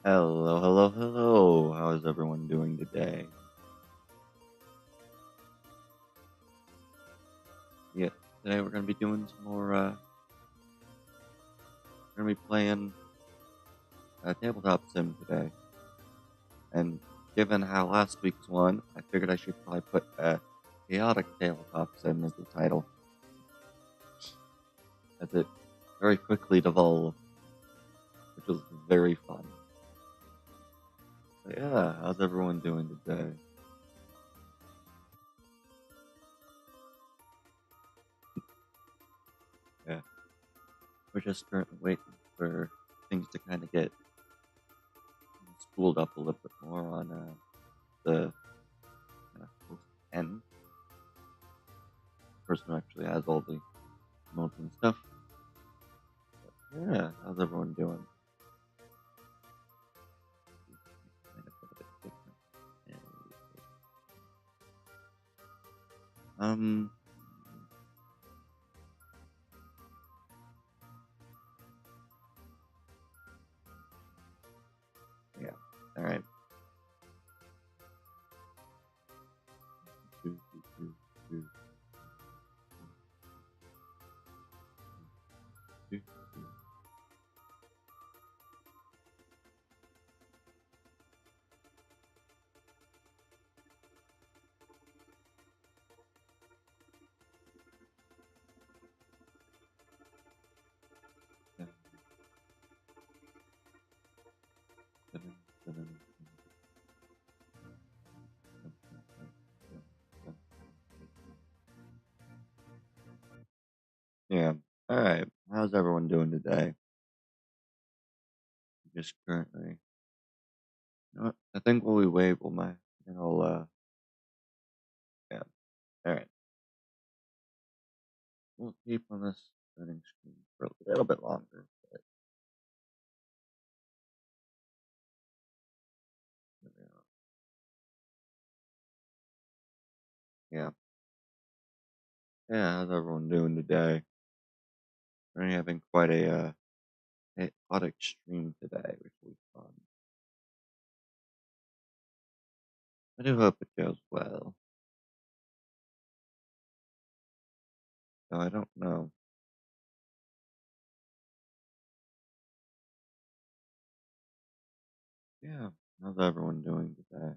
Hello, hello, hello. How is everyone doing today? Yeah, today we're gonna be doing some more. We're gonna be playing Tabletop Sim today. And given how last week's one, I figured I should probably put Chaotic Tabletop Sim as the title, as it very quickly devolved, which was very fun. But yeah, how's everyone doing today? Yeah, we're just currently waiting for things to kind of get spooled up a little bit more on the kind of post end. Person who actually has all the modes and stuff. But yeah, how's everyone doing? Kind of a bit different. Um, yeah. All right. Yeah. All right. How's everyone doing today? Just currently. You know what? I think while we wait, I'll yeah. All right. We'll keep on this starting screen for a little bit longer. But there we are. Yeah. Yeah. How's everyone doing today? We're having quite a chaotic stream today, which will be fun. I do hope it goes well. No, I don't know. Yeah, how's everyone doing today?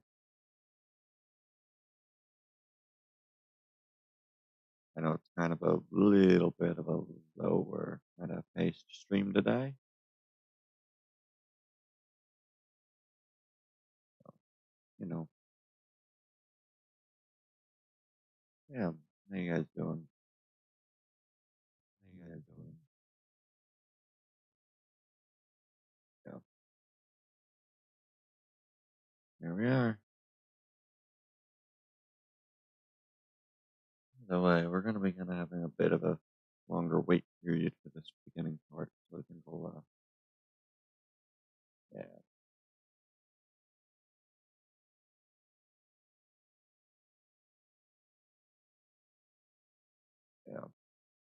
I know it's kind of a little bit of a lower kind of paced stream today. You know, yeah. How you guys doing? How you guys doing? Yeah, here we are. By the way, we're gonna be kind of having a bit of a longer wait period for this beginning part, so I think we'll yeah, yeah.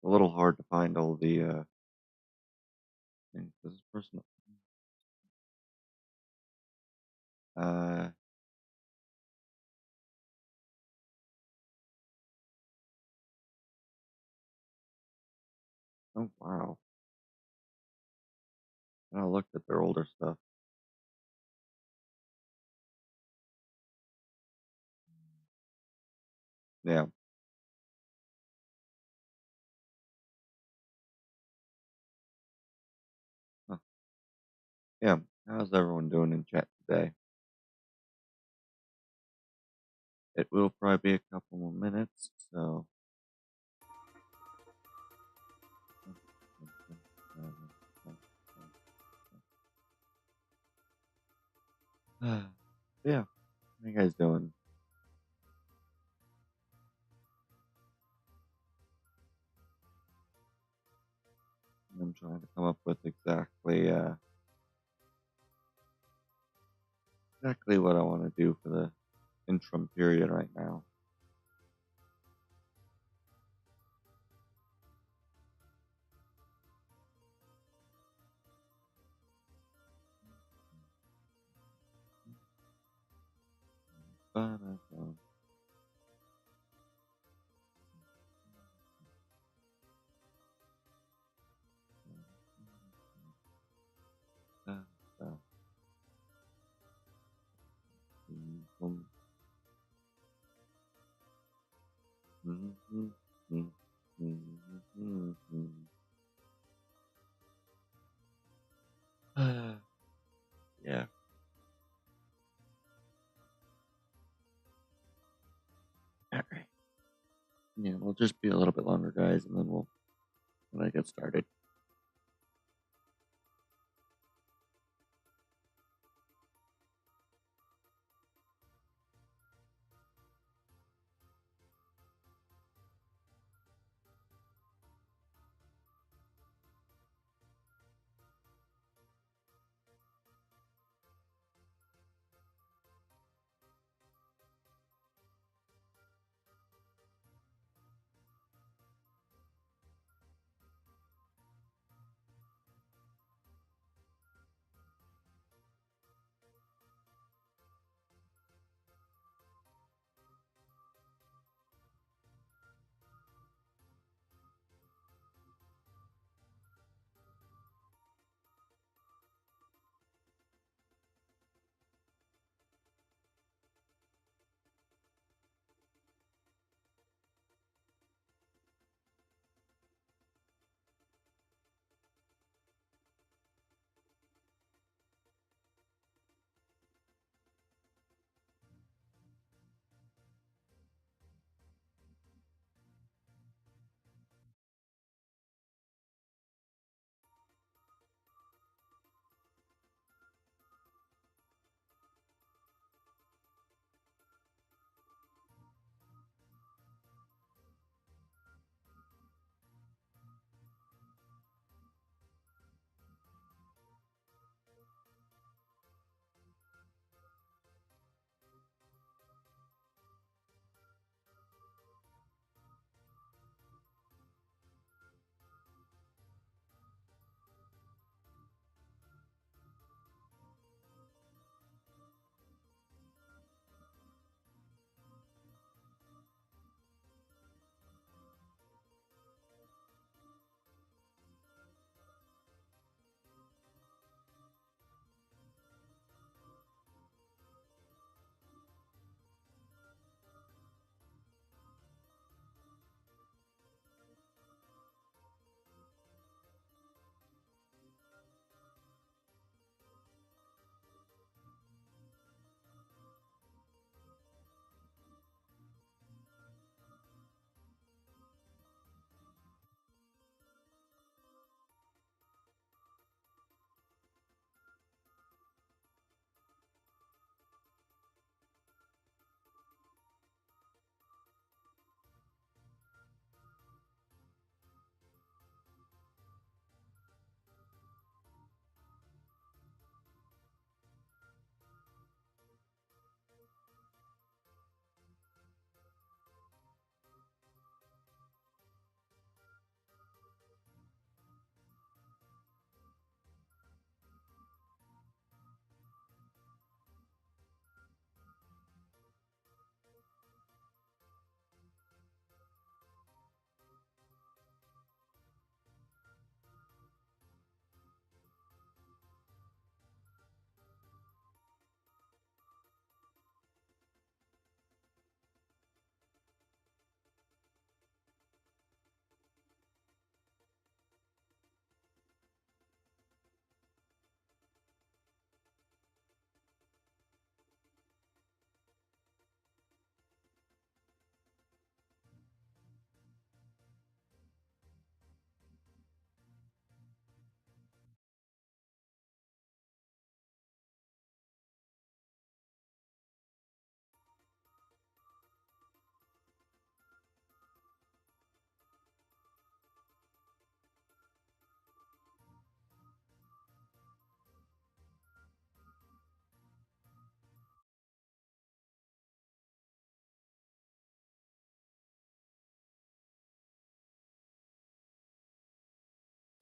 A little hard to find all the things. This is personal. Uh, oh wow. I looked at their older stuff. Yeah. Huh. Yeah. How's everyone doing in chat today? It will probably be a couple more minutes, so. Yeah, how you guys doing? I'm trying to come up with exactly what I want to do for the interim period right now. Yeah. All right. Yeah, we'll just be a little bit longer, guys, and then we'll get started.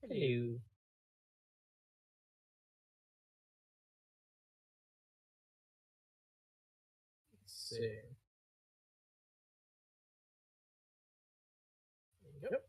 Hello. see. Yep.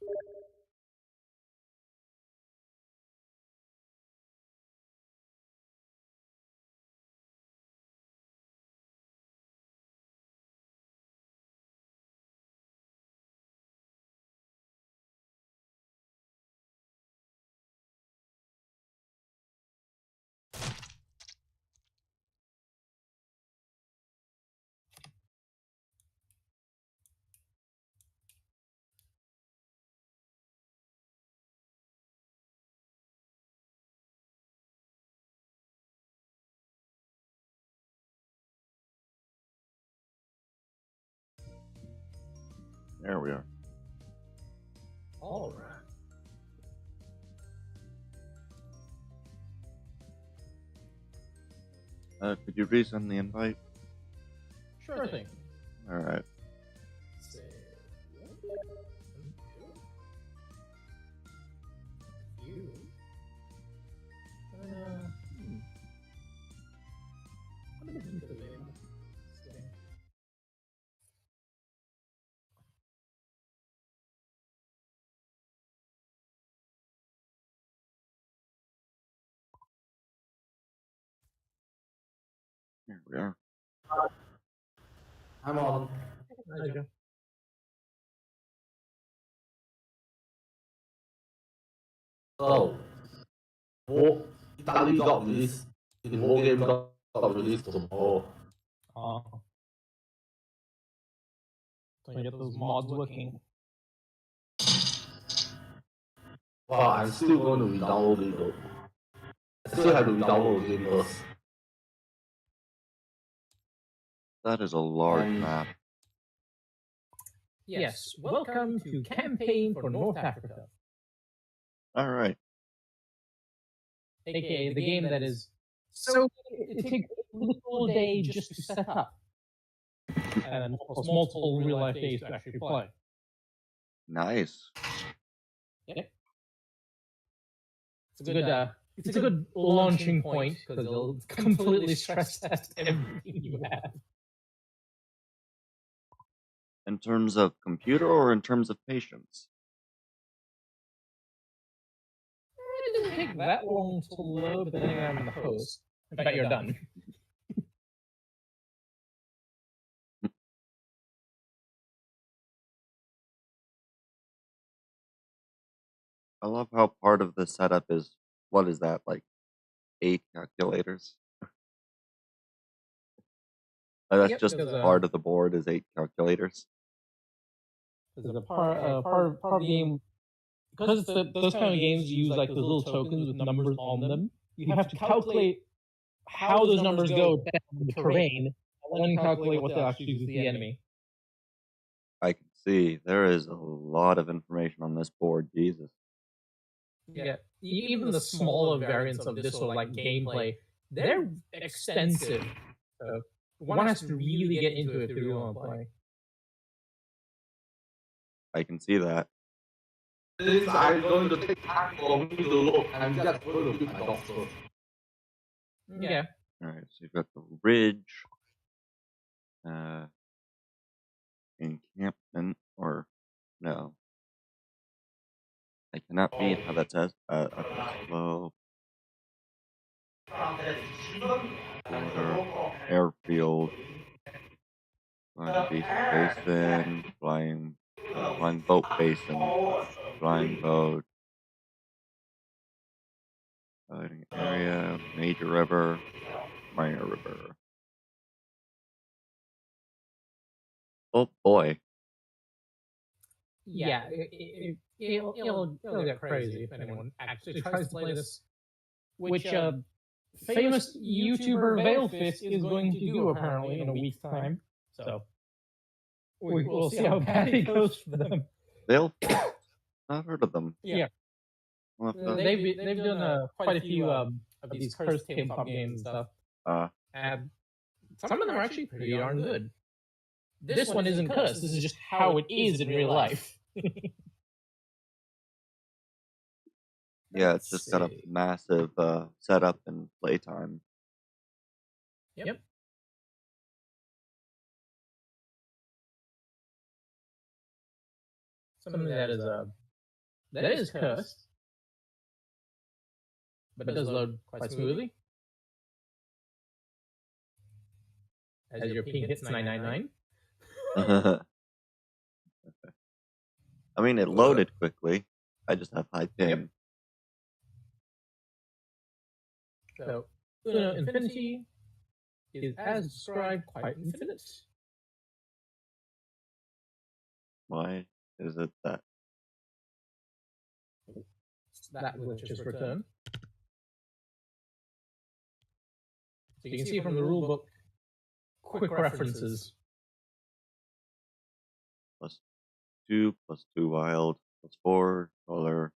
There we are. All right. Could you resend the invite? Sure thing. All right. Let's see. You. What did I do for the name? Let's see. Here we are. I'm on. Hi, Joe. So, Italy got released. The whole game got released tomorrow. Oh. Don't get those mods working. But I'm still going to re-download it though. I still have to re-download the game first. That is a large map. Yes, welcome to Campaign for North Africa, All right. aka the game that is so it takes a little day just to set up, and of course multiple real life days to actually play. Nice. Yep. It's a good launching point because it'll completely stress test everything you have. In terms of computer or in terms of patience? It doesn't take that long to load, depending on the host. I bet you're done. I love how part of the setup is, what is that, like 8 calculators? That's Yep, just because, part of the board is 8 calculators. There's a part of the game, because it's those kind of games use like those little tokens with numbers on them. You have to calculate how those numbers go down the terrain, and then calculate what they'll actually do to the enemy. I can see there is a lot of information on this board. Jesus. Yeah, even the smaller variants of this sort of like gameplay, they're extensive. So one has to really get into it if you want to play. I can see that. Since I'm going to take time for me to look, I'm just going to do my dogs first. Yeah. All right, so you've got the ridge, encampment, or no. I cannot read how that says. Upper slope, border, airfield, flying beast basin, flying boat basin, flying boat, fighting area, major river, minor river. Oh boy. Yeah, it'll get crazy if anyone actually tries to play this. Which famous YouTuber Veilfist is going to do apparently in a week's time. So we'll see how bad it goes for them. They'll not heard of them. Yeah, We'll have to- they've done quite a few of these cursed tabletop games and stuff. And some of them are actually pretty darn good. This one isn't cursed. This is just how it is in real life. Yeah, it's just got a massive setup and playtime. Yep. something that is cursed, but does load quite smoothly. As your ping hits 999. I mean, it loaded quickly. I just have high ping. So, Uno Infinity is, as described, quite infinite. Why is it that? That will just return. So you can see from the rulebook, quick references. +2, +2 wild, +4 color,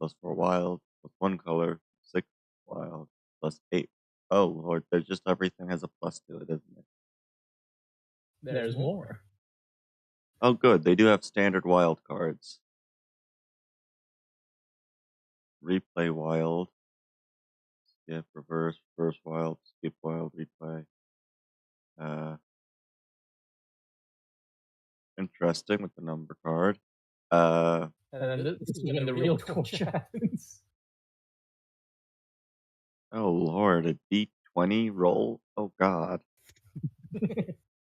+4 wild, +1 color, 6 wild, +8. Oh lord, there's just everything has a plus to it, isn't it? There's more. Oh good, they do have standard wild cards. Replay wild, skip, reverse, reverse wild, skip wild, replay. Interesting with the number card. And then this is when the real torture happens. Oh lord, a D20 roll? Oh god.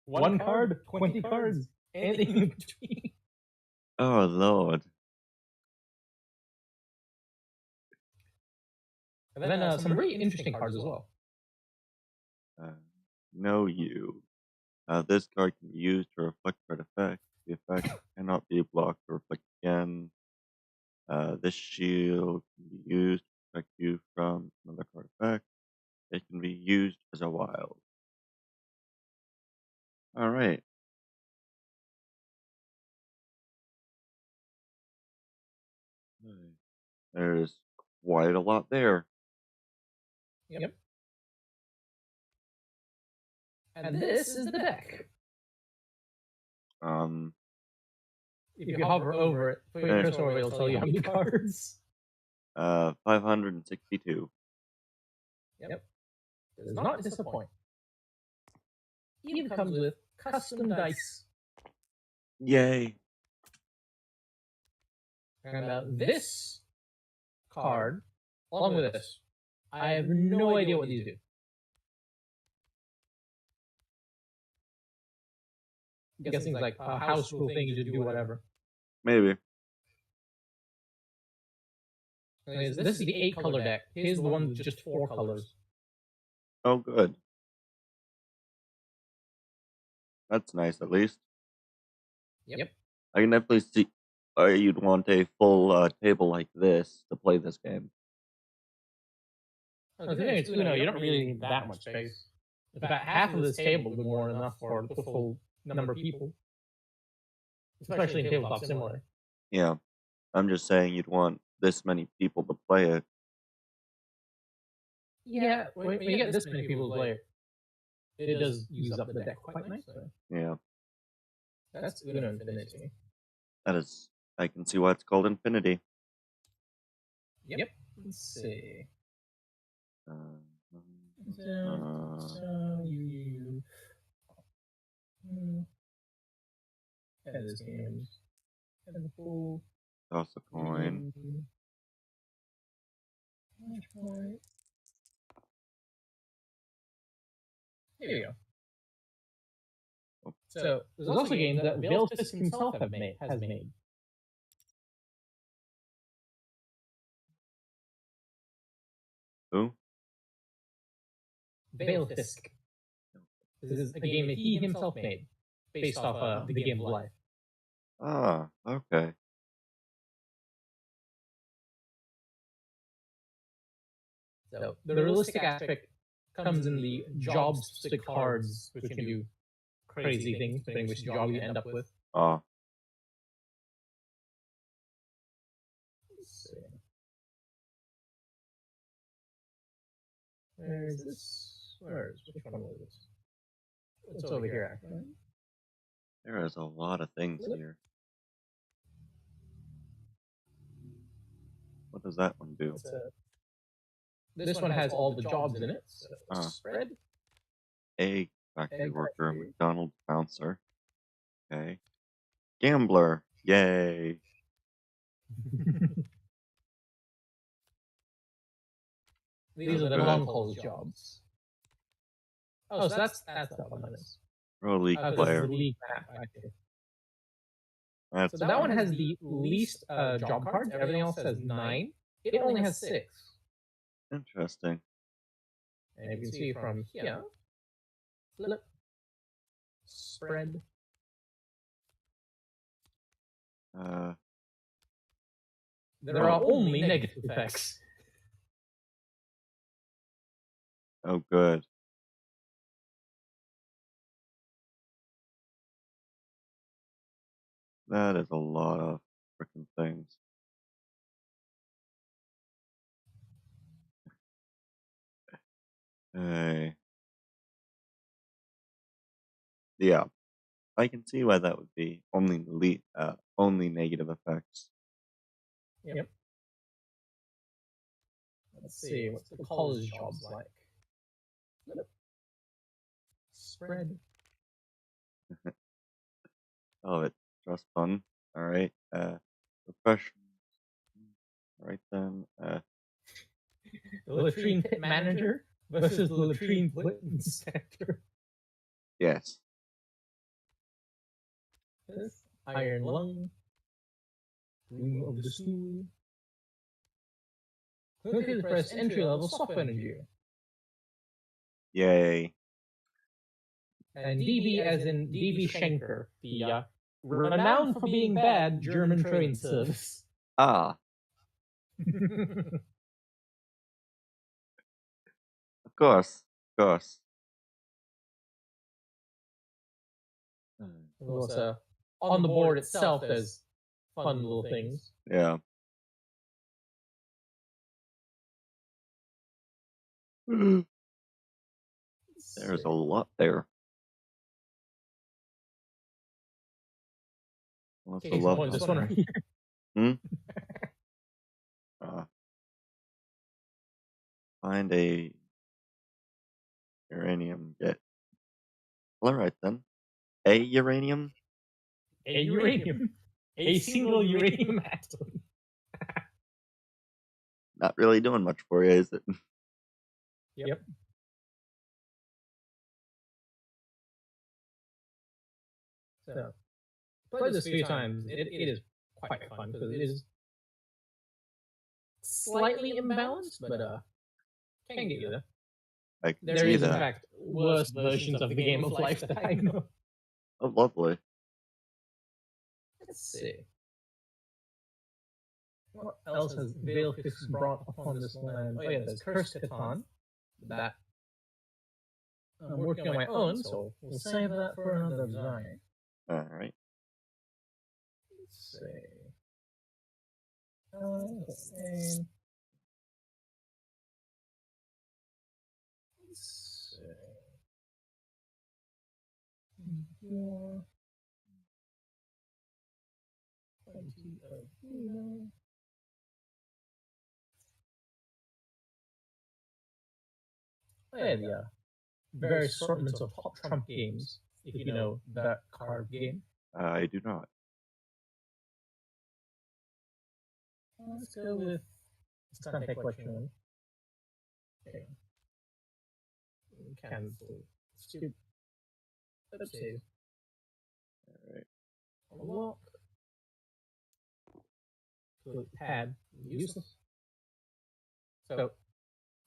One card, 20 cards, anything in between. Oh lord. And then some really interesting cards as well. No you. This card can be used to reflect card effect. The effect cannot be blocked or reflect again. This shield can be used to protect you from another card effect. It can be used as a wild. Alright. There's quite a lot there. Yep. And this is the deck. If you hover over it, put your cursor over, it'll tell you how many cards. 562. Yep. Does not disappoint. Even comes with custom dice. Yay. And this card, along with this, I have no idea what these do. I guess things like a house rule thing, you just do whatever. Maybe. This is the 8-color deck. Here's the one with just 4 colors. Oh, good. That's nice, at least. Yep. I can definitely see why you'd want a full table like this to play this game. The thing is, you don't really need that much space. In fact, half of this table would be more than enough for the full number of people. Especially in Tabletop Simulator. Yeah. I'm just saying you'd want this many people to play it. Yeah, when you get this many people to play it, it does use up the deck quite nicely. Yeah. That's Uno Infinity. That is, I can see why it's called Infinity. Yep. Let's see. That is games. Toss a coin. Here you go. So there's also games that Veiled Fisk himself has made. Who? Veiled Fisk. This is a game that he himself made, based off the game of life. Ah, okay. So the realistic aspect comes in the job-specific cards, which can do crazy things, depending which job you end up with. Ah. Where's this? Which one was this? It's over here, actually. There is a lot of things here. What does that one do? This one has all the jobs in it. So spread. Egg factory worker, McDonald's bouncer. Okay. Gambler. Yay. These are the long-haul jobs. Oh, so that's that one that is. Pro League This is player. the league map, actually. That's So that one has the least job cards. Everything else has 9. It only has 6. interesting. And you can see from here, flip, spread. There are only negative effects. Oh, good. That is a lot of freaking things. Hey. Yeah, I can see why that would be only negative effects. Yep. Let's see what's the college jobs like. Flip, spread. Oh, it's just fun. All right. Professional. All right then. The latrine pit manager versus the latrine pit inspector. Yes. This iron lung. Room of the stool. Quickly to press entry level software engineer. Yay. And DB as in DB Schenker, the renowned for being bad German train service. Ah, of course. Of course. Also, on the board itself, there's fun little things. Yeah. There's a lot there. Also Okay, love this one right here. Find a uranium get. All right then. A uranium? A uranium. A single uranium atom. Not really doing much for you, is it? Yep. So, played this a few times. It is quite fun because it is slightly imbalanced, but can get you there. I can There see is, in that. fact, worse versions of the game of life that I know. Oh, lovely. Let's see. What else has Veilfix brought upon this land? Oh yeah, there's Curse Catan. That I'm working on my own, so we'll save that for another design. All right. Let's see. Let's see. Yeah. Yeah, various assortments of Top Trump games, if you know that card game. I do not. Let's go with this Contact Collection one. Okay. Cancel. Stupid. Oopsie. Alright. Unlock. Pad. Useless. So,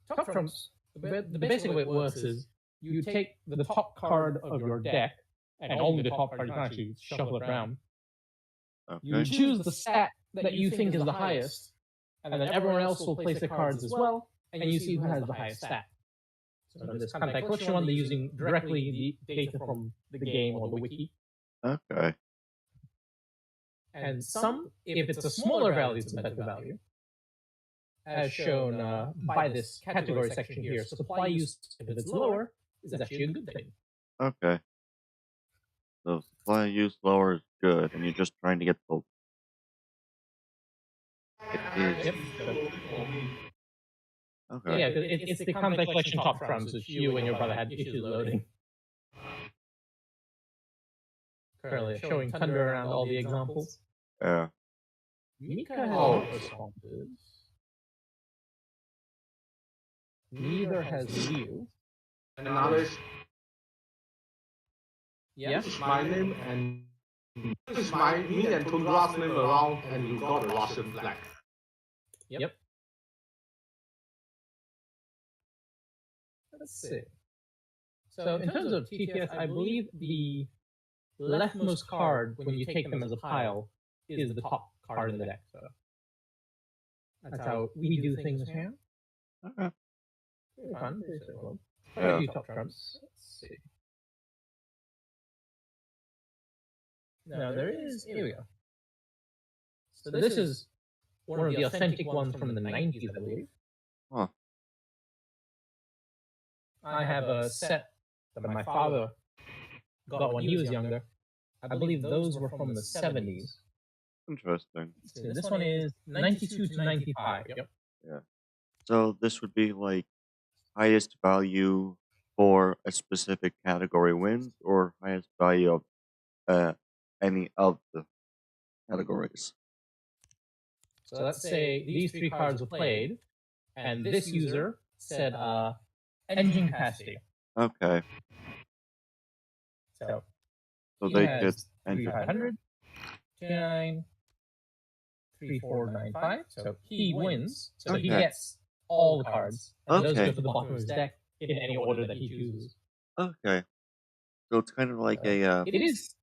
Top Trumps, the basic way it works is you take the top card of your deck, and only the top card, you can actually shuffle it around. Okay. You choose the stat that you think is the highest, and then everyone else will place their cards as well, and you see who has the highest stat. So in this Contact Collection one, they're using directly the data from the game or the wiki. Okay. And some, if it's a smaller value, it's a better value. As shown by this category section here, supply use, if it's lower, is actually a good thing. Okay. So supply use lower is good, and you're just trying to get the. It is. Yep. Okay. Yeah, it's the Contact Collection Top Trumps, which you and your brother had issues loading. Currently showing Thunder around all the examples. Yeah. Mika has Oh. not responded. Neither has Liu. And Alex, Yeah? this is my name, and this is me and Tundra's name around, and you got a Russian flag. Yep. Let's see. So in terms of TTS, I believe the leftmost card, when you take them as a pile, is the top card in the deck. So that's how we do things here. Okay. Pretty fun. Pretty simple. Yeah. Quite a few top trumps. Let's see. No, there is. Here we go. So this is one of the authentic ones from the 90s, I believe. Huh. I have a set that my father got when he was younger. I believe those were from the 70s. Interesting. So this one is 92 to 95. Yep. Yeah. So this would be like highest value for a specific category wins, or highest value of any of the categories. So let's say these three cards were played, and this user said engine capacity. Okay. So they could enter 3,500, 2,9, 3,495. So he wins. So he Okay. gets all the cards. And those Okay. go to the bottom of his deck in any order that he chooses. Okay. So it's kind of like It is.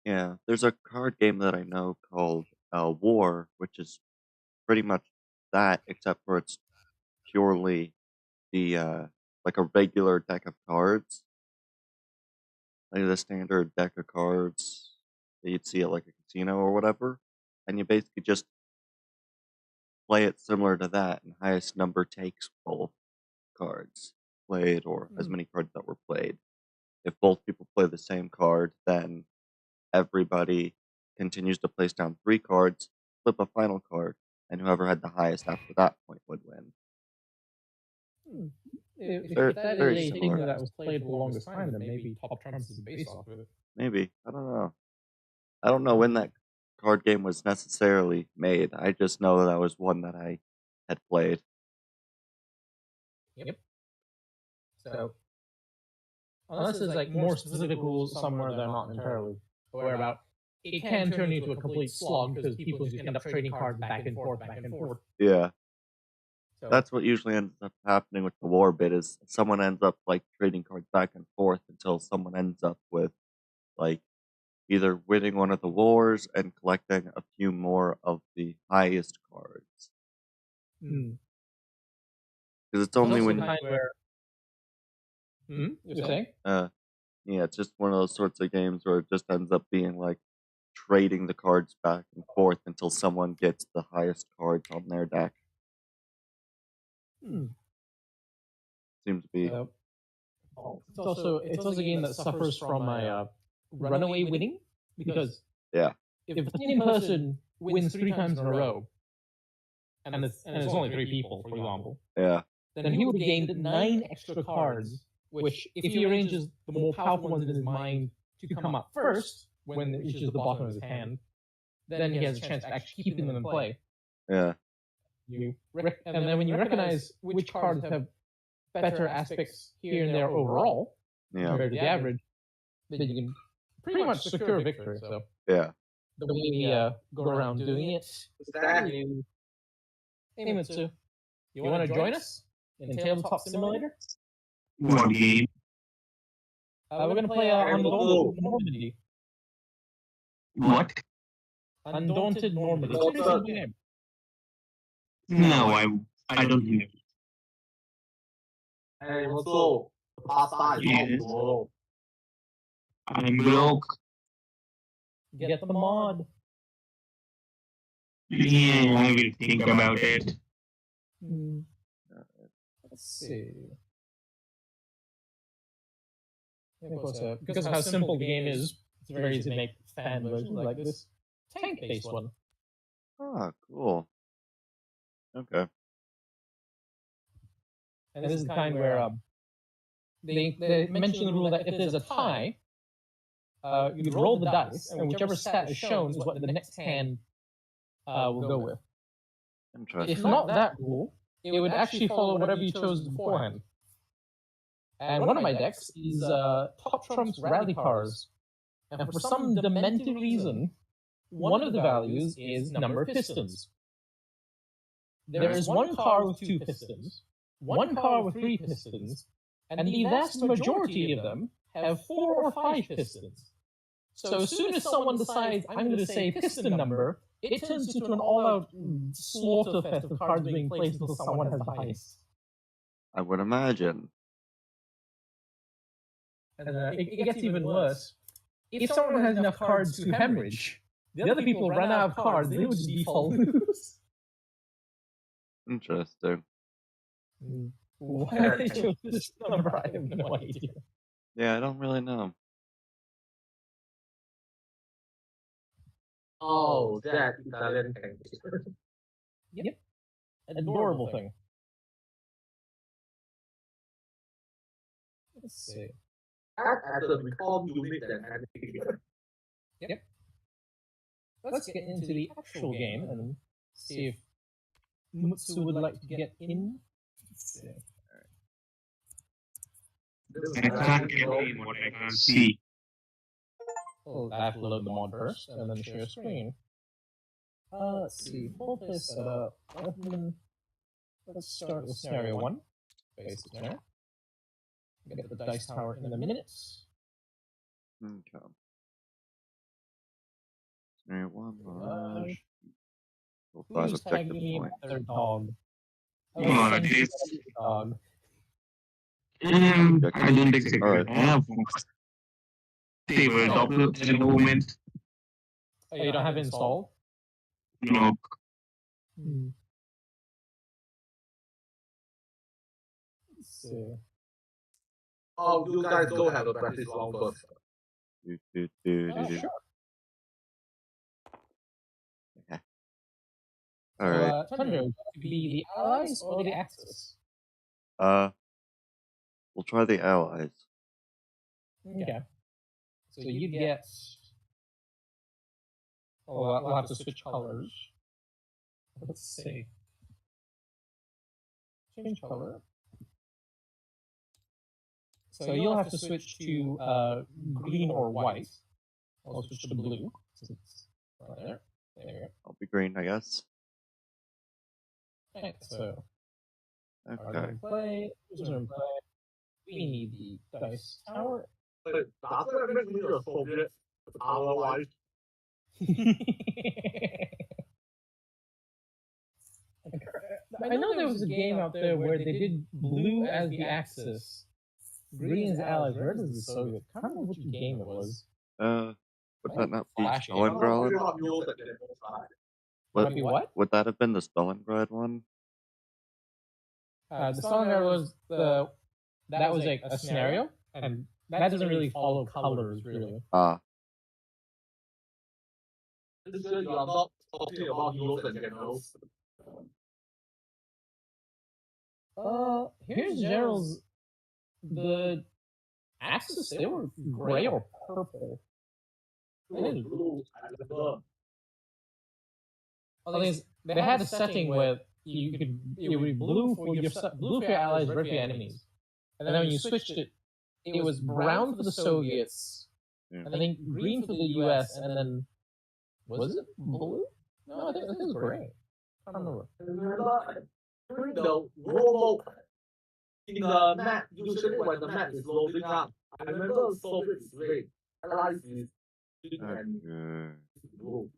yeah. There's a card game that I know called War, which is pretty much that, except for it's purely the like a regular deck of cards, like the standard deck of cards that you'd see at like a casino or whatever, and you basically just play it similar to that, and highest number takes both cards played, or as many cards that were played. If both people play the same card, then everybody continues to place down 3 cards, flip a final card, and whoever had the highest after that point would win. If Very- that very is a thing similar. that was played for the longest time, then maybe Top Trumps is based off of it. Maybe. I don't know. I don't know when that card game was necessarily made. I just know that was one that I had played. Yep. So, unless there's like more specific rules somewhere that are not entirely aware about, it can turn into a complete slog because people just end up trading cards back and forth, back and forth. Yeah. So, That's what usually ends up happening with the war bit, is someone ends up like trading cards back and forth until someone ends up with like either winning one of the wars and collecting a few more of the highest cards. Because it's only when time where you're saying? yeah, it's just one of those sorts of games where it just ends up being like trading the cards back and forth until someone gets the highest cards on their deck. Seems to be. It's also a game that suffers from my runaway winning, because Yeah. if the same person wins 3 times in a row, and it's only 3 people, for example, Yeah. then he would have gained 9 extra cards, which, if he arranges the more powerful ones in his mind to come up first when it reaches the bottom of his hand, then he has a chance of actually keeping them in play. Yeah. And then when you recognize which cards have better aspects here and there overall Yeah. compared to the average, then you can pretty much secure a victory. So Yeah. the way we go around doing it is that you aim it to. You want to join us in Tabletop Simulator? What game? We're going to play Undaunted Normandy. What? Undaunted Normandy. It's a pretty simple game. No, I don't know. Hey, what's up? The pasta is Yes. out tomorrow. I'm broke. Get the mod. Yeah, I will think about it. Let's see. Because of how simple the game is, it's very easy to make fan versions like this tank-based one. Ah, cool. Okay. And this is the kind where they mention the rule that if there's a tie, you roll the dice, and whichever stat is shown is what the next hand will go with. Interesting. If not that rule, it would actually follow whatever you chose beforehand. And one of my decks is Top Trump's Rally Cars. And for some demented reason, one of the values is number of pistons. There is one car with 2 pistons, one car with 3 pistons, and the vast majority of them have 4 or 5 pistons. So as soon as someone decides, I'm going to say piston number, it turns into an all-out slaughter fest of cards being placed until someone has the highest. I would imagine. And it gets even worse. If someone has enough cards to hemorrhage, the other people run out of cards, they would just default lose. Interesting. Why they chose this number, I have no idea. Yeah, I don't really know. Oh, that Italian thing. Yep. Adorable thing. Let's see. That as a recall unit than anything. Yep. Let's get into the actual game and see if Mutsu would like to get in. Let's see. I can't explain what I can see. Oh, I have to load the mod first and then share screen. Let's see. Full play setup. Let's start with scenario 1. Basic scenario. Get the dice tower in a minute. Okay. Scenario 1, barrage. We'll find Who's objective tagging me point. with their dog? Come on, at least. Dog. I don't exactly have tabletop at the moment. Oh, you don't have it installed? No. Let's see. Oh, you guys go have a practice round first. Sure. Alright. Tundra, would it be the Allies or the Axis? We'll try the Allies. Okay. So you get. Oh, we'll have to switch colors. Let's see. Change color. So you'll have to switch to green or white. I'll switch to blue. Since it's right there. There we go. I'll be green, I guess. Okay, so. Okay. Play. Play. We need the dice tower. But that's what I mean with a Soviet power-wise. I know there was a game out there where they did blue as the Axis, green as the Allies, red as the Soviet. I can't remember which game it was. Would that not be Flash game. Stalingrad? Might be what? Would that have been the Stalingrad one? The Stalingrad was that was a scenario, and that doesn't really follow colors, really. This year you are not talking about heroes and generals. Here's generals. The Axis, they were gray or purple. Blue, They had a setting where you could it would be blue for your allies, red for your enemies, and then when you switched it, it was brown for the Soviets, and then green for the U.S., and then was it blue? No, I think it was gray. I don't remember. Remember, during the roll in the map, usually when the map is loading up, I remember Soviet is red, Allies is green and blue.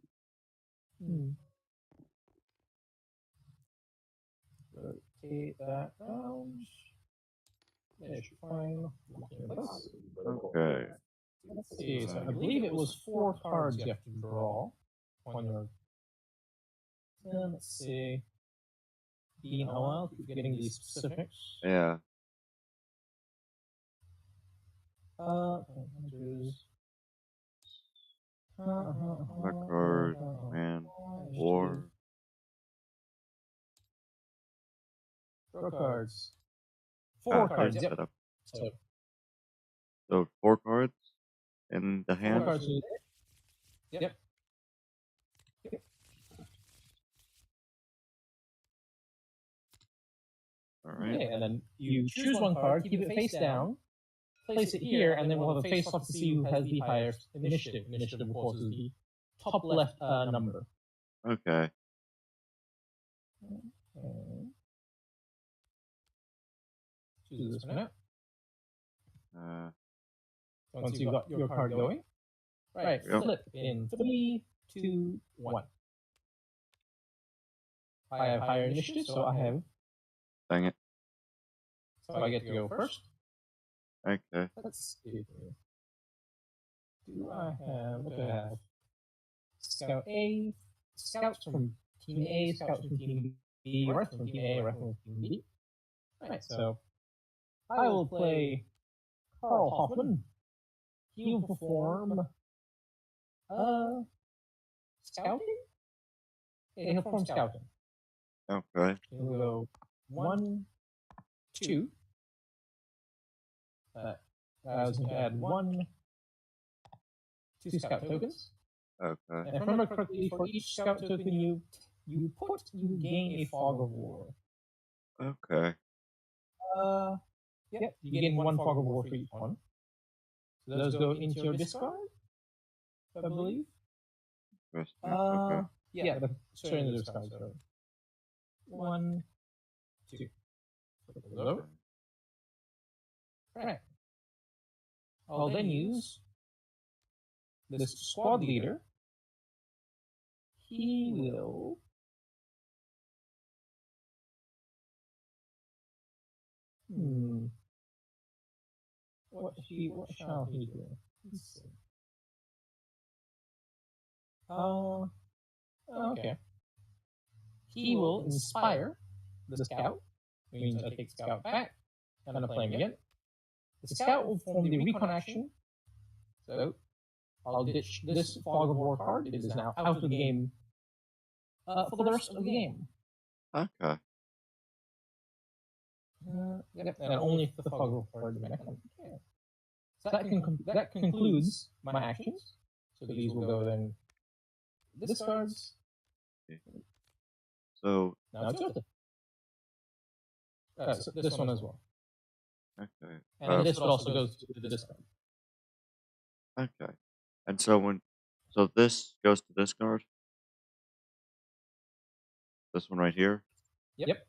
Rotate that down. That should fine. Okay. Let's see. So I believe it was 4 cards you have to draw on your. Let's see. Being a while, keep getting these specifics. Yeah. Card, man, war. Draw cards. 4 cards. Yep. So 4 cards in the hand. 4 cards. Yep. All right. Okay, and then you choose one card, keep it face down, place it here, and then we'll have a face-off to see who has the highest initiative. Initiative, of course, is the top left number. Okay. Choose this one out. Once Once you've got your card going, right, Yep. flip in 3, 2, 1. I have higher initiative, so I have. Dang it. So I get to go first. Okay. Let's see. Do I have? What do I have? Scout A, scouts from Team A, scouts from Team B, rifle from Team A, rifle from Team B. Right, so I will play Carl Hoffman. He will perform scouting? Yeah, he'll perform scouting. Okay. He'll go 1, 2. I was going to add 1, 2 scout tokens. Okay. And if I remember correctly, for each scout token you gain a fog of war. Okay. Yep, you gain 1 fog of war for each one. So those go into your discard, I believe. Okay. Yeah, sorry, in the discard. So 1, 2. Flip those over. Right. I'll then use this squad leader. He will. What shall he do? Let's see. Okay. He will inspire the scout, which means I take scout back, and I play him again. The scout will form the recon action, so I'll ditch this fog of war card. It is now out of the game for the rest of the game. Okay. Yep, and only if the fog of war card remains. Okay. So that concludes my actions. So these will go then discards. So Now it's your turn. So this one as well. okay. And this also goes to the discard. Okay. And so this goes to discard. This one right here. Yep.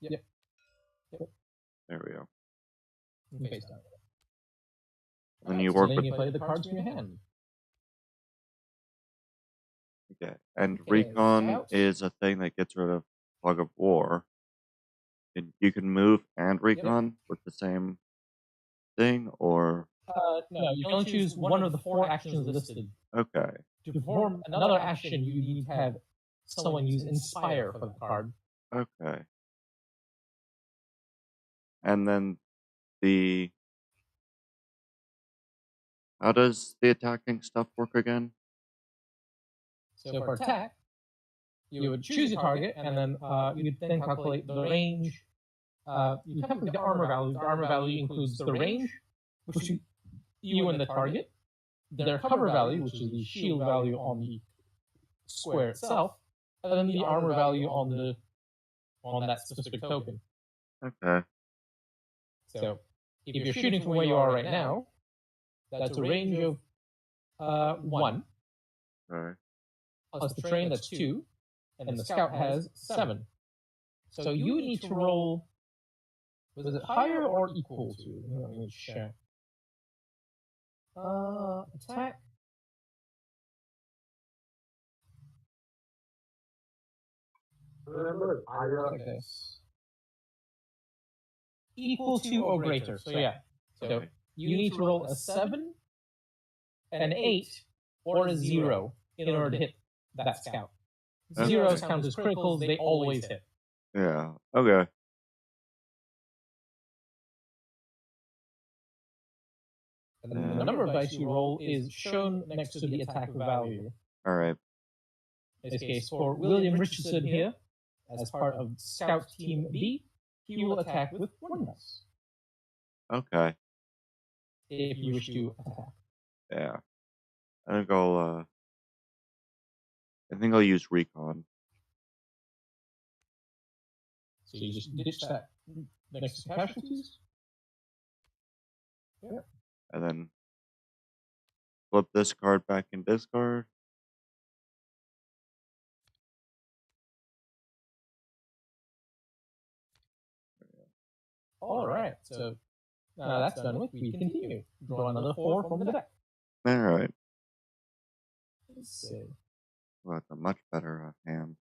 Yep. There we go. Face down. Then you So work then with. you play the cards from your hand. Okay. And Okay, recon scouts. is a thing that gets rid of fog of war. And you can move and recon with the same thing, or No, you can only choose one of the 4 actions listed. okay. To perform another action, you need to have someone use Inspire for the card. Okay. And then how does the attacking stuff work again? So for attack, you would choose a target, and then you would then calculate the range. You calculate the armor value. The armor value includes the range, which you and the target, their cover value, which is the shield value on the square itself, and then the armor value on that specific token. Okay. So if you're shooting from where you are right now, that's a range of 1. Right. Plus the train, that's 2, and the scout has 7. So you need to roll. Was it higher or equal to? Let me check. Attack. Remember, Okay. Equal to or greater. So yeah. So you need to roll a 7, an 8, or a 0 in order to hit that scout. Zeros count as criticals, they always hit. Yeah. Okay. And the number of dice you roll is shown next to the attack value. All right. In this case, for William Richardson here, as part of Scout Team B, he will attack with 1 dice. Okay. If you wish to attack. Yeah. I think I'll use recon. So you just ditch that next to casualties. Yep. And then flip this card back in discard. All right. So now that's done with. We continue. Draw another 4 from the deck. All right. Let's see. Well, that's a much better hand.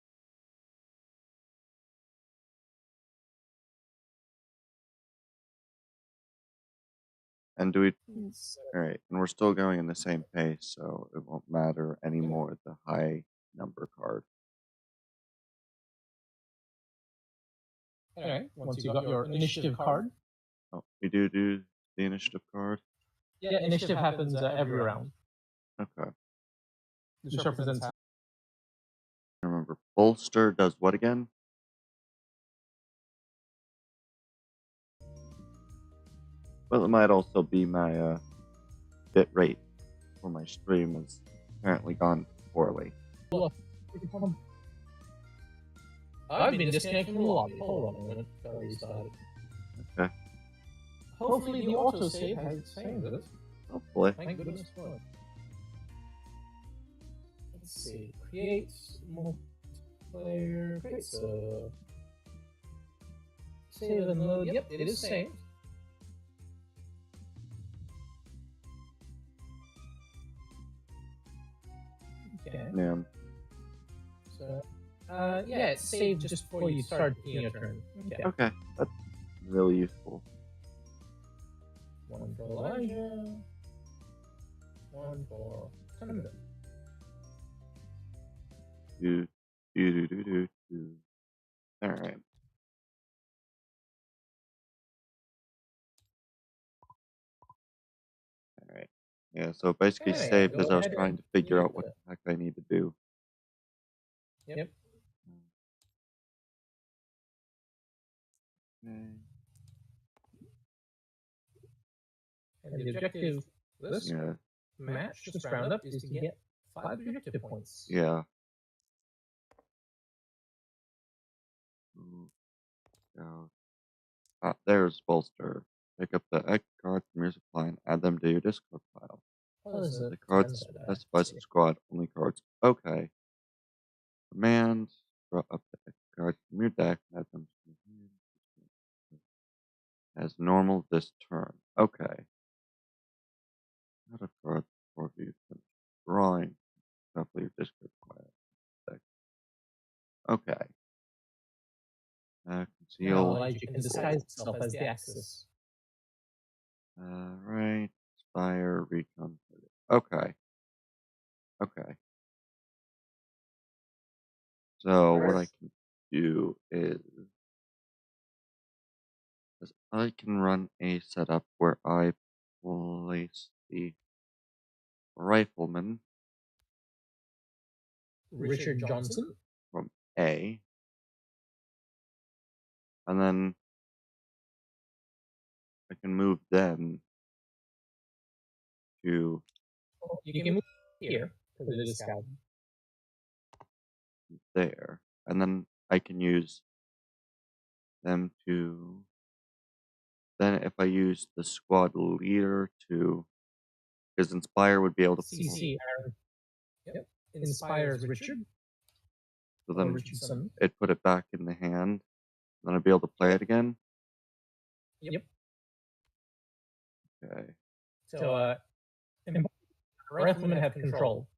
And do we? All right, and we're still going in the same pace, so it won't matter anymore the high number card. All right. Once you've got your initiative card. Oh, we do the initiative card. Yeah, initiative happens every round. Okay. This represents. Remember, bolster does what again? Well, it might also be my bit rate for my stream has apparently gone poorly. I've been disconnected from the lobby. Hold on a minute. Gotta restart it. Okay. Hopefully the autosave has saved it. Hopefully. Thank goodness for it. Let's see. Create multiplayer. Create save and load. Yep, it is saved. Okay. Yeah. So, yeah, it's saved just before you start your turn. Okay. Okay, that's really useful. One for Elijah. One for Thunder. Do. All right. All right. Yeah. So basically, Okay, saved go as I was ahead trying and to figure out create what it. the heck I need to do. Yep. Okay. And the objective for this Yeah. match, this roundup, is to get 5 objective points. Yeah. Go. Ah, there's bolster. Pick up the X cards from your supply and add them to your discard pile. What is it? The cards specifies the squad only cards. Okay. Command. Draw up the X cards from your deck and add them to your hand. As normal this turn. Okay. Add a card before you finish drawing. Shuffle your discard pile. Deck. Okay. Now Conceal. Elijah can disguise itself as the Axis. Right. Spire. Recon. Okay. Okay. So what I can do is I can run a setup where I place the rifleman Richard Johnson. from A, and then I can move them to You can move here because it is scouted. there, and then I can use them to. Then if I use the squad leader to, because Inspire would be able to. CC. Yep. Inspires Richard. So then Richardson. it put it back in the hand. Then I'd be able to play it again. Yep. Okay. So, riflemen have control.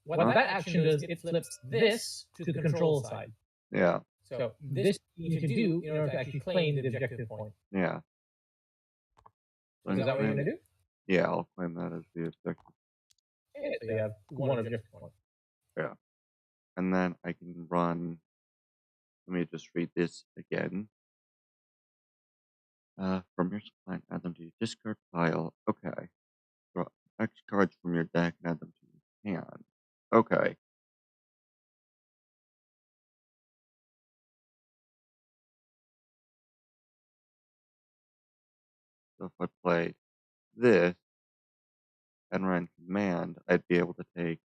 What that action does, it flips this to the control side. Yeah. So this you need to do in order to actually claim the objective point. Yeah. Is that what you're going to do? Yeah, I'll claim that as the objective. Okay, so you have one objective point. Yeah. And then I can run. Let me just read this again. From your supply and add them to your discard pile. Okay. Draw X cards from your deck and add them to your hand. Okay. So if I play this and run command, I'd be able to take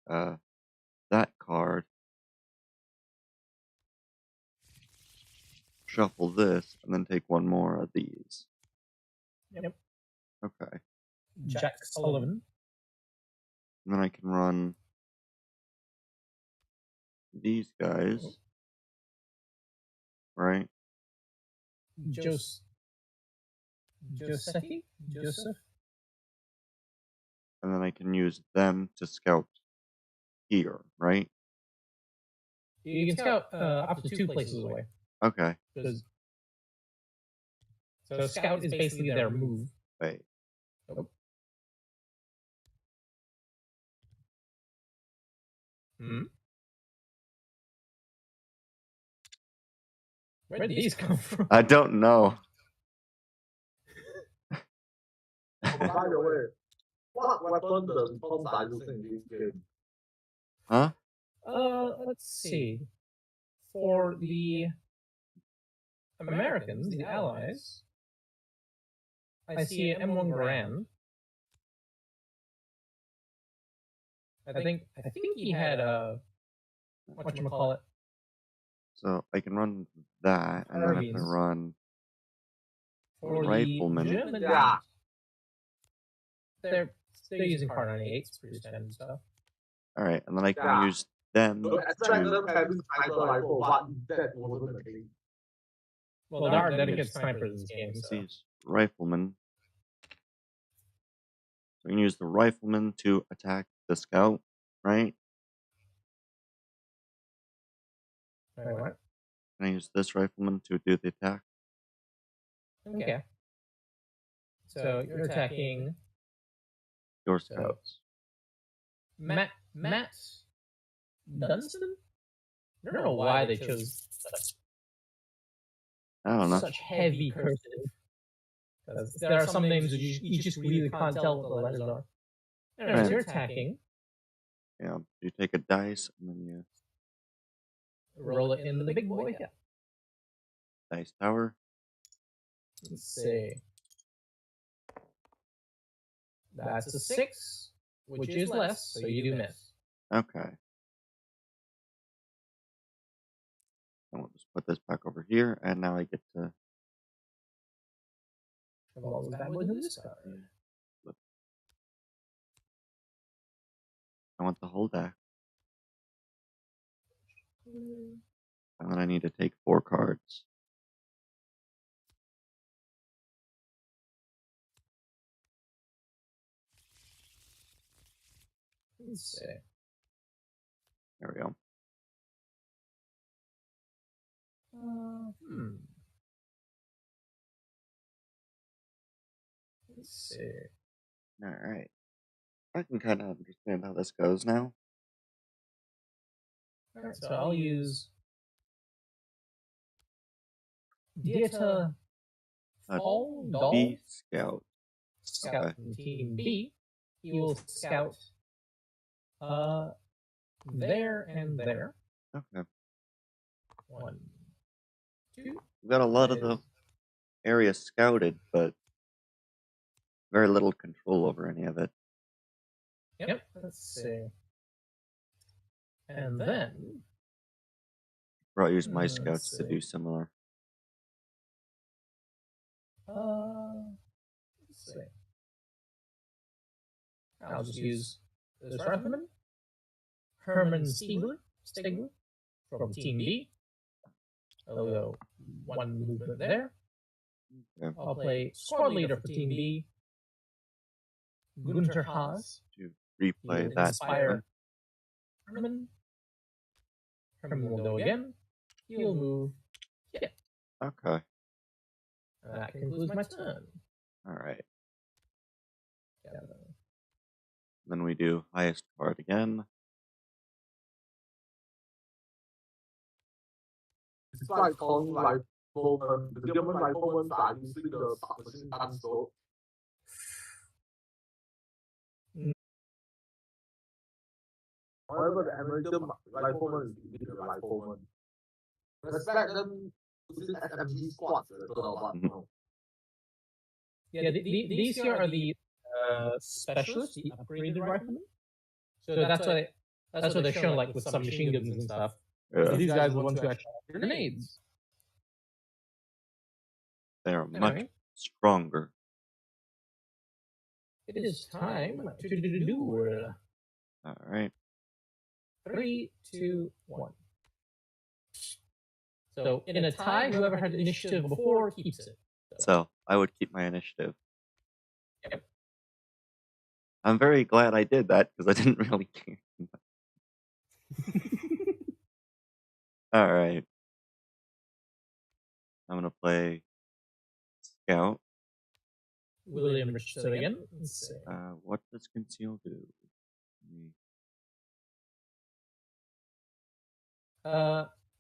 that card shuffle this and then take one more of these. Yep. Okay. Jack Sullivan. And then I can run these guys. Right? Joseph. And then I can use them to scout here, right? You can scout up to 2 places away. Okay. So scout is basically their move. Wait. Oh. Hmm? Where did these come from? I don't know. Oh, by the way, what weapon does Tom start using in this game? Huh? Let's see. For the Americans, the Allies, I see an M1 Garand. I think he had a whatchamacallit. So I can run that, and then if I run For Rifleman. The German, Yeah. They're using Car 98s for standard stuff. Alright, and then I can use them So extract to... them having sniper rifle, but that wasn't the case. Well, there are dedicated snipers in this game, so. These Riflemen. So I can use the Rifleman to attack the scout, right? Wait, what? Can I use this Rifleman to do the attack? Okay. So you're attacking Your scouts. Matt Dunstan? I don't know why they chose I don't know. such heavy cursive. Because there are some names that you just really can't tell what the letters are. Anyways, you're attacking. Yeah, you take a dice and then you Roll it in the big boy. Yeah. dice tower. Let's see. That's a 6, which is less, so you do miss. Okay. And we'll just put this back over here, and now I get to... All those bad boys in this card. I want the whole deck. And then I need to take 4 cards. Let's see. There we go. Let's see. Alright. I can kind of understand how this goes now. Alright, so I'll use Dieta Fall B Scout. Scout Okay. from Team B. He will scout there and there. Okay. 1, 2. We've got a lot of the area scouted, but very little control over any of it. Yep. Let's see. And then Or I'll use my scouts to do similar. let's see. I'll just use this rifleman, Herman Stiegler from Team B. I'll go 1 movement there. Okay. I'll play squad leader for Team B, Gunter Haas. To replay He'll that. inspire Herman. Herman will go again. He'll move. Yeah. Okay. That concludes my turn. Alright. Yeah. Then we do highest card again. Despite calling riflemen, the German riflemen are using the submachine gun so however, the American riflemen is using the riflemen. Respect them using SMG squads as well, but no. Yeah, these here are the specialists, the upgraded riflemen. So that's why they're shown like with submachine guns and stuff. Yeah. These guys are the ones who actually have grenades. They are much Alright. stronger. It is time to duel. Alright. 3, 2, 1. So in a tie, whoever had initiative before keeps it. So I would keep my initiative. Yep. I'm very glad I did that because I didn't really care. Alright. I'm gonna play Scout. William Richardson again. Let's see. What does Conceal do?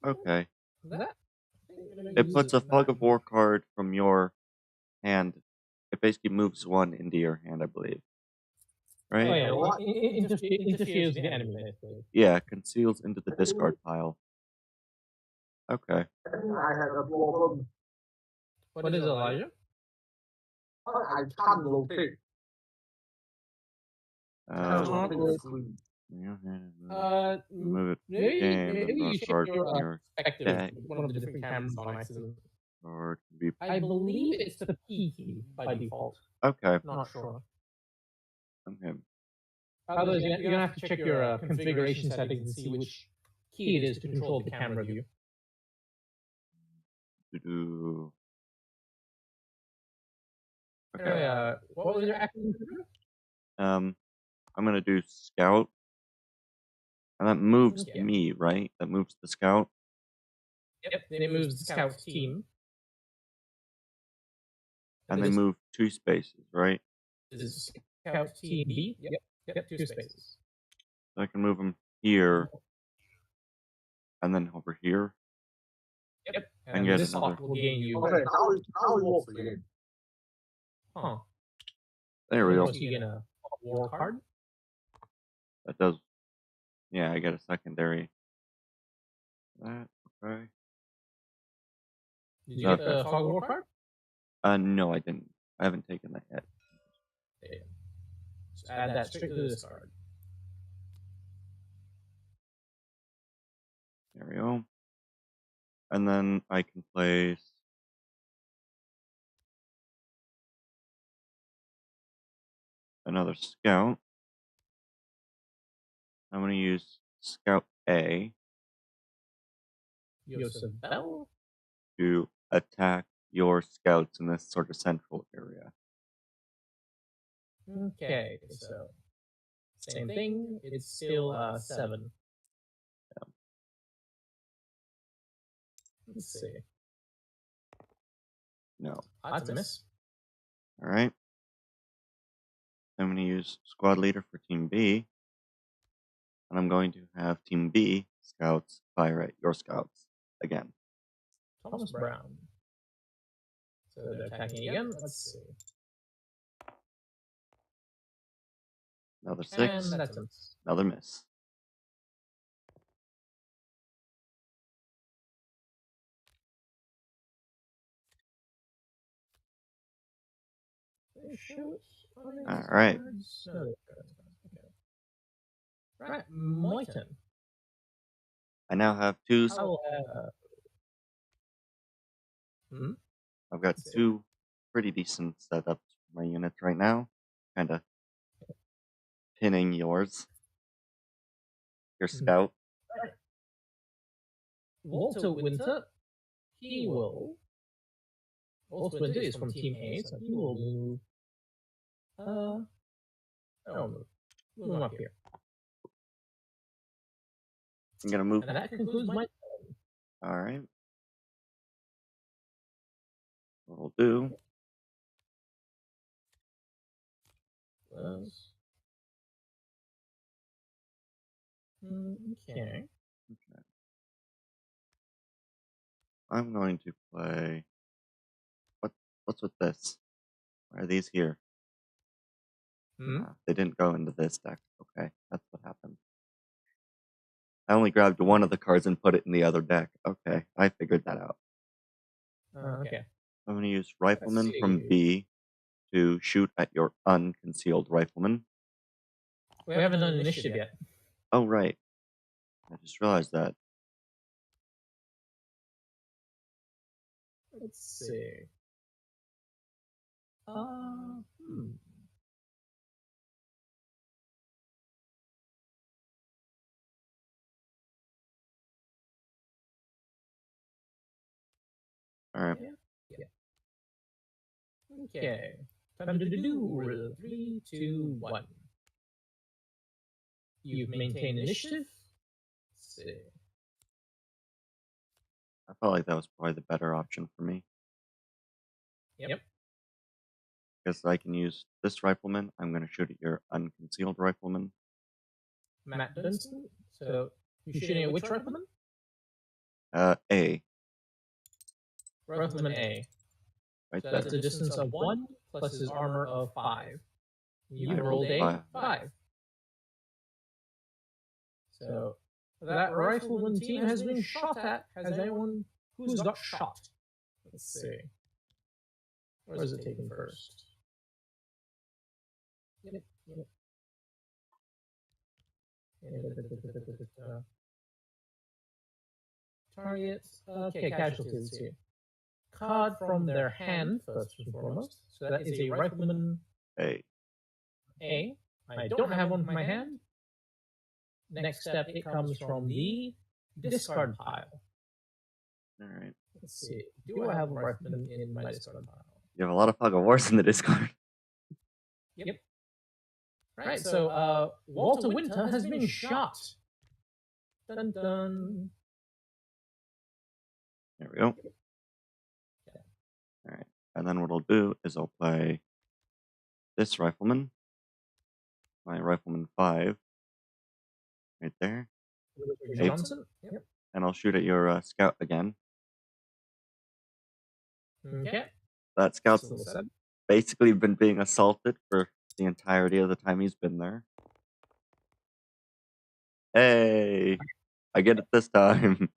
Okay. That It puts a Fog of War card from your hand. It basically moves one into your hand, I believe. Right? Oh yeah, well, interferes with the enemy, basically. Yeah, conceals into the discard pile. Okay. I had a problem. What is Elijah? I can't locate. Move it. Maybe you check card your from your perspective. deck. One of the different cameras on X's. Or it can be. I believe it's the P key by default. Okay. Not sure. Okay. Otherwise, you're gonna have to check your configuration settings and see which key it is to control the camera view. Okay. What was your action? I'm gonna do Scout. And that moves me, right? That moves the Scout. Yep, then it moves the Scout team. And they move 2 spaces, right? This is Scout team B. Yep, 2 spaces. So I can move them here. And then over here. Yep. And get this another. will gain you. Okay, now it works again. Huh. There we go. You get a war card. That does. Yeah, I get a secondary. That, okay. Did you get the Fog War card? No, I didn't. I haven't taken that yet. Yeah. Just add that straight to this card. There we go. And then I can place another Scout. I'm going to use Scout A Bell to attack your scouts in this sort of central area. Okay, so same thing. It's still 7. Yeah. Let's see. No. That's a miss. All right. I'm going to use Squad Leader for Team B. And I'm going to have Team B scouts fire at your scouts again. Thomas Brown. So they're attacking again. Let's see. Another 6. And that's a miss. Another miss. All right. Right, Moyton. I now have 2. I've got 2 pretty decent setups for my units right now. Kind of pinning yours. Your scout. Walter Winter. He will. Walter Winter is from Team A, so he will move. Move him up here. I'm gonna move. And that concludes my turn. All right. What we'll do. Okay. I'm going to play. What's with this? Why are these here? They didn't go into this deck. Okay, that's what happened. I only grabbed one of the cards and put it in the other deck. Okay, I figured that out. Okay. I'm going to use Rifleman from B to shoot at your unconcealed Rifleman. We haven't done initiative yet. Oh, right. I just realized that. Let's see. Hmm. All right. Yeah. Okay. Time to do 3, 2, 1. You've maintained initiative. Let's see. I felt like that was probably the better option for me. Yep. Because I can use this rifleman. I'm going to shoot at your unconcealed rifleman. Matt Dunstan. So you're shooting at which rifleman? A. Rifleman A. Right So there. that's a distance of 1 plus his armor of 5. You rolled a 5. So that rifleman team has been shot at. Has anyone who's got shot? Let's see. Where is it taken first? Yep. Targets. Okay, casualties here. Card from their hand, first and foremost. So that is a rifleman A. A. I don't have one in my hand. Next step, it comes from the discard pile. All right. Let's see. Do I have a rifleman in my discard pile? You have a lot of fog of wars in the discard. Yep. Right, so Walter Winter has been shot. Dun dun. There we go. All right. And then what I'll do is I'll play this rifleman, my rifleman 5, right there. Johnson? Yep. And I'll shoot at your scout again. Okay. That scout's basically been being assaulted for the entirety of the time he's been there. Hey! I get it this time.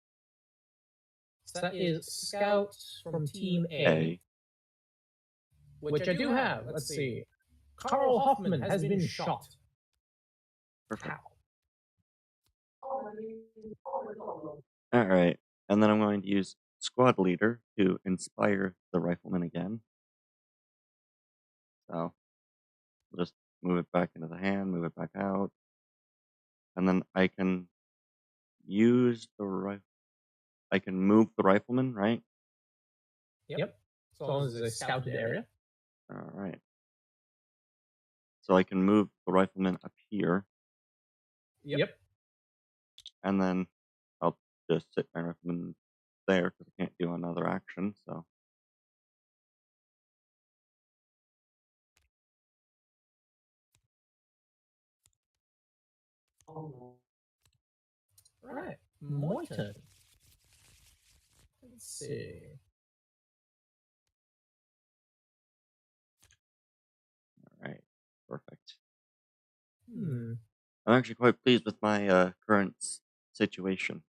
So that is Scout from Team A. Which I do have. Let's see. Carl Hoffman has been shot. Perfect. All right. And then I'm going to use squad leader to inspire the rifleman again. So we'll just move it back into the hand, move it back out. And then I can use the rifle. I can move the rifleman, right? Yep. As long as it's a scouted area. All right. So I can move the rifleman up here. Yep. And then I'll just sit my rifleman there because I can't do another action. So Right. My turn. Let's see. all right, perfect. Hmm. I'm actually quite pleased with my current situation.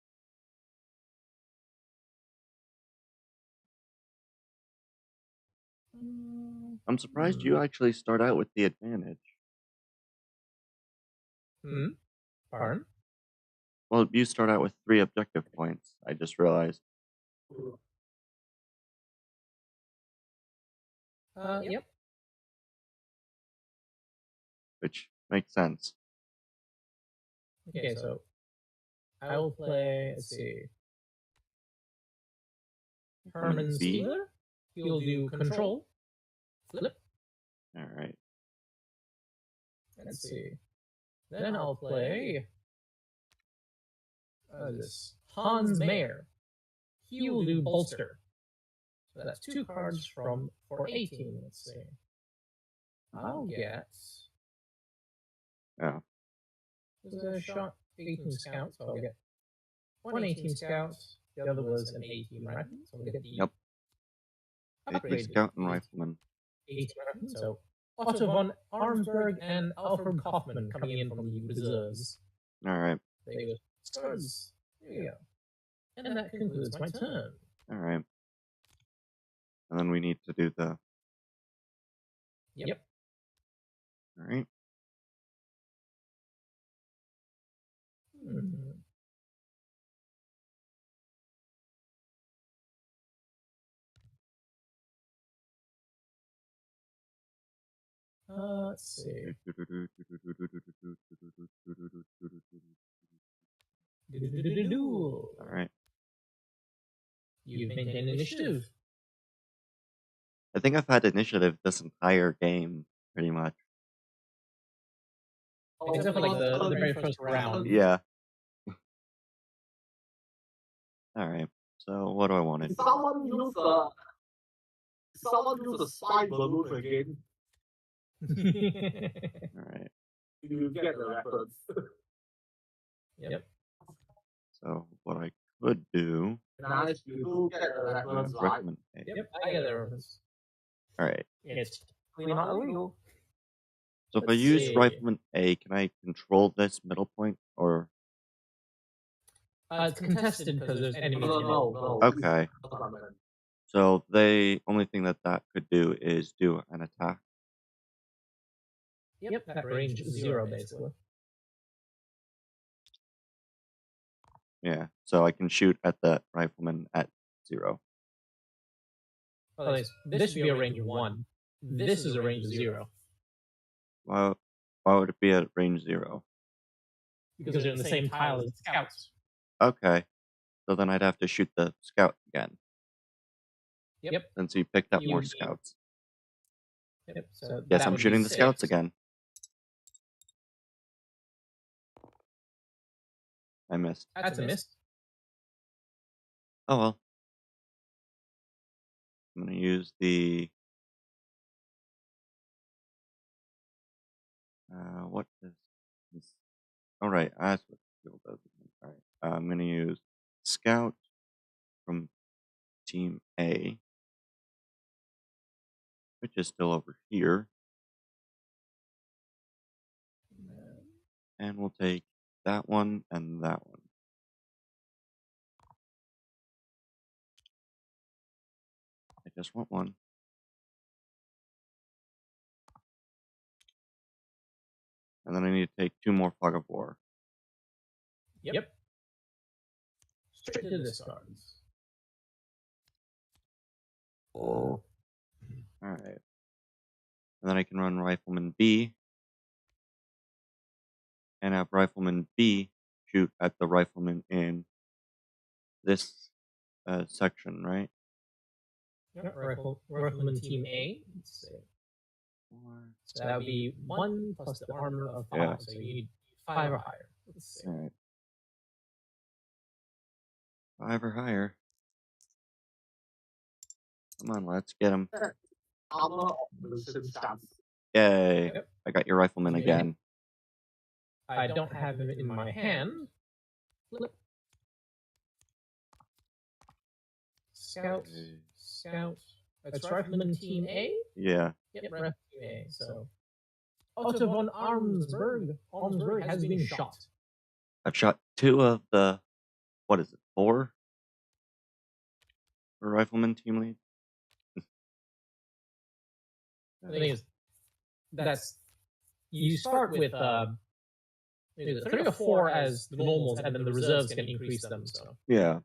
I'm surprised you actually start out with the advantage. Pardon? Well, you start out with 3 objective points. I just realized. Yep. Which makes sense. Okay, so I will play, let's see. Herman Spiegler. He'll do control. Flip. All right. Let's see. Then I'll play this Hans Mayer. He will do bolster. So that's 2 cards from for 18. Let's see. I'll get. Yeah. There's a shot 18 scouts. So I'll get 1 18 scouts. The other was an 18 rifle. So I'll get the Yep. 80 upgraded scout and rifleman. 18 rifle. So Otto von Arnsberg and Alfred Kaufman coming in from the reserves. All right. There you go. Stars. There you go. And that concludes my turn. All right. And then we need to do the. Yep. All right. Let's see. All right. You've maintained initiative. I think I've had initiative this entire game, pretty much. Except for like the very first round. Yeah. All right. So what do I want to do? Someone use a spy balloon again. All right. You get the reference. Yep. So what I could do. Nice, you do get the reference, right? Recommend A. Yep, I get the reference. All right. It's clearly not illegal. So if I use Rifleman A, can I control this middle point or? It's contested because there's enemies in it. No. Okay. So the only thing that could do is do an attack. Yep, that range 0 basically. Yeah. So I can shoot at the Rifleman at 0. Oh, this would be a range of 1. This is a range of 0. Why would it be at range 0? Because they're in the same tile as the scouts. Okay. So then I'd have to shoot the scout again. Yep. Since you picked up more scouts. Yep. So yes, I'm shooting the scouts again. I missed. That's a miss. Oh well. I'm going to use the... what is this? All right, that's what skill does. All right, I'm going to use Scout from Team A, which is still over here. And we'll take that one and that one. I just want one. And then I need to take 2 more Fog of War. Yep. Straight to the discards. All right. And then I can run Rifleman B. And have Rifleman B shoot at the Rifleman in this section, right? Yep, Rifleman Team A. Let's see. So that would be 1 plus the armor of 5. Yeah. So you need 5 or higher. Let's see. All right. 5 or higher. Come on, let's get him. Armor of the same chance. Yay. Yep. I got your Rifleman again. I don't have him in my hand. Flip. Scout. That's Rifleman Team A? Yeah. Yep, Rifleman Team A. So Otto von Armsberg has been shot. I've shot 2 of the, what is it, 4? For Rifleman Team Lead? The thing is, that's, you start with 3 or 4 as the normals, and then the reserves can increase them. So Yeah.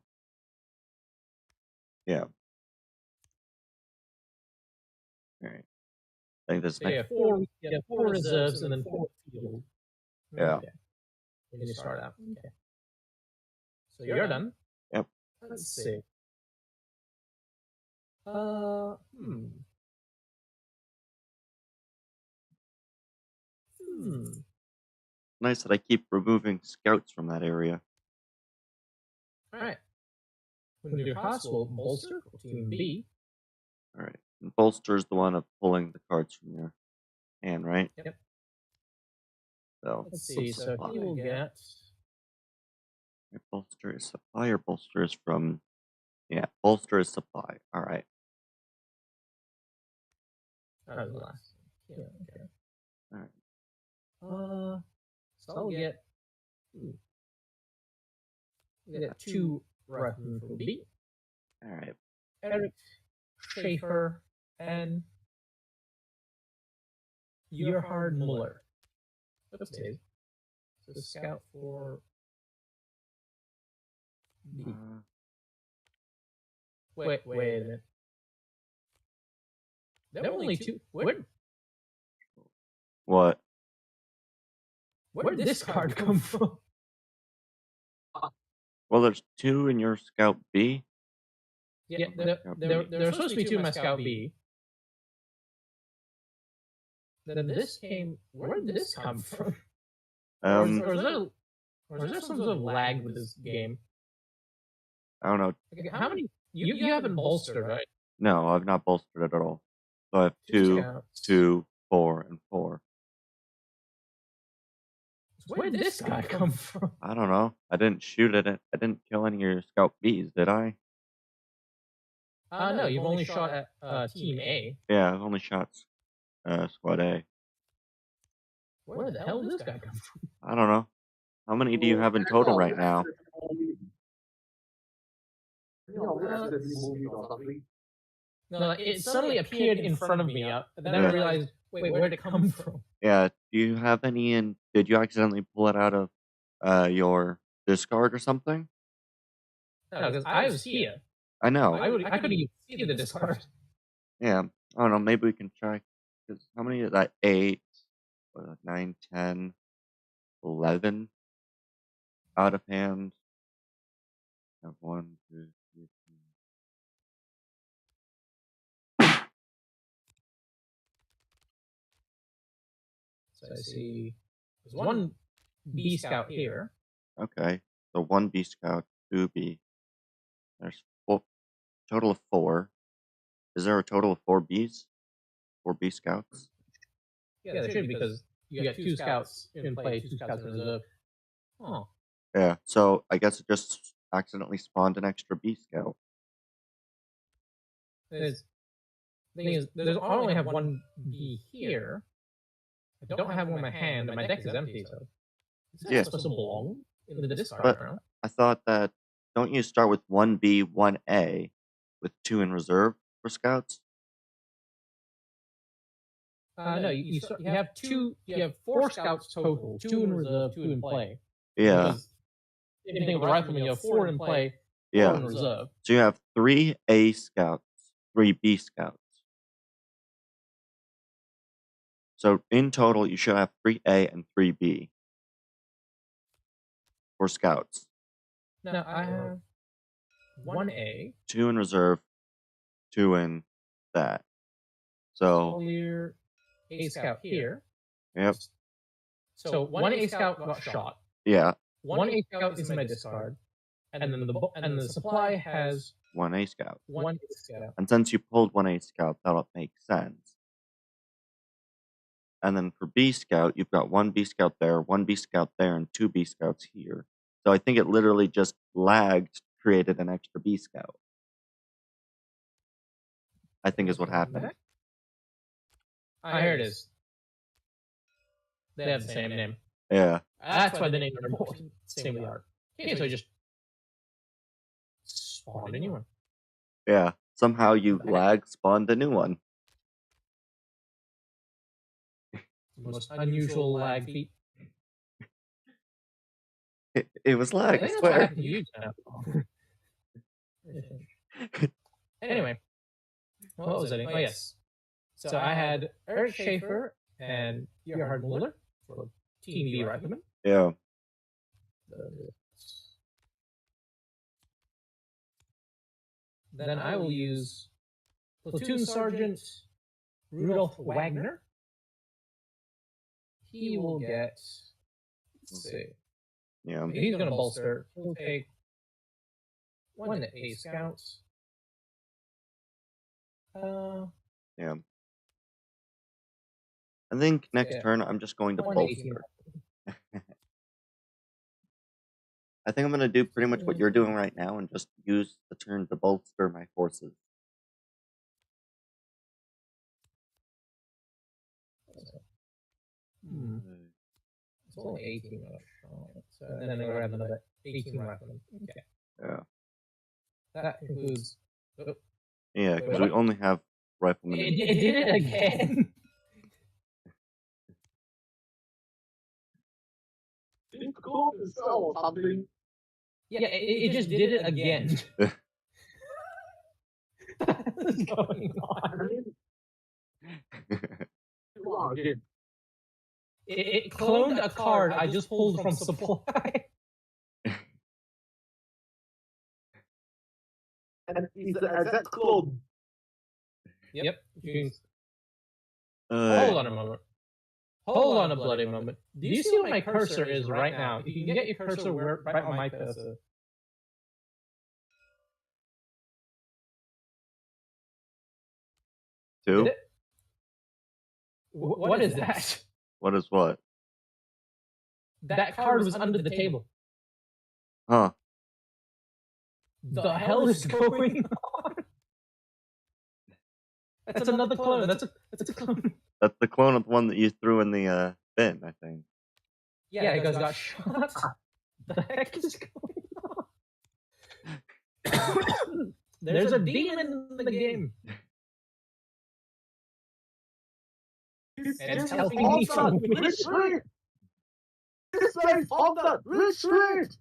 Yeah. All right. I think this is my... 4 reserves and then 4 field. Yeah. Okay. When you start out. Okay. So you're done. Yep. Let's see. Nice that I keep removing scouts from that area. Alright. When you're possible, bolster, Team B. Alright. And bolster is the one of pulling the cards from your hand, right? Yep. So, let's see. So he will get... Bolster is supply or bolster is from... Yeah, bolster is supply. Alright. That was the last. Yeah, okay. Alright. So I'll get... We'll get 2 Riflemen for B. Alright. Eric, Schaefer, and Gerhard Muller. Oops, Dave. So scout for B. Wait a minute. There were only 2. What? What? Where did this card come from? Well, there's 2 in your Scout B. Yeah, there were supposed to be 2 in my Scout B. Then this came. Where did this come from? Or is there some sort of lag with this game? I don't know. Okay, how many? You haven't bolstered, right? No, I've not bolstered it at all. So I have 2, Scouts. 2, 4, and 4. Where did this guy come from? I don't know. I didn't shoot at it. I didn't kill any of your Scout Bs, did I? No, you've only shot at Team A. Yeah, I've only shot Squad A. Where the hell did this guy come from? I don't know. How many do you have in total right now? No, it suddenly appeared in front of me, and then I realized, wait, where did it come from? Yeah, do you have any in... Did you accidentally pull it out of your discard or something? No, because I was here. I know. I couldn't even see the discard. Yeah, I don't know. Maybe we can try. Because how many is that? 8, 9, 10, 11 out of hand. I have 1, 2, 3, 4. So I see there's 1 B Scout here. Okay, so 1 B Scout, 2 B. There's total of 4. Is there a total of 4 Bs? 4 B Scouts? Yeah, there should be, because you got 2 Scouts in play, 2 Scouts in reserve. Oh. Yeah, so I guess it just accidentally spawned an extra B Scout. The thing is, I only have 1 B here. I don't have one in my hand, and my deck is empty, so is that supposed to belong in the discard round? I thought that, don't you start with 1 B, 1 A, with 2 in reserve for Scouts? No, you have 2. You have 4 Scouts total, 2 in reserve, 2 in play. Yeah. Because if you think of the rifleman, you have 4 in play, 4 Yeah. in reserve. So you have 3 A Scouts, 3 B Scouts. So in total, you should have 3 A and 3 B for Scouts. Now I have 1 A, 2 in reserve, 2 in that. So clear A Scout here. Yep. So 1 A Scout got shot. Yeah. 1 A Scout is in my discard, and then the supply has 1 A Scout. 1 A Scout. And since you pulled 1 A Scout, that'll make sense. And then for B Scout, you've got 1 B Scout there, 1 B Scout there, and 2 B Scouts here. So I think it literally just lagged, created an extra B Scout. I think is what happened. Here it is. They have the same name. Yeah. That's why the names are both same with the art. Okay, so I just spawned a new one. Yeah. Somehow you lag spawned a new one. The most unusual lag feat. It was lag, I swear. Happened to you anyway, what was it? Oh, yes. So I had Eric Schaefer and Gerhard Muller for Team B Rifleman. Yeah. Then I will use Platoon Sergeant Rudolf Wagner. He will get, let's see. Yeah. He's going to bolster. He'll take 1 A Scouts. Yeah. I think next turn I'm just going to bolster. I think I'm going to do pretty much what you're doing right now and just use the turn to bolster my forces. It's only 18 so and then I grab another 18 riflemen. Okay. Yeah. That includes. Oh. Yeah, because we only have riflemen. It did it again. Did it go to sell or something? Yeah, it just did it again. What's going on? Wow, again. It cloned a card I just pulled from supply. And it's the exact clone. Yep. Uh, Hold on a moment. Hold on a bloody moment. Do you see what my cursor is right now? If you can get your cursor right on my cursor. two? What is that? What is what? That card was under the table. Huh. The hell is going on? That's another clone. That's a clone. That's the clone of the one that you threw in the bin, I think. Yeah, you guys got shot. The heck is going on? There's a demon in the game. And it's helping me to win. Retreat! This place haunted! Retreat!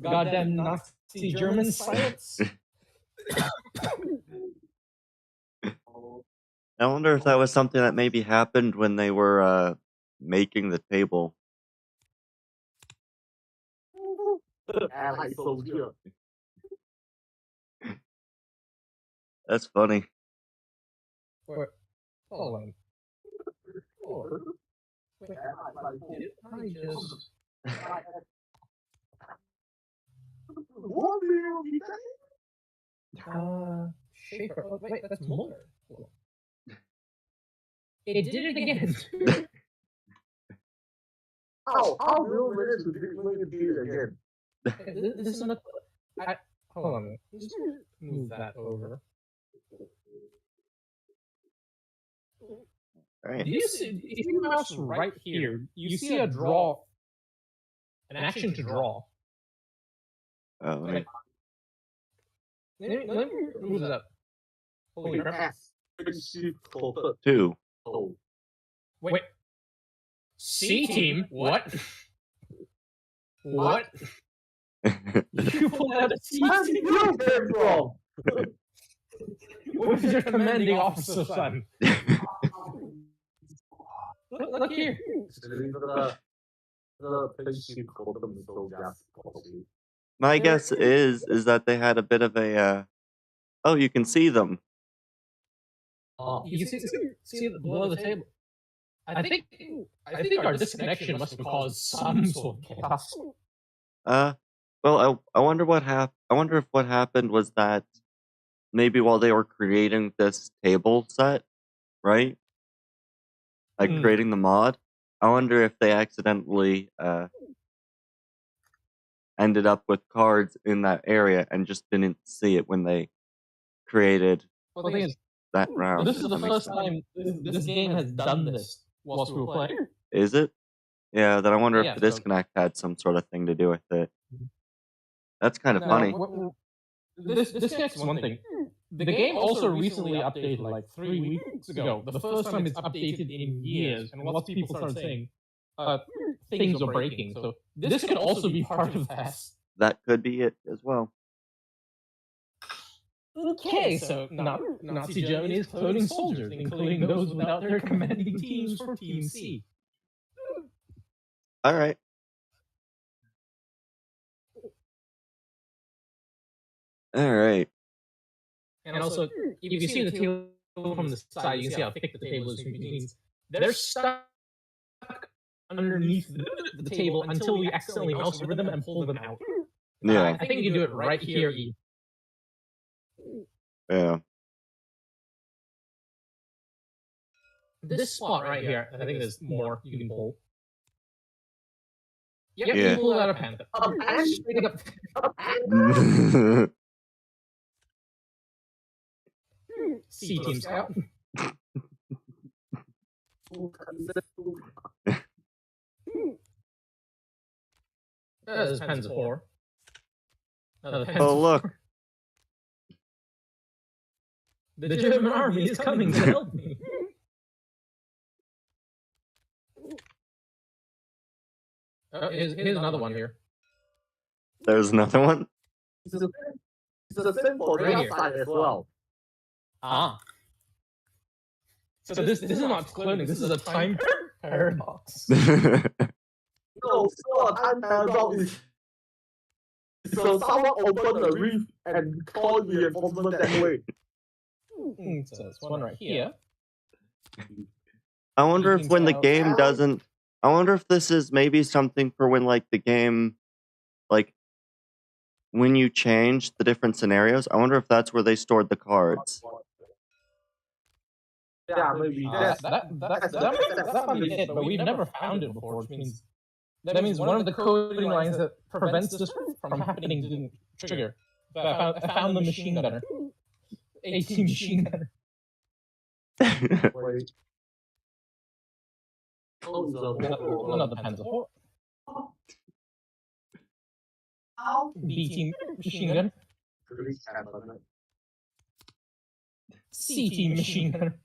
Goddamn Nazi German science. I wonder if that was something that maybe happened when they were making the table. Ally soldier. That's funny. Hold on. Wait, I just... What do you mean? Schaefer. Oh, wait, that's Muller. It did it again. How will manage to do it again? This is another... Hold on. Just move that over. All right. Do you see, if you mouse right here, you see a draw, an action to draw. Let me- Let me move that. Holy crap. two. Oh. Wait. C team? What? What? You pulled out a C Where did team? you came from? What is your commanding officer, son? Look here. My guess is that they had a bit of a. Oh, you can see them. You see it below the table. I think our disconnection must have caused some sort of chaos. Well, I wonder what happened. I wonder if what happened was that maybe while they were creating this table set, right? Like creating the mod, I wonder if they accidentally ended up with cards in that area and just didn't see it when they created that round. This is the first time this game has done this whilst we were playing. Is it? Yeah, then I wonder Yeah, if the disconnect had some sort of thing to do with it. That's kind of funny. This disconnect's one thing. The game also recently updated like 3 weeks ago. The first time it's updated in years, and lots of people started saying things are breaking. So this could also be part of that. That could be it as well. Okay, so Nazi Germany is cloning soldiers, including those without their commanding teams for Team C. All right. All right. And also, if you see the table from the side, you can see how thick the table is. They're stuck underneath the table until we accidentally mouse over them and pull them out. Yeah. I think you can do it right here. Yeah. This spot right here, I think there's more you can pull. Yep, Yeah. you can pull out a panther. C team scout. There's Panzer 4. Oh, look. The German army is coming to help me. Here's another one here. There's another one? It's the same for Right their side as well. Ah. So this is not cloning, this is a time paradox. No, so time paradox is so someone open the rift and call reinforcement that way. So this one right here. I wonder if when the Out. game doesn't. I wonder if this is maybe something for when like the game, like when you change the different scenarios. I wonder if that's where they stored the cards. Yeah, maybe That might be it, but we've never found it before, which means that means one of the coding lines that prevents this from happening didn't trigger. I found the machine gunner. 18 machine gunner. wait. Another Panzer IV. B team machine gun. C team machine gunner.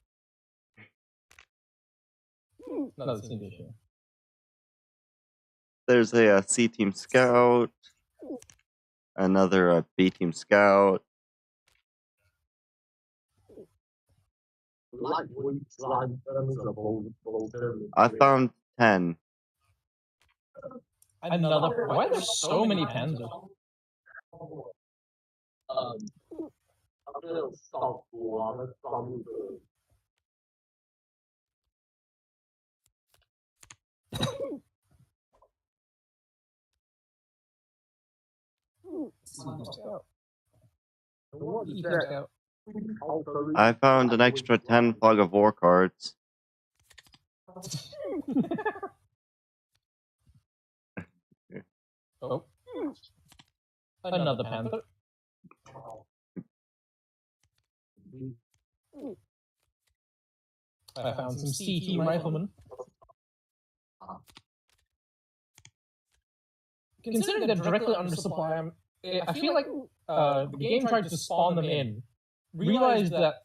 Another team machine. There's a C team scout, another B team scout. I found 10. Another. Why are there so many Panzers? I found an extra 10 fog of war cards. Oh. Another Panther. I found some C team riflemen. Considering they're directly under supply, I feel like the game tried to spawn them in, realized that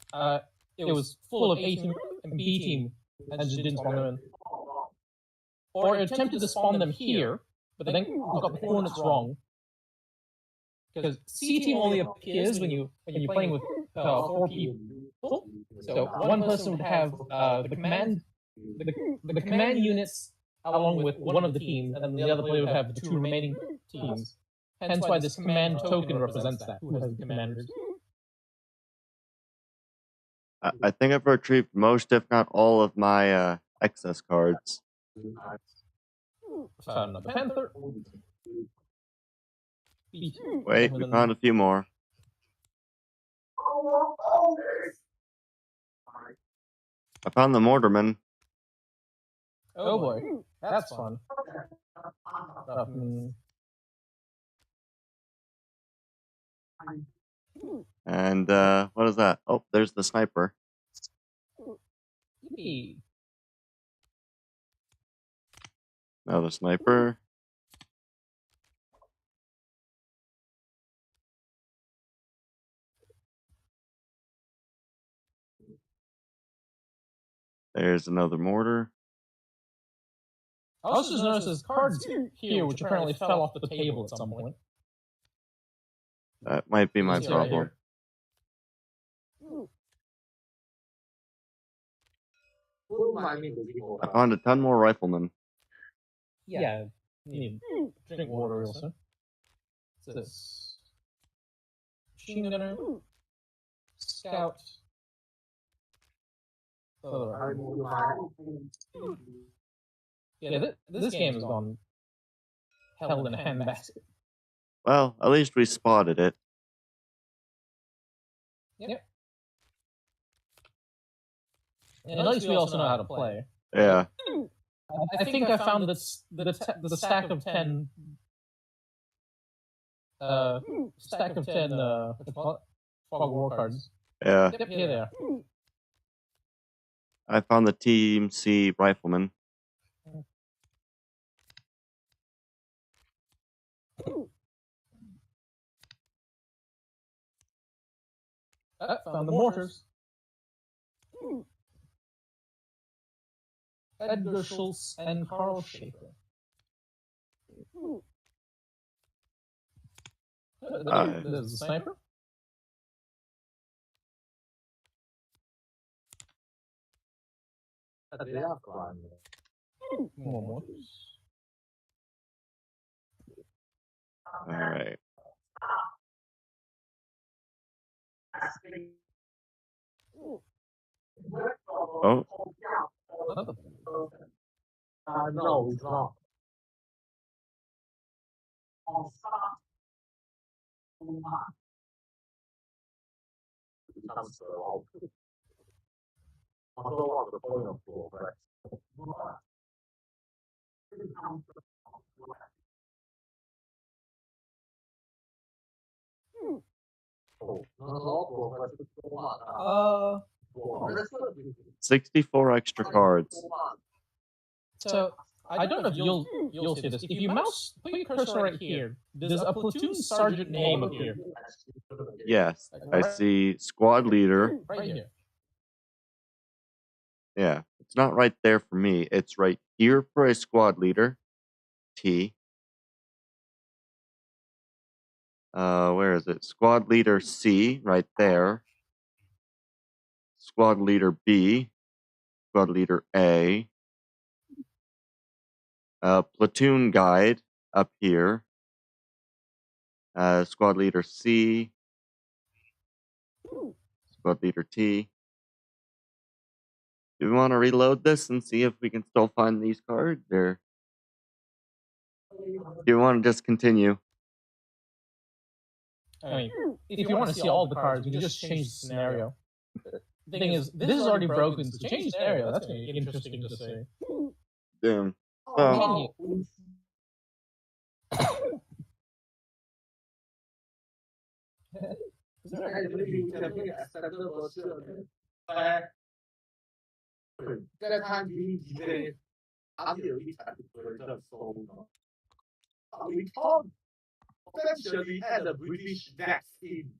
it was full of A team and B team, and just didn't spawn them in. Or it attempted to spawn them here, but then got the coordinates wrong. Because C team only appears when you're playing with 4 people. So one person would have the command units along with one of the teams, and then the other player would have the 2 remaining teams. Hence why this command token represents that. Who has the commanders? I think I've retrieved most, if not all, of my excess cards. Found another Panther. Wait, we found a few more. I found the Mortarman. Oh boy, that's fun. And what is that? Oh, there's the sniper. Yippee. Another sniper. There's another mortar. I also just noticed there's cards here which apparently fell off the table at some point. That might be my problem. I found a ton more riflemen. Yeah, you need to drink water also. What's this? Machine gunner. Scout. Yeah, this game has gone hell in a handbasket. Well, at least we spotted it. Yep. And at least we also know how to play. Yeah. I think I found the stack of 10. Stack of 10. What you call it? Fog war cards. Yeah. Yep, here they are. I found the Team C rifleman. Found the mortars. Edgar Schultz and Carl Schaefer. There's a sniper. More. All right. Oh, No, it's not. 像蛇老虎。他说我的朋友说的。哦，那老虎会是多嘛的？我的设计。 64 extra cards. So I don't know if you'll see this. If you put your cursor right here, does a platoon sergeant name appear? Yes, I see squad leader. Right here. Yeah, it's not right there for me. It's right here for a squad leader. T. Where is it? Squad leader C, right there. Squad leader B. Squad leader A. Platoon guide up here. Squad leader C. Squad leader T. Do we want to reload this and see if we can still find these cards, or do you want to just continue? I mean, if you want to see all the cards, you can just change the scenario. The thing is, this is already broken, so change scenario. That's going to be interesting to see. Damn. Well,在他名义内，还有一场的收入。We can't officially add the British tax in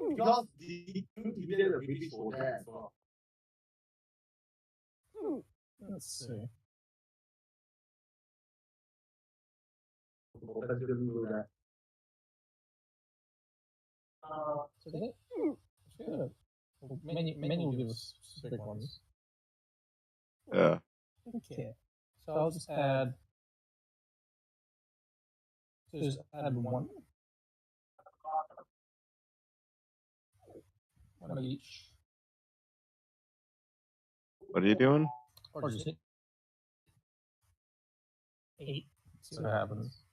because the British were there as well. let's see. So they, many will give us specific ones. Yeah. Okay. So I'll just add. So just add one. One of each. What are you doing? Or just hit 8. See what happens.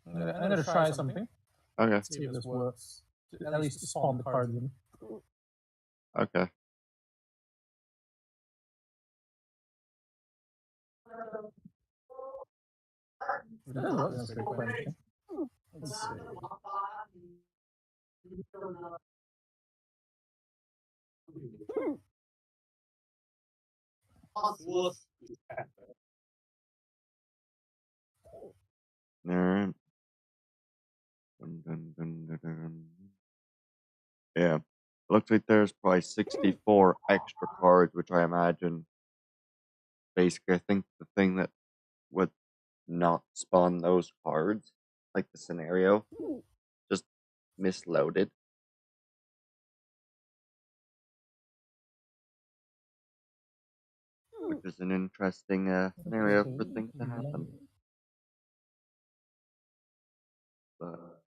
I'm gonna try something. Okay. See if this works. At least spawn the card in. Okay. If it doesn't work, that's very quite. Let's see. Alright. Dun, dun, dun, dun, dun. Yeah. Looks like there's probably 64 extra cards, which I imagine basically I think the thing that would not spawn those cards, like the scenario, just misloaded. Which is an interesting scenario for things to happen. But,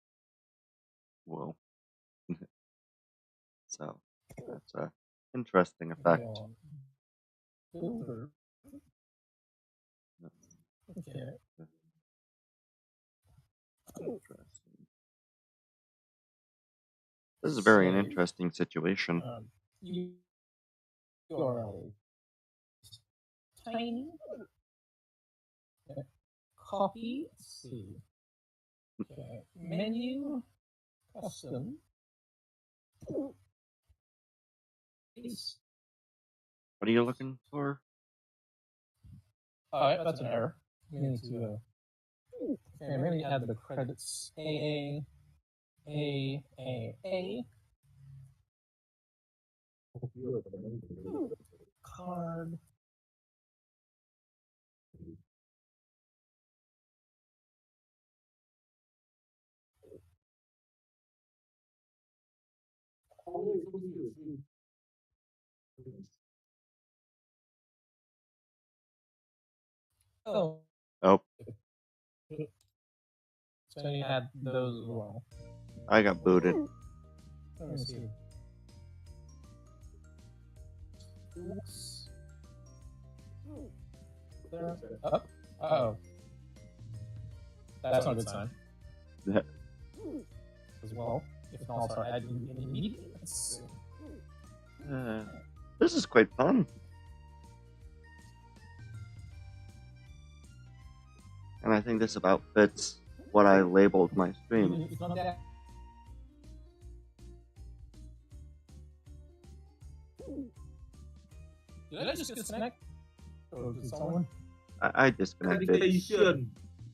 whoa. So, that's a interesting effect. Okay. Interesting. This is a very interesting situation. You are tiny. Copy. Let's see. Okay. Menu. Custom. Paste. What are you looking for? Oh, that's an error. We need to. Okay, I'm going to add the credits. A. Card. Oh, Oh, so you had those as well. I got booted. Let me see. Oops. Up. Uh-oh. That's not a good sign. As well, if not start adding immediately. Let's see. This is quite fun. And I think this about fits what I labeled my stream. It's not that. Did I just disconnect? Or did someone? I disconnected. Dedication.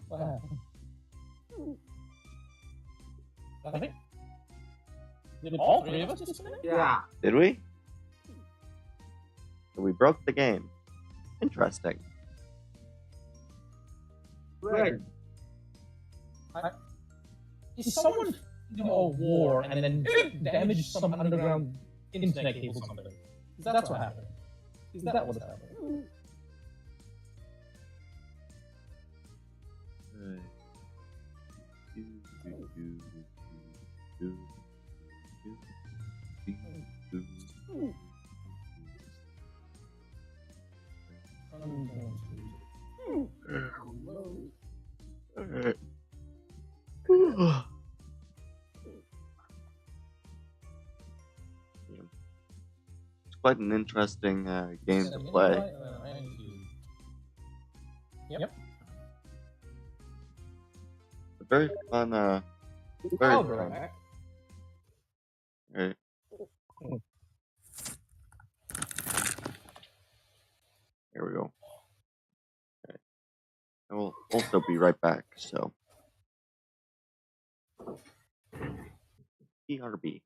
What happened? Nothing? Did all three of us disconnect? Yeah. Did we? So we broke the game. Interesting. Right. Is someone fighting a war and then damage some underground internet cable or something? That's what happened. Is that what happened? It's quite an interesting game to play. Yep. A very fun, very I'll be right fun. back. Alright. Here we go. Okay. I will also be right back, so. BRB.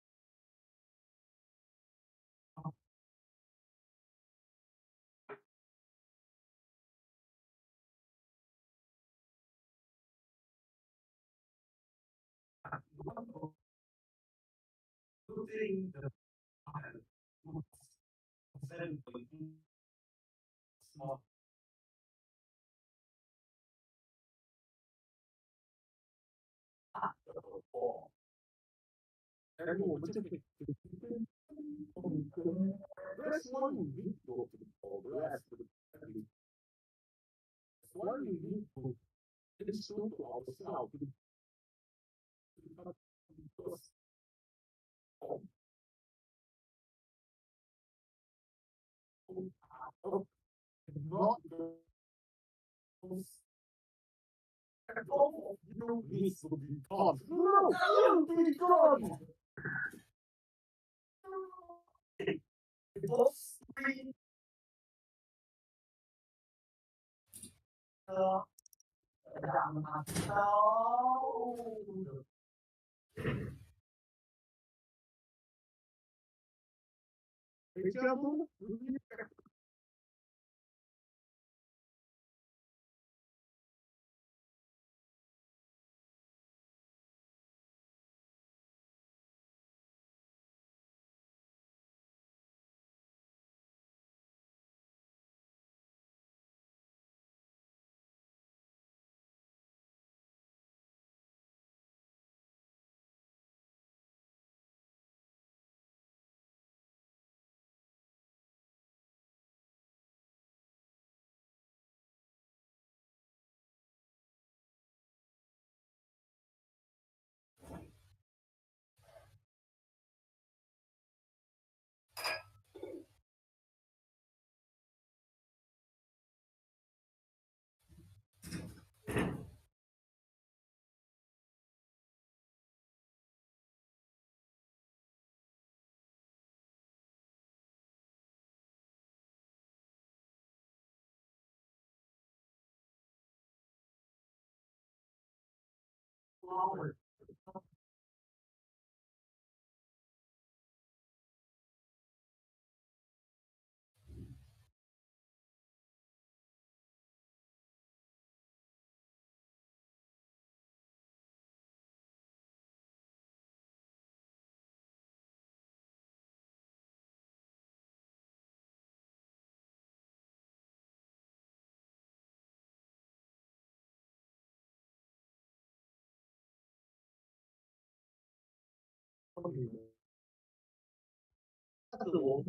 但是我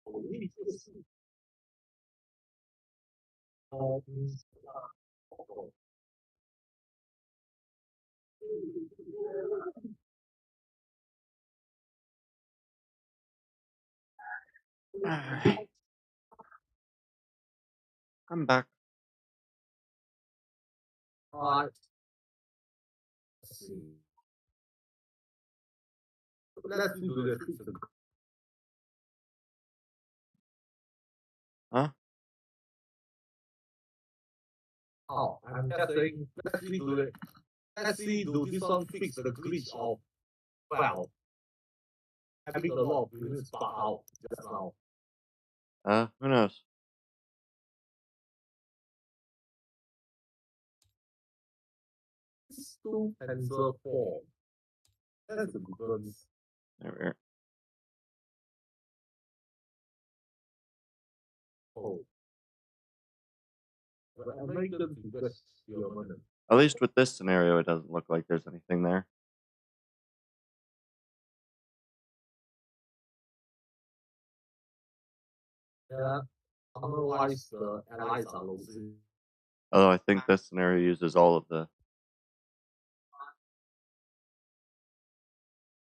手力就是Alright. I'm back. Alright. Let's see. Let's do the system. Huh? Oh, I'm just saying, let's see, do this one fix the glitch of, well, having a lot of units spot out just now. Who knows? Two tensor form. That's the difference. There we are. Oh. The American VTuber. At least with this scenario, it doesn't look like there's anything there. Yeah. Otherwise, the allies are losing. Although I think this scenario uses all the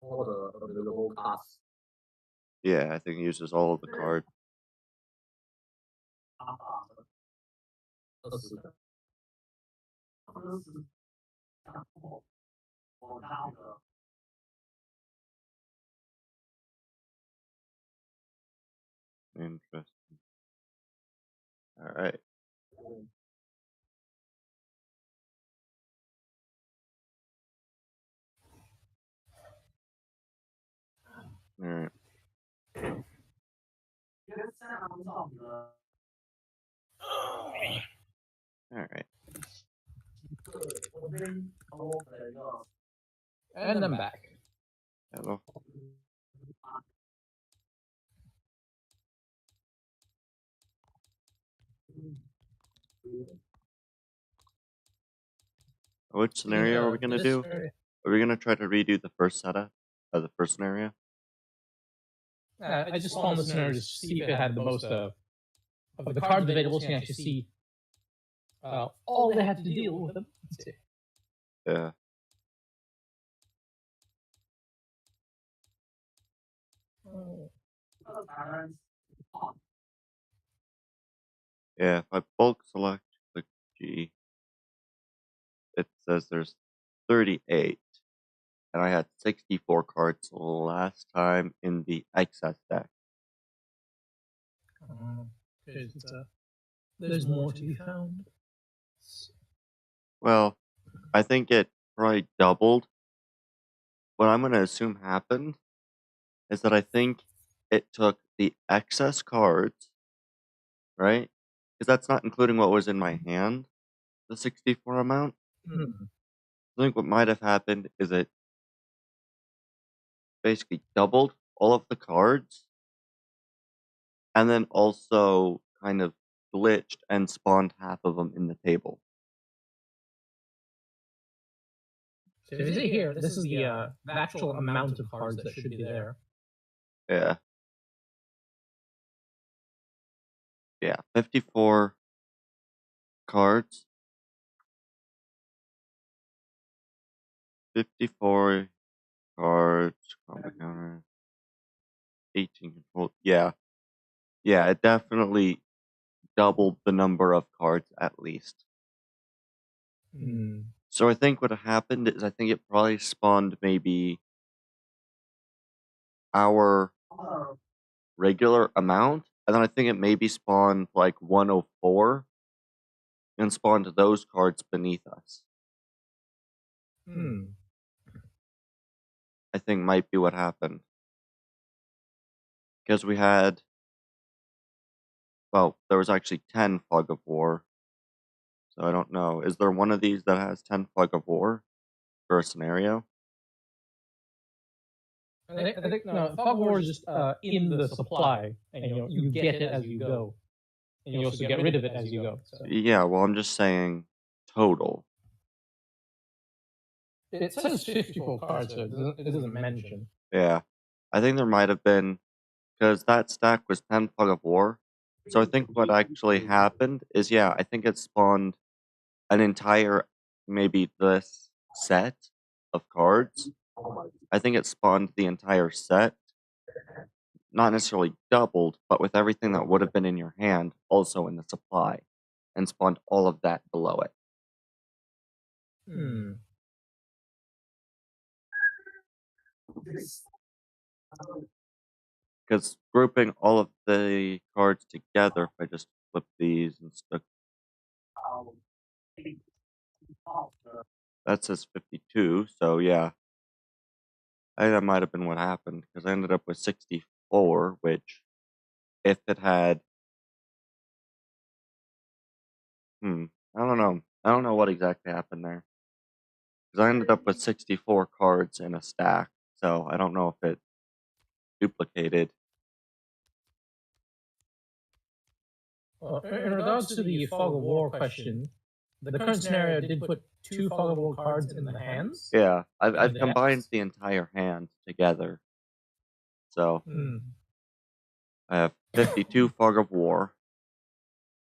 Available cards. Yeah, I think it uses all of the cards. Interesting. Alright. Alright. Alright. And I'm back. Hello. Which scenario are we gonna do? Are we gonna try to redo the first setup of the first scenario? I just found the scenario to see if it had the most of the cards available, so you can actually see all they had to deal with them. Yeah. Yeah, if I bulk select the G, it says there's 38. And I had 64 cards last time in the excess deck. There's more to be found. Well, I think it probably doubled. What I'm going to assume happened is that I think it took the excess cards, right? Because that's not including what was in my hand, the 64 amount. Mm-hmm. I think what might have happened is it basically doubled all of the cards and then also kind of glitched and spawned half of them in the table. So if you see here, this is the actual amount of cards that should be there. Yeah. Yeah, 54 cards. 54 cards, combat counter, 18 control. Yeah. Yeah, it definitely doubled the number of cards at least. Mm. So I think what happened is I think it probably spawned maybe our regular amount, and then I think it maybe spawned like 104 and spawned those cards beneath us. Hmm. I think might be what happened. Because we had, well, there was actually 10 Fog of War. So I don't know. Is there one of these that has 10 Fog of War for a scenario? I think no, Fog of War is just in the supply, and you get it as you go, and you also get rid of it as you go. So. Yeah, well, I'm just saying total. It says 54 cards, so it doesn't mention. Yeah. I think there might have been, because that stack was 10 Fog of War. So I think what actually happened is, yeah, I think it spawned an entire, maybe this set of cards. I think it spawned the entire set. Not necessarily doubled, but with everything that would have been in your hand also in the supply. And spawned all of that below it. Because grouping all of the cards together, if I just flip these and stuck, that says 52, so yeah. I think that might have been what happened, because I ended up with 64, which, if it had... I don't know. I don't know what exactly happened there. Because I ended up with 64 cards in a stack, so I don't know if it duplicated. In regards to the Fog of War question, the current scenario did put 2 Fog of War cards in the hands. Yeah, I've combined the entire hand together. So, I have 52 Fog of War.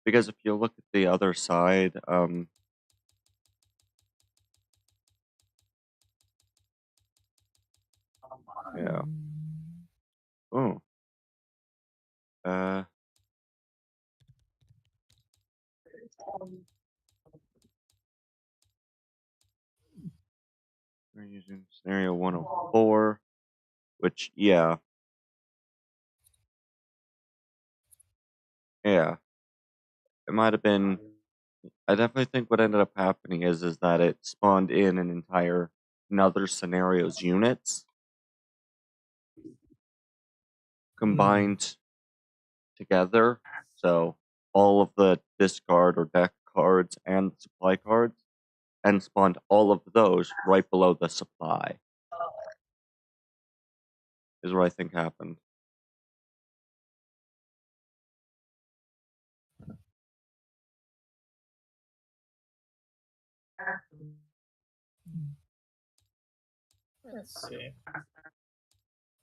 Because if you look at the other side, yeah. Oh. We're using scenario 104, which, yeah. Yeah. It might have been... I definitely think what ended up happening is that it spawned in an entire another scenario's units combined together. So all of the discard or deck cards and supply cards, and spawned all of those right below the supply. Is what I think happened. Let's see.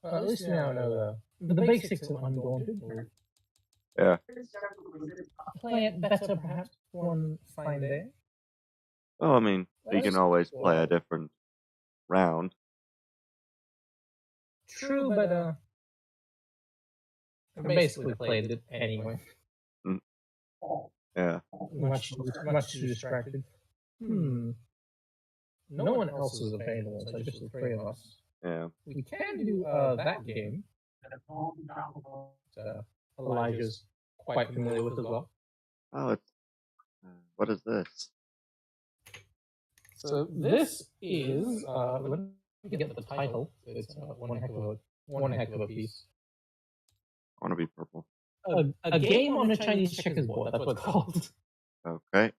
At least now I know the basics of Undaunted. Yeah. Play it better perhaps one fine day. Well, I mean, you can always play a different round. True, but I basically played it anyway. Yeah. Much too distracted. No one else is available, so just the 3 of us. Yeah. We can do that game. Elijah's quite familiar with as well. Oh, it's... what is this? So this is let me get the title. It's one heck of a piece. I want to be purple. A game on a Chinese checkers board. That's what it's called. Okay.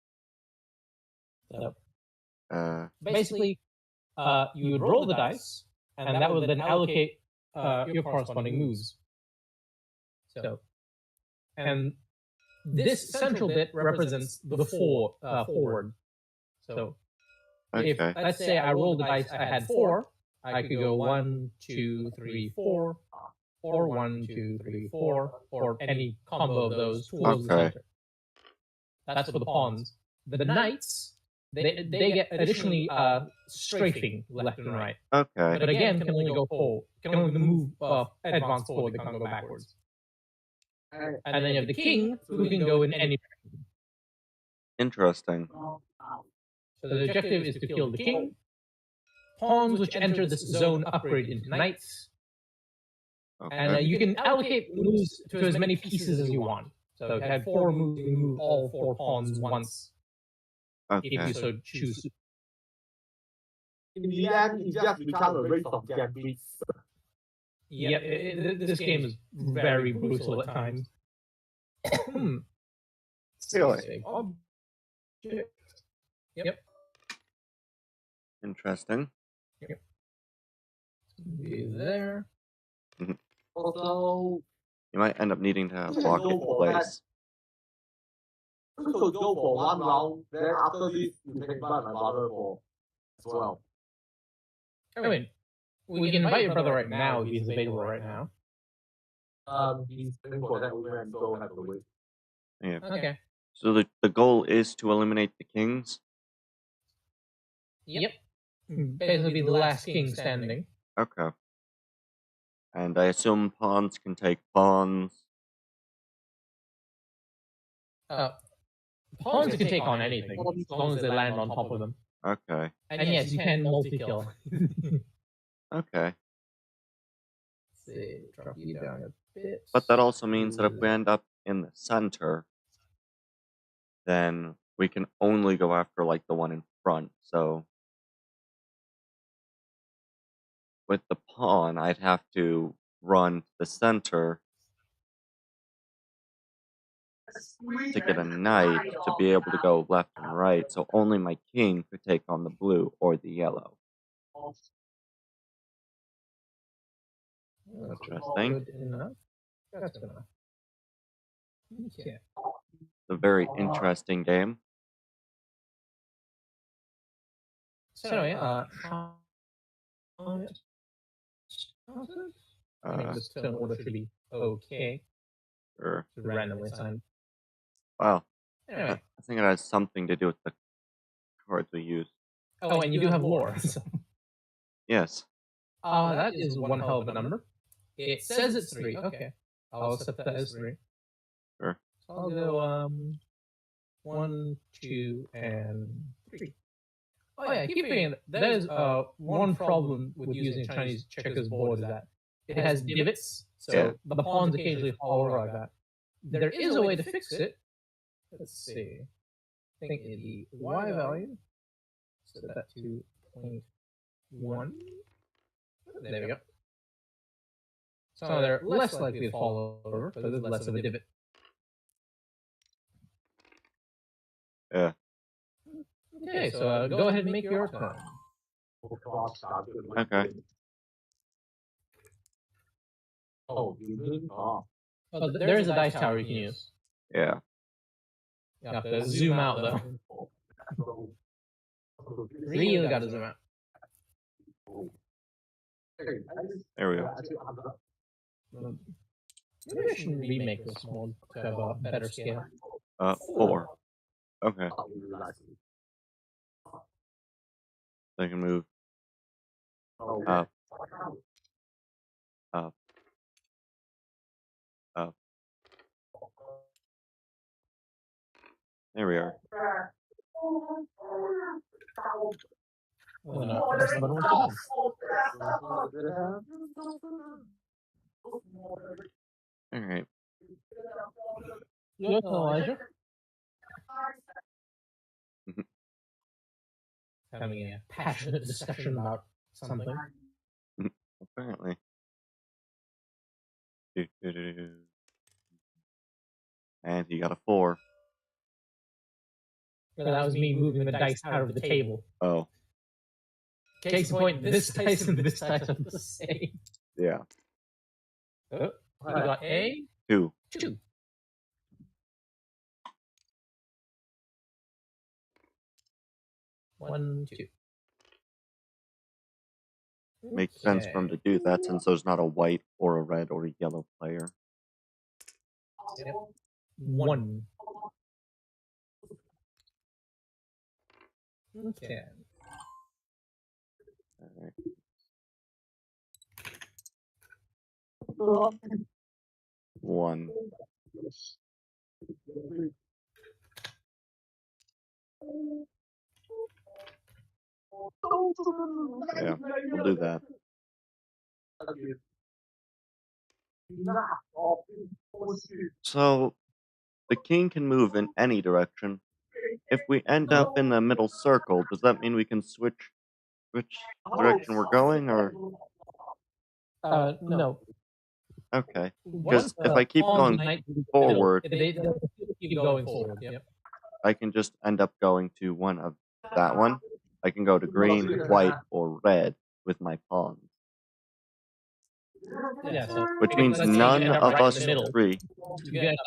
Basically, you would roll the dice, and that would then allocate your corresponding moves. So, and this central bit represents the forward. So, if let's say I rolled the dice, I had 4, I could go 1, 2, 3, 4, or 1, 2, 3, 4, or any combo of those towards the center. That's for the pawns. The knights, they get additionally strafing left and right. Okay. But again, can only go forward. Can only move advance forward. They can't go backwards. And then you have the king, who can go in any direction. Interesting. So the objective is to kill the king. Pawns which enter this zone upgrade into knights. Okay. And you can allocate moves to as many pieces as you want. So if you had 4 moves, you can move all 4 pawns once. Okay. If you so choose. In the end, it just becomes a race of gambits. Yep, this game is very brutal at times. Really? Yep. Interesting. Yep. Be there. Also, You might end up needing to lock it in place. you could go for one round, then after this, you can buy my brother for as well. I mean, we can invite your brother right now if he's available right now. He's waiting for that event, so have to wait. Yeah. Okay. So the goal is to eliminate the kings? Yep. Basically, the last king standing. Okay. And I assume pawns can take pawns. Pawns can take on anything, as long as they land on top of them. Okay. And yes, you can multi-kill. Okay. See, drop you down a bit. But that also means that if we end up in the center, then we can only go after like the one in front. So with the pawn, I'd have to run to the center to get a knight to be able to go left and right. So only my king could take on the blue or the yellow. Interesting. Good enough. That's good enough. Okay. It's a very interesting game. So anyway, I mean, this turn order should be okay. Sure. To randomly assign. Wow. Anyway. I think it has something to do with the cards we use. Oh, and you do have lore. So. Yes. That is one hell of a number. It says it's 3. Okay. I'll accept that as 3. Sure. So I'll go 1, 2, and 3. Oh yeah, keep thinking that is one problem with using Chinese checkers board is that it has divots, so the pawns occasionally fall over like that. There is a way to fix it. Let's see. I think the Y value, set that to 0.1. There we go. So they're less likely to fall over, because there's less of a divot. Yeah. Okay, so go ahead and make your turn. Okay. Oh, you mean? Oh. Oh, there is a dice tower you can use. Yeah. You have to zoom out, though. Really gotta zoom out. There we go. Maybe I should remake this one to have a better scale. 4. Okay. They can move up, up, up. There we are. Oh, no, press the button once again. Alright. Your turn, Elijah. Having a passionate discussion about something. Apparently. And he got a 4. That was me moving the dice out of the table. Oh. Case in point, this dice and this dice are the same. Yeah. Oh, you got a 2. 2. One, 2. Makes sense for him to do that since there's not a white or a red or a yellow player. Yep. 1. Okay. Alright. 1. Yeah, we'll do that. So, the king can move in any direction. If we end up in the middle circle, does that mean we can switch which direction we're going, or? No. Okay. Because if I keep going forward, they keep going forward. Yep. I can just end up going to one of that one. I can go to green, white, or red with my pawns. Yeah, so Which means none of us 3. You can end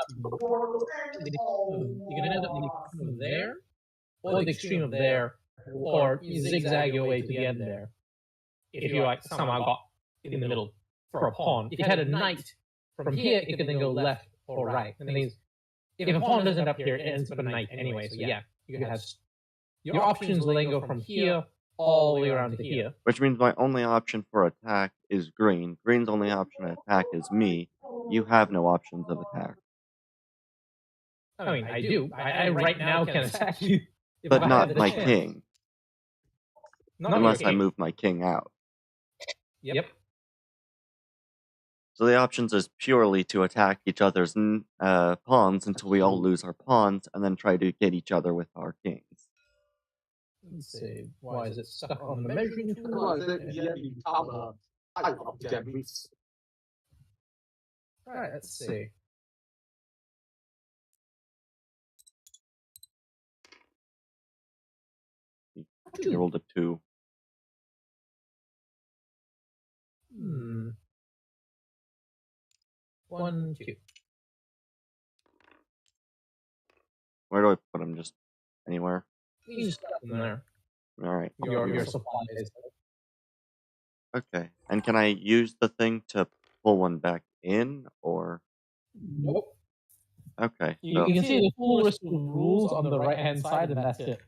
up there, or the extreme of there, or you zigzag your way to the end there. if you like somehow got in the middle for a pawn, if you had a knight from here, it could then go left or right. And then if a pawn doesn't end up here, it ends up a knight anyway. So yeah, you could have your options will then go from here all the way around to here. Which means my only option for attack is green. Green's only option to attack is me. You have no options of attack. I mean, I do. I right now can attack you. But not my king. Unless I move my king out. Yep. So the options is purely to attack each other's pawns until we all lose our pawns, and then try to get each other with our kings. Let's see. Why is it stuck on the measuring tool? Alright, let's see. You rolled a 2. Hmm. 1, 2. Where do I put them? Just anywhere? You just got them there. Alright. Your supplies. Okay. And can I use the thing to pull one back in, or? Nope. Okay. You can see the full list of rules on the right-hand side, and that's it.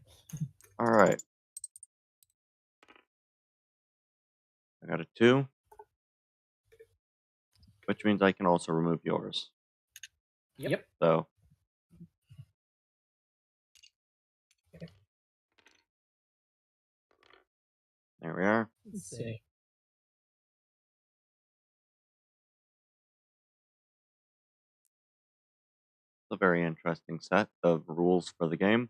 Alright. I got a 2. Which means I can also remove yours. Yep. So. There we are. Let's see. It's a very interesting set of rules for the game.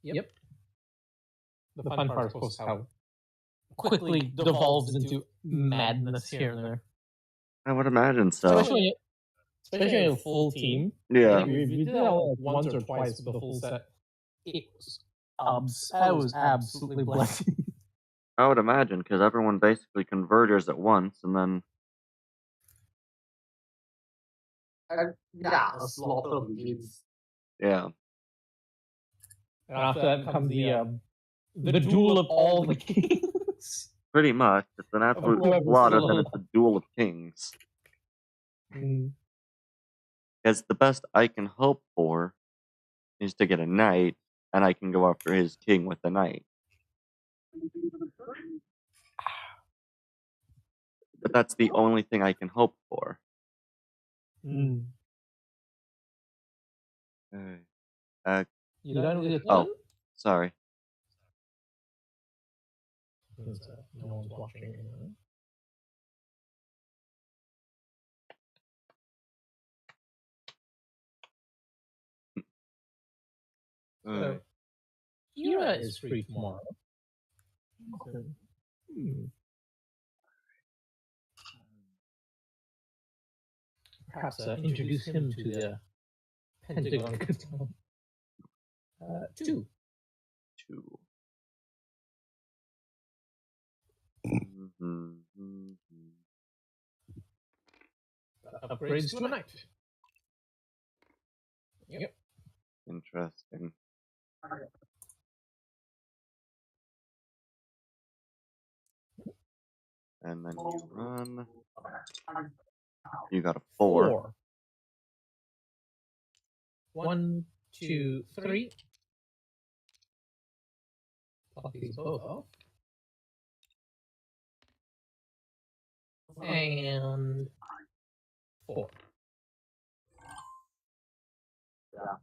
Yep. The fun part, of course, how quickly devolves into madness here and there. I would imagine so. Especially a full team. Yeah. If you did that like once or twice with the full set, it was absolutely blessing. I would imagine, because everyone basically converges at once, and then. Yeah, a slaughter begins. Yeah. And after that comes the duel of all the kings. Pretty much. It's an absolute slaughter, then it's a duel of kings. Because the best I can hope for is to get a knight, and I can go after his king with the knight. But that's the only thing I can hope for. You Oh, done with your turn? sorry. No one's watching anyway. So, Kira is free tomorrow. Perhaps introduce him to the Pentagon Casino. 2. 2. Upgrades to a knight. Yep. Interesting. And then you run. You got a 4. 1, 2, 3. Pop these both off. And 4. Yeah.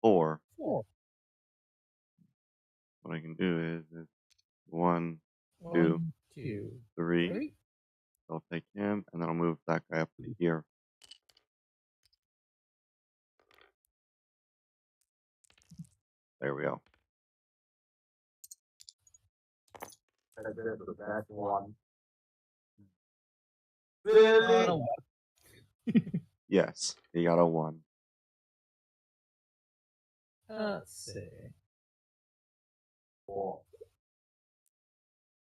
4. 4. What I can do is 1, 2, 3. I'll take him, and then I'll move that guy up to here. There we go. That one. Really? Yes, he got a 1. Let's see. 4.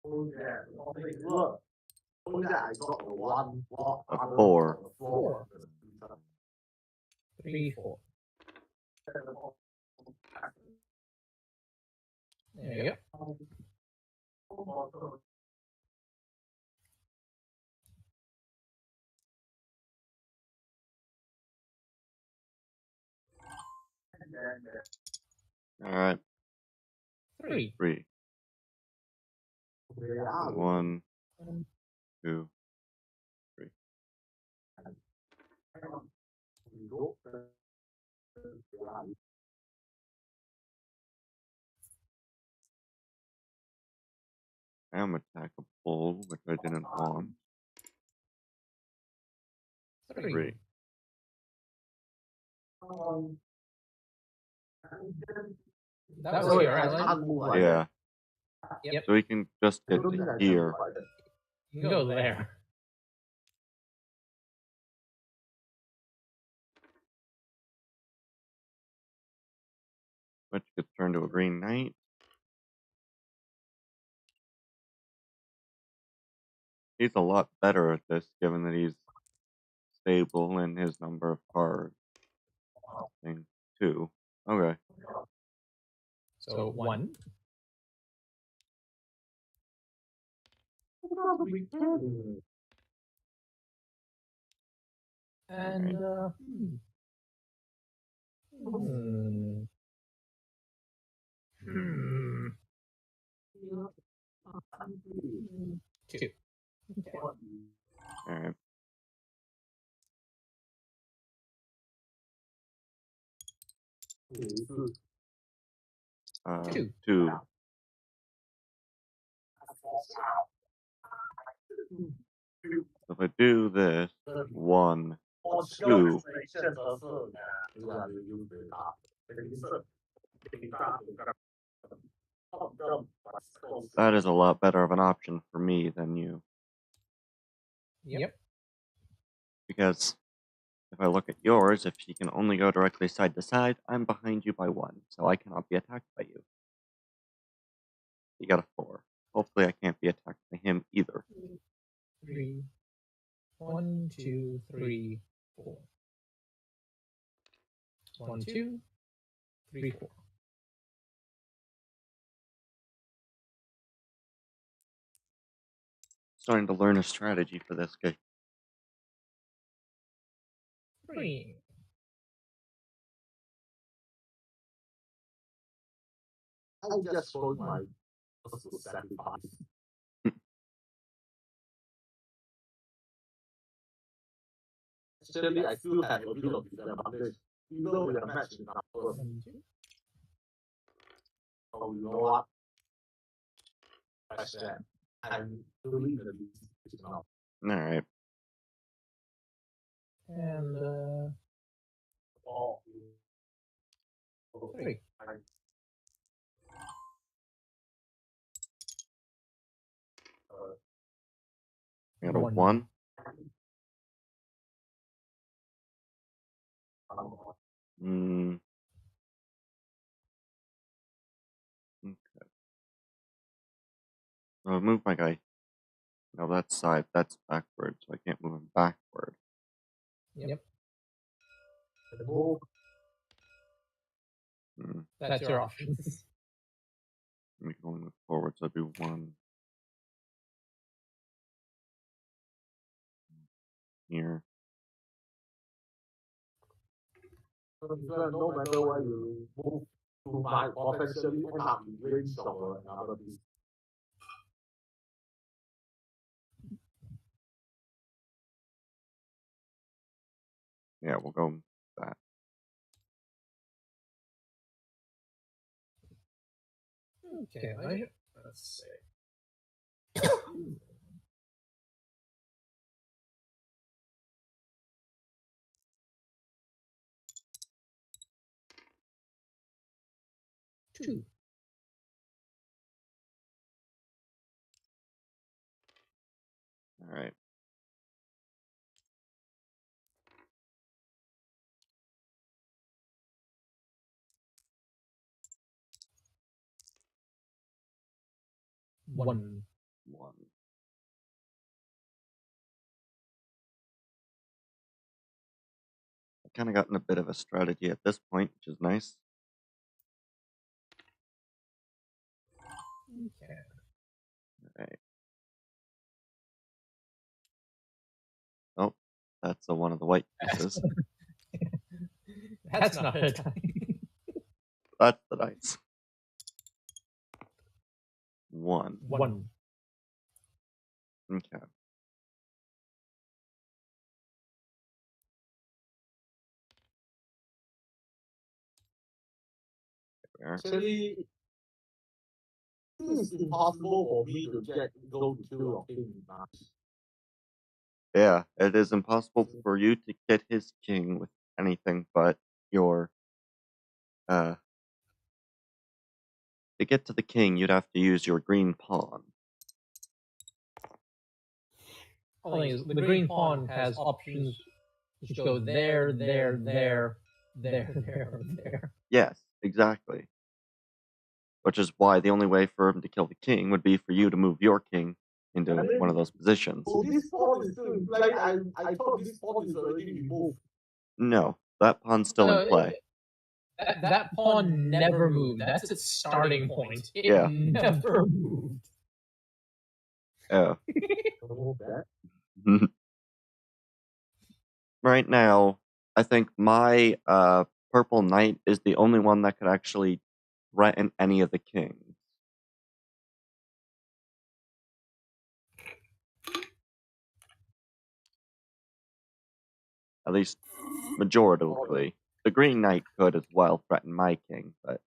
Oh yeah, look. Oh yeah, I got a 1. A 4. 4. 3, 4. There you go. Alright, 3. 3. 1, 2, 3. I'm attack a bull, which I didn't want. 3. That was your right? Yeah. Yep. So we can just get to here. You can go there. Which gets turned to a green knight. He's a lot better at this, given that he's stable in his number of cards. I think 2. Okay. So 1. And two. Alright. Two. 2. So if I do this, 1, 2. That is a lot better of an option for me than you. Yep. Because if I look at yours, if you can only go directly side to side, I'm behind you by 1, so I cannot be attacked by you. You got a 4. Hopefully I can't be attacked by him either. 3. 1, 2, 3, 4. 1, 2, 3, 4. Starting to learn a strategy for this guy. 3. I just showed my personal sacrifice. Actually, I still have a bit of disadvantage, even though we are matched in numbers. Oh, you know what? That's that. I'm doing the least now. Alright. And 3. I got a 1. Okay. I'll move my guy. No, that's side. That's backward, so I can't move him backward. Yep. Hmm. That's your options. Let me go move forward, so I'll do 1 here. No matter where you move, you might potentially end up in range of another beast. Yeah, we'll go that. Okay, let's see. Two. Alright. One. 1. I've kind of gotten a bit of a strategy at this point, which is nice. Okay. Alright. Oh, that's one of the white pieces. That's not a time. That's the dice. 1. One. Okay. There. Actually, it's impossible for me to go to 2 of king in match. Yeah, it is impossible for you to get his king with anything but your to get to the king, you'd have to use your green pawn. The thing is, the green pawn has options which go there, there, there, there, there, there. Yes, exactly. Which is why the only way for him to kill the king would be for you to move your king into one of those positions. So this pawn is still in play. I thought this pawn is already removed. No, that pawn's still in play. That pawn never moved. That's its starting point. It never moved. Oh. Remove that. Right now, I think my purple knight is the only one that could actually threaten any of the kings. At least majoritively. The green knight could as well threaten my king, but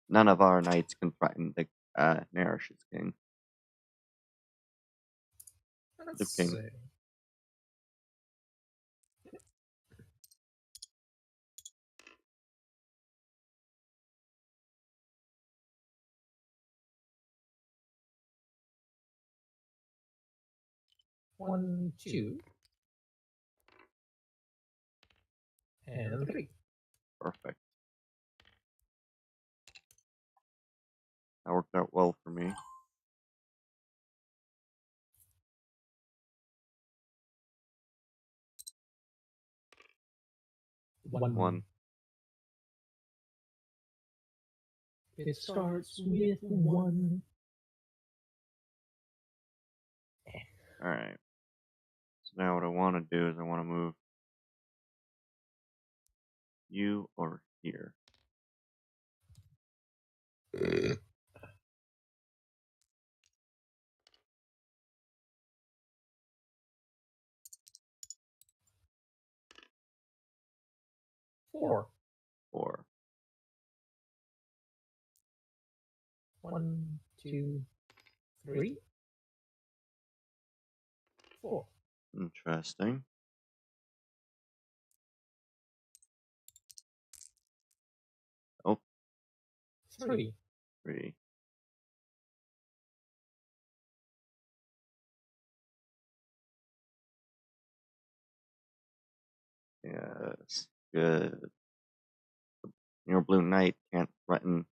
none of our knights can threaten the Narish's king. The king. One, 2, and 3. Perfect. That worked out well for me. One. It starts with 1. Alright. So now what I want to do is I want to move you over here. Four. 4. 1, 2, 3, 4. Interesting. Oh. 3. 3. Yes. Good. Your blue knight can't threaten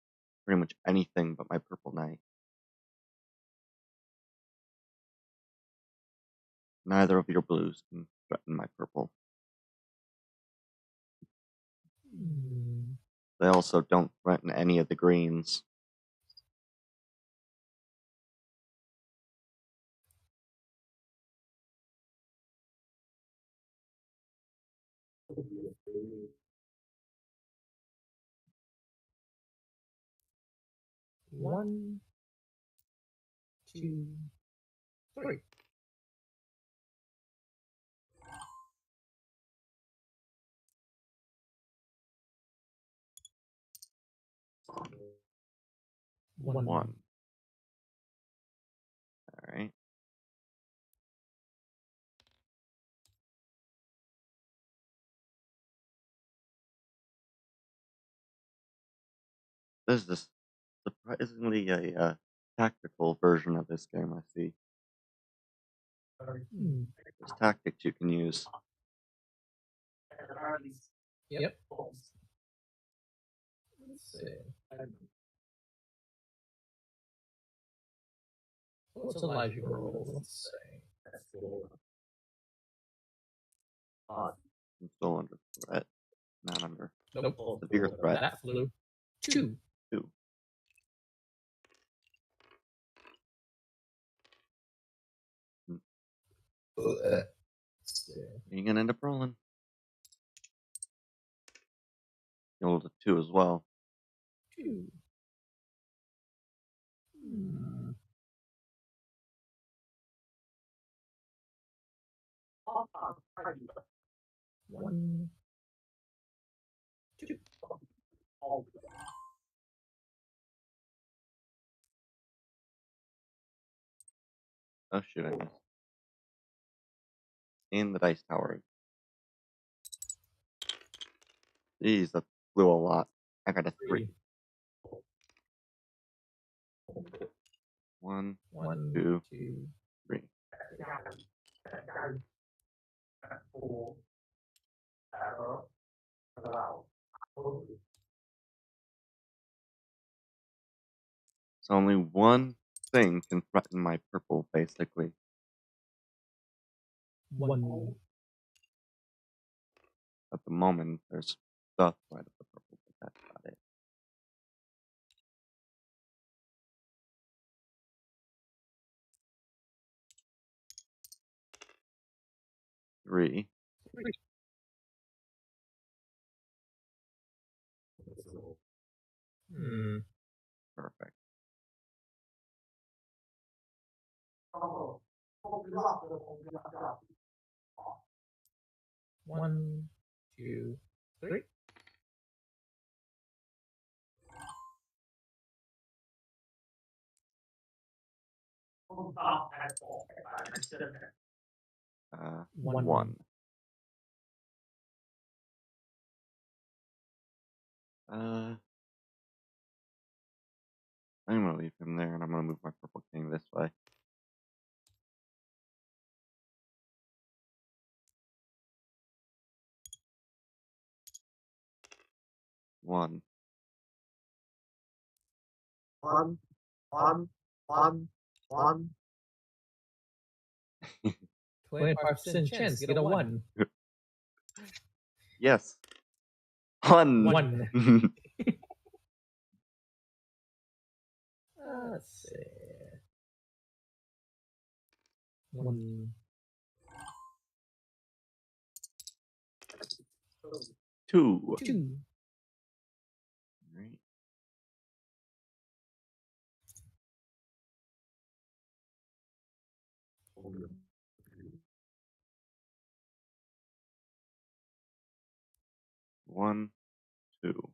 pretty much anything but my purple knight. Neither of your blues can threaten my purple. They also don't threaten any of the greens. One, 2, 3. One. 1. Alright. This is surprisingly a tactical version of this game, I see. There's tactics you can use. Yep. Let's see. What's a Elijah roll? Let's see. I'm still under threat. Not under. Nope. Severe threat. That flew. 2. 2. You're gonna end up rolling. You rolled a 2 as well. 2. One. 2. Oh shit, I missed. In the dice tower. Jeez, that flew a lot. I got a 3. 1, 2, 3. So only one thing can threaten my purple, basically. 1. At the moment, there's the threat of the purple, but that's about it. 3. Perfect. One, 2, 3. One. 1. I'm gonna leave him there, and I'm gonna move my purple king this way. 1. 25% chance to get a 1. Yes. 1. 1. Let's see. 1. 2. 2. Right. 1, 2.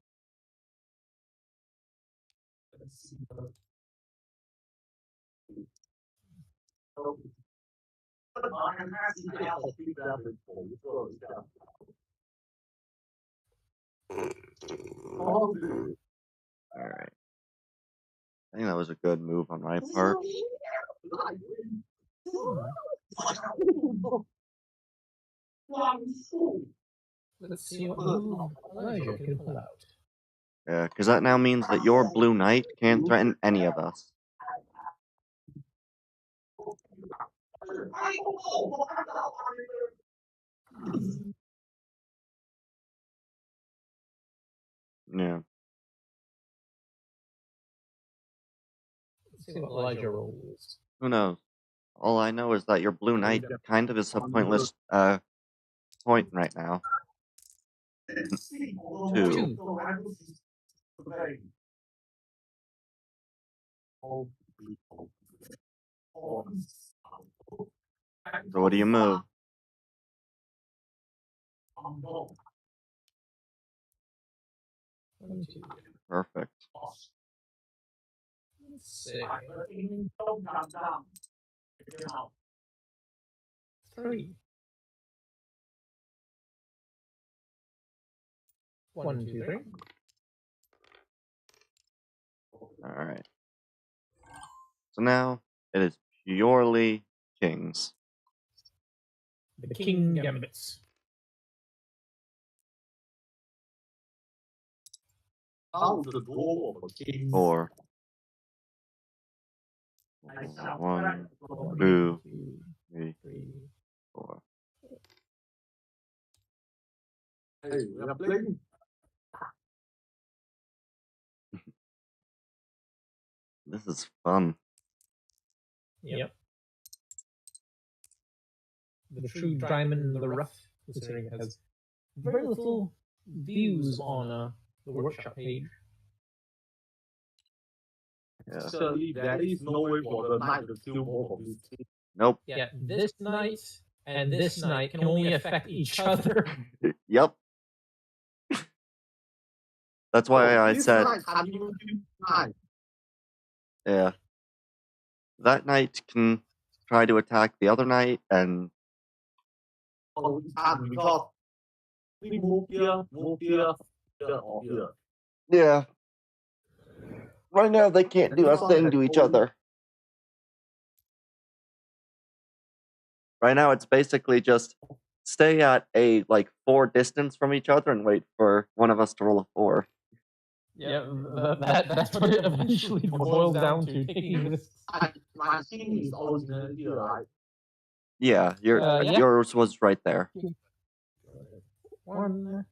Alright. I think that was a good move on my part. Let's see what move Elijah can pull out. Yeah, because that now means that your blue knight can't threaten any of us. Yeah. Let's see what Elijah rolls. Who knows? All I know is that your blue knight kind of is a pointless point right now. 2. So what do you move? Perfect. Let's see. 3. 1, 2, 3. Alright. So now it is purely kings. The king gambits. 4. 1, 2, 3, 4. Hey, we are playing. This is fun. Yep. The true diamond in the rough, considering it has very little views on the workshop page. Yeah. Actually, there is no way for the knight to kill both of these. Nope. Yeah, this knight and this knight can only affect each other. Yep. That's why I This said, knight can't even kill knight. yeah. That knight can try to attack the other knight, and Oh, it can't because we move here, or here. yeah. Right now they can't do a thing to each other. Right now it's basically just stay at a 4 distance from each other and wait for one of us to roll a 4. Yeah, that's what it eventually boils down to, taking this. My team is originally here, right? Yeah, Yeah. yours was right there. 1,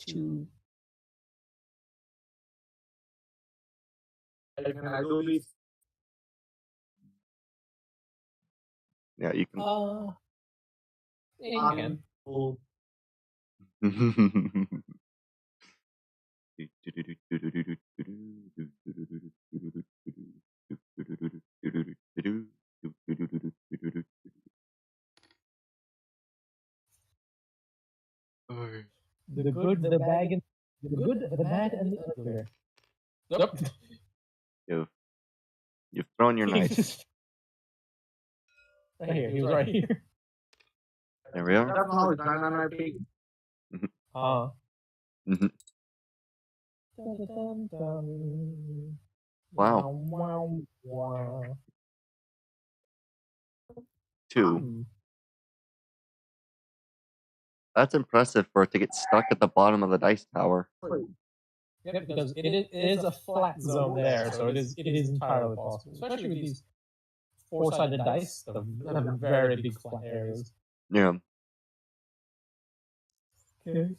2. Hey, can I do this? Yeah, you can. Yeah, you can. Oh, The good, the bad, and the ugly. Nope. You've thrown your knife. Right here, he was right here. There we are. that's how it's done, I think. Mhm. Wow. 2. That's impressive for it to get stuck at the bottom of the dice tower. Yep, because it is a flat zone there, so it is entirely possible, especially with these 4-sided dice that have very big flat areas. Yeah. Okay.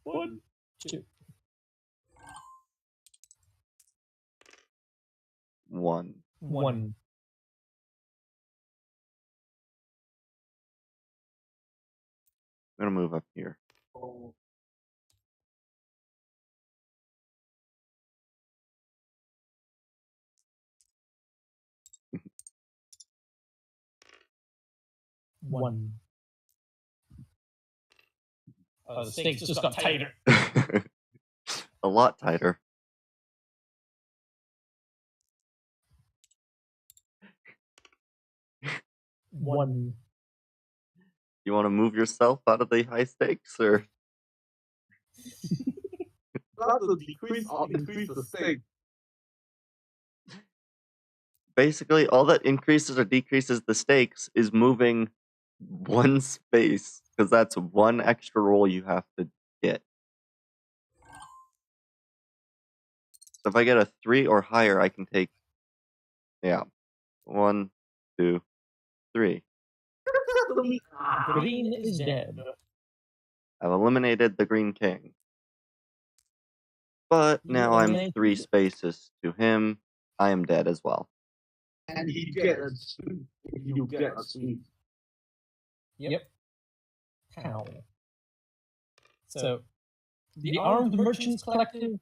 1, 2. 1. 1. I'm gonna move up here. Oh, 1. The stakes just got tighter. A lot tighter. 1. You want to move yourself out of the high stakes, or that's to decrease or increase the stake. basically all that increases or decreases the stakes is moving 1 space, because that's 1 extra roll you have to get. So if I get a 3 or higher, I can take, 1, 2, 3. Green is dead. I've eliminated the Green King. But now I'm 3 spaces to him. I am dead as well. And he gets you get a sweet. Yep. How? So, the Armed Merchants Collective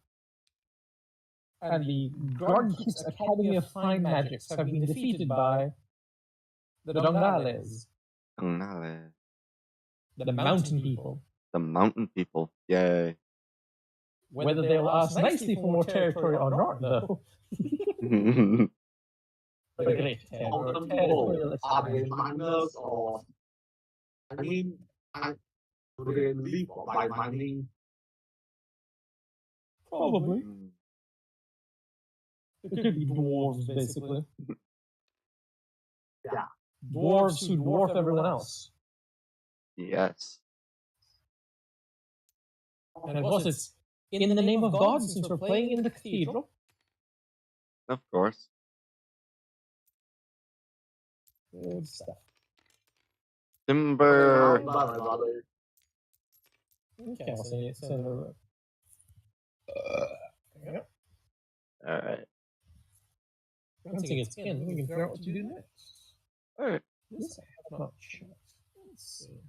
and the Guardians Academy of Fine Magics have been defeated by the Dongales, the Mountain People. The Mountain People. Yay. Whether they'll ask nicely for more territory or not, though. Yeah. The great Mountain territorial people are they expansion. miners or? I mean, do they live by mining? Probably. It could be dwarves, basically. Yeah. Dwarves who dwarf everyone else. Yes. And of course, it's in the name of God, since we're playing in the cathedral. Of course. Good stuff. Timber. My brother. Okay, I'll send it. Send it. Yep. All right. Once it gets in, we can figure out what to do next. All right. This I have not checked. Let's see.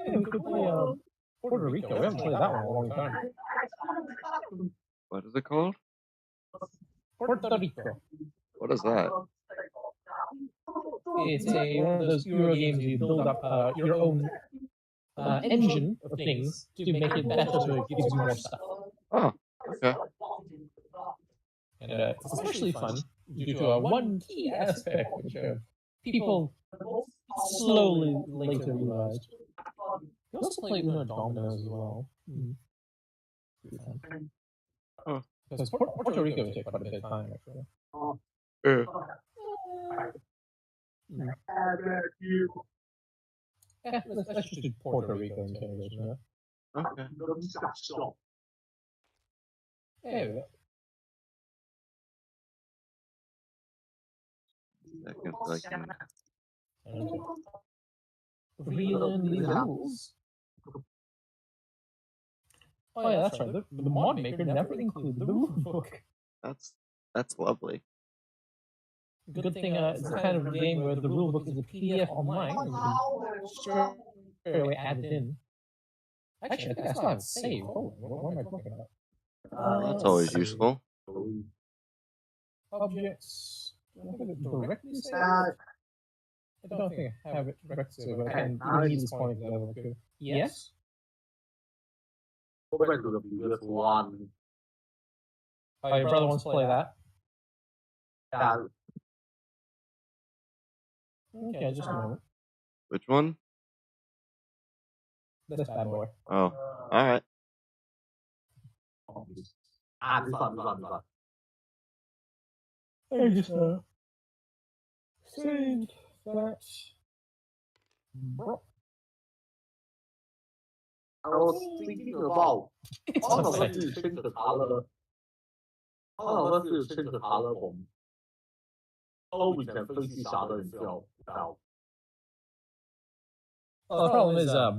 Hey, we could play Puerto Rico. We haven't played that one in a long time. What is it called? Puerto Rico. What is that? It's one of those Euro games you build up your own engine of things to make it better so it gives you more stuff. Oh, okay. And it's especially fun due to one key aspect which people slowly later realized. You also play Uno Dominoes as well. Oh. Because Puerto Rico would take quite a bit of time, actually. Yeah. Let's just do Puerto Rico in Canada, you know? Okay. There we go. Second, so I can. Okay. Relearn these rules. Oh yeah, that's right. The mod maker never included the rule book. That's lovely. Good thing it's the kind of game where the rule book is a PDF online and you can straight away add it in. Actually, I think I still have it saved. Oh, what am I talking about? That's always useful. Objects. Do I have it directly saved? I don't think I have it directly saved, but I can easily spawn it together. Yes? Go back to the previous one. Oh, your brother wants to play that? Yeah. Okay, just a moment. Which one? This bad boy. Oh, all right. This one. I just saved that. Bro. I was thinking about all of us to change the color. All of us to change the color from so we can face each other instead of now. Well, the problem is I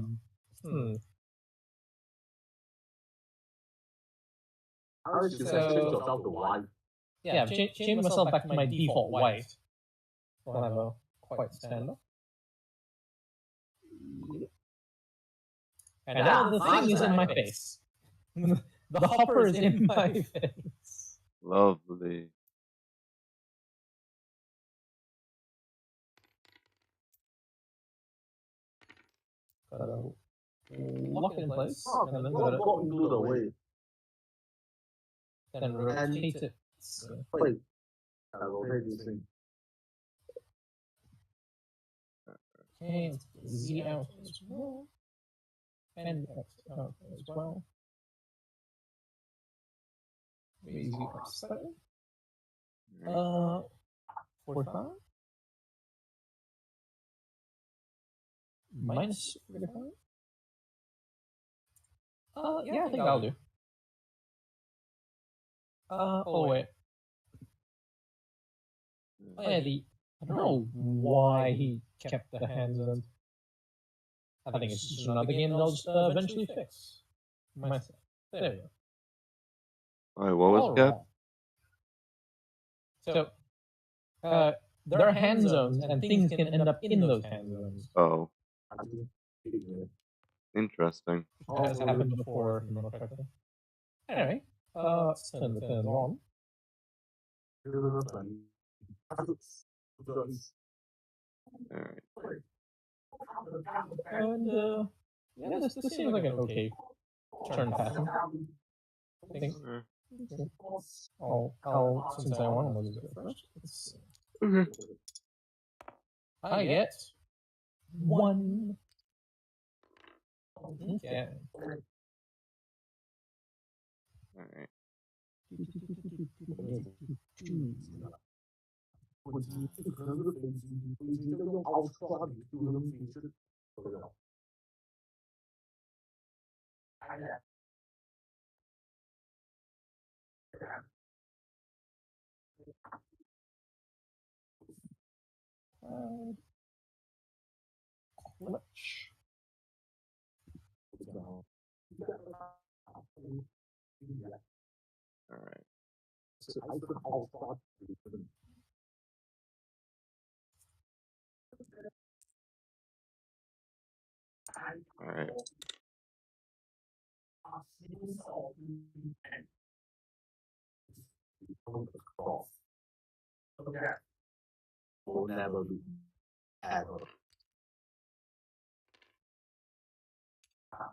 should change yourself to white. yeah, change myself back to my default white. I'll have a white stand up. And now the thing is in my face. The hopper is in my face. Lovely. Gotta lock it in place, and then Gotta gotta go into the way. then rotate it. Wait. I rotate this thing. Okay, Z out as well. And X out as well. Maybe Z out slightly. 45? Minus 45? Yeah, I think I'll do. Oh wait. Oh, yeah, I don't know why he kept the hands on. I think it's just another game they'll just eventually fix. Myself. There we go. All right, what was that? So, there are hand zones, and things can end up in those hand zones. Oh, interesting. Has happened before, if you remember correctly. Anyway, let's turn the turn on. All right. And, yeah, this seems like an okay turn pattern. I think. I'll since I want to go first, let's see. I get 1. Okay. All right. Clutch. All right. All right. Will never be ever. I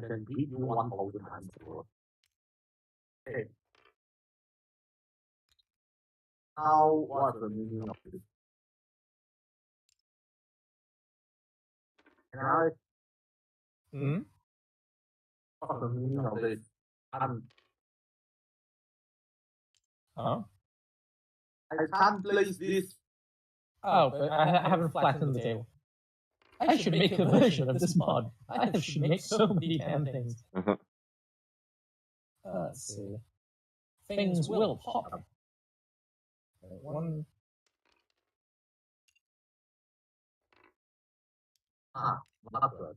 can beat you 1,000 times more. Okay. Now, what's the meaning of this? Can I? Hmm? What's the meaning of this? Huh? I can't place this. Oh, but I haven't flattened the table. I should make a version of this mod. I should make so many damn things. Let's see. Things will pop. One. Not good.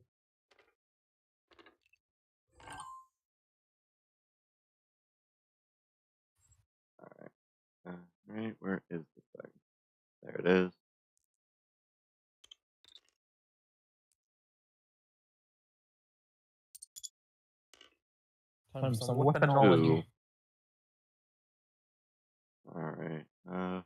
All right. Where is the thing? There it is. Time for some weaponology. Two. All right. Oh.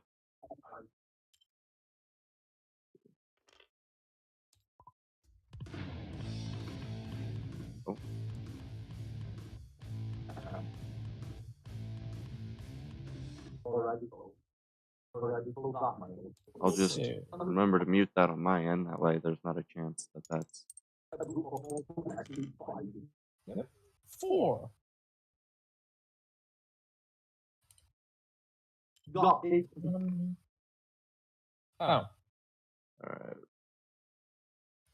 I'll just remember to mute that on my end. That way, there's not a chance that that's. Yep. 4. Got it. Oh. All right.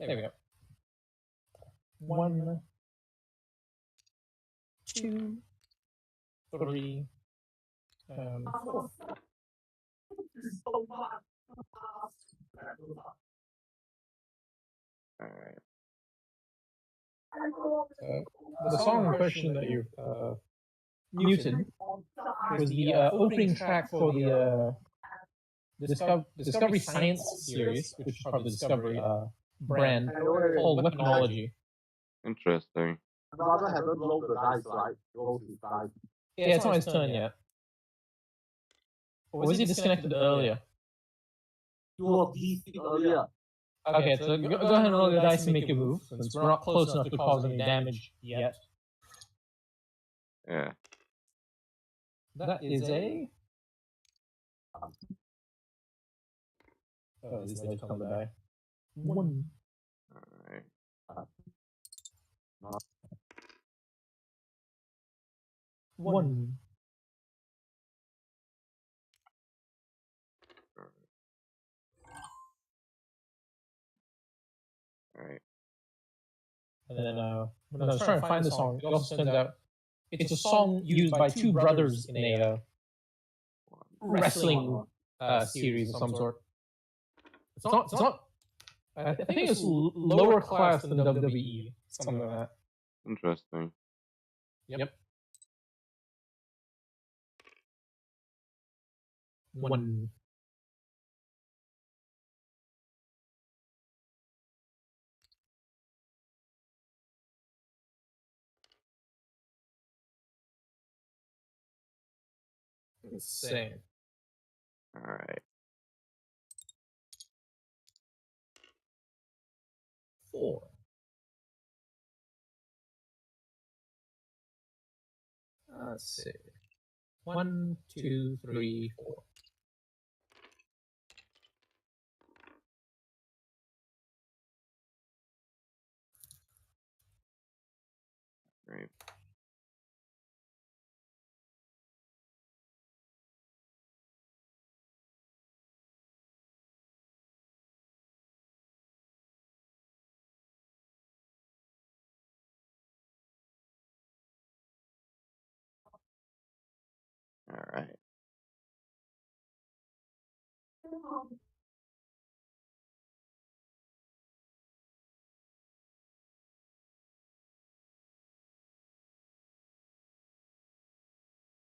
There we go. 1, 2, 3, 4. All right. The song in question that you muted was the opening track for the Discovery Science series, which is part of the Discovery brand called Weaponology. Interesting. Brother haven't rolled the dice, right? Rolled his dice. Yeah, it's not his turn yet. Or was he disconnected earlier? You were DC earlier. Okay, so go ahead and roll the dice and make a move, since we're not close enough to cause any damage yet. Yeah. That is a... Oh, these dice on the die. 1. All right. 1. All right. And then when I was trying to find the song, it also turns out it's a song used by 2 brothers in a wrestling series of some sort. It's not. I think it's lower class than WWE, something like that. Interesting. Yep. 1. Same. All right. 4. Let's see. 1, 2, 3, 4. Great. All right.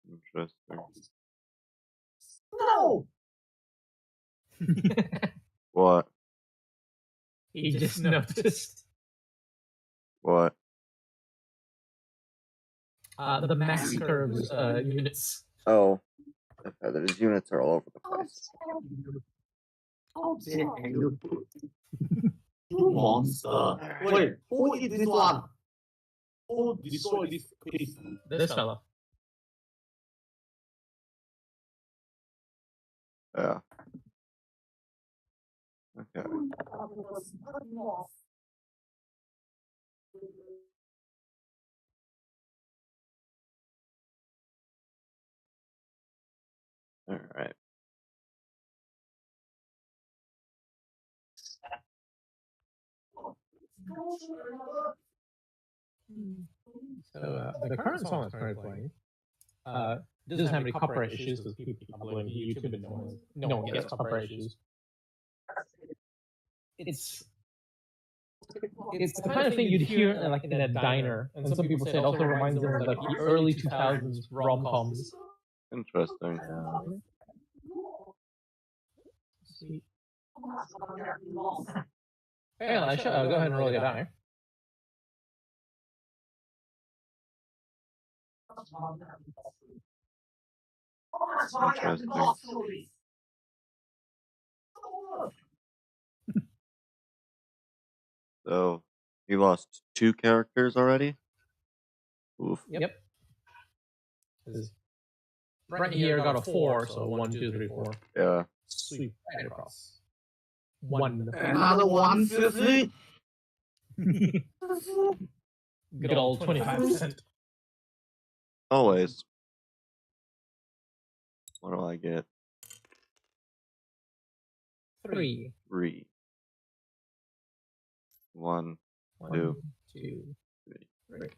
Interesting. No! What? He just noticed What? the max curves units. Oh. Okay, there's units are all over the place. How dare you! You monster! Wait, who is this one? Who destroyed this piece? This fella. Yeah. Okay. All right. So the current song that's currently playing doesn't have any copyright issues because people uploading to YouTube and no one gets copyright issues. It's the kind of thing you'd hear in a diner, and some people say it also reminds them of like the early 2000s rom-coms. Interesting. Hey, Elisha, go ahead and roll your die. Interesting. So, you lost 2 characters already? Oof. Yep. Right here got a 4, so 1, 2, 3, 4. Yeah. Sweep right across. 1. Another one, seriously? Good old 25%. Always. What do I get? 3. 3. 1, 1, 2, 2, 3.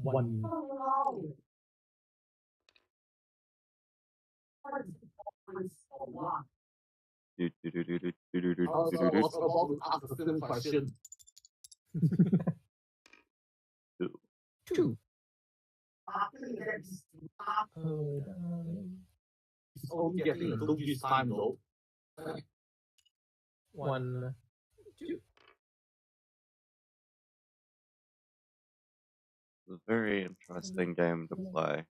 One. Do, do, do, do, do, do, do, do, I was do, do, do. about to ask the same question. 2. 2. It's only getting a good use time though. 1, 2. It's a very interesting game to play.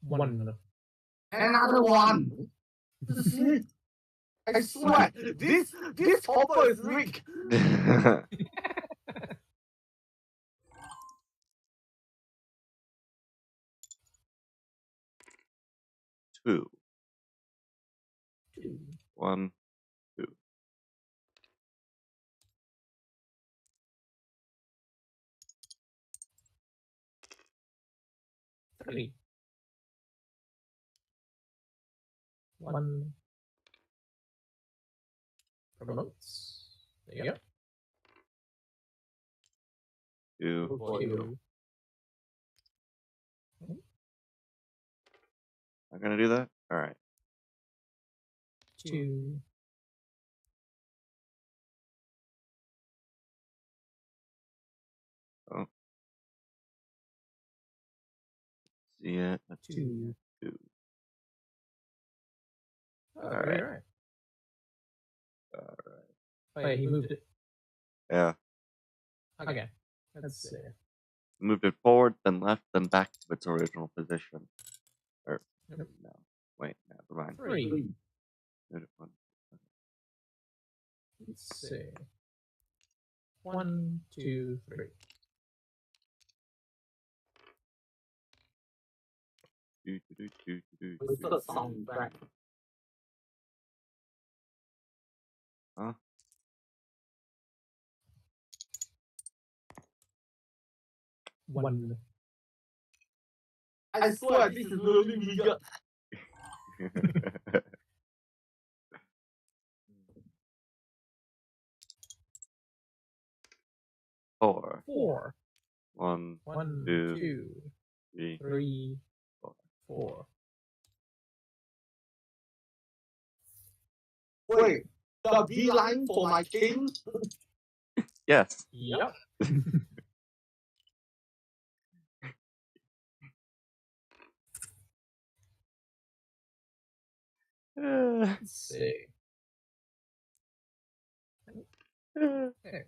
1. Another one! I swear, this hopper is rigged! 2. 2. 1, 2. 3. 1. Promotes. There you go. 2. 2. I'm gonna do that? Alright. 2. Oh. See it? 2. 2. Alright. Alright. Oh yeah, he moved it. Yeah. Okay. Let's see. Moved it forward, then left, then back to its original position. Or, Yep. no. Wait, never mind. 3. Moved it one. Let's see. 1, 2, 3. Do, do, do, do, do, Where's do. the sound back? Huh? One. I swear this is really rigged. 4. 4. 1, 1, 2, 2, 3. 3, 4. 4. Wait, the beeline for my king? Yes. Yep. Let's see. Okay.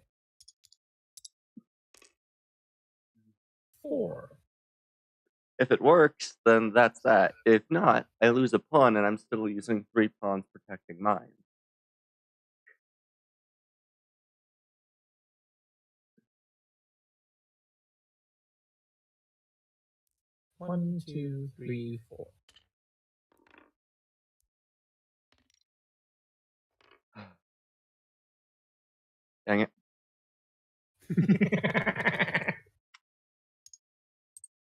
4. If it works, then that's that. If not, I lose a pawn and I'm still using 3 pawns protecting mine. One, 2, 3, 4. Dang it.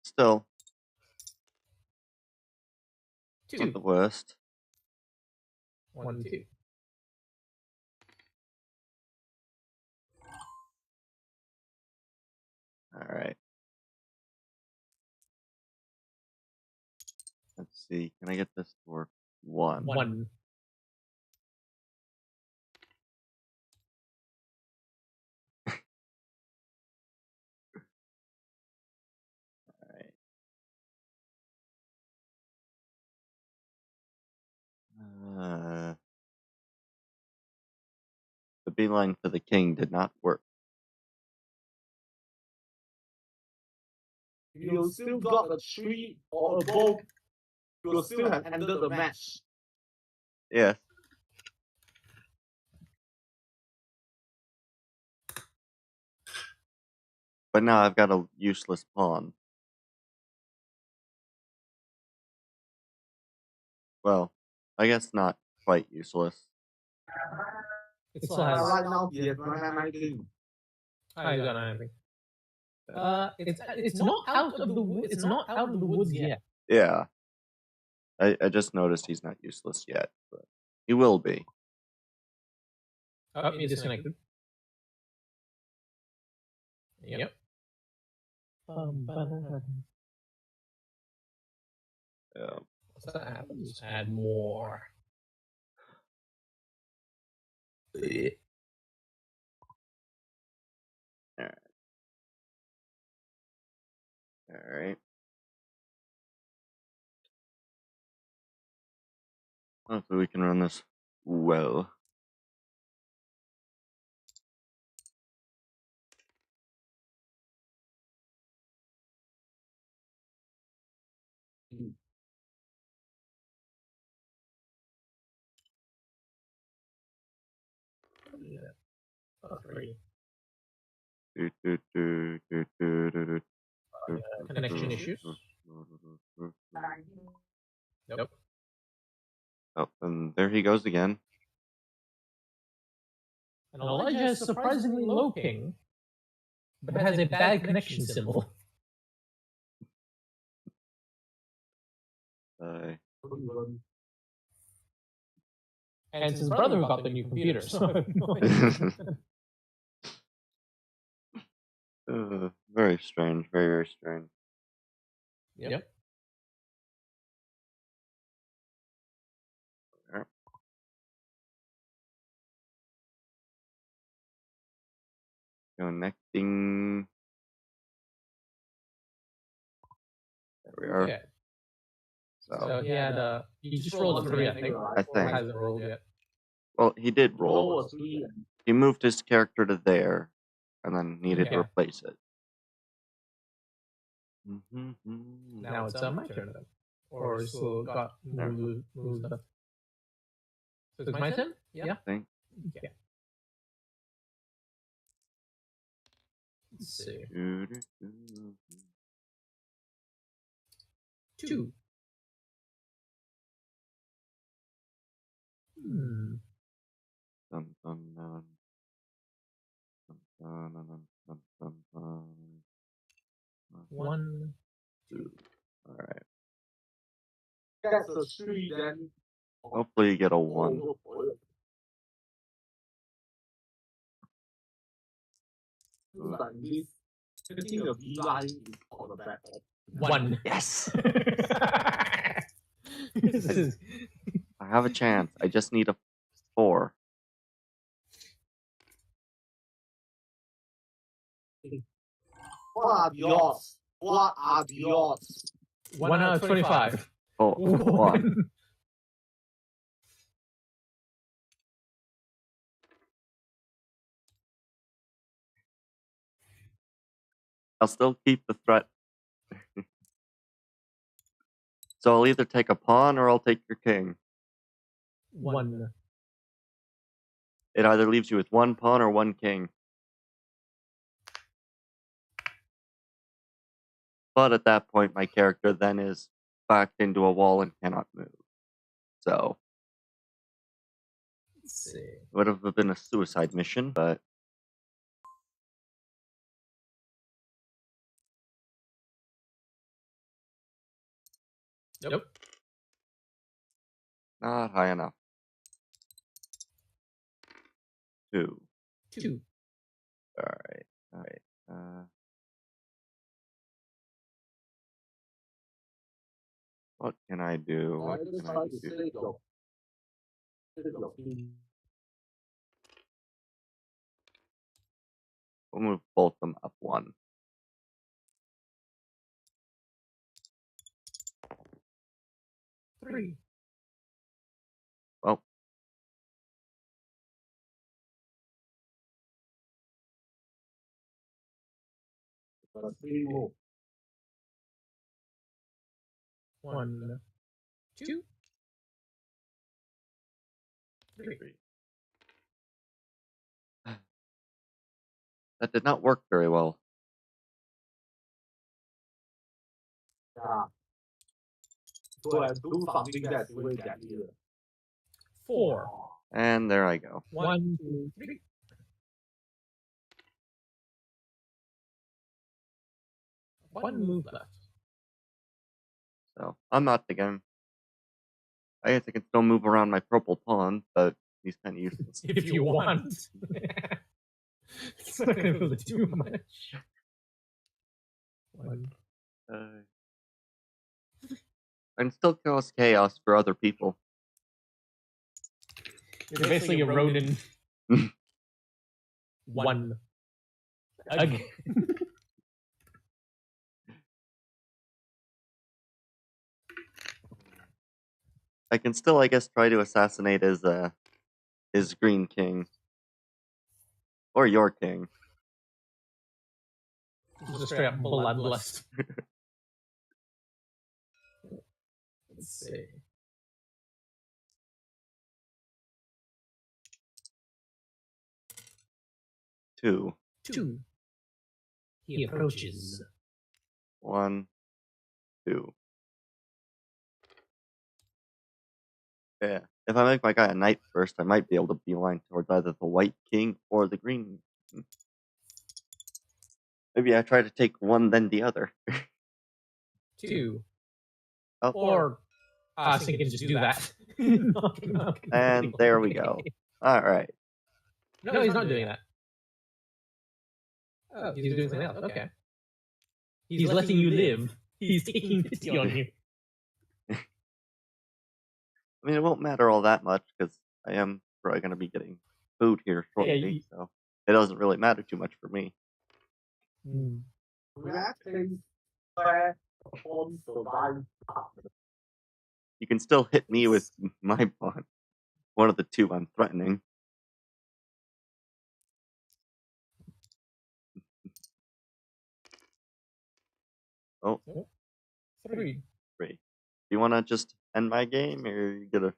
Still, not the worst. 1, 2. Alright. Let's see. Can I get this to work? 1. 1. Alright. The beeline for the king did not work. You still got a 3 or above. You still have ended the match. Yes. But now I've got a useless pawn. Well, I guess not quite useless. It still has. Right now, he has my king. I don't know anything. It's not out of the woods yet. Yeah. I just noticed he's not useless yet, but he will be. Oh, he disconnected. Yep. Yeah. What's that happens? Add more. Alright. Hopefully we can run this well. Three. Connection issues? Nope. Oh, and there he goes again. And Elijah is surprisingly low ping, but has a bad connection symbol. And it's his brother who got the new computer, so very strange, very, very strange. Yep. Connecting. There we are. Okay. So he had he just rolled a 3, I think. I think. Hasn't rolled yet. Well, he did roll. He moved his character to there, and then needed to replace it. Now it's my turn then. Or is it got moved up? So it's my turn? Yeah. I think. Yeah. Let's see. 2. Dun, dun, dun. Dun, dun, dun, dun, dun, dun. 1, 2. Alright. That's a 3 then. Hopefully you get a 1. This taking a beeline is on the back of One. Yes! This is- I have a chance. I just need a 4. What are the odds? What are the odds? 1 out of 25. Oh, 1. I'll still keep the threat. So I'll either take a pawn or I'll take your king. 1. It either leaves you with 1 pawn or 1 king. But at that point, my character then is backed into a wall and cannot move. So Let's see. it would have been a suicide mission, but Nope. not high enough. 2. 2. Alright. What can I do? What I just can I try to do? save your king. We'll move both of them up 1. Three. Well, But 3 more. 1, 2, 3. that did not work very well. Yeah. So I do something that will get here. 4. And there I go. 1, 2, 3. One move left. So I'm not the game. I guess I can still move around my purple pawn, but he's kind of useless. If you want. It's not going to really do much. 1. And still cause chaos for other people. You're basically a Ronin. 1. Again. I can still, I guess, try to assassinate his green king. Or your king. Just a straight up bloodlust. Let's see. 2. 2. He approaches. 1, 2. Yeah. If I make my guy a knight first, I might be able to beeline towards either the white king or the green king. Maybe I try to take one, then the other. 2. Oh. Or I was thinking just do that. And there we go. Alright. No, he's not doing that. Oh, he's doing something else. Okay. He's letting you live. He's taking pity on you. I mean, it won't matter all that much, because I am probably going to be getting food here shortly, so it doesn't really matter too much for me. That is where on survive. You can still hit me with my pawn. One of the two I'm threatening. Oh. 3. 3. Do you want to just end my game, or are you going to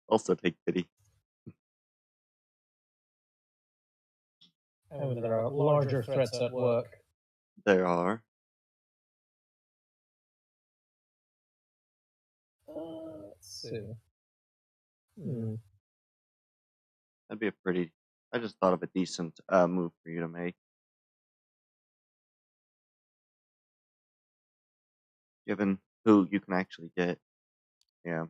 also take pity? Oh, there are larger threats at work. There are. Let's see. That'd be a pretty... I just thought of a decent move for you to make. Given who you can actually get. Yeah.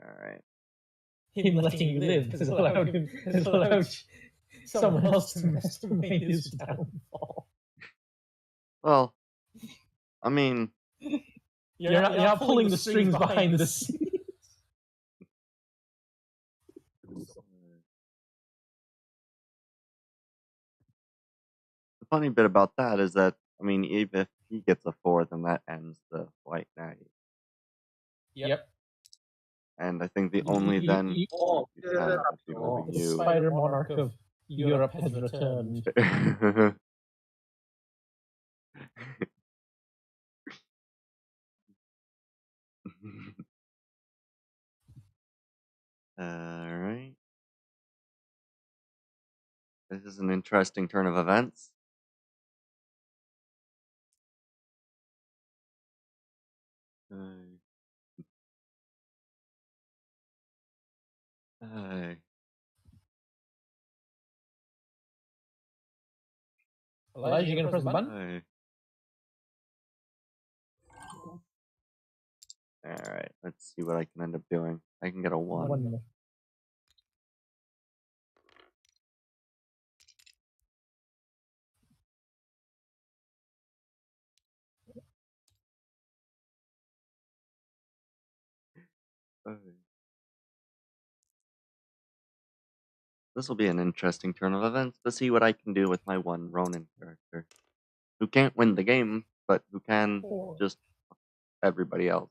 Alright. Him letting you live has allowed someone else to mastermind his downfall. Well, I mean... You're not pulling the strings behind the scenes. The funny bit about that is that, I mean, even if he gets a 4, then that ends the White Knight. Yep. And I think the only then you can would be moving The you. Spider Monarch of Europe has returned. Alright. This is an interesting turn of events. Elijah, you gonna press the button? Alright, let's see what I can end up doing. I can get a 1. 1 minute. This will be an interesting turn of events to see what I can do with my 1 Ronin character. Who can't win the game, but who can just everybody else.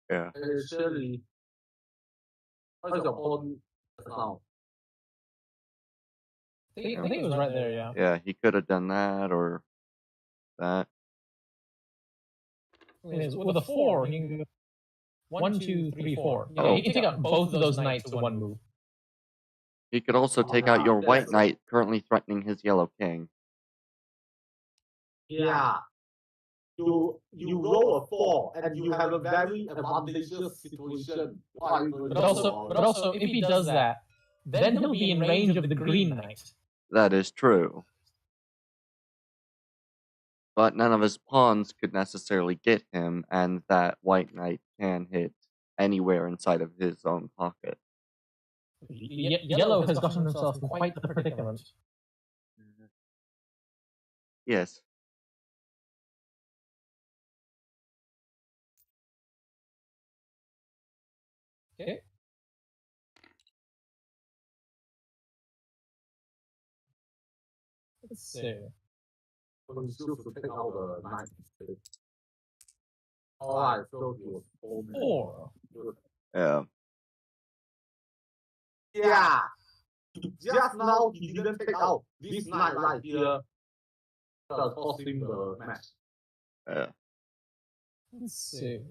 Yeah. Actually, what's your pawn now? I think it was right there, yeah. Yeah, he could have done that or that. With a 4, he can go 1, 2, 3, 4. Yeah, Oh. he can take out both of those knights with 1 move. He could also take out your White Knight currently threatening his Yellow King. Yeah. You roll a 4 and you have a very advantageous situation. But also, if he does that, then he'll be in range of the Green Knight. That is true. But none of his pawns could necessarily get him, and that White Knight can hit anywhere inside of his own pocket. Yellow has gotten himself in quite the predicament. Yes. Okay. Let's see. So you choose to take out the knight. Alright, so you 4. Yeah. Yeah. Just now he didn't take out this knight right here. That's costing the match. Yeah. Let's see.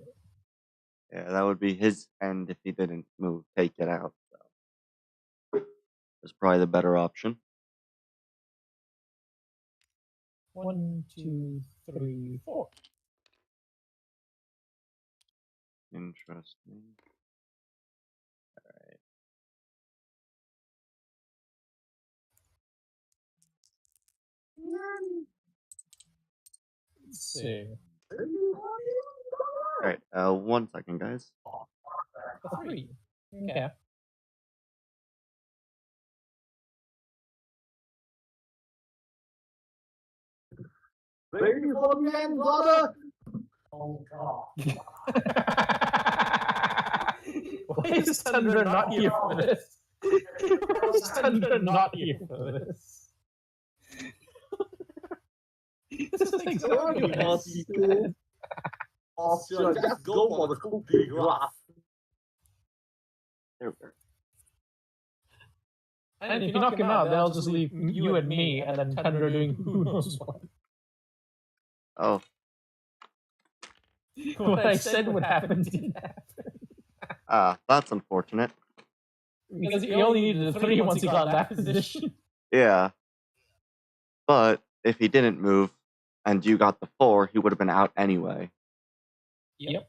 Yeah, that would be his end if he didn't move, take it out. So. That's probably the better option. 1, 2, 3, 4. Interesting. Alright. Let's see. Alright, 1 second, guys. 3. Okay. Ready for the end, brother? Oh god. Why is Thunder not here for this? Why is Thunder not here for this? This is exactly what I said. Sure, just go for the cookie grass. There we go. And if you knock him out, then I'll just leave you and me, and then Thunder doing who knows what. Oh. What I said would happen didn't happen. That's unfortunate. Because he only needed a 3 once he got in that position. Yeah. But if he didn't move and you got the 4, he would have been out anyway. Yep.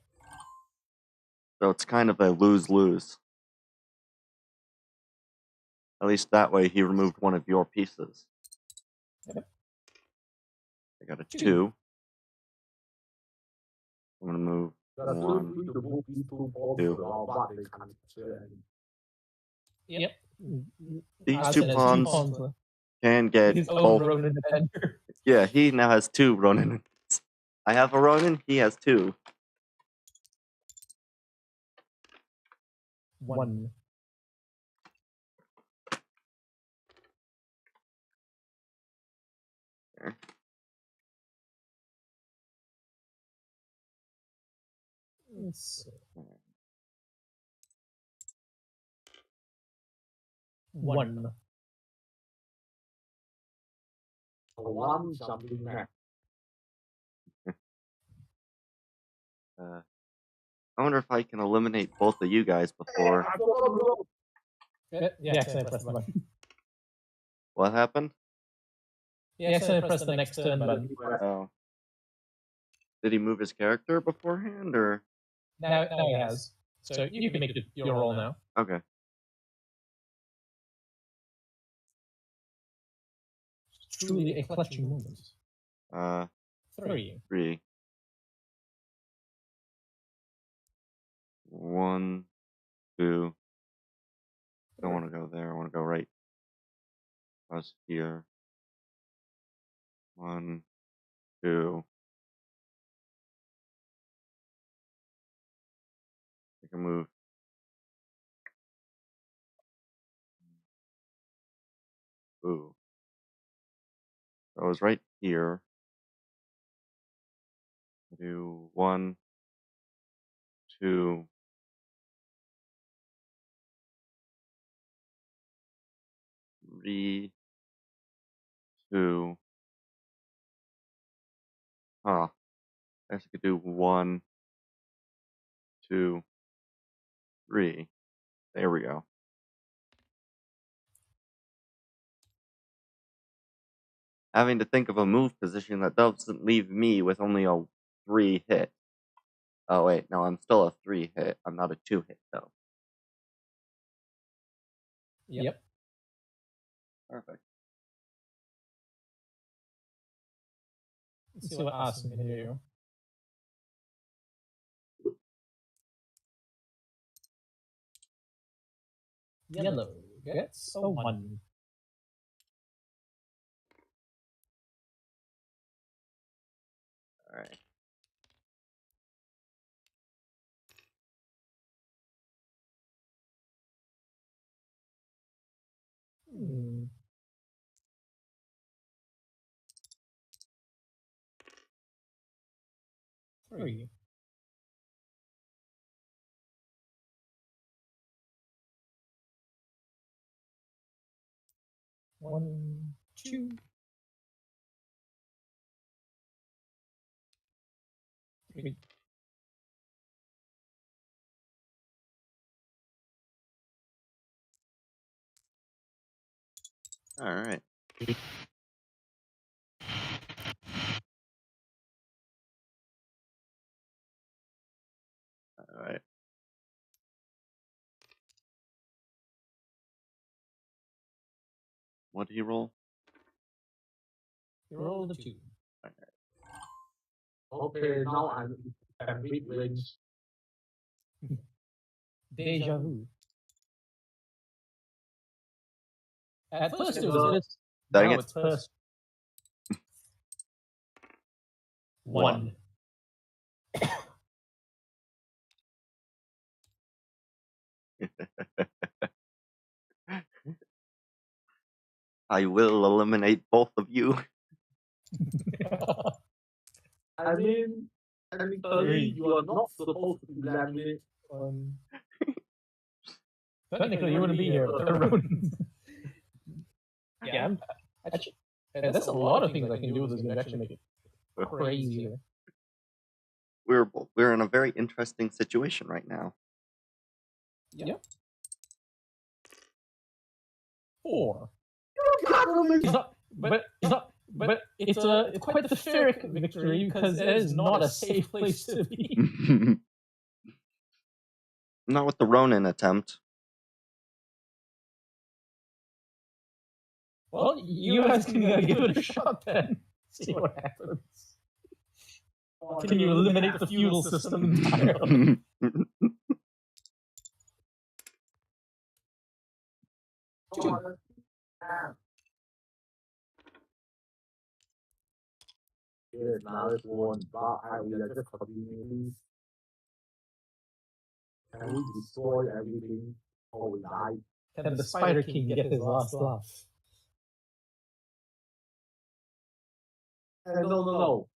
So it's kind of a lose-lose. At least that way he removed one of your pieces. I got a 2. I'm gonna move Gotta feel 1. free to move these 2 balls Two. around, but they can't share any. Yep. These Arsene 2 has pawns left. can get His own both. Ronin defender. Yeah, he now has 2 Ronin. I have a Ronin, he has 2. 1. There. Let's see. 1. One jumping back. I wonder if I can eliminate both of you guys before. I forgot to roll. Yeah, I pressed the button. What happened? Yeah, I pressed the next turn button. Oh. Did he move his character beforehand, or? Now he has. So you can make your roll now. Okay. Truly a clutching moment. 3. 3. 1, 2. Don't want to go there. I want to go right. Us here. 1, 2. I can move. Ooh. So I was right here. Do 1, 2. 3, 2. Huh. I guess I could do 1, 2, 3. There we go. Having to think of a move position that doesn't leave me with only a 3 hit. Oh wait, no, I'm still a 3 hit. I'm not a 2 hit though. Yep. Perfect. Let's see what Arsene can do. Yellow gets a 1. All right. Hmm. Three. One, 2. 3. All right. All right. What did he roll? You rolled a 2. Okay, now I'm at mid range. Deja vu. At first it was this. Dang Now it. it's first. 1. I will eliminate both of you. I mean, technically, you are not supposed to eliminate. Technically, you wouldn't be here with the Rodents. Yeah, actually, that's a lot of things I can do with this game to actually make it crazier. We're in a very interesting situation right now. Yep. 4. But it's quite the Ferric victory because it is not a safe place to be. Not with the Ronin attempt. Well, you guys can give it a shot then. See what happens. Can you eliminate the feudal system entirely? Two. Yes, now it's one, but I will just continue. And we destroy everything or we die. Can the Spider King get his last laugh? And no.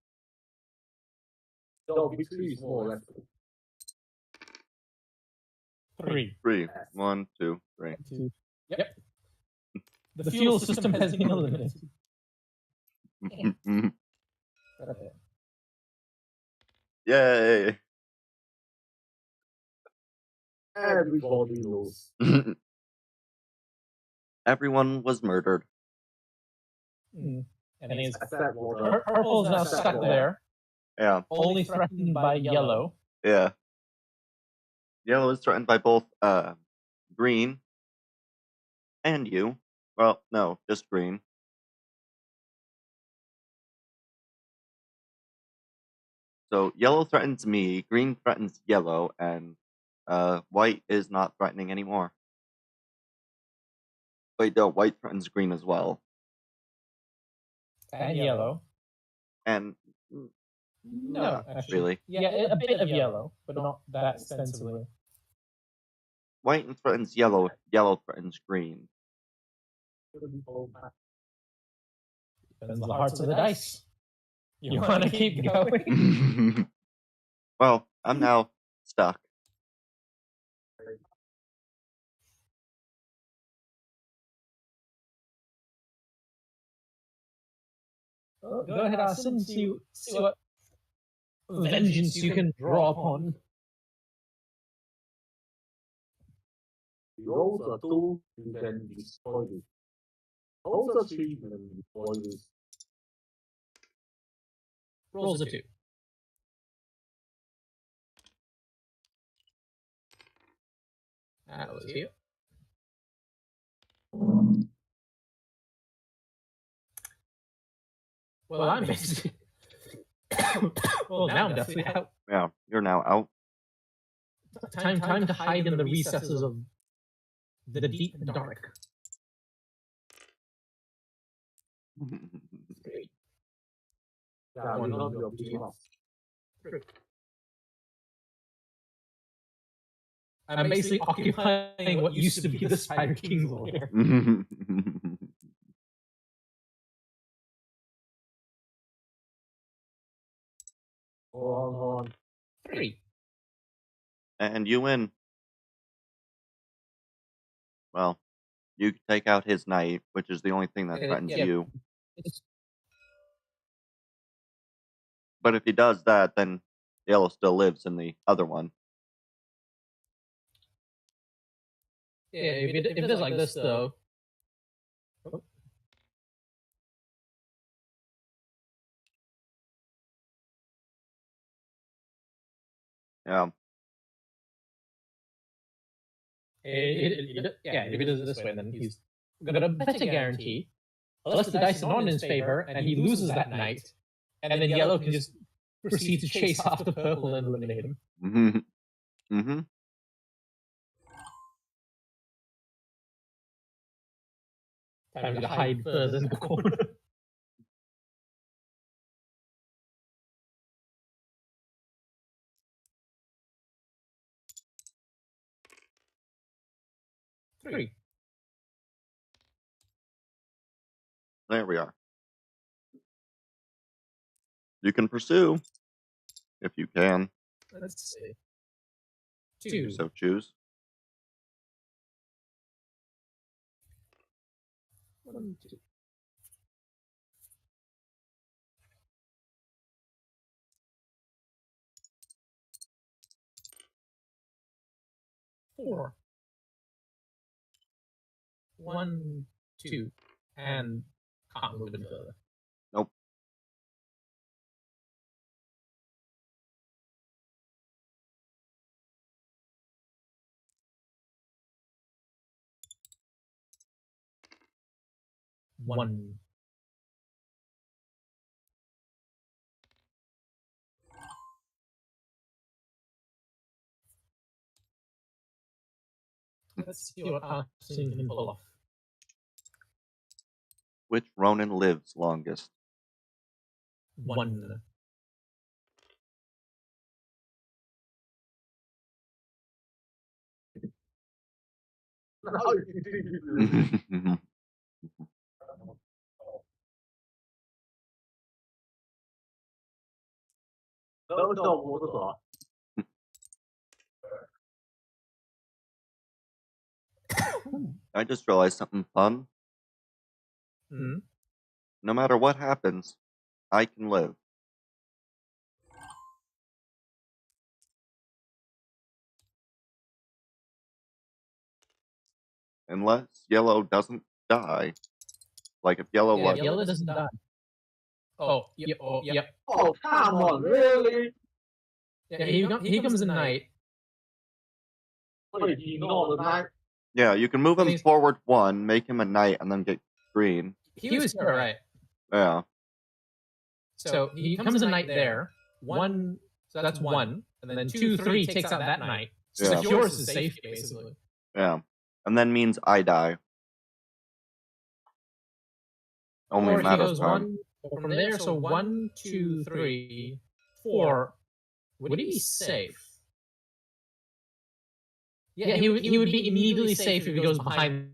No, victory is more or less. 3. 3. 1, 2, 3. 2. Yep. The fuel system has been eliminated. Yay! Everybody knows. Everyone was murdered. And he's Except water. Purple's now stuck there, Yeah. only threatened by yellow. Yeah. Yellow is threatened by both green and you. Well, no, just green. So yellow threatens me, green threatens yellow, and white is not threatening anymore. Wait, no, white threatens green as well. And yellow. And No, actually. really. Yeah, a bit of yellow, but not that extensively. White threatens yellow, yellow threatens green. Depends on the hearts of the dice. You want to keep going? Well, I'm now stuck. Go ahead, Austin. See what vengeance you can draw upon. Rolls a 2, you can destroy this. Rolls a 3, you can destroy this. Rolls a 2. That was here. Well, I'm basically. Well, now I'm definitely out. Yeah, you're now out. Time to hide in the recesses of the deep dark. Yeah, you love your peanuts. I'm basically occupying what used to be the Spider King's lair. Hold on. 3. And you win. Well, you take out his knight, which is the only thing that threatens you. But if he does that, then yellow still lives in the other one. Yeah, if it is like this, though. Yeah. If it is this way, then he's got a better guarantee. Unless the dice are not in his favor, and he loses that night, and then yellow can just proceed to chase after purple and eliminate him. Mm-hmm. Time to hide further in the corner. Three. There we are. You can pursue, if you can. Let's see. You so choose. 1, 2. Four. 1, 2, and can't move it further. Nope. 1. Let's see what Austin can pull off. Which Ronin lives longest? 1. I just realized something fun. Hmm? No matter what happens, I can live. Unless Yellow doesn't die. Like if Yellow Yeah, Yellow doesn't die. Oh, yep. Oh, yep. Oh, come on, really? Yeah, he comes in night. Wait, you know the night? Yeah, you can move him He's- forward 1, make him a knight, and then get green. He was here, right? Yeah. So he comes in night there. 1, so that's 1. And then 2, 3 takes out that night. So Yeah. yours is safe, basically. Yeah. And then means I die. Only Or a if he matter goes of time. 1 from there, so 1, 2, 3, 4. Would he be safe? Yeah, he would be immediately safe if he goes behind.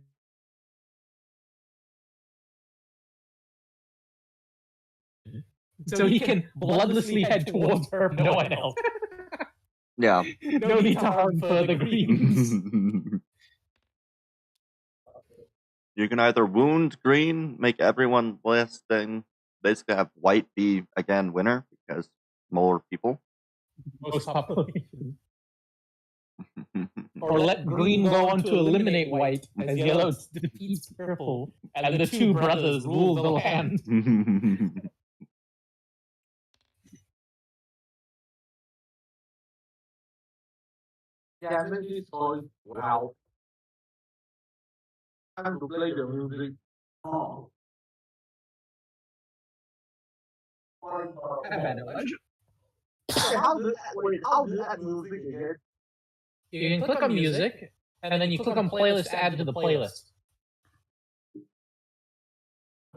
So he can bloodlessly head towards her, but no one else. Yeah. No need to harm further greens. You can either wound green, make everyone last thing, basically have white be, again, winner, because more people. Most population. Or let green go on to eliminate white as yellow defeats purple, and the 2 brothers rule the land. Yeah, make this choice. Wow. Time to play the music. Oh. How do you add music again? You can click on music, and then you click on playlist to add to the playlist.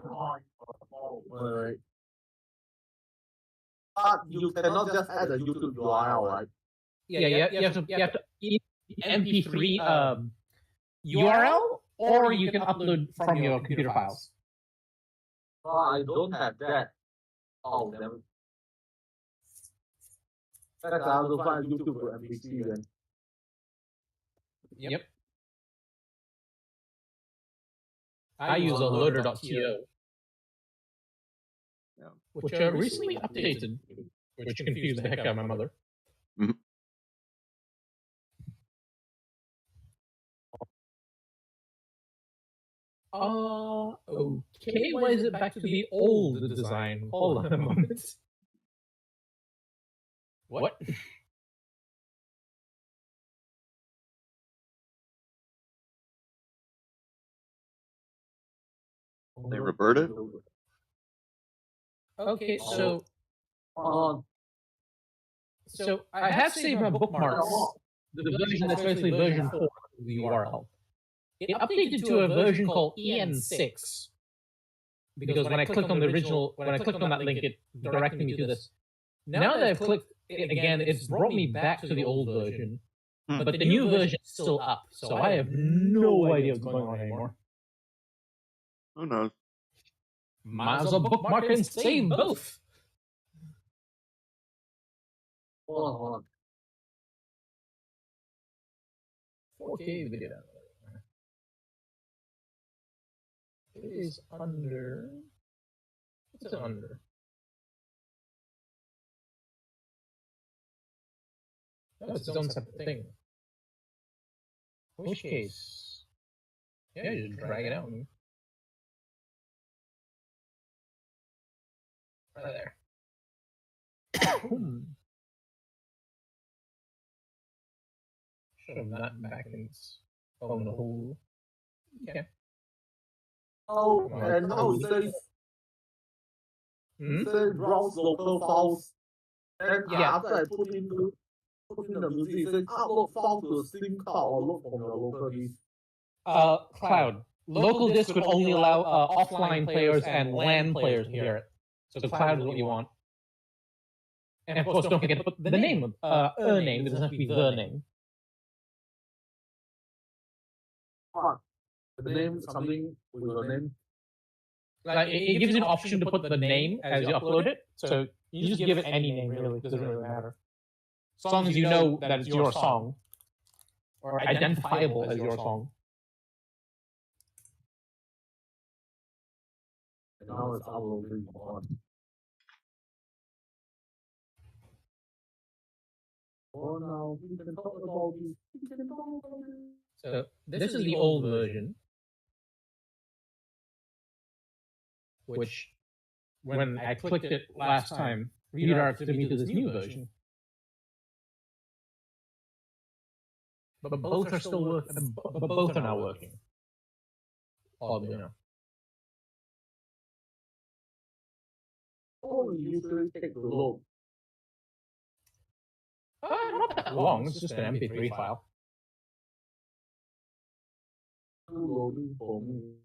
Wait. You cannot just add a YouTube URL, right? Yeah, you have to MP3 URL, or you can upload from your computer files. I don't have that. Oh, damn it. That's how to find YouTube for MPC then. Yep. I use a loader.to, which recently updated, which confused the heck out of my mother. Mhm. Okay, why is it back to the old design? Hold on a moment. What? They reverted? Okay, so Um, I have saved my bookmarks. The version that's basically version 4 of the URL. It updated to a version called EN6. Because when I clicked on the original, when I clicked on that link, it directed me to this. Now that I've clicked it again, it's brought me back to the old version. But the new version is still up, so I have no idea what's going on anymore. Who knows? Might as well bookmark and save both. hold on. 4K video. It is under. What's it under? That's its own separate thing. In which case, yeah, you just drag it out. Right there. Shove that back in its own hole. Okay. Oh, Come on. and now it says browse local files. And Yeah. after I put in the music, it says upload file to a SIM card or load from your local disk. Cloud. Local disk would only allow offline players and LAN players to hear it. So cloud is what you want. And of course, don't forget to put the name of a name. It doesn't have to be the name. The name, something with your name. Like it gives you an option to put the name as you upload it. So you just give it any name, really. It doesn't really matter. As long as you know that it's your song or identifiable as your song. And now it's uploading on. Oh, now we can talk about this. So this is the old version, which when I clicked it last time, redirected me to this new version. But both are still working. But both are now working. Oddly enough. Oh, you usually take the load. Not that long. It's just an MP3 file. Loading for me.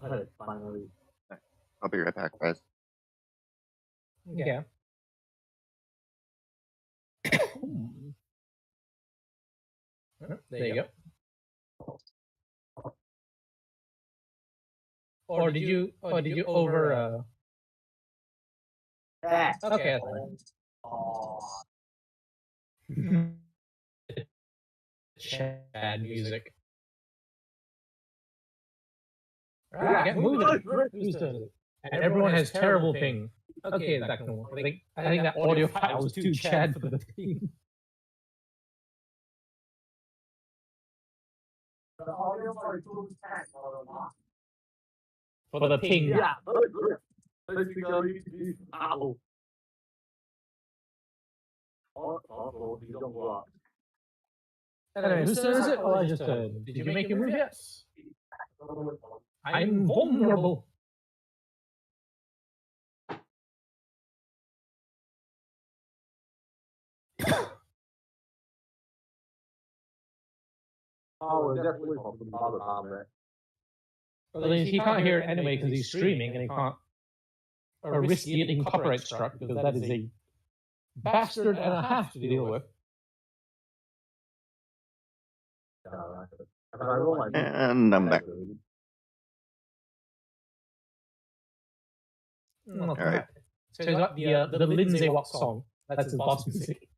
Alright. Finally. I'll be right back, guys. Yeah. There you go. Or did you over Yeah. Okay. Chad music. Right, move it. Whose turn is it? And everyone has terrible ping. Okay, that can work. I think that audio file was too Chad for the ping. The audio for too fast For the ping. Yeah, basically it's auto. Oh, you don't go out. Anyway, whose turn is it? Oh, I just did you make your move yet? I'm vulnerable. Oh, that's way for the other time, man. Well, he can't hear it anyway because he's streaming and he can't risk getting copyright struck because that is a bastard and a half to deal with. And I'm back. All right. So he's got the Lindsay Watt song. That's his boss music.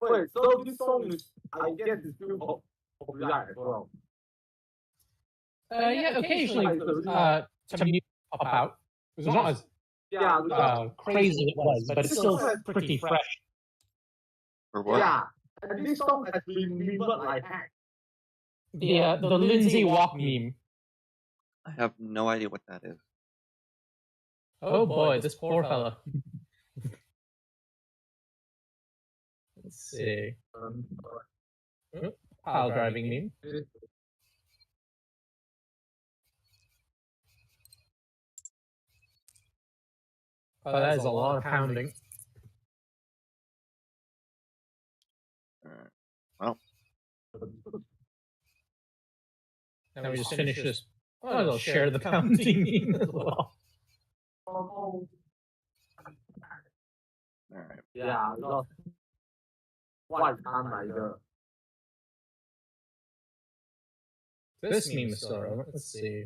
Wait, so this song is, I guess, it's still popular as well. Yeah, occasionally some music pop out. It's not as crazy as it was, but it's still pretty fresh. For what? Yeah, and this song has been memed like heck. The Lindsay Watt meme. I have no idea what that is. Oh boy, this poor fella. Let's see. Pile driving meme. Oh, that is a lot of pounding. Well. Now we just finish this. Oh, they'll share the pounding meme as well. Alright. Yeah, because why can't I go? This meme is still relevant. Let's see.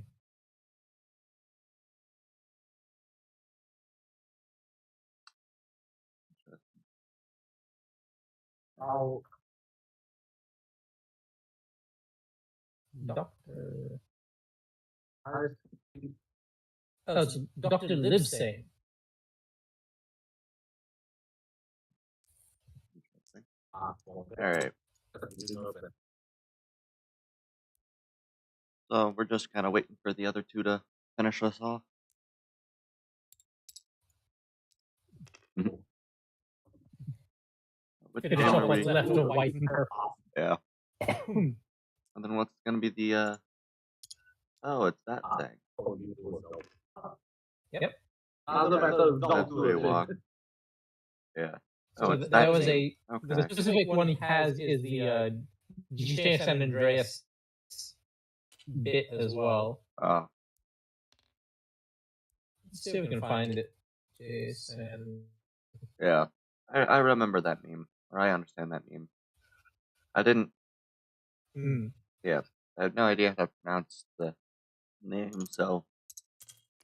Oh, Doctor. I Oh, it's Doctor Livesay. Alright. So we're just kind of waiting for the other two to finish us off. Which Finish one off are what's we? left of white and purple. Yeah. And then what's gonna be the Oh, it's that thing. Yep. Other matter That's where we walk. Yeah. Oh, So it's that that was thing. the Okay. specific one he has is the GTA San Andreas bit as well. Oh. Let's see if we can find it. Jason. Yeah. I remember that meme. Or I understand that meme. I didn't Yeah. I have no idea how to pronounce the name, so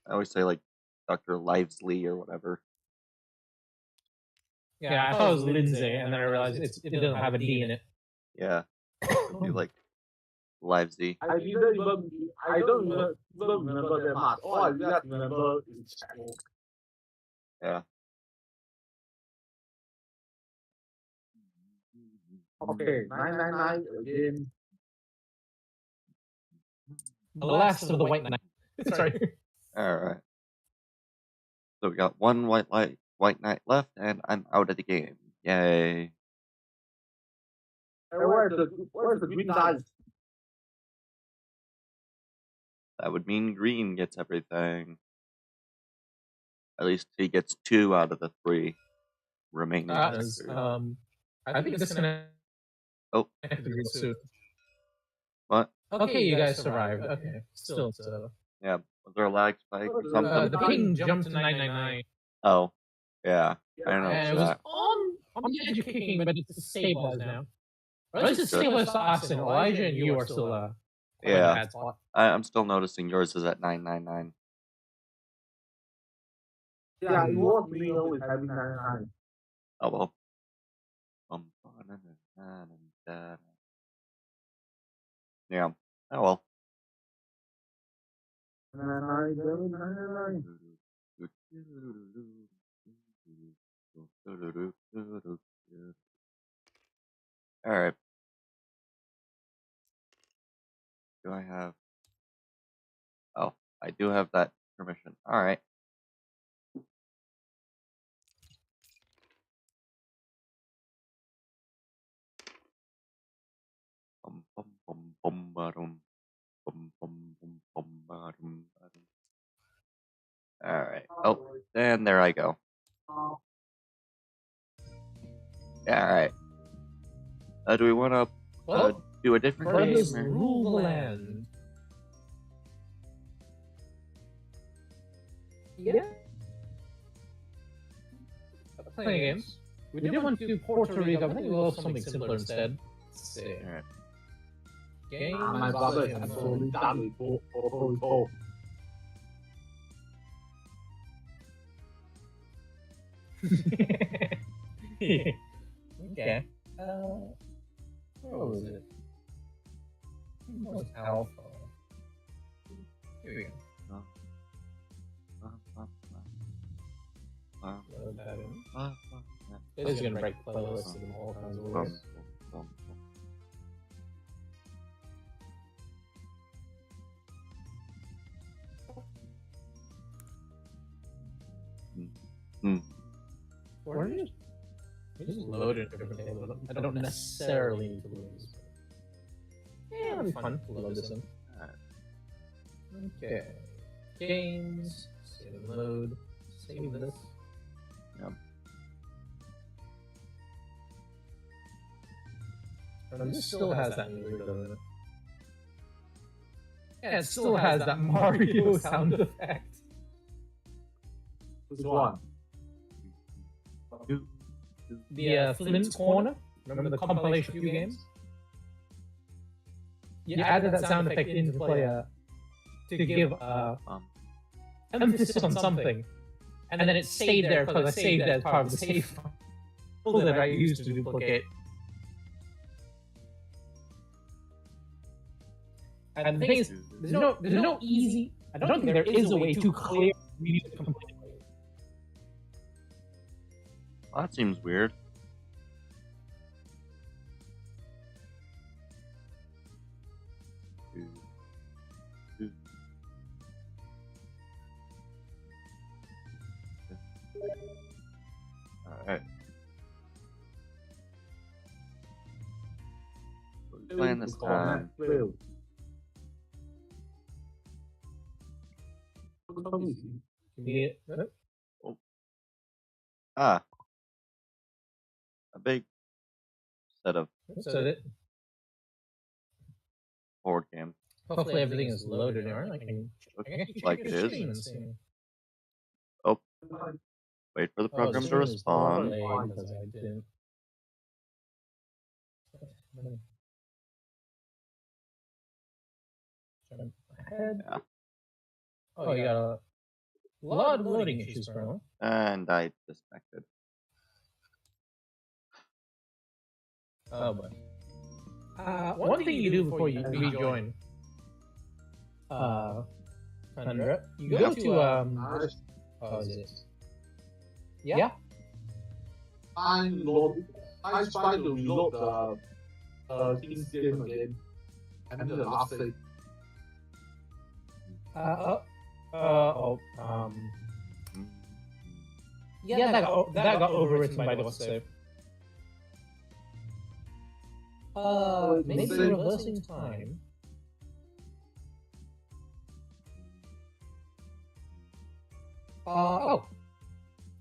I always say like Dr. Livesley or whatever. Yeah, I thought it was Lindsay, and then I realized it doesn't have a D in it. Yeah. It'd be like Livesy. I don't even remember that much. All I just remember is channel. Yeah. Okay, 999 again. The last of the White Knight. Sorry. Alright. So we got one white knight left, and I'm out of the game. Yay. And where's the green dice? That would mean green gets everything. At least he gets 2 out of the 3 remaining. characters. I think this can Oh. activate soon. What? Okay, you guys survived. Okay, still. Yeah. Was there a lag spike or something? The ping jumped to 999. Oh. Yeah. I don't know. And it was on the edge of kicking, but it's stabilized now. Or at least it's stabilized to us, and Elijah and you are still in a Yeah. bad spot. I'm still noticing yours is at 999. Yeah, it was me always having 999. Oh well. Yeah. Oh well. 999. Alright. Do I have... Oh, I do have that permission. Alright. Alright. Oh, and there I go. Alright. Do we want to do a different Brothers game? Or... rule the land. Yeah. Playing games. We did want to do Puerto Rico. I think we'll have something simpler instead. Let's see. Alright. Game. My brother is absolutely done with Puerto Rico. Okay. Where was it? What was Alpha? Here we go. Load that in. This is gonna break playlists in all kinds of ways. Or just load it in different tables. I don't necessarily need to lose. Yeah, it'll be fun to load this in. Okay. Games. Save and load. Save this. Yep. And this still has that music, doesn't it? Yeah, it still has that Mario sound effect. Which one? The Flint's Corner. Remember the compilation of few games? You added that sound effect in to play to give emphasis on something, and then it stayed there because I saved it as part of the save file that I used to duplicate. And the thing is, there's no easy. I don't think there is a way to clear music completely. Well, that seems weird. Alright. We're playing this time. Ah. A big set of board games. Hopefully everything is loaded in. Looks like it is. Oh. Wait for the program to respond. Yeah. Oh, you got a lot of loading issues, bro. And I disconnected. Oh, boy. One thing you do before you rejoin, Tundra, you go to, is it? Yeah? I try to reload the King's game again. And the last thing. Yeah, that got overwritten by the save. Maybe reversing time.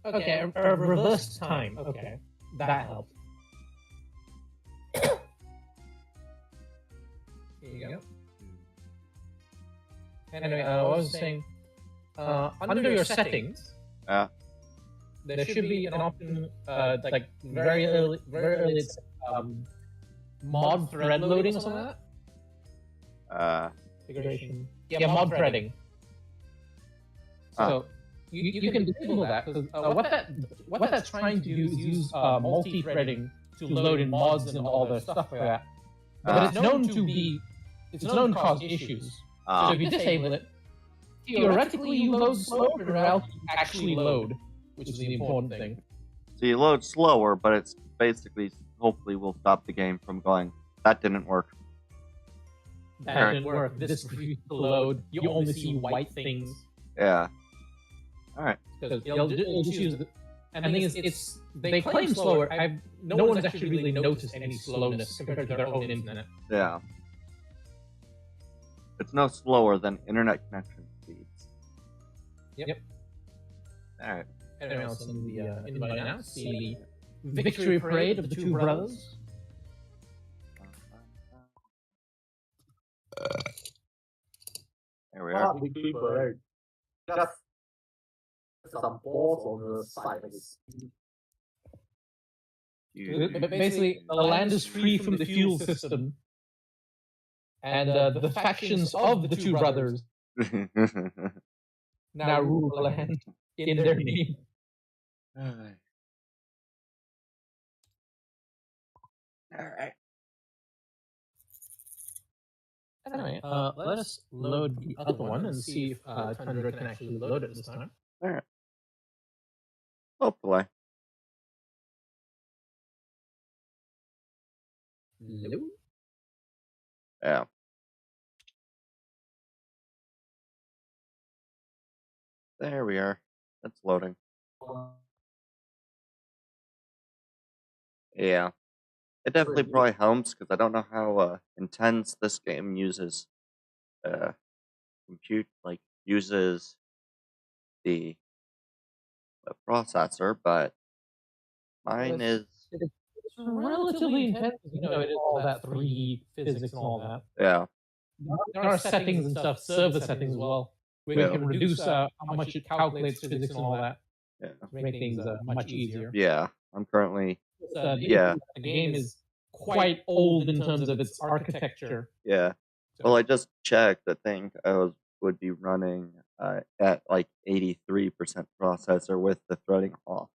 Okay, reverse time. Okay, that helped. Here you go. Anyway, I was saying, under your settings, there should be an option, like very early, it's, mod thread loading or something like that. Configuration. Yeah, mod threading. So you can disable that because what that's trying to do is use multi-threading to load in mods and all the stuff like that. But it's known to cause issues. So if you disable it, theoretically you load slower, but else you actually load, which is the important thing. So you load slower, but it's basically hopefully will stop the game from going, that didn't work. That didn't work. This refused to load. You only see white things. Yeah. Alright. Because it'll just use the... And the thing is, they claim slower. No one's actually really noticed any slowness compared to their own internet. Yeah. It's no slower than internet connection speeds. Yep. Alright. Anyone else in the invite now? See the victory parade of the two brothers. There we are. Victory parade. Just some balls on the side. Basically, the land is free from the fuel system, and the factions of the two brothers now rule the land in their name. Alright. Anyway, let us load the other one and see if Tundra can actually load it this time. Alright. Hopefully. Hello? Yeah. There we are. That's loading. Yeah. It definitely probably helps because I don't know how intense this game uses uses the processor, but mine is It's relatively intense. You know, it is all that 3D physics and all that. yeah. There are settings and stuff, server settings as well, where you can reduce how much it calculates physics and all that. Yeah. To make things much easier. Yeah. I'm currently The game is quite old in terms of its architecture. yeah. Well, I just checked. I think would be running at like 83% processor with the threading off.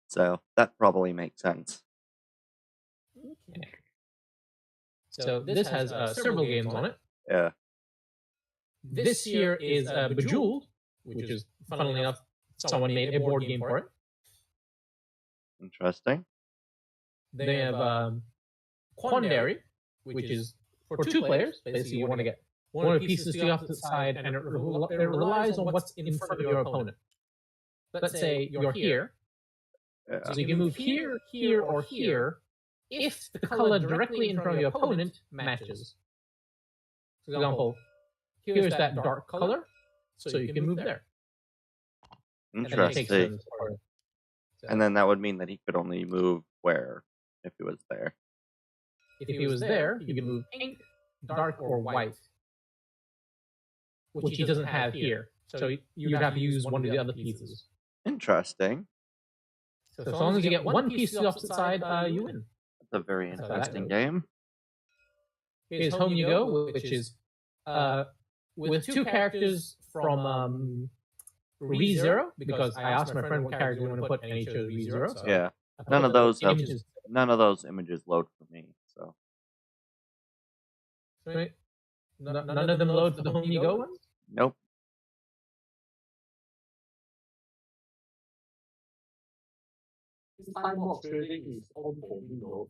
So that probably makes sense. Okay. So this has several games on it. Yeah. This here is Bejeweled, which is, funnily enough, someone made a board game for it. Interesting. They have Quandary, which is for 2 players. Basically, you want to get one of the pieces to the opposite side, and it relies on what's in front of your opponent. Let's say you're here. Yeah. So you can move here, here, or here if the color directly in front of your opponent matches. For example, here's that dark color, so you can move there. Interesting. And then that would mean that he could only move where if he was there. If he was there, he could move pink, dark, or white, which he doesn't have here. So you'd have to use one of the other pieces. Interesting. So as long as you get one piece to the opposite side, you win. That's a very interesting game. Here's Home You Go, which is with 2 characters from ReZero, because I asked my friend what character you want to put, and he chose ReZero. So Yeah. None of those images load for me. So. Right. None of them load for the Home You Go ones? Nope. This time of trading is on for me, though.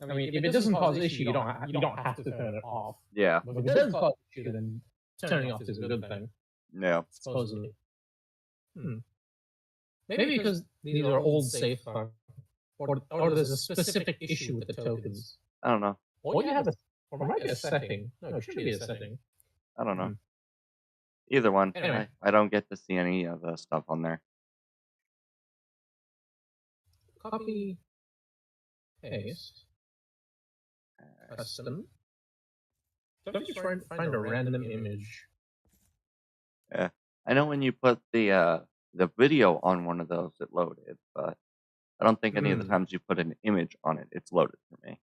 I mean, if it doesn't cause issue, you don't have to turn it off. Yeah. But if it does cause issue, then turning off is a good thing. Yeah. Supposedly. Maybe because these are old save files, or there's a specific issue with the tokens. I don't know. Or you have or might be a setting. No, it should be a setting. I don't know. Either one. Anyway. I don't get to see any of the stuff on there. Copy. Paste. Custom. Don't just find a random image. Yeah. I know when you put the video on one of those, it loaded, but I don't think any of the times you put an image on it, it's loaded for me.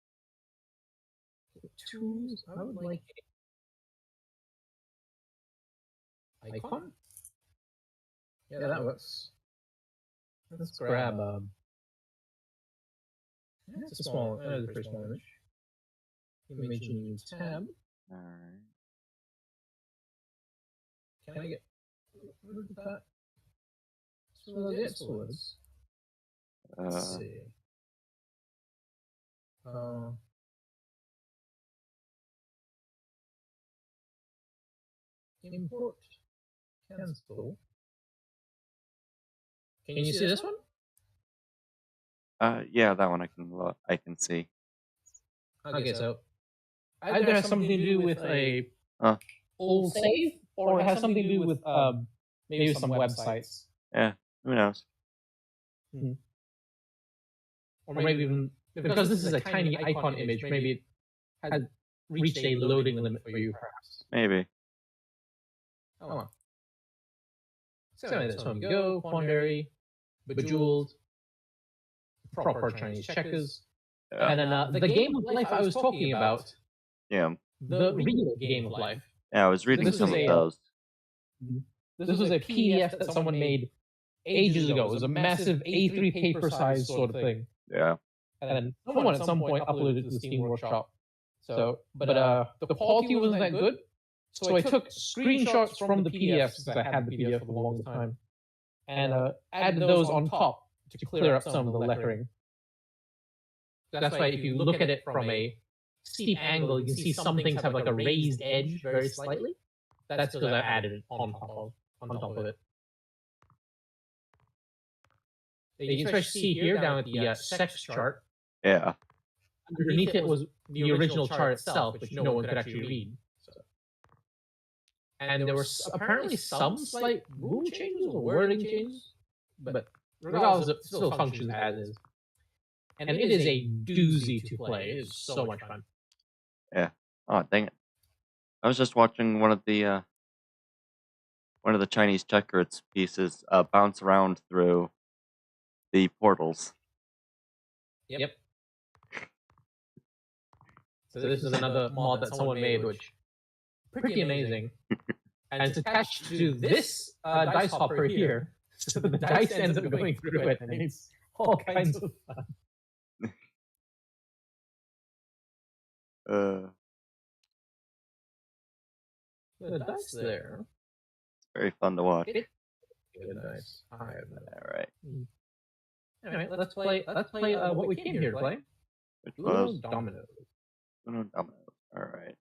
Tools. I would like icon. Yeah, that works. Let's grab that's a small, that is a pretty small image. Image needs tab. Alright. Can I get rid of that? So this was. Let's see. Import. Cancel. Can you see this one? Yeah, that one I can see. Okay, so either has something to do with a old save, or it has something to do with maybe some websites. Yeah, who knows? Or maybe even because this is a tiny icon image, maybe it has reached a loading limit for you, perhaps. Maybe. Oh well. So that's Home You Go, Quandary, Bejeweled, proper Chinese checkers, and then the game of life I was talking about. Yeah. The real game of life. Yeah, I was reading some of those. This was a PDF that someone made ages ago. It was a massive A3 paper size sort of thing. Yeah. And then someone at some point uploaded it to the Steam Workshop. So, but the quality wasn't that good. So I took screenshots from the PDF, since I had the PDF for the longest time, and added those on top to clear up some of the lettering. That's why if you look at it from a steep angle, you can see some things have like a raised edge very slightly. That's because I added it on top of it. You can especially see here down at the sex chart. Yeah. Underneath it was the original chart itself, which no one could actually read. And there were apparently some slight rule changes or wording changes, but regardless, it still functions as is. And it is a doozy to play. It is so much fun. Yeah. Oh, dang it! I was just watching one of the Chinese checkers pieces bounce around through the portals. Yep. So this is another mod that someone made, which pretty amazing. And it's attached to this dice hopper here, so the dice ends up going through it, and it's all kinds of fun. Uh, The dice there. it's very fun to watch. Good dice. I have that. All right. Anyway, let's play. What we came here to play. Which Uno was Domino. Uno Dominoes. All right.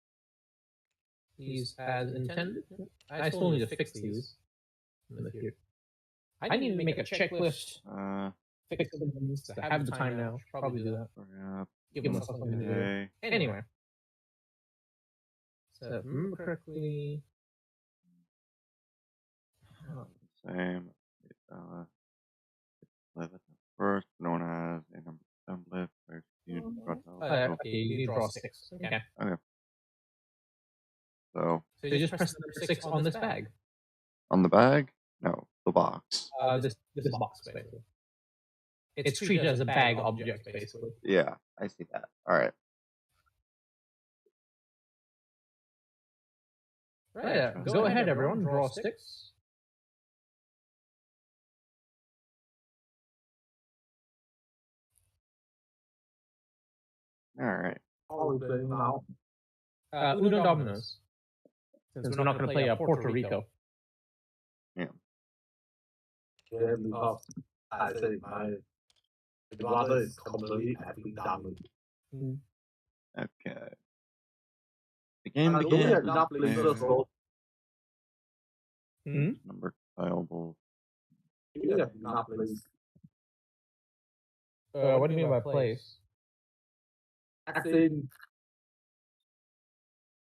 These as intended. I still need to fix these. I need to make a checklist. Fix them. I have the time now. Should probably do that. Give myself something to do. Anyway. So, if I remember correctly. Same. Live at the first, known as a number template. Where you Okay, you need to draw 6. Okay. So you just press number 6 on this bag. On the bag? No, the box. This box, basically. It's treated as a bag object, basically. Yeah, I see that. All right. Right. Go ahead, everyone. Draw 6. All right. How are we playing now? Uno Dominoes. Since we're not going to play Puerto Rico. Yeah. Yeah, because I say my brother is completely acting dumb. Okay. The game Do we begins. have enough places though? Number tileable. Do we have enough places? What do you mean by place? I think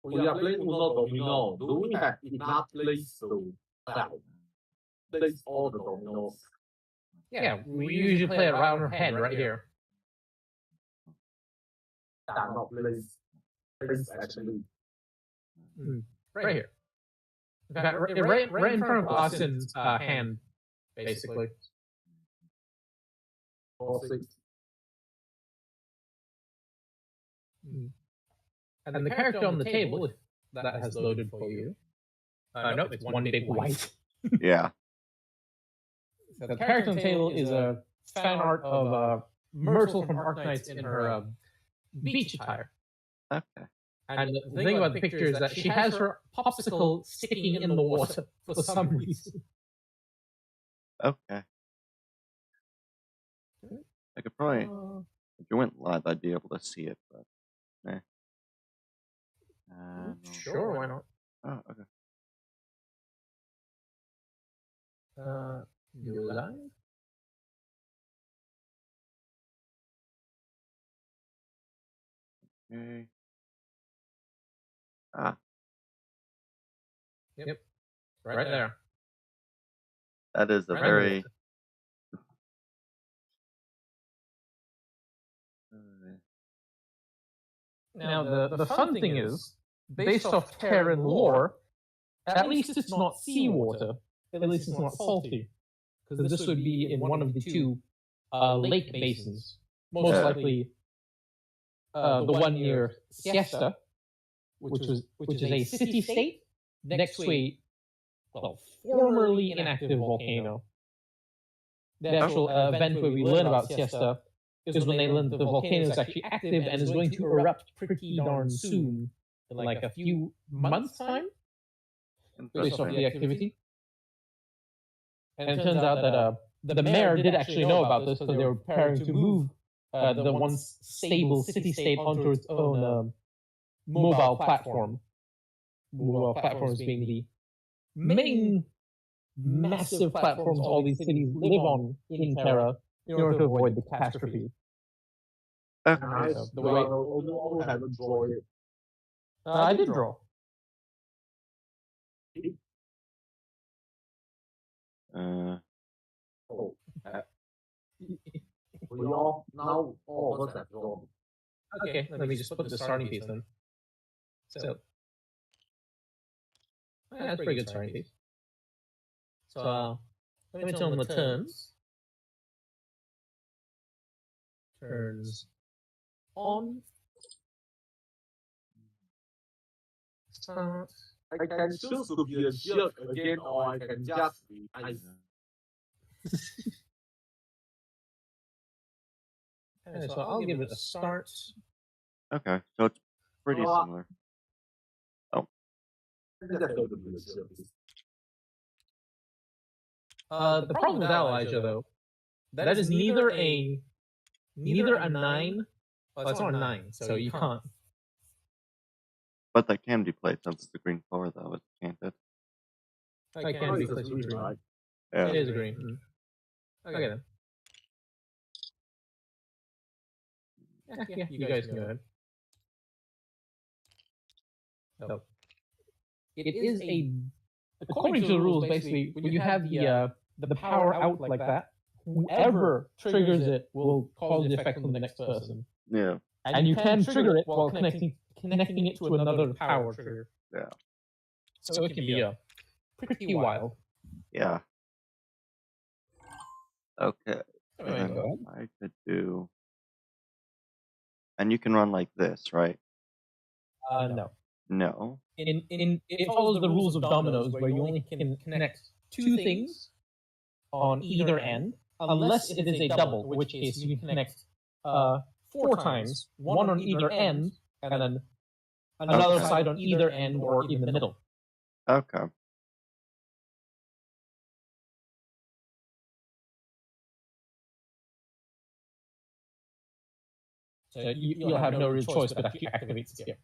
we are playing Uno Domino. Do we have enough places to place all the dominoes? Yeah, we usually play it around our head right here. Not place actually. Right here. Right in front of Austin's hand, basically. 4, 6. And the character on the table, if that has loaded for you. No, it's one big white. Yeah. So the character on the table is a fan art of Myrtle from Arknights in her beach attire. Okay. And the thing about the picture is that she has her popsicle sticking in the water for some reason. Okay. I could probably, if you went live, I'd be able to see it, but no. Sure, why not? Oh, okay. Do live? Okay. Ah, Yep. Right there. that is a Right very. Now, the fun thing is, based off Terran lore, at least it's not seawater. At least it's not salty. Because this would be in one of the two lake basins. Most likely the one near Siesta, which is a city-state next to a formerly inactive volcano. The actual event where we learn about Siesta is when they learn that the volcano is actually active and is going to erupt pretty darn soon, in like a few months' time, based off the activity. And it turns out that the mayor did actually know about this because they were preparing to move the once stable city-state onto its own mobile platform. Mobile platforms being the main massive platforms all these cities live on in Terra in order to avoid the catastrophe. Okay. Nice. The way- I haven't drawn it. I did draw. Oh. We all now all of us have drawn. Okay, let me just put the starting piece in. So, that's a pretty good starting piece. So, let me tell them the turns. Turns on. Start. I can choose to be a jerk again, or I can just be nice. Okay, so I'll give it a start. Okay. So it's pretty similar. Oh, Let's go to the service. The problem with Elijah, though, that is neither a 9. Well, it's not a 9, so you can't. but that can be played since it's a green color, though. It can't it? It can be placed green. Right? Yeah. It is a green. Okay then. Yeah, you guys can go ahead. So, it is according to the rules, basically, when you have the power out like that, whoever triggers it will cause the effect on the next person. Yeah. And you can trigger it while connecting it to another power trigger. Yeah. So it can be pretty wild. Yeah. Okay. Anyway, Then go ahead. I could do. And you can run like this, right? No. No. It follows the rules of dominoes, where you only can connect 2 things on either end, unless it is a double, in which case you can connect 4 times, 1 on either end, and then another side on either end or in the middle. Okay. So you'll have no real choice but to activate the skip.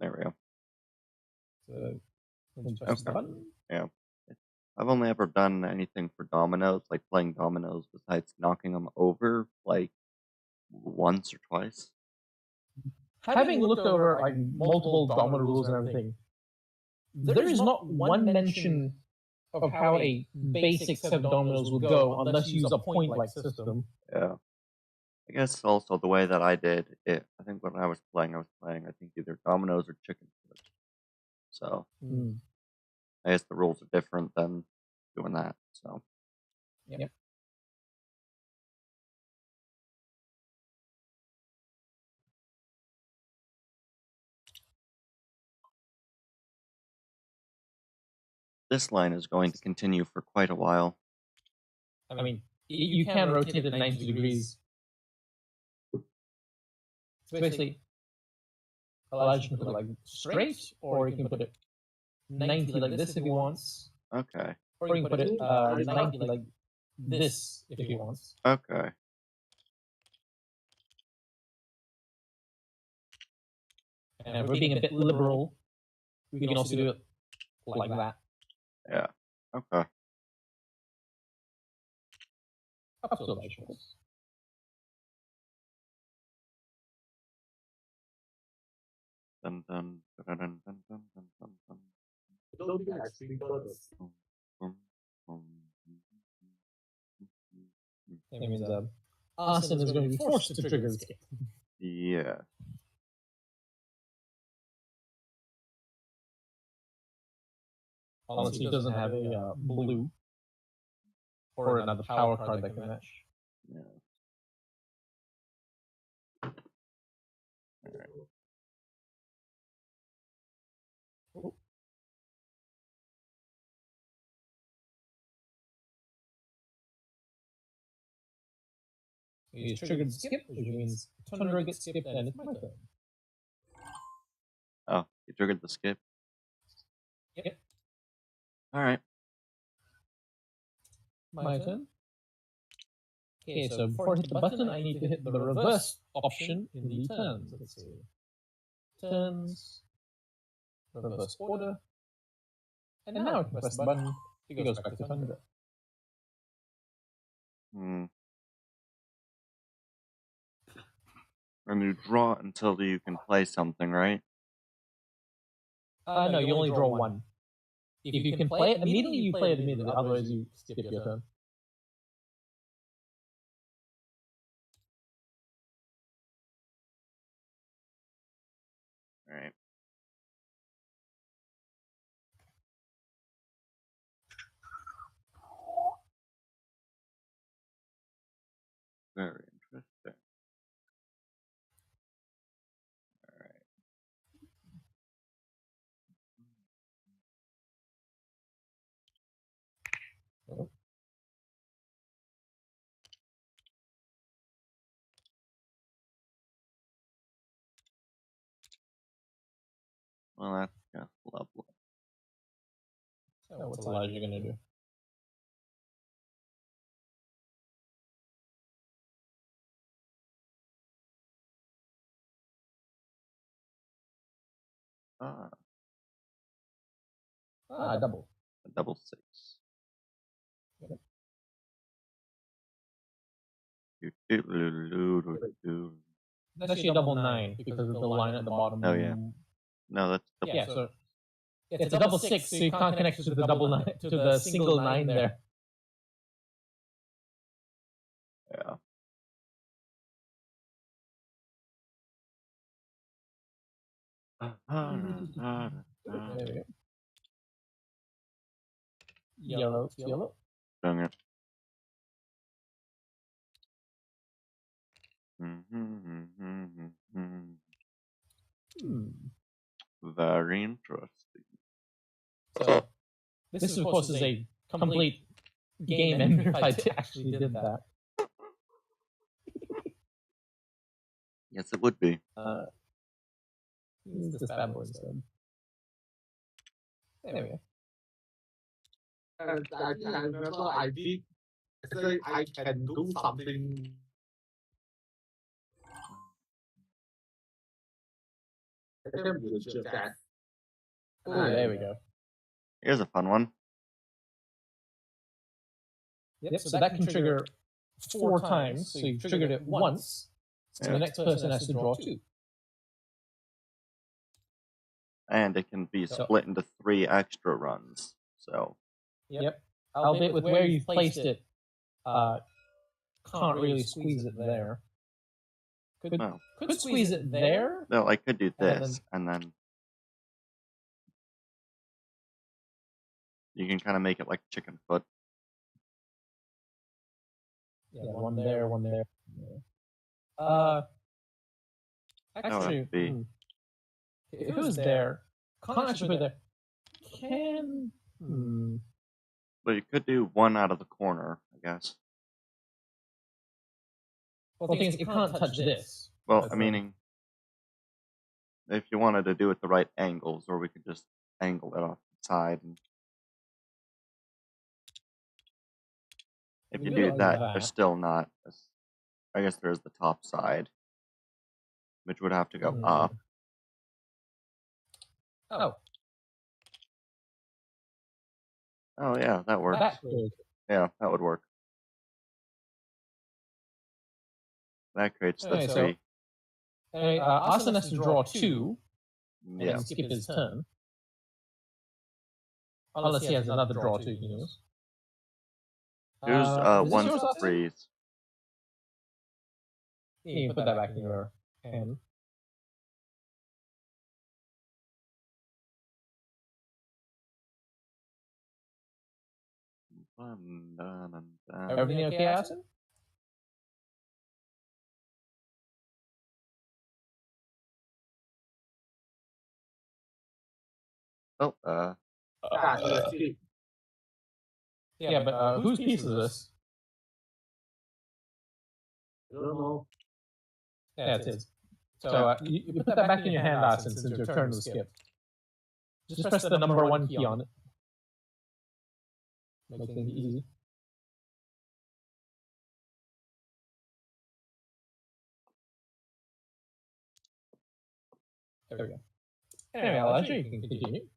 There we go. So, press the button. Yeah. I've only ever done anything for dominoes, like playing dominoes, besides knocking them over, like once or twice. Having looked over like multiple domino rules and everything, there is not one mention of how a basic set of dominoes would go unless you use a point-like system. Yeah. I guess also the way that I did it, I think when I was playing, I think either dominoes or chicken foot. So I guess the rules are different than doing that. So Yep. this line is going to continue for quite a while. I mean, you can rotate it 90 degrees. So basically, Elijah can put it like straight, or you can put it 90 like this if he wants. Okay. Or you can put it 90 like this if he wants. Okay. And if we're being a bit liberal, we can also do it like that. Yeah. Okay. Up to Elijah. Dun, dun, dun, dun, dun, dun, dun, dun, dun. I don't think I actually got this. That means Austin is going to be forced to trigger the skip. Yeah. Unless he doesn't have a blue or another power card that can match. Yeah. All right. He's triggered the skip, which means Tundra gets skipped and it's my turn. Oh, you triggered the skip? Yep. All right. My turn. Okay, so before I hit the button, I need to hit the reverse option in the turns. Let's see. Turns, reverse order, and now I can press the button. It goes back to Tundra. And you draw until you can play something, right? No, you only draw one. If you can play it immediately, you play it immediately. Otherwise, you skip your turn. All right. Very interesting. All right. Well, that's yeah, lovely. So what's Elijah gonna do? Ah, Double. a double 6. Yep. That's actually a double 9 because of the line at the bottom. Oh, yeah. No, that's double. Yeah, so it's a double 6, so you can't connect it to the double 9 to the single 9 there. Yeah. There we go. Yellow, yellow. Dang it. Very interesting. So this of course is a complete game ender if I actually did that. Yes, it would be. Use this bad boy instead. There we go. And I think I remember I did say I can do something. I can be a jerk ass. Oh, there we go. Here's a fun one. Yep, so that can trigger 4 times, so you've triggered it once, so the next person has to draw 2. And it can be split into 3 extra runs. So. Yep. Albeit with where you've placed it, can't really squeeze it there. Could squeeze it there? No, I could do this, and then you can kind of make it like chicken foot. Yeah, one there, one there. Actually, if it was there, can't actually put it there. Can. But you could do one out of the corner, I guess. Well, the thing is, it can't touch this. Well, I mean, if you wanted to do it the right angles, or we could just angle it off the side. And if you do that, there's still not. I guess there's the top side, which would have to go up. Oh. Oh, yeah, that works. Yeah, that would work. That creates the 3. Austin has to draw 2. Yeah. And skip his turn. Unless he has another draw to use. Here's 1 freeze. You can put that back in your hand. Everything okay, Austin? Oh, yeah, but whose piece is this? I don't know. Yeah, it is. So you put that back in your hand, Austin, since your turn was skipped. Just press the number 1 key on it. Make things easy. There we go. Anyway, Elijah, you can continue.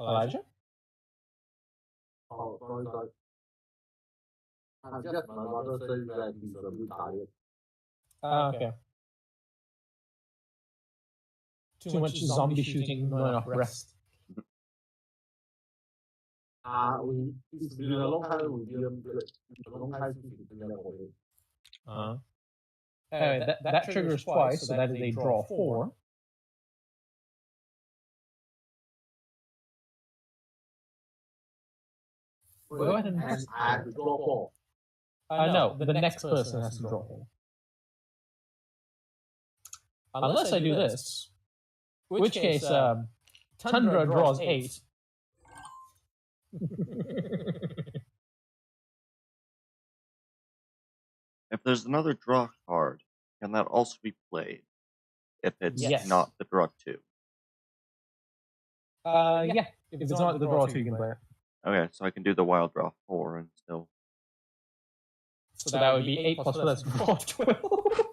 Elijah? Oh, sorry. I guess my mother says that he's a bit tired. Okay. Too much zombie shooting, not enough rest. It's been a long time with him. A long time since he's been there for him. Anyway, that triggers twice, so that is a draw 4. Go ahead and I have to draw 4. No, the next person has to draw. Unless I do this, in which case Tundra draws 8. If there's another draw card, can that also be played? If it's Yes. not the draw 2. Yeah. If it's not the draw 2, you can play it. Okay, so I can do the wild draw 4 and still. So that would be 8 plus that's draw 12.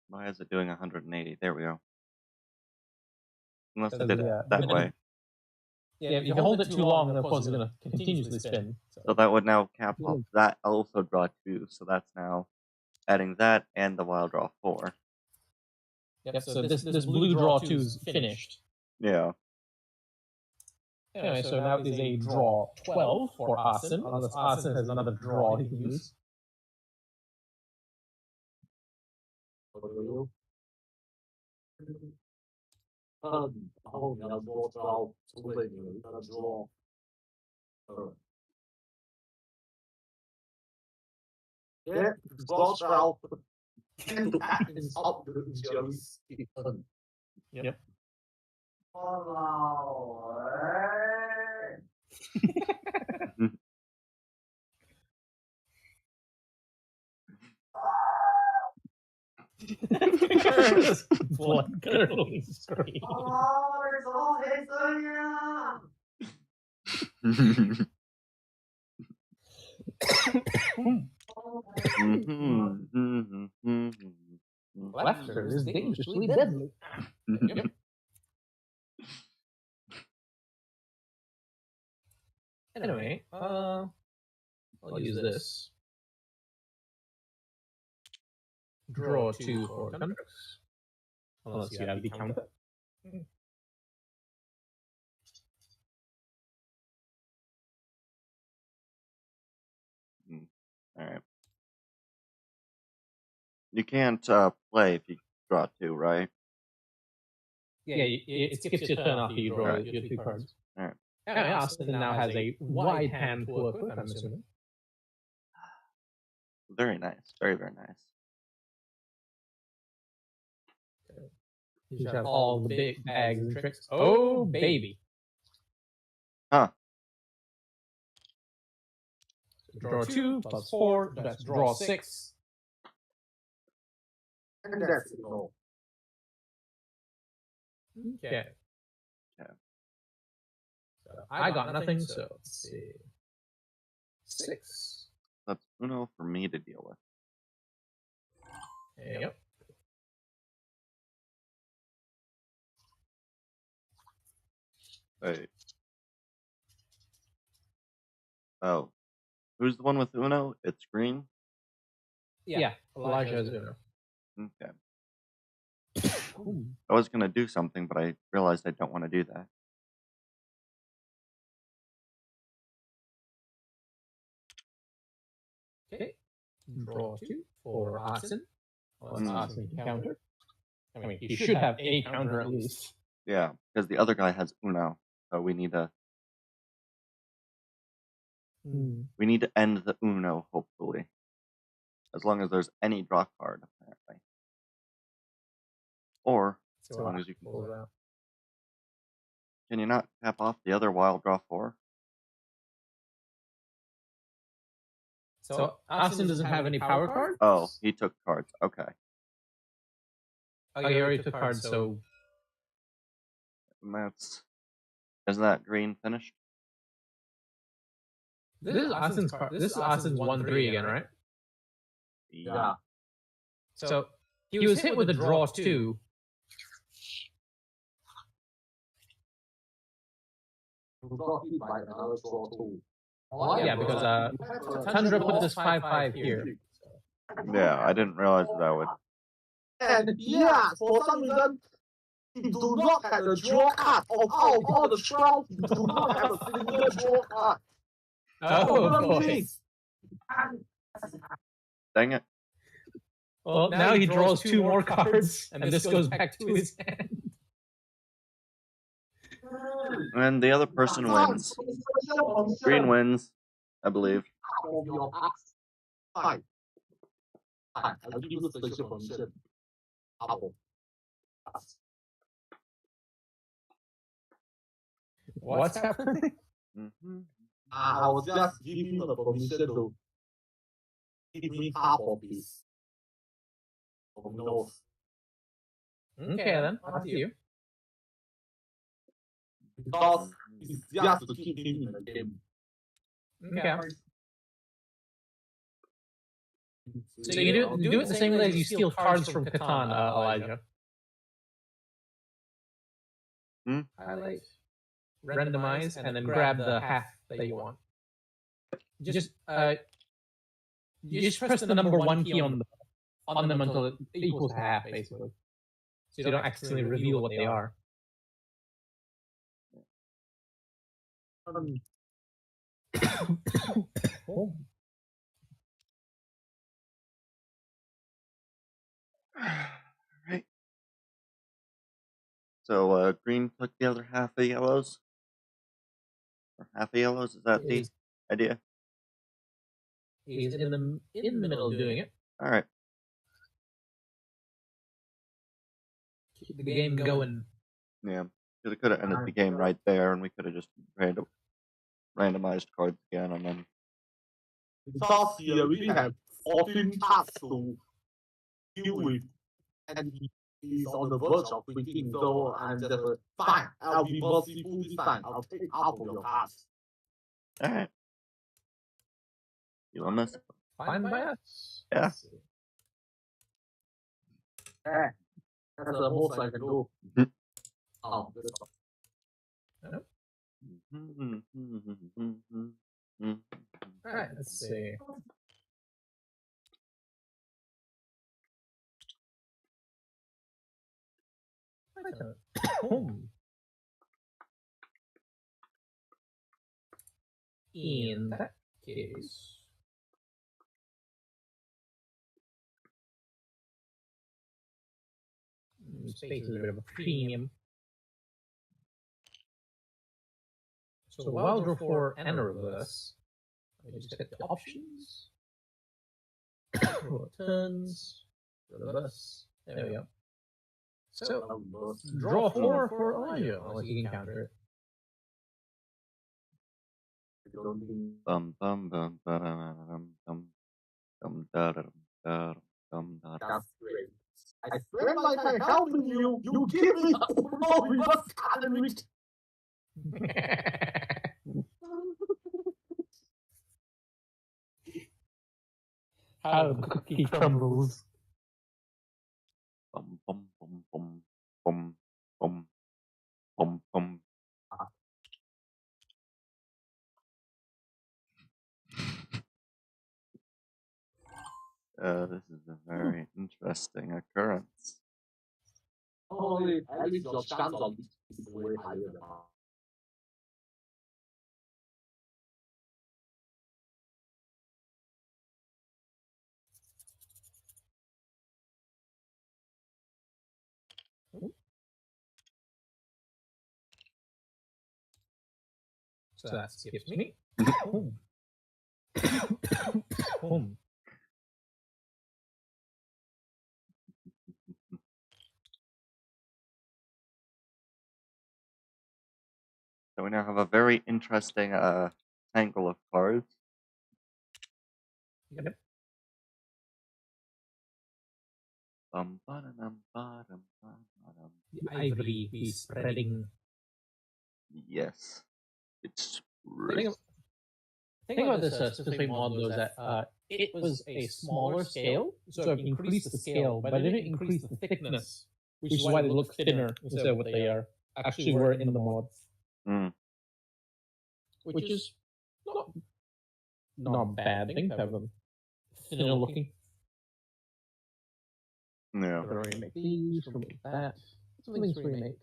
Why is it doing 180? There we go. Unless I So did it that way. Yeah, if you hold it too long, of course it's going to continuously spin. So that would now cap off that also draw 2. So that's now adding that and the wild draw 4. Yep, so this blue draw 2 is finished. Yeah. Anyway, so now it is a draw 12 for Asen, unless Asen has another draw he can use.然后你要多招，除非你有一个 draw 2。Yeah, draw 12 and that is up to just Yep. Blood curdling scream. Laughter is dangerously deadly. Yep. Anyway, I'll use this. Draw 2 for counters. Unless you have the counter. Alright. You can't play if you draw 2, right? Yeah, it skips your turn after you draw your 2 cards. Alright. Austin now has a wide hand to work with, I'm assuming. Very nice. Very, very nice. You have all the big bags and tricks. Oh, baby. Huh. So draw 2 plus 4, that's draw 6. and that's it all. Okay. Okay. So I got nothing, so let's see. 6. That's Uno for me to deal with. Yep. Wait. Oh. Who's the one with Uno? It's green? Yeah, Elijah has Uno. Okay. Ooh. I was going to do something, but I realized I don't want to do that. Okay. Draw 2 for Asen. Unless Asen can counter. I mean, he should have a counter at least. Yeah, because the other guy has Uno, so we need to end the Uno, hopefully. As long as there's any draw card, apparently. Or, as long as you can... Can you not tap off the other wild draw 4? So Austin doesn't have any power cards? Oh, he took cards. Okay. Oh, he already took cards, so... And that's... Isn't that green finished? This is Austin's card. This is Austin's 1-3 again, right? Yeah. So he was hit with a draw 2. You got hit by another draw 2. Yeah, because Tundra put this 5-5 here. Yeah, I didn't realize that would... And yeah, for some reason, you do not have a draw card. Of all the 12, you do not have a single draw card. Oh, boy. Dang it. Well, now he draws 2 more cards, and this goes back to his hand. And the other person wins. Green wins, I believe. Of your past. Fine. Fine. I'll give you special permission. Apple. What's happening? I was just giving the permission to give me half of this. Of yours. Okay, then. Up to you. Because it's just to keep him in the game. Okay. So you do it the same way as you steal cards from Catan, Elijah. Highlight, randomize, and then grab the half that you want. Just press the number 1 key on them until it equals half, basically. So you don't accidentally reveal what they are. Oh. Right. So green took the other half of yellows? Or half of yellows, is that the idea? He's in the middle of doing it. Alright. Keep the game going. Yeah. Because it could have ended the game right there, and we could have just randomized cards again, and then... Because he already have 14 cards to deal with, and he's on the verge of quitting, so I'm just fine. I'll be merciful this time. I'll take half of your cards. Alright. You want this? Fine by us. Yeah. Yeah. That's the most I can do. Oh, that's all. Alright, let's see. In that case, space is a bit of a premium. So while draw 4 and a reverse, I just get the options. Turns, reverse. There we go. So draw 4 for Elijah, unless you can counter it. Bum bum bum ba-dum dum dum da dum da dum da. That's great. I spend my time helping you. You give me no reverse card and reach. How the cookie crumbles. Bum bum bum bum bum bum bum bum. This is a very interesting occurrence. Only at least your chance of this is way higher than mine. So that skips me. Boom. So we now have a very interesting tangle of cards. Yep. Bum ba-da-dum ba-dum ba-dum. The ivory is spreading. Yes. It's The thing about this specific model is that it was a smaller scale, so it increased the scale, but it didn't increase the thickness, which is why they look thinner instead of what they are actually were in the mods. Which is not a bad thing to have them thinner looking. Yeah. We'll remake these, we'll make that. Some things we make.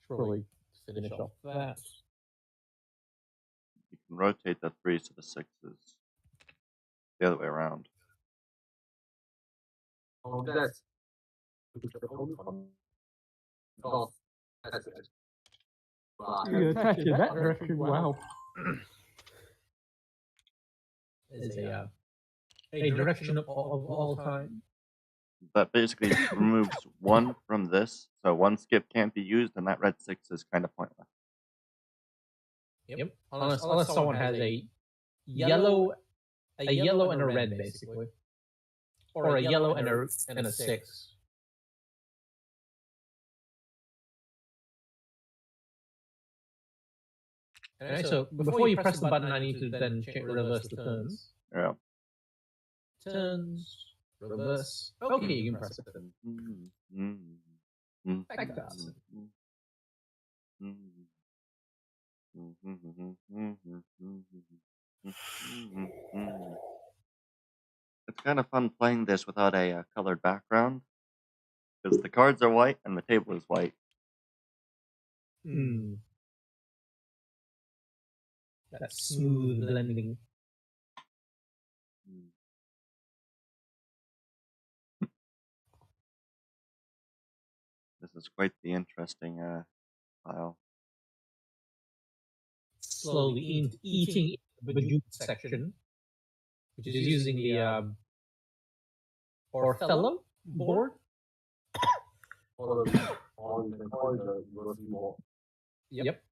Surely finish off that. You can rotate the 3s to the 6s. The other way around. That's the only one. Because that's it. You attack in that direction. Wow. Is a direction of all time. That basically removes one from this, so one skip can't be used, and that red 6 is kind of pointless. Yep. Unless someone has a yellow and a red, basically, or a yellow and a 6. Alright, so before you press the button, I need to then reverse the turns. Yeah. Turns, reverse. Okay, you can press it. Back to us. It's kind of fun playing this without a colored background, because the cards are white and the table is white. That smooth blending. This is quite the interesting file. Slowly eating the juice section, which is using the Othello board. Yep.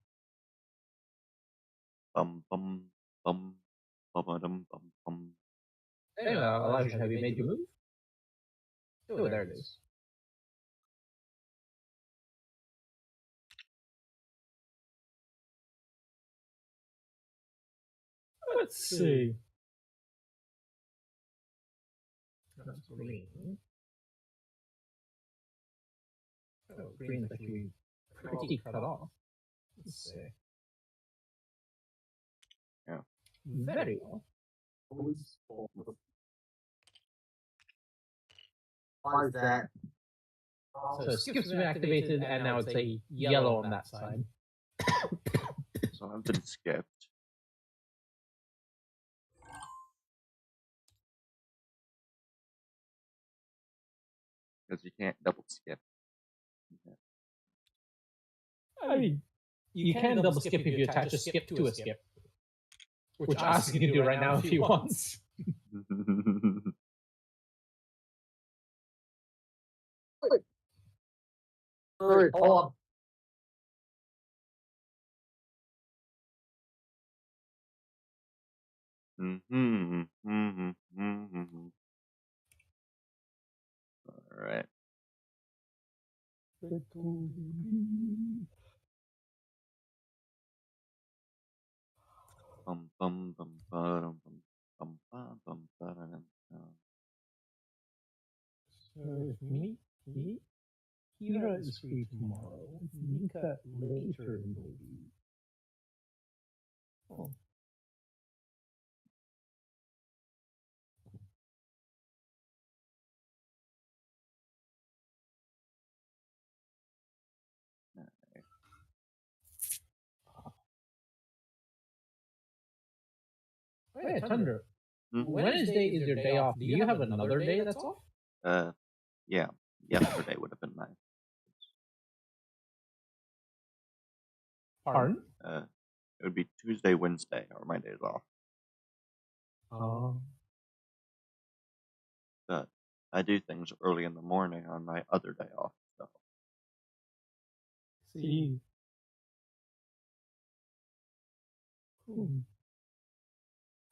Bum bum bum bum bum bum bum. Hey, Elijah, have you made your move? Oh, there it is. Let's see. That's green. Oh, green is actually pretty cut off. Let's see. Yeah. Very well. Why is that? So skip's been activated, and now it's a yellow on that side. So I've been skipped. Because you can't double skip. I mean, you can double skip if you attach a skip to a skip, which Oscar can do right now if he wants. Sorry, hold on. All right. Bum bum bum bum bum bum bum bum. So me, Kira is free tomorrow. Nika later, maybe. Oh. Hey, Thunder. Wednesday is your day off. Do you have another day that's off? Yeah. Yesterday would have been nice. Pardon? It would be Tuesday, Wednesday, or my days off. But I do things early in the morning on my other day off. So. See.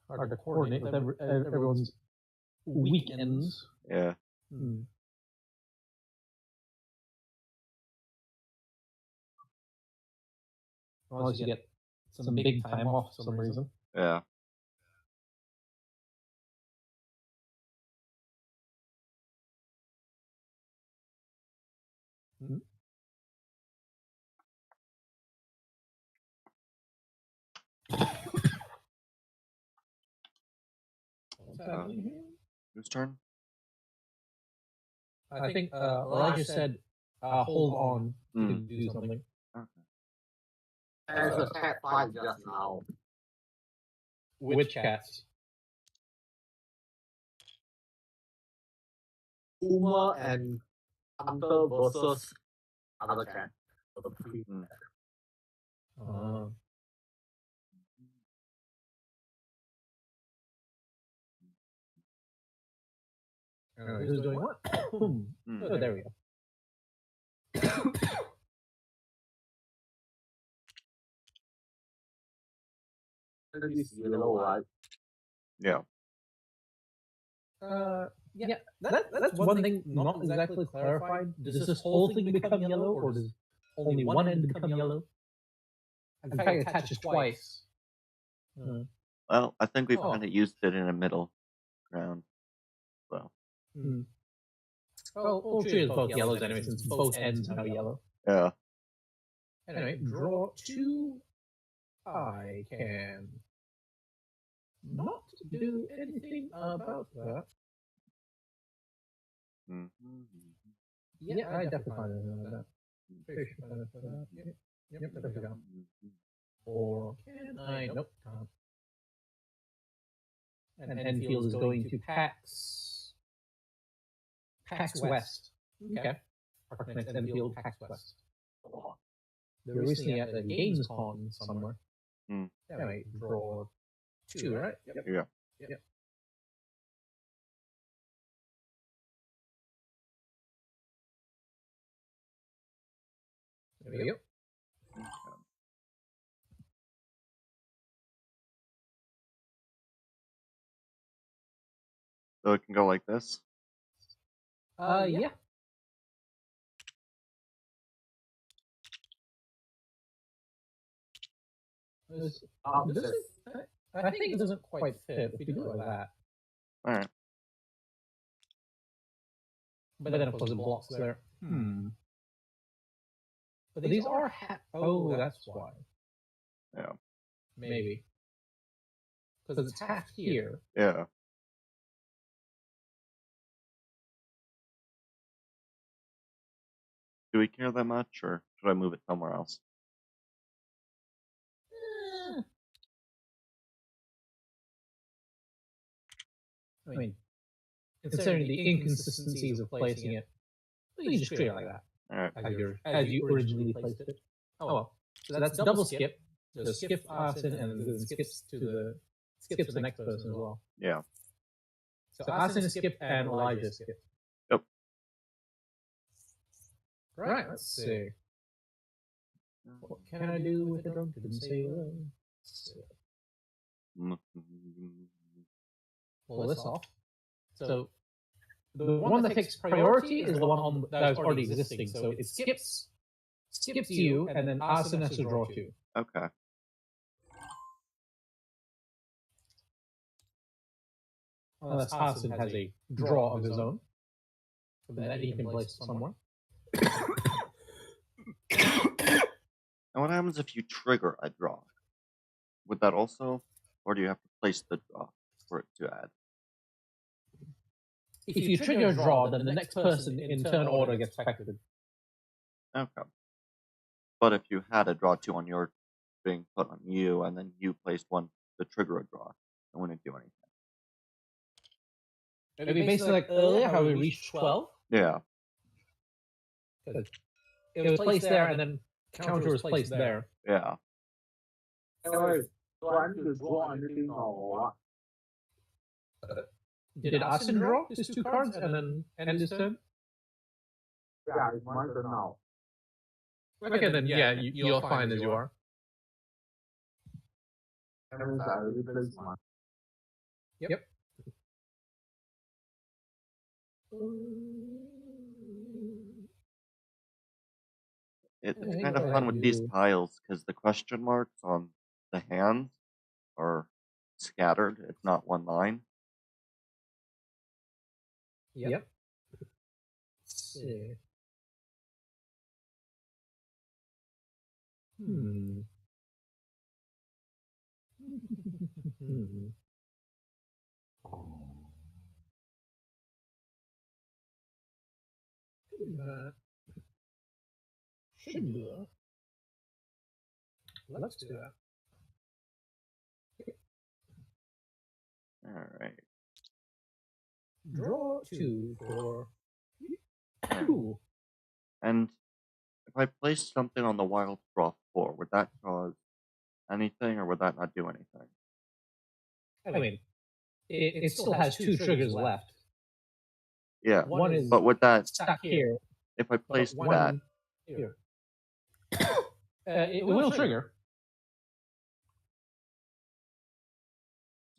Hard to coordinate with everyone's weekends. Yeah. Unless you get some big time off for some reason. Yeah. Whose turn? I think Elijah said, hold on to do something. Okay. There's a cat fight just now. Which cats? Puma and Hunter versus another cat. Who's doing what? Oh, there we go. And this yellow, right? Yeah. Yeah, that's one thing not exactly clarified. Does this whole thing become yellow, or does only one end become yellow? In fact, it attaches twice. Well, I think we've kind of used it in a middle ground. So. Well, we'll choose both yellows anyway, since both ends are yellow. Yeah. Anyway, draw 2. I can not do anything about that. Yeah, I definitely find anything like that. Pretty sure I for that. Yep, definitely got. Or can I? Nope, can't. And Enfield is going to PAX West. Okay. Park next Enfield, PAX West. They're recently at the Gamescom somewhere. Anyway, draw 2, right? Yep. Yeah. Yep. There we go. So it can go like this? Yeah. I think it doesn't quite fit if we do it like that. Alright. But then, of course, it blocks there. But these are oh, that's why. Yeah. Maybe. Because it's half here. Yeah. Do we care that much, or should I move it somewhere else? I mean, considering the inconsistencies of placing it, you can just treat it like that. Alright. As you originally placed it. Oh well. So that's double skip. So skip Asin and then skips to the next person as well. Yeah. So Asin skip and Elijah skip. Yep. Right, let's see. What can I do with the drunken sailor? Pull this off. So the one that takes priority is the one that is already existing. So it skips you, and then Asin has to draw 2. Okay. Unless Asin has a draw of his own that he can place somewhere. And what happens if you trigger a draw? Would that also, or do you have to place the draw for it to add? If you trigger a draw, then the next person in turn order gets affected. Okay. But if you had a draw 2 on your being put on you, and then you placed one to trigger a draw, it wouldn't do anything. It'd be basically like earlier, how we reached 12. Yeah. It was placed there, and then counter was placed there. Yeah. Anyway, so I need to draw anything or what? Did Asin draw his 2 cards and then end his turn? Yeah, it's my turn now. Okay, then yeah, you're fine as you are. That means I replace mine. Yep. It's kind of fun with these tiles, because the question marks on the hands are scattered. It's not one line. Yep. Let's see. Should do that. Let's do that. All right. Draw 2 for Okay. Ooh. And if I placed something on the wild draw 4, would that cause anything, or would that not do anything? I mean, it still has 2 triggers left. Yeah, One is but would that, stuck here, if I but placed one that, here. It will trigger.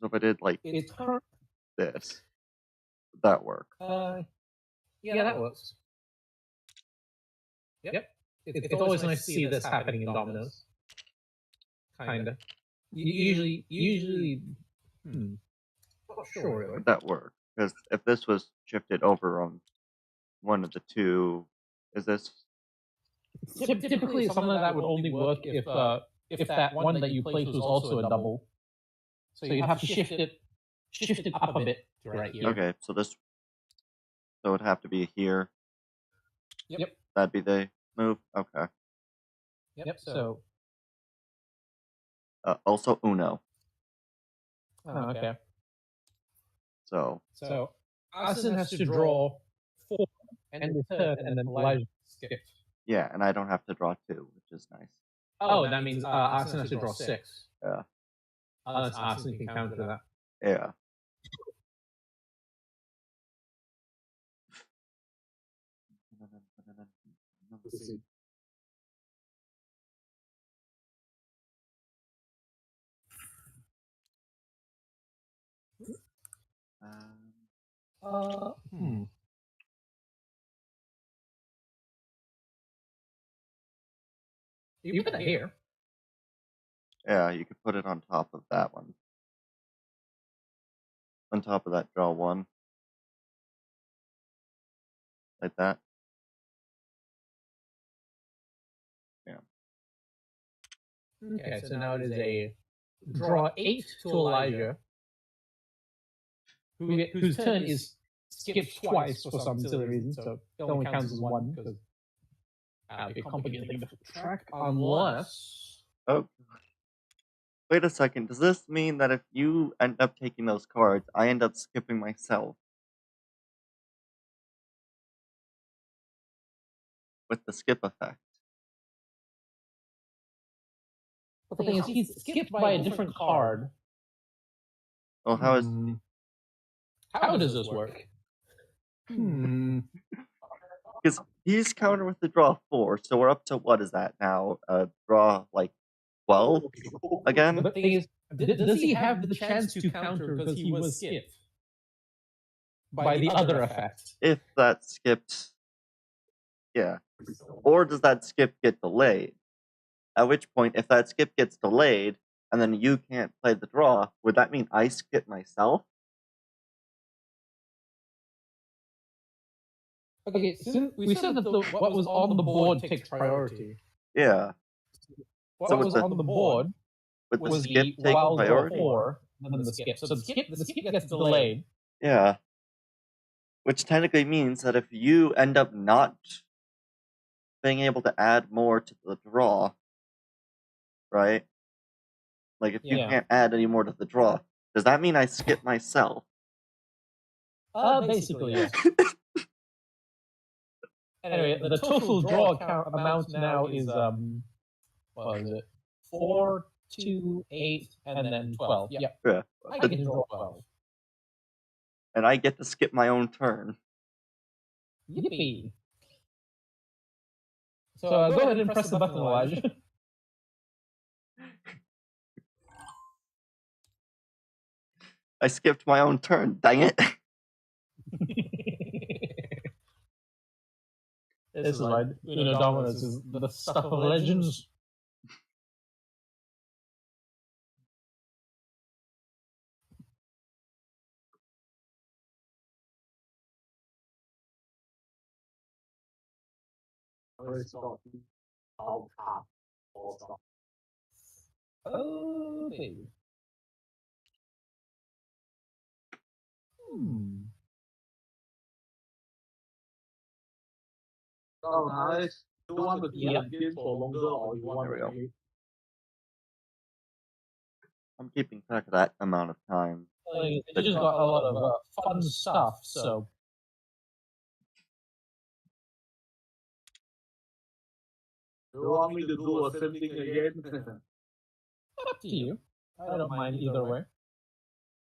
so if I did like It's current. this, would that work? Yeah, that works. Yep. It's always nice to see this happening in dominoes. Kinda. Usually, not sure really. Would that work? Because if this was shifted over on one of the two, is this? Typically, something like that would only work if that one that you placed was also a double. So you'd have to shift it up a bit to right here. Okay, so this, so it'd have to be here. Yep. That'd be the move. Okay. Yep. So. Also Uno. Oh, okay. So Austin has to draw 4 and return, and then Elijah skips. yeah, and I don't have to draw 2, which is nice. Oh, that means Austin has to draw 6. Yeah. Unless Austin can counter that. Yeah. You put that here. Yeah, you could put it on top of that one. On top of that draw 1. Like that. Yeah. Okay, so now it is a draw 8 to Elijah, whose turn is skipped twice for some silly reason, so it only counts as 1, because that'd be a complicated thing to track, unless... Oh. Wait a second, does this mean that if you end up taking those cards, I end up skipping myself? With the skip effect. But the thing is, he's skipped by a different card. Well, how is... How does this work? Because he's countered with the draw 4, so we're up to, what is that now? Draw, like, 12 again? But the thing is, does he have the chance to counter because he was skipped by the other effect? If that skipped... Yeah. Or does that skip get delayed? At which point, if that skip gets delayed, and then you can't play the draw, would that mean I skip myself? Okay, we said that what was on the board takes priority. Yeah. What So was on the board Would the was skip the take wild priority? 4, and then the skip. So the skip gets delayed. Yeah. Which technically means that if you end up not being able to add more to the draw, right? Like, if you can't add any more to the draw, does that mean I skip myself? Basically, yeah. Anyway, the total draw count amount now is, what is it? 4, 2, 8, and then 12. Yep. Yeah. I can draw 12. And I get to skip my own turn. Yippee! So go ahead and press the button, Elijah. I skipped my own turn, dang it. This is like, Dominus is the stuff of legends. Okay. Oh, nice. You want to keep the game for longer, or you want There we to... I'm keeping track of that amount of time. It just got a lot of fun stuff, so... You want me to do the same thing again? Up to you. I don't mind either way.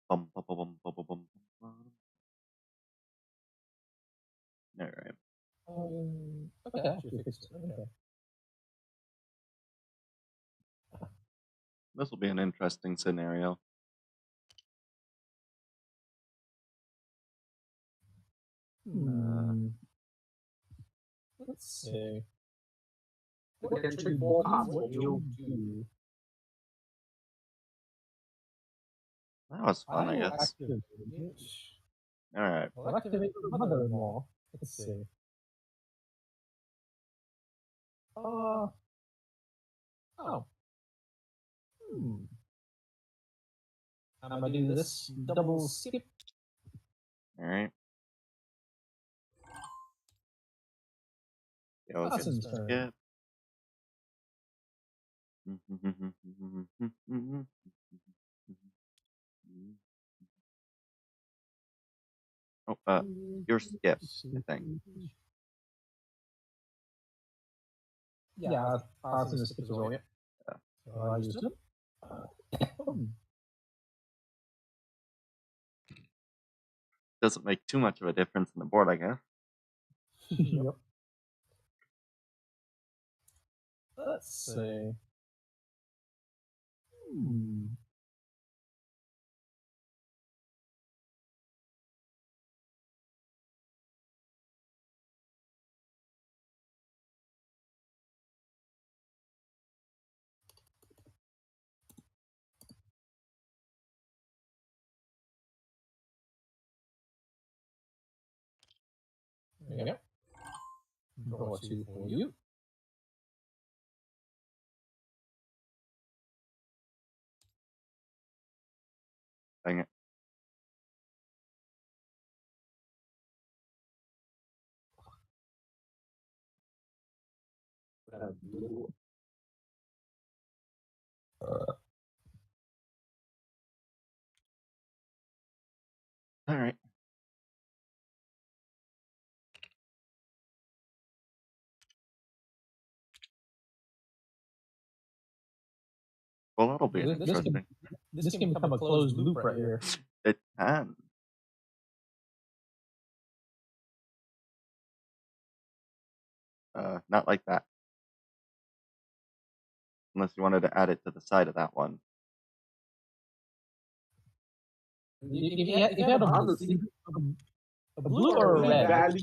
Bum, bum, bum, bum, bum, bum, bum. All right. Okay, actually fix it. Okay. This will be an interesting scenario. Let's see. What can trick more cards from you? That was fun, I guess. All right. Well, activate the mother-in-law. Let's see. Oh. I'm gonna do this double skip. All right. Yo, Austin's turn. skip. Oh, you're skip, I think. Yeah, Austin is skip as well, yeah. So I used him. Doesn't make too much of a difference in the board, I guess. Yep. Let's see. There you go. Draw 2 for you. Dang it. All right. Well, that'll be interesting. This can become a closed loop right here. It can. Not like that. Unless you wanted to add it to the side of that one. If you had a blue or a red,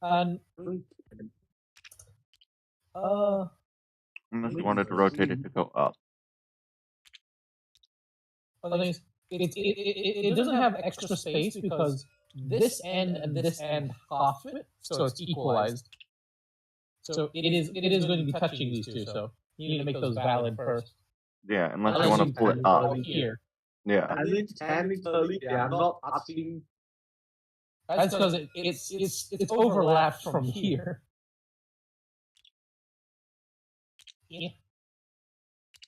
and Unless you wanted to rotate it to go up. It doesn't have extra space because this end and this end half it, so it's equalized. So it is going to be touching these two. So you need to make those valid first. Yeah, unless you want to pull it up. Here. Yeah. I think technically they are not touching. That's because it's overlapped from here. Yeah.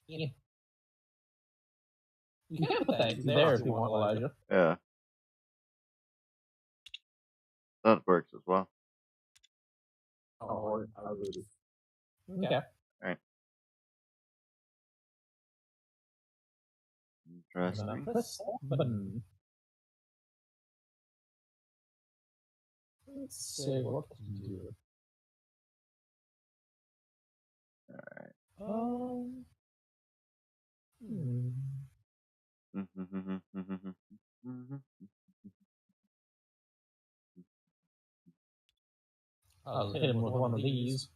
You can put that there if you want, Elijah. Yeah. That works as well. Oh, I will. Okay. All right. Interesting. Press button. Let's see what can you do. All right. I'll hit him with one of these.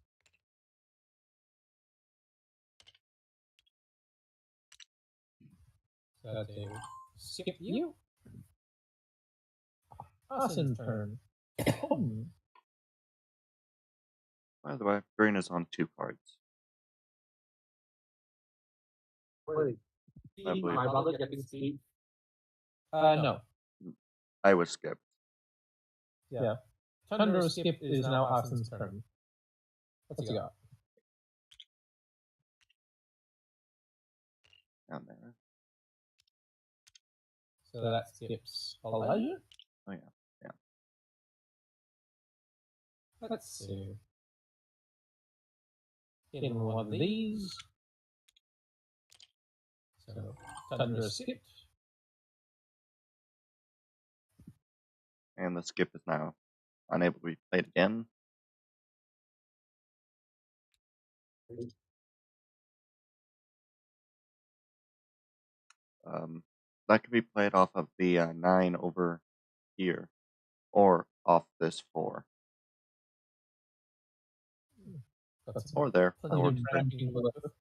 That's a skip you. Austin's turn. By the way, green is on 2 cards. Wait, I believe. my brother getting speed. No. I was skipped. Yeah. Tundra skip is now Austin's turn. What's he got? Down there. So that skips Elijah? Oh, yeah. Yeah. Let's see. in one of these. So Thunder is skipped. And the skip is now unable to be played again. That can be played off of the 9 over here, or off this 4. That's Or there. plenty That of works too. branching with it.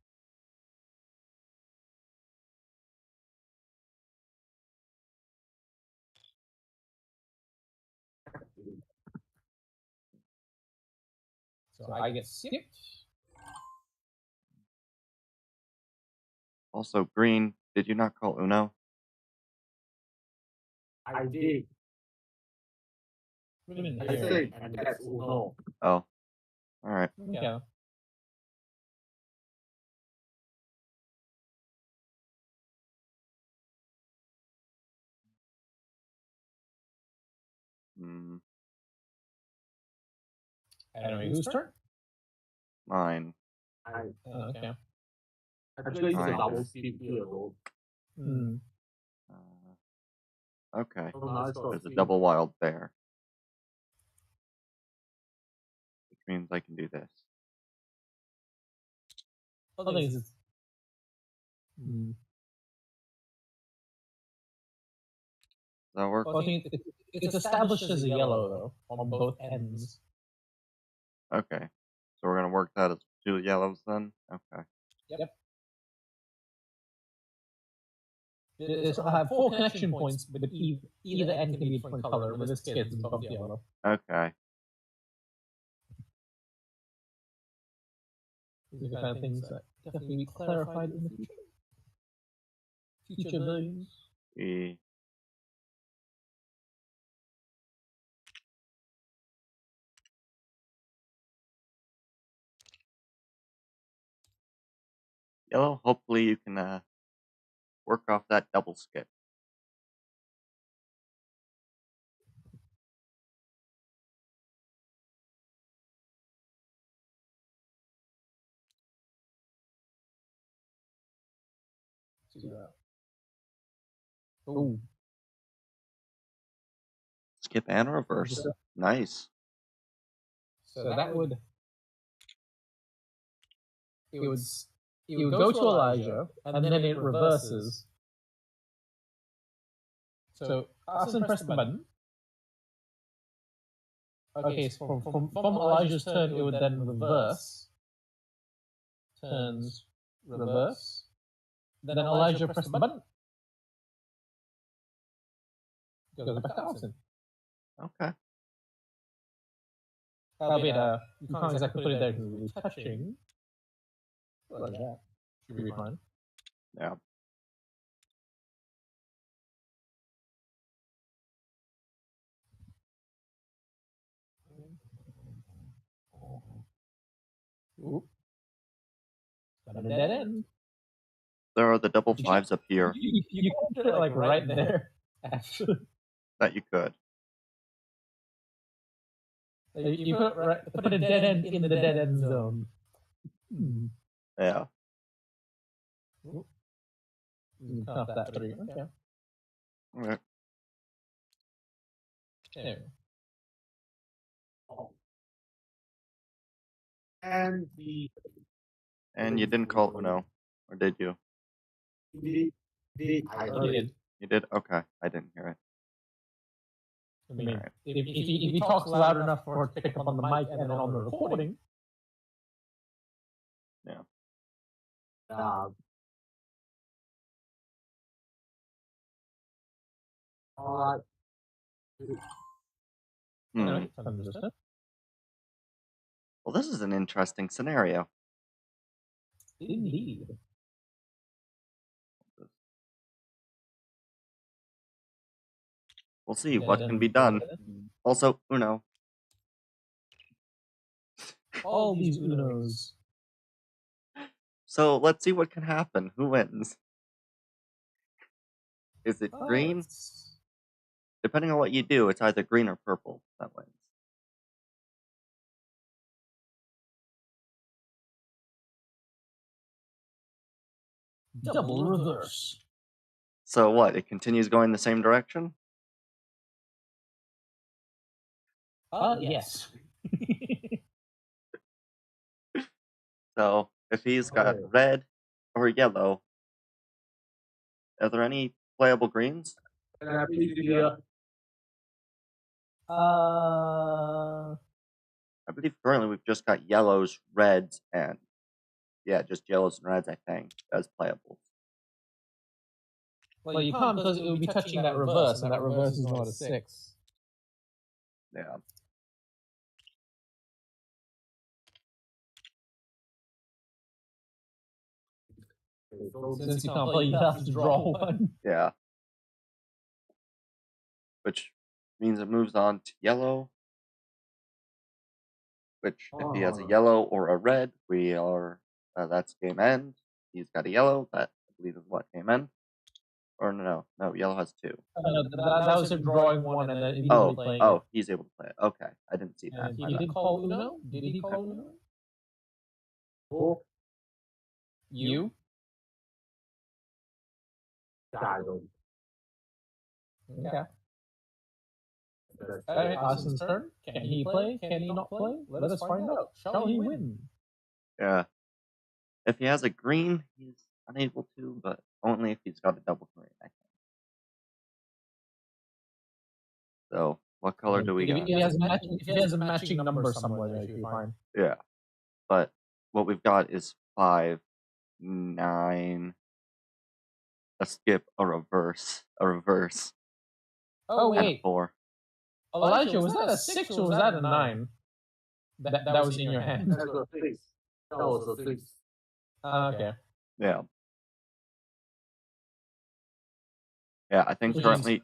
So I get skipped. Also, green, did you not call Uno? I did. Put him in I here. said, and that's Uno. Oh. Alright. Yeah. Anyway, whose turn? Mine. Okay. Actually, it's a Fine. double skip here, though. Okay. So now it's got There's a skip. double wild there. Which means I can do this. I think it's. Does that work? I think it's established as a yellow, though, on both ends. Okay. So we're going to work that as 2 yellows then? Okay. Yep. I have 4 connection points, but either end can be a different color. But this kid's both yellow. Okay. These are the kind of things that definitely be clarified in the future. Future versions. Yellow, hopefully you can work off that double skip. Ooh. Skip and reverse. Nice. So that would. It would go to Elijah, and then it reverses. So Austin press the button. Okay, so from Elijah's turn, it would then reverse. Turns, reverse. Then Elijah press the button. Goes back to Austin. Okay. Albeit, you can't exactly put it there because it was touching. Like that. Should be fine. Yeah. Oop. Got a dead end. There are the double 5s up here. You can put it like right there. Actually. That you could. You put a dead end in the dead end zone. Yeah. Off that 3. Okay. Alright. There. And And you didn't call Uno, or did you? I heard it. You did? Okay. I didn't hear it. I mean, Alright. if he talks loud enough for it to pick up on the mic and then on the recording. Yeah. Alright. Well, this is an interesting scenario. Indeed. We'll see what can be done. Also, Uno. All these Unos. So let's see what can happen. Who wins? Is it green? Depending on what you do, it's either green or purple that wins. Double reverse. So what? It continues going the same direction? Yes. So if he's got red or yellow, are there any playable greens? Can I please see here? Uh, I believe currently we've just got yellows, reds, and yeah, just yellows and reds, I think, as playables. well, you can't because it would be touching that reverse, and that reverse is not a 6. Yeah. Since you can't play, you have to draw one. Yeah. Which means it moves on to yellow. Which, if he has a yellow or a red, we are that's game end. He's got a yellow. That I believe is what, game end. Or no, yellow has 2. That was him drawing one and then immediately playing it. He's able to play it. Okay, I didn't see that. And he did call Uno? Did he call Uno? Oh, You? Shadow. Okay. Alright, Austin's turn. Can he play? Can he not play? Let us find out. Shall he win? Yeah. If he has a green, he's unable to, but only if he's got a double green, I think. So, what color do we got? If he has a matching number somewhere, that should be fine. Yeah. But what we've got is 5, 9, a skip, a reverse, Oh, and a wait. 4. Elijah, was that a 6 or was that a 9? That was in your hand. That's a 6. That was a 6. Okay. Yeah. Yeah, I think Which currently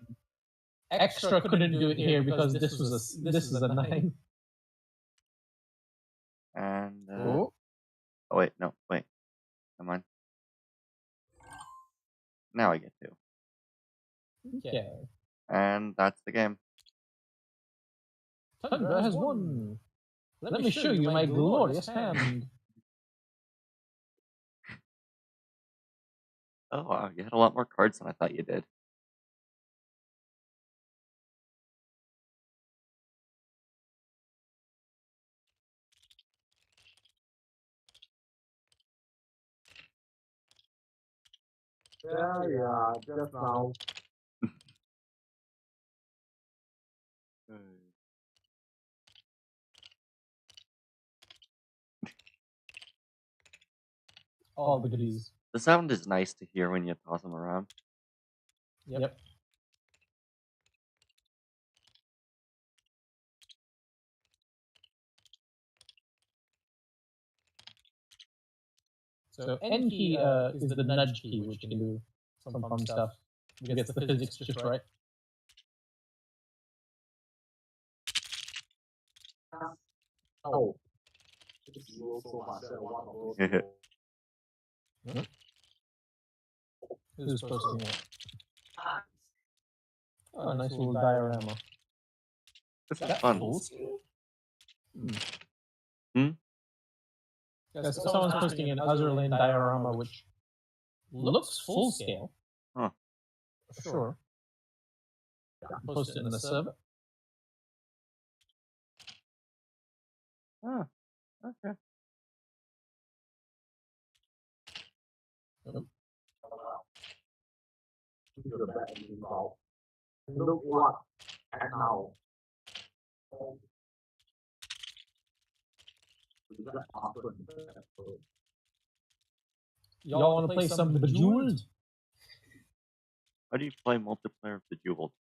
Extra couldn't do it here because this is a 9. and Oh. oh wait, no, wait. Come on. Now I get to. Okay. And that's the game. Tundra has won. Let me show you my glorious hand. Oh wow, you had a lot more cards than I thought you did. Yeah, just now. All the goodies. The sound is nice to hear when you toss them around. Yep. So N key is the nudge key, which can do some fun stuff. It gets the physics just right. Oh. This is also much one of those. Who's posting it? Oh, a nice little diorama. This is fun. Yeah, so someone's posting an Azurlane diorama, which looks full scale. Huh. Sure. Post it in the sub. Oh, okay. Look what and now. Y'all want to play some Bejeweled? How do you play multiplayer of Bejeweled?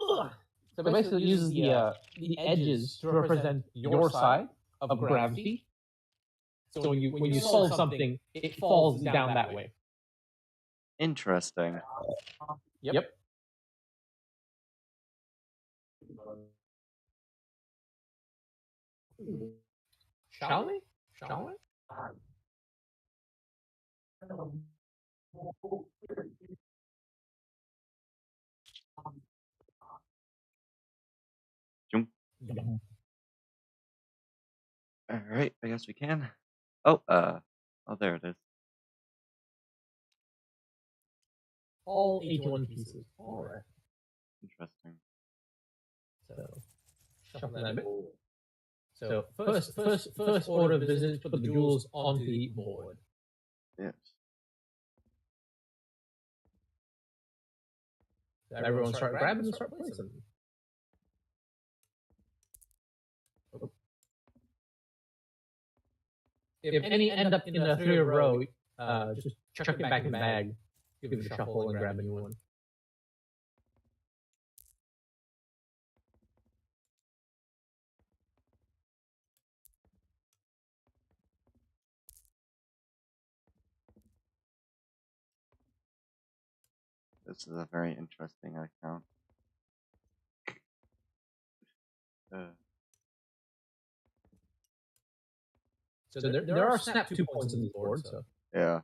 So basically, it uses the edges to represent your side of gravity. So when you solve something, it falls down that way. Interesting. Yep. Shall we? Shall we? All right, I guess we can. Oh, Oh, there it is. All 81 pieces. All right. Interesting. So shuffle that a bit. So first order of business, put the jewels onto the board. Yes. Everyone start grabbing and start placing them. If any end up in the third row, just chuck it back in the bag, give it a shuffle, and grab a new one. This is a very interesting account. So there are snap 2 points on the board, so Yeah.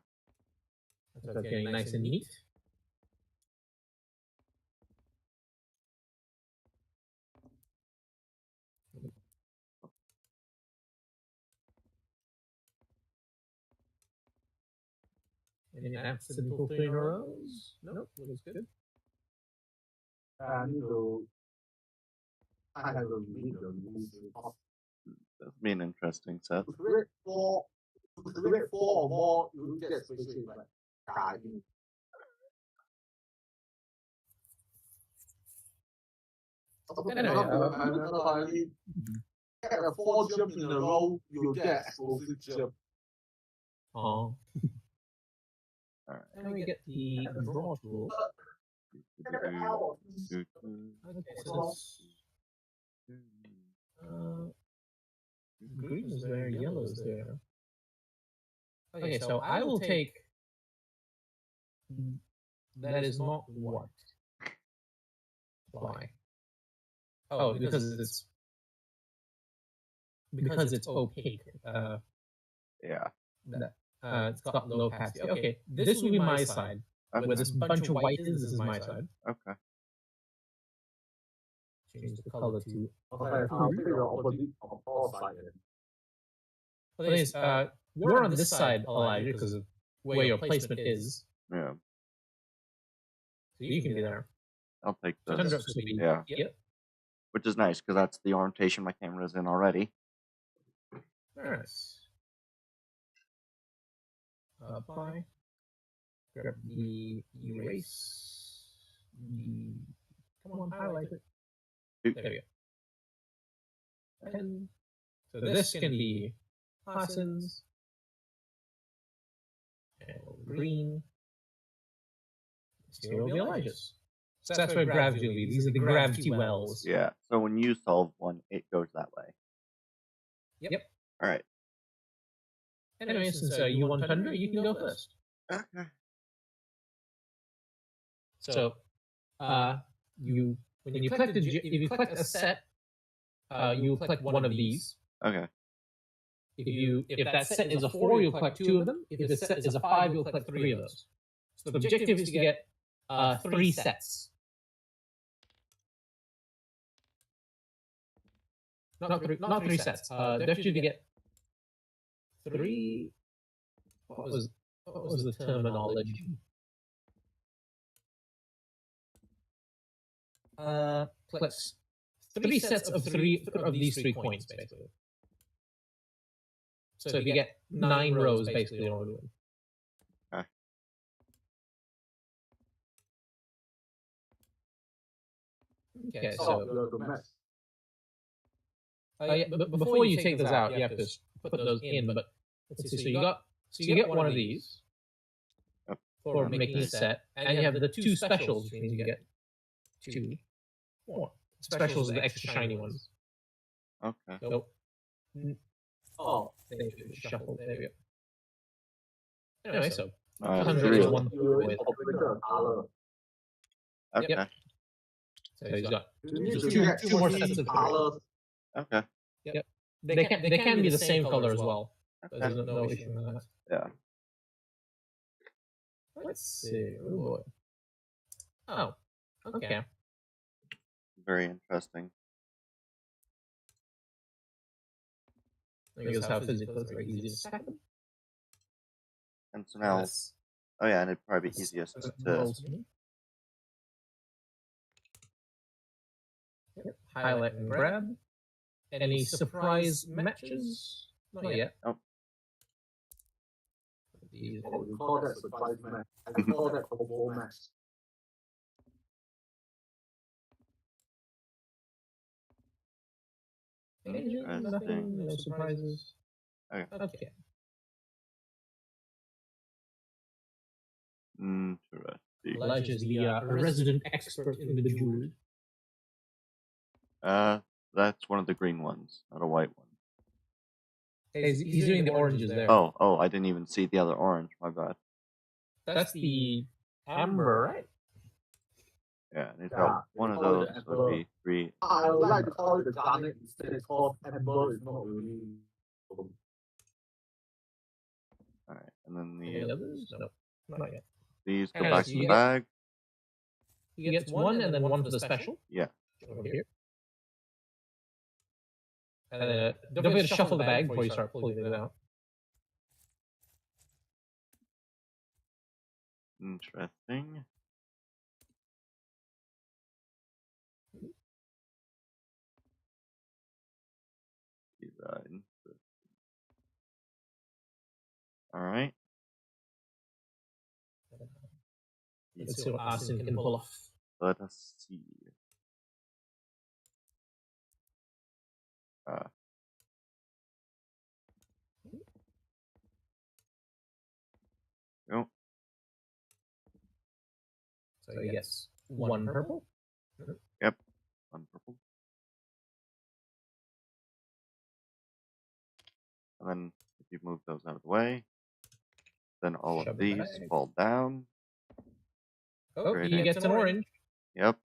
that's getting nice and neat. Any accidental 3 in a rows? Nope, looks good. I need to. I have to read the rules. That'll be an interesting set. Red 4. Red 4 or more, you get special effect. Guiding. And finally, get a 4 jump in a row, you get explosive jump. Oh. Alright. And we get the draw tool. Okay, so it's green is there, yellow is there. Okay, so I will take. That is not what. Why? Oh, because it's opaque. Yeah. It's got low opacity. Okay, this will be my side. Okay. Where this bunch of white is, this is my side. Okay. Change the color to. Okay, I'll take the opposite of all sides. Well, the thing is, we're on this side, Elijah, because of where your placement is. Yeah. So you can be there. I'll take So this. Tundra should be- Yeah. Yep. Which is nice because that's the orientation my camera is in already. Nice. Apply. Grab the erase. Come on, highlight it. Oop. There we go. And so this can be Hassan's. And green. Here will be Elijah's. So that's where gravity will be. These are the gravity wells. Yeah. So when you solve one, it goes that way. Yep. All right. Anyway, since you want Tundra, you can go first. Okay. So, when you collect if you collect a set, you collect one of these. Okay. If that set is a 4, you'll collect 2 of them. If the set is a 5, you'll collect 3 of those. So the objective is to get 3 sets. Not three sets. The objective is to get 3. What was the terminology? Collects 3 sets of these 3 coins, basically. So if you get 9 rows, basically, you'll win. Okay, so but before you take those out, you have to put those in. But let's see. So you get one of these for making a set, and you have the 2 specials, which means you get 2 more. Specials are the extra shiny ones. Okay. So, there you go. Shuffle. There we go. Anyway, so 3. is 1 with. Okay. Yep. So he's got You need to 2 get more 2 sets of 3. colors. Okay. Yep. They can be the same color as well. So there's no issue with that. Yeah. Let's see. Oh boy. Oh. Okay. Very interesting. I guess how physical it's very easy to stack them. And so now, oh yeah, and it'd probably be easiest to highlight and grab. Any surprise matches? Not yet. Oh. Oh, you call that surprise match? I call that combo match. Nothing, no surprises. Okay. Okay. Interesting. Ledge is the resident expert in the jewel. That's one of the green ones, not a white one. He's doing the oranges there. Oh, I didn't even see the other orange. My bad. That's the amber, right? Yeah, and it's got one of those, so it'd be 3. I would like to call it the garnet instead of amber. Is not really. Alright, and then Any others? No, not yet. these go back in the bag. He gets one and then one for the special. Yeah. Over here. And then don't forget to shuffle the bag before you start pulling it out. Interesting. Design. Alright. Let's see what Austin can pull off. Let us see. Go. So yes, one purple. Yep, one purple. And then if you move those out of the way, then all of these fall down. Oh, he gets an orange. Yep.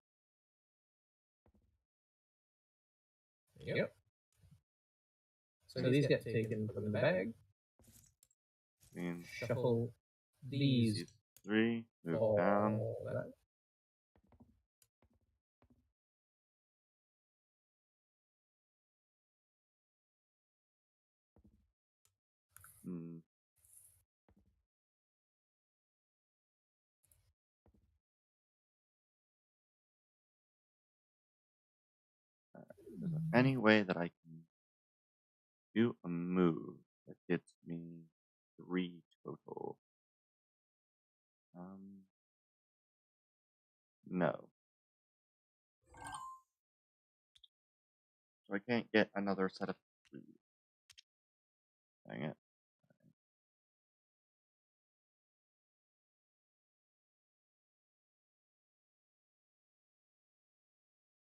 Yep. So these get taken from the bag. And Shuffle these 3, move down. Is there any way that I can do a move that gets me 3 total? No. So I can't get another set of 3. Dang it.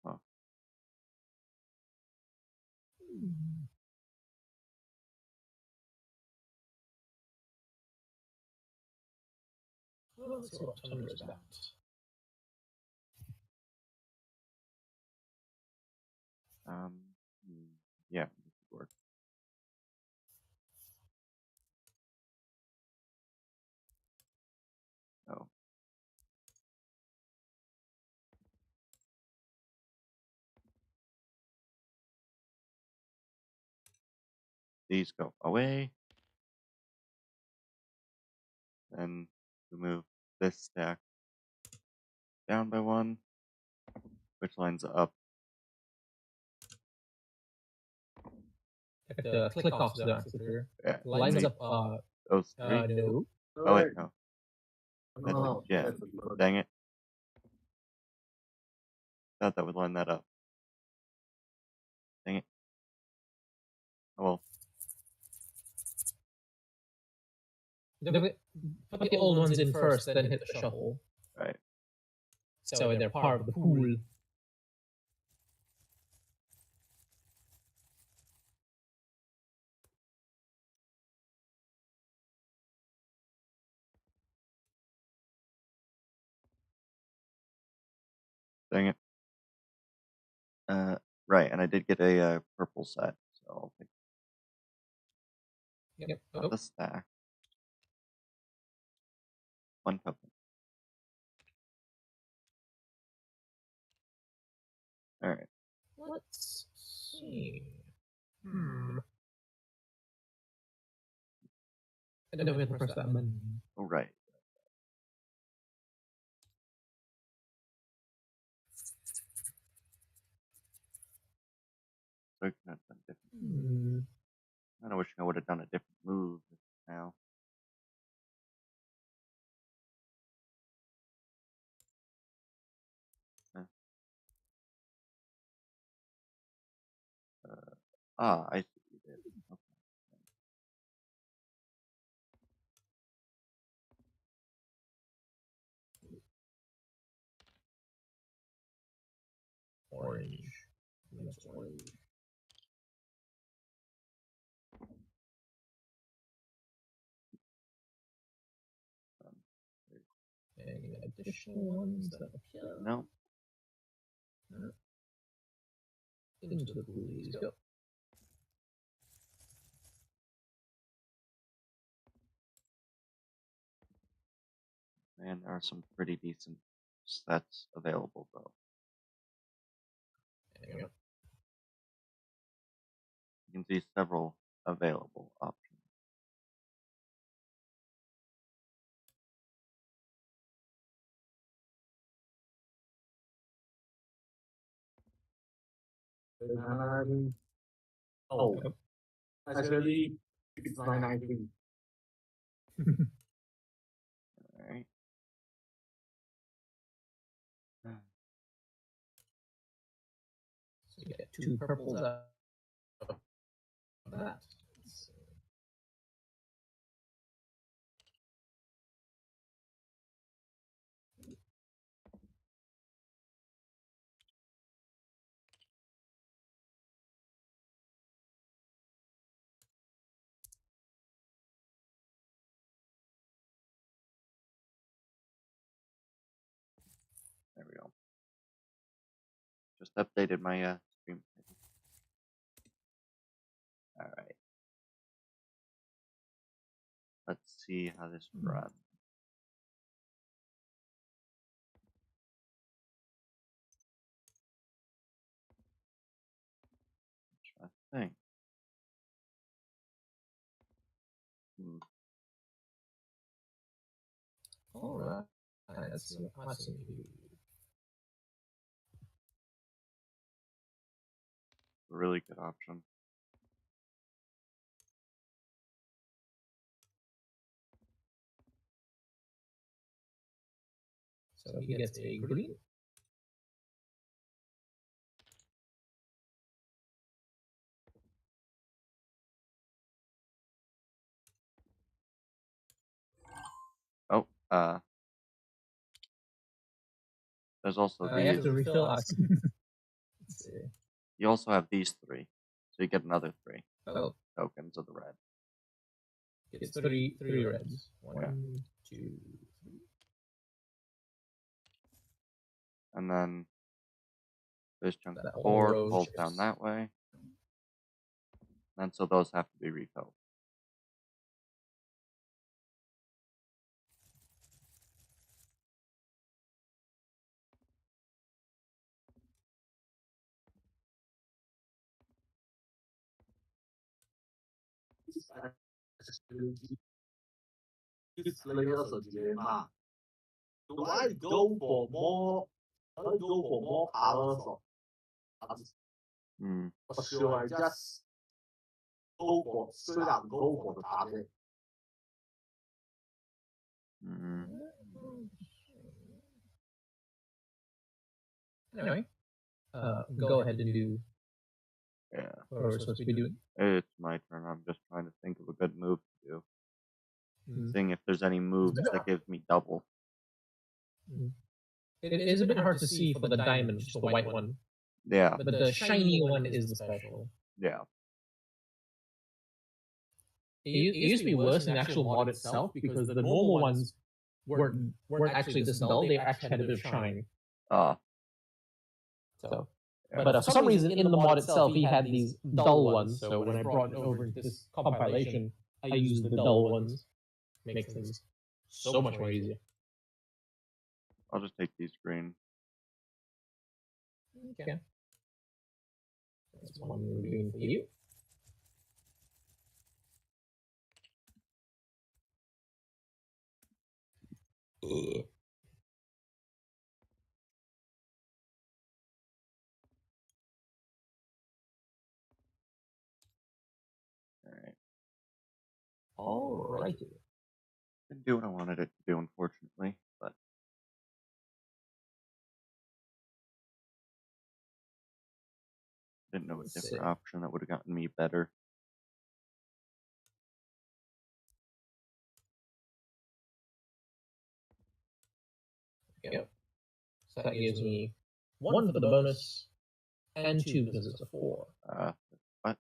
Huh. Let's see what Tundra's about. Yeah, this would work. Oh. These go away. Then we move this stack down by 1, which lines up. Click off the activator. Yeah, Lines up those 3. no. Oh wait, no. That's a gem. Dang it. Thought that would line that up. Dang it. Oh well. Put the old ones in first, then hit the shuffle. Right. So they're part of the pool. Dang it. Right, and I did get a purple set, so I'll take the stack. 1 token. Alright. Let's see. And then we have to press that button. Oh, right. So I could have done different. I wish I would have done a different move now. I see what you did. Okay. Orange. Yes, orange. Any additional ones that appear? No. Into the please go. And there are some pretty decent sets available, though. There you go. You can see several available options. Oh, actually, it's 993. Alright. So you get two purples out of that. There we go. Just updated my stream. Alright. Let's see how this runs. Interesting. Alright. Let's see what's in here. A really good option. So he gets a green. Oh, there's also You have to these. refill us. Let's see. You also have these three, so you get another 3 Oh, tokens of the red. it's three reds. Yeah. 1, 2, 3. And then this chunk That of whole 4 row pulls shifts. down that way. And so those have to be refilled. This layer dilemma. Do I go for more? Do I go for more colors or or should I just go for straight up go for the target? Anyway, go ahead and do Yeah, what we're supposed to be doing. it's my turn. I'm just trying to think of a good move to do. Seeing if there's any moves that give me double. It is a bit hard to see for the diamond, just the white one. Yeah, But the shiny one is the special. yeah. It used to be worse in the actual mod itself because the normal ones weren't actually this dull. They actually had a bit of shine. So, Yeah. but for some reason in the mod itself, he had these dull ones. So when I brought it over into this compilation, I used the dull ones. Makes things so much more easier. I'll just take these green. Okay. That's one green for you. Alrighty. Didn't do what I wanted it to do, unfortunately, but didn't know a Let's different see. option that would have gotten me better. Yep. So that gives me 1 for the bonus and 2 because it's a 4. What?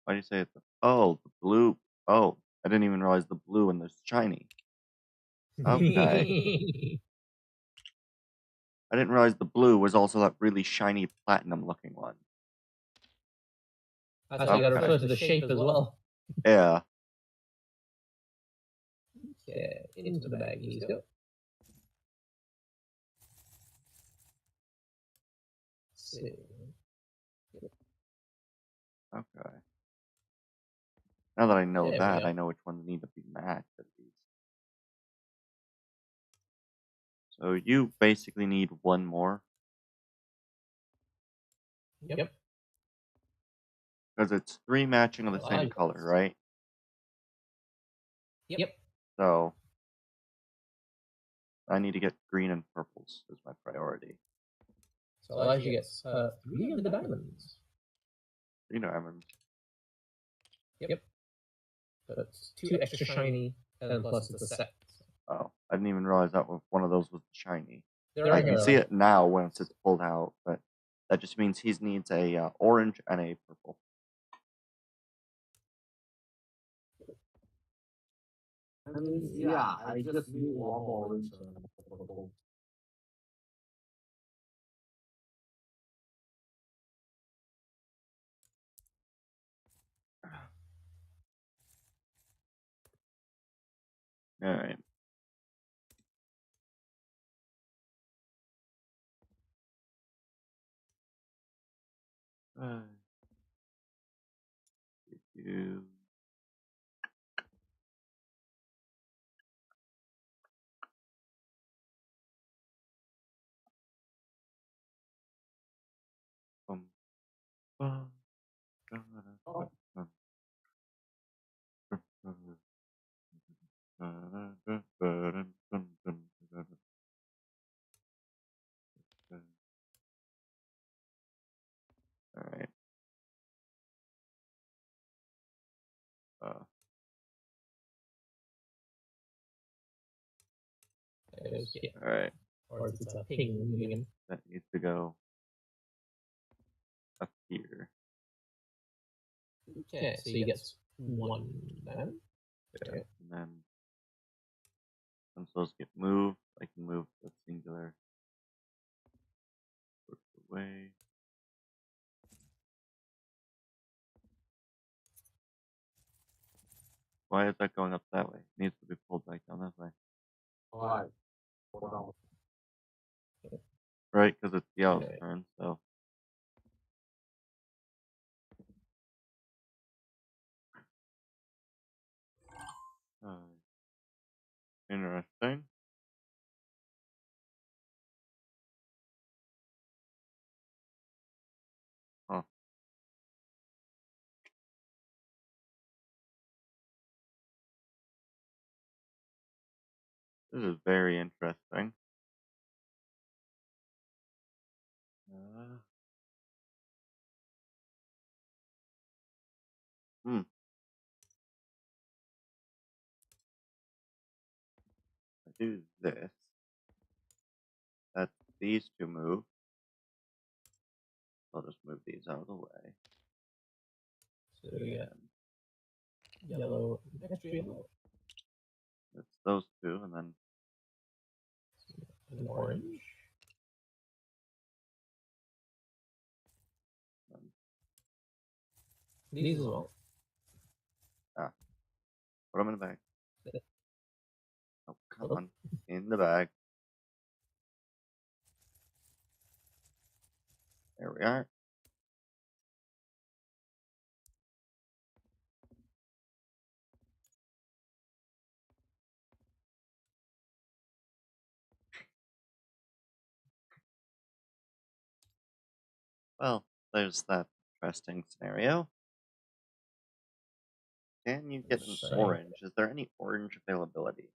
Why do you say it's oh, the blue? Oh, I didn't even realize the blue and the shiny. Okay. I didn't realize the blue was also that really shiny platinum-looking one. That's why you gotta refer to the shape as well. Yeah. Okay, into the bag. Let's go. See. Okay. Now that I know There we that, go. I know which ones need to be matched at least. So you basically need one more. Yep. Because it's 3 matching of the Well, same color, right? Yep. So I need to get green and purples as my priority. So Elijah gets 3 of the diamonds. 3 diamonds. Yep. So it's 2 extra shiny, and plus it's a set. Oh, I didn't even realize that one of those was shiny. There I can see it now once it's pulled out, but that just means he needs a orange and a purple. I mean, yeah, I just need 1 more orange and purple. Alright. You. Alright. Alright. Or it's a ping moving him. That needs to go up here. Okay, so he gets 1 diamond. Yeah. And then I'm supposed to get moved. I can move the singular away. Why is that going up that way? It needs to be pulled back down that way. Alright. Hold on. Right, because it's yellow's Okay. turn, so. Interesting. Huh. This is very interesting. I do this. That's these 2 move. I'll just move these out of the way. So we got yellow, extra yellow, It's those 2, and then and orange. These as well. put them in the bag. Yeah. Oh, come on. In the bag. There we are. Well, there's that interesting scenario. Can you get an Same. orange? Is there any orange availability?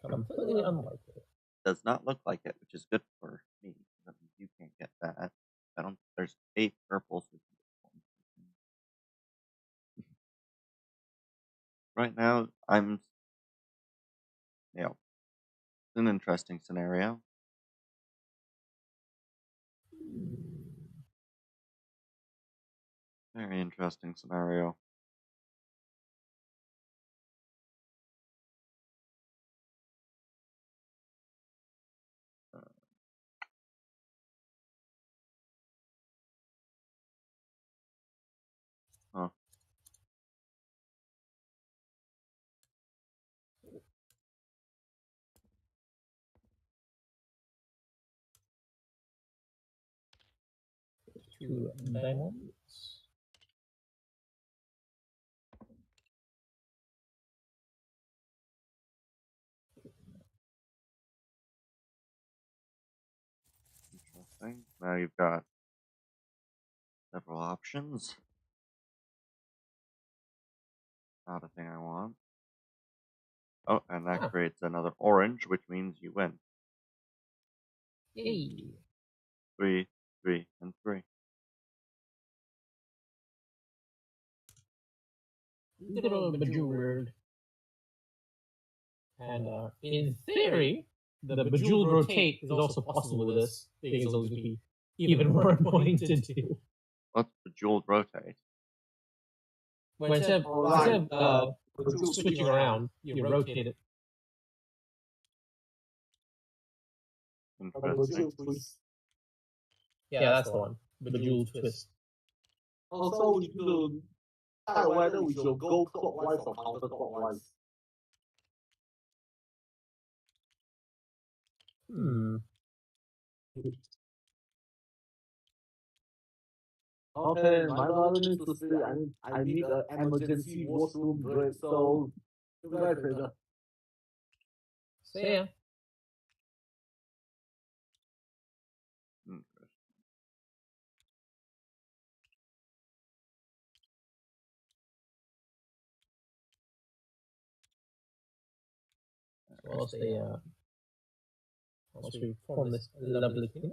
Completely unlikely. Does not look like it, which is good for me. That means you can't get that. I don't. There's 8 purples. We can get one. Right now, I'm. It's an interesting scenario. Very interesting scenario. Huh. Two diamonds. Interesting. Now you've got several options. Not a thing I want. Oh, and that creates another orange, which means you win. Hey. 3, 3, and 3. Good old Bejeweled. And in theory, the Bejeweled Rotate is also possible with this. Things will just be even more pointed to. What's Bejeweled Rotate? When instead of switching around, you rotate it. Interesting. Yeah, that's the one. Bejeweled Twist. Also, we need to decide whether we should go clockwise or counterclockwise. Okay, my mother needs to sleep. I need an emergency washroom break, so goodbye, Trader. See ya. Once we form this lovely thing.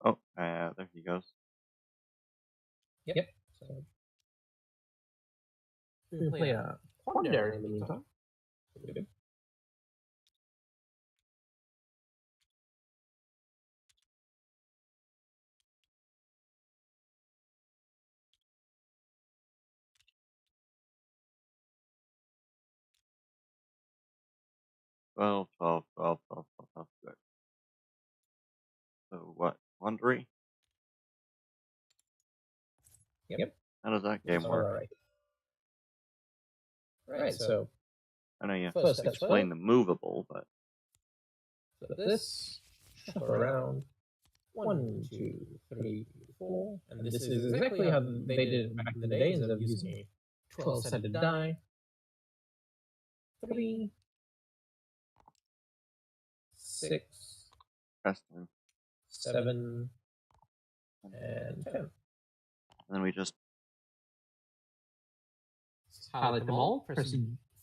Oh, there he goes. Yep. So we can play a Quandary in the meantime. Good. Twelve. Good. So what? Wondery? Yep. How does that game work? Right, so I know you have first to explain the movable, but so this shuffle around 1, 2, 3, 4, and this is exactly how they did it back in the day instead of using a 12-sided die. 3, 6, testing. 7, and 10. And then we just Highlight them all, press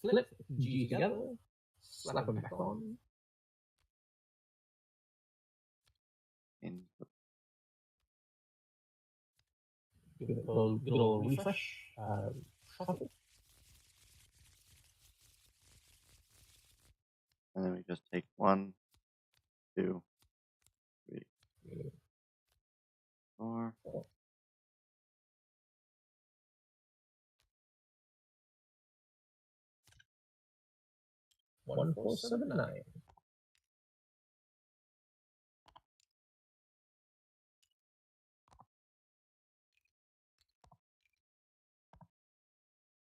flip G together, slap them back on. input. Give it a little refresh. Shuffle. And then we just take 1, 2, 3, 4. 1, 4, 7, 9.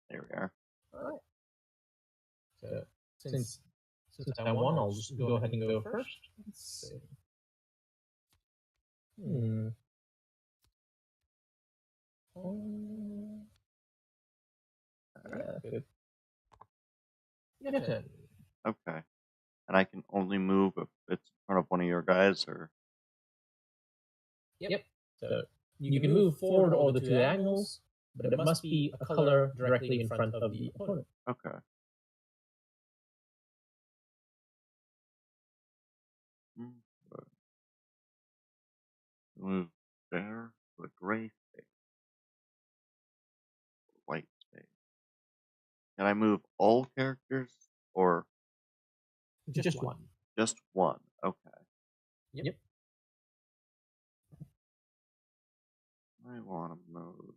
There we are. Alright. So since I won, I'll just go ahead and go first. Let's see. selected. Your turn. Okay. And I can only move if it's in front of one of your guys, or... Yep. So you can move forward or the two diagonals, but it must be a color directly in front of the opponent. Okay. Move there to a gray space. White space. Can I move all characters, or Just one. just one? Okay. Yep. I want to move.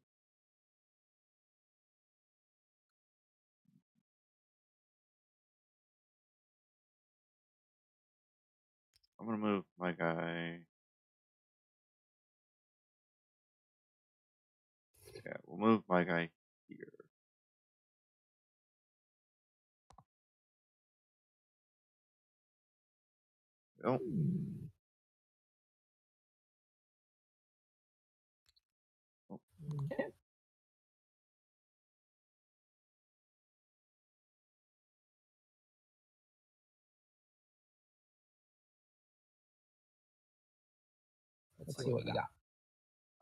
I'm going to move my guy. Yeah, we'll move my guy here. Oh. Okay. Let's see what you got.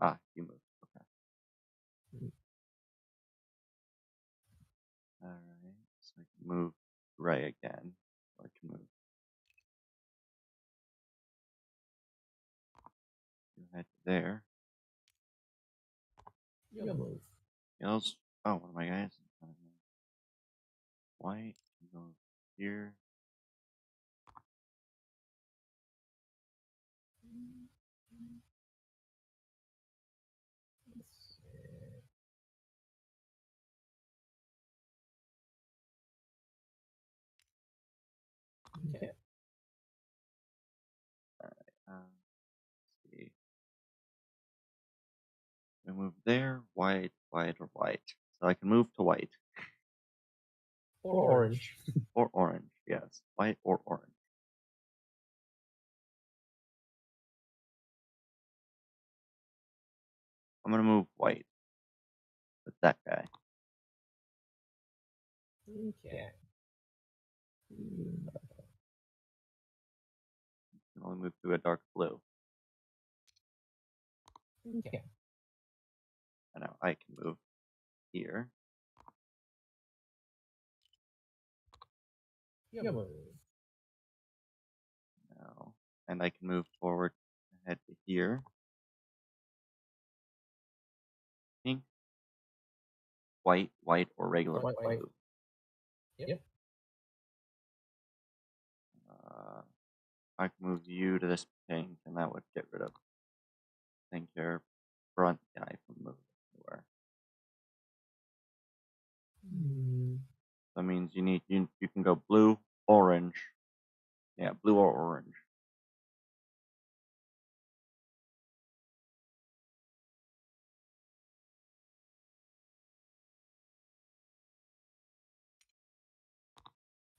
Ah, you moved. Okay. Alright, so I can move gray again. Or I can move. Head there. Your move. Yellows. Oh, one of my guys. White. Go here. Okay. Let's see. I move there. White, white, or white. So I can move to white. Or orange. Or orange, yes. White or orange. I'm going to move white. With that guy. Okay. I can only move to a dark blue. Okay. And now I can move here. Your move. Now, and I can move forward ahead to here. Pink, white, white, or regular White, blue. white. Yep. I can move you to this pink, and that would get rid of think your front guy from moving anywhere. That means you can go blue, orange. Yeah, blue or orange.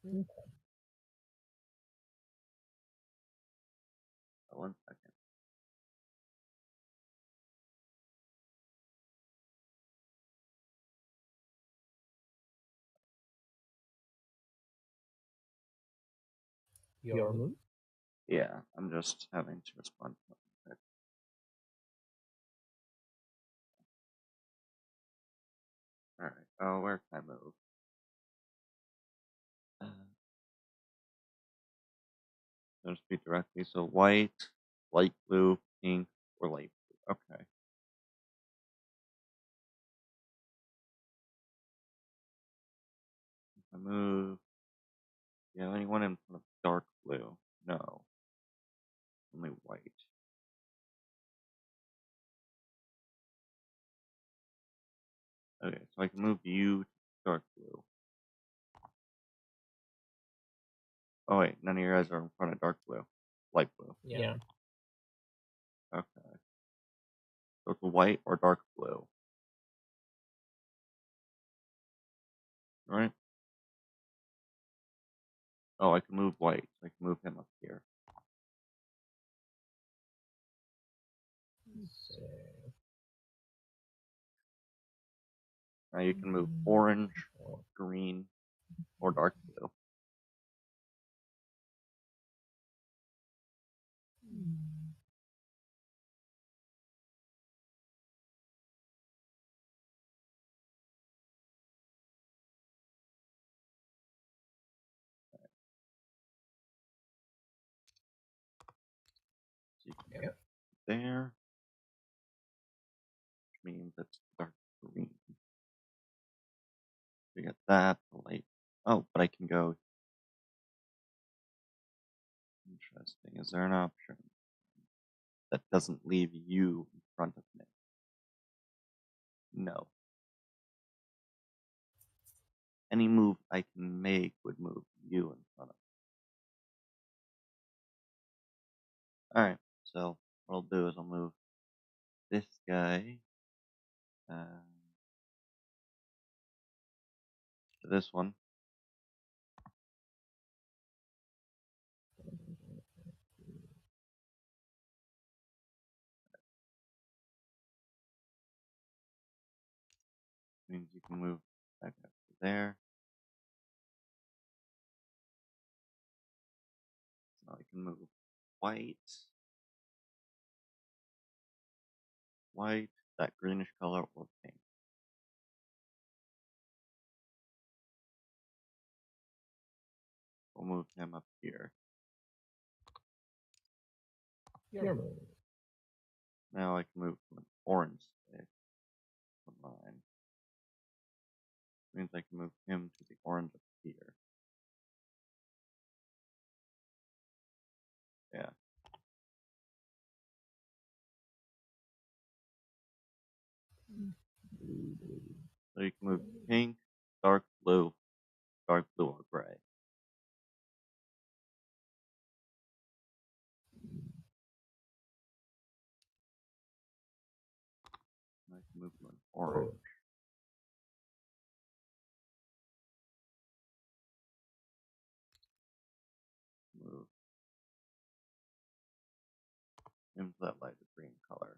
Okay. 1 second. Your move. Yeah, I'm just having to respond to it. Alright, oh, where can I move? Just be directly, so white, light blue, pink, or light blue. Okay. If I move, yeah, anyone in front of dark blue? No. Only white. Okay, so I can move you to dark blue. Oh wait, none of your guys are in front of dark blue. Light blue. Yeah. Okay. So it's white or dark blue. Right? Oh, I can move white. So I can move him up here. Now you can move orange green, or dark blue. So you can go there, which means it's dark green. We got that, the light. Oh, but I can go. Interesting. Is there an option that doesn't leave you in front of me? No. Any move I can make would move you in front of me. Alright, so what I'll do is I'll move this guy to this one. Means you can move that guy to there. So I can move white, that greenish color, or pink. We'll move him up here. Now I can move from an orange stick to mine. Means I can move him to the orange up here. Yeah. So you can move pink, dark blue, or gray. I can move him in orange. Move him to that lighter green color.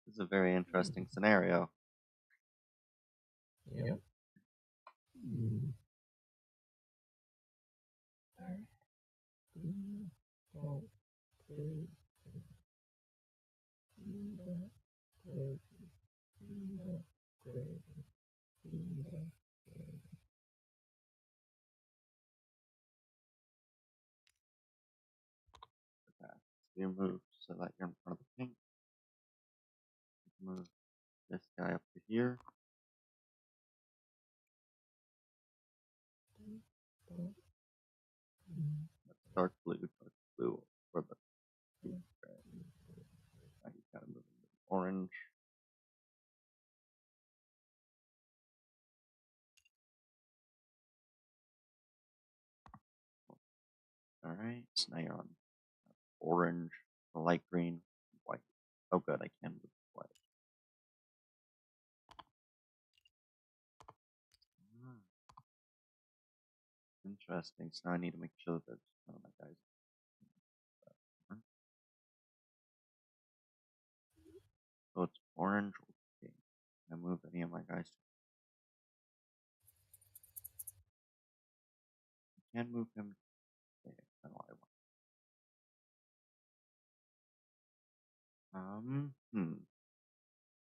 This is a very interesting scenario. Yep. Okay. So you move so that you're in front of the pink. You can move this guy up to here. That's dark blue, or the deep gray. Now you gotta move into the orange. Alright, so now you're on orange, light green, white. Oh good, I can move white. Interesting, so now I need to make sure that there's none of my guys. So it's orange or pink. Can I move any of my guys? I can move him. Okay, I don't know what I want.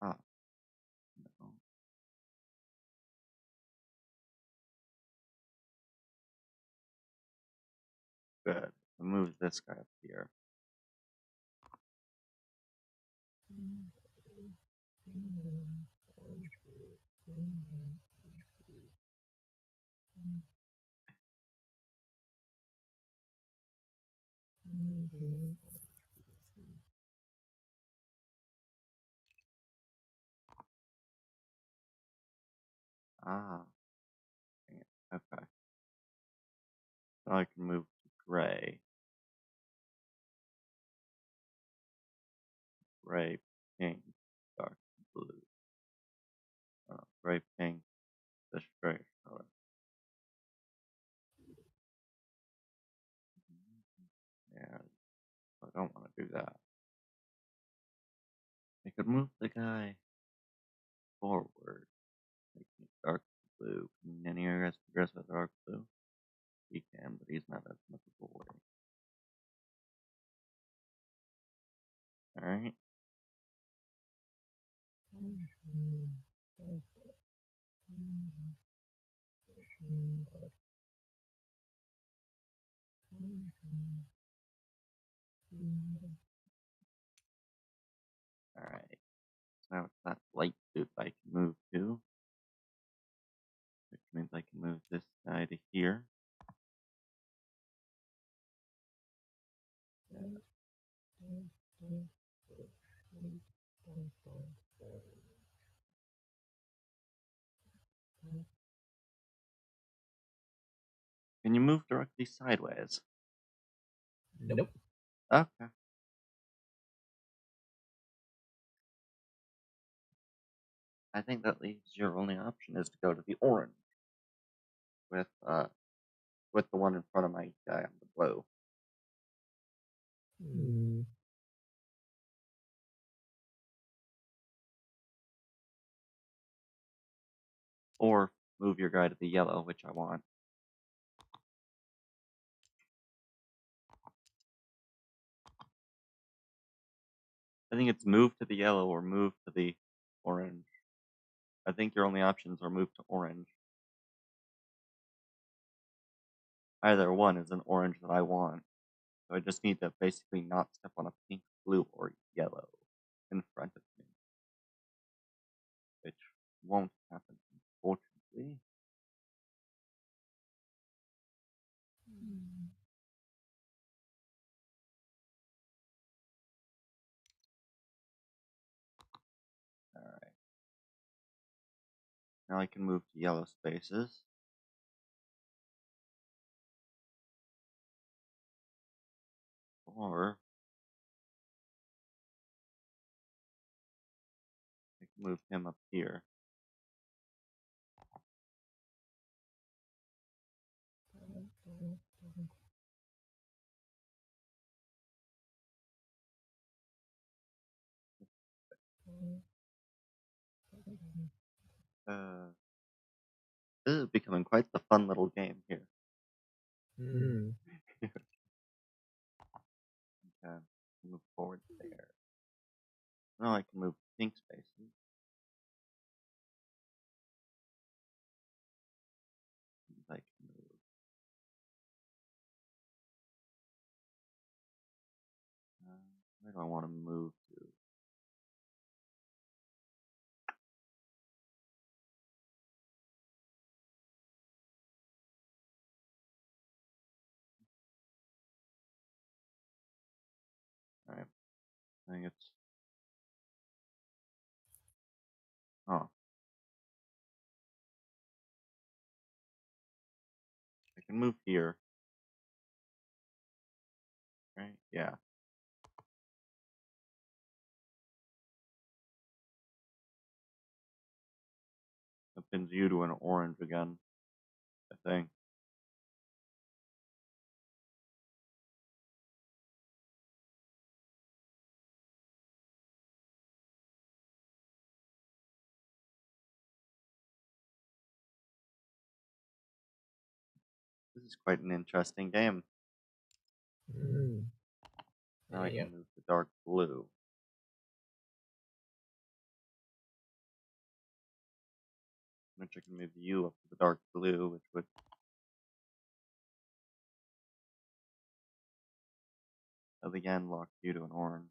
Ah, no. Good. I move this guy up here. Ah, dang it. Okay. Now I can move to gray. Gray, pink, dark blue. Gray, pink, this gray color. Yeah, I don't want to do that. I could move the guy forward, making it dark blue. Can any of you guys progress with dark blue? He can, but he's not as much of a worry. Alright. Alright. So now it's that light suit I can move to, which means I can move this guy to here. Can you move directly sideways? Nope. Okay. I think that leaves your only option is to go to the orange with the one in front of my guy on the blue. Or move your guy to the yellow, which I want. I think it's move to the yellow or move to the orange. I think your only options are move to orange. Either one is an orange that I want. So I just need to basically not step on a pink, blue, or yellow in front of me. Which won't happen, unfortunately. Alright. Now I can move to yellow spaces. Or I can move him up here. This is becoming quite the fun little game here. Okay, move forward there. Now I can move pink spaces. I can move. Where do I want to move to? Alright. I think it's. Oh. I can move here. Right? Yeah. That pins you to an orange again. I think. This is quite an interesting game. Now I can move to dark blue. Which I can move you up to the dark blue, which would. Again lock you to an orange.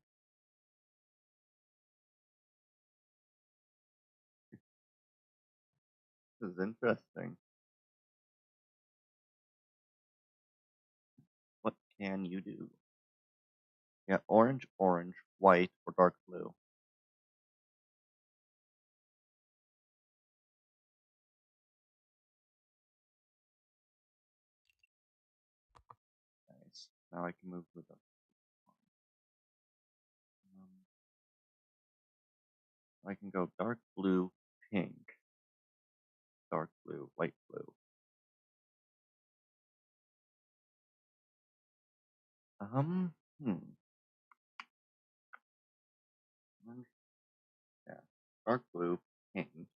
This is interesting. What can you do? Yeah, orange, orange, white, or dark blue. Nice. Now I can move to the. I can go dark blue, pink, dark blue, light blue. Hmm. Dark blue, pink. Is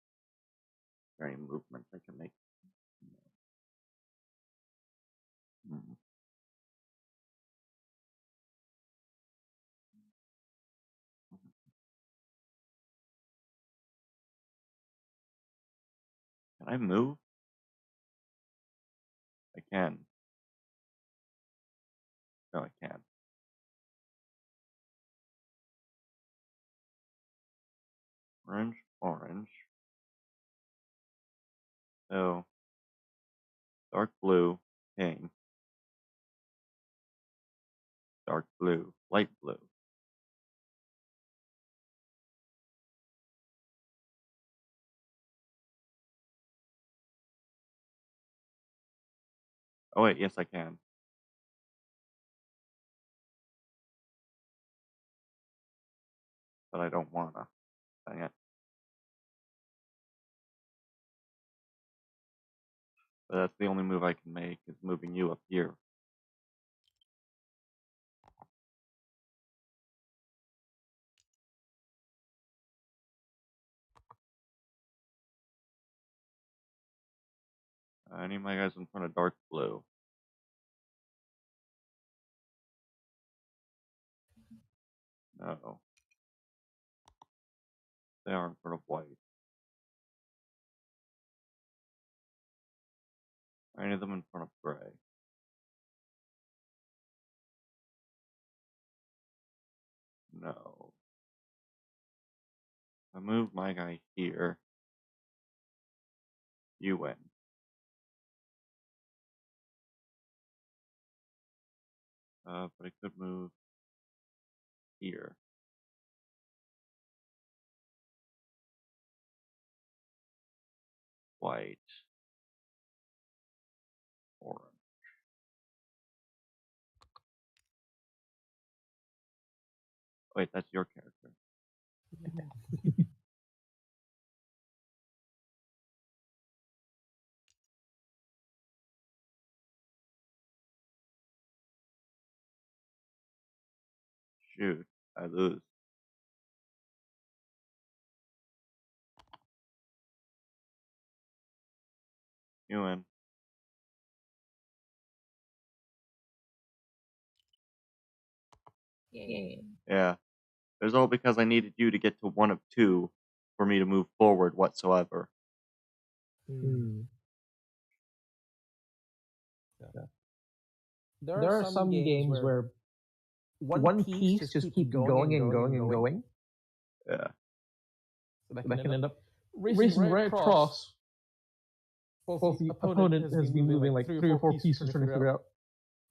there any movement I can make? Hmm. Can I move? I can. No, I can't. Orange, orange. So, dark blue, pink. Dark blue, light blue. Oh wait, yes I can. But I don't wanna. Dang it. But that's the only move I can make, is moving you up here. I need my guys in front of dark blue. No. They are in front of white. I need them in front of gray. No. I move my guy here. You win. But I could move here. White. Orange. Wait, that's your character. Shoot, I lose. You win. Yeah. It was all because I needed you to get to one of two for me to move forward whatsoever. Hmm. Yeah. There are some games where one piece just keeps going and going and going. Yeah. So that can end up racing right across. Both the opponent has been moving like 3 or 4 pieces trying to figure out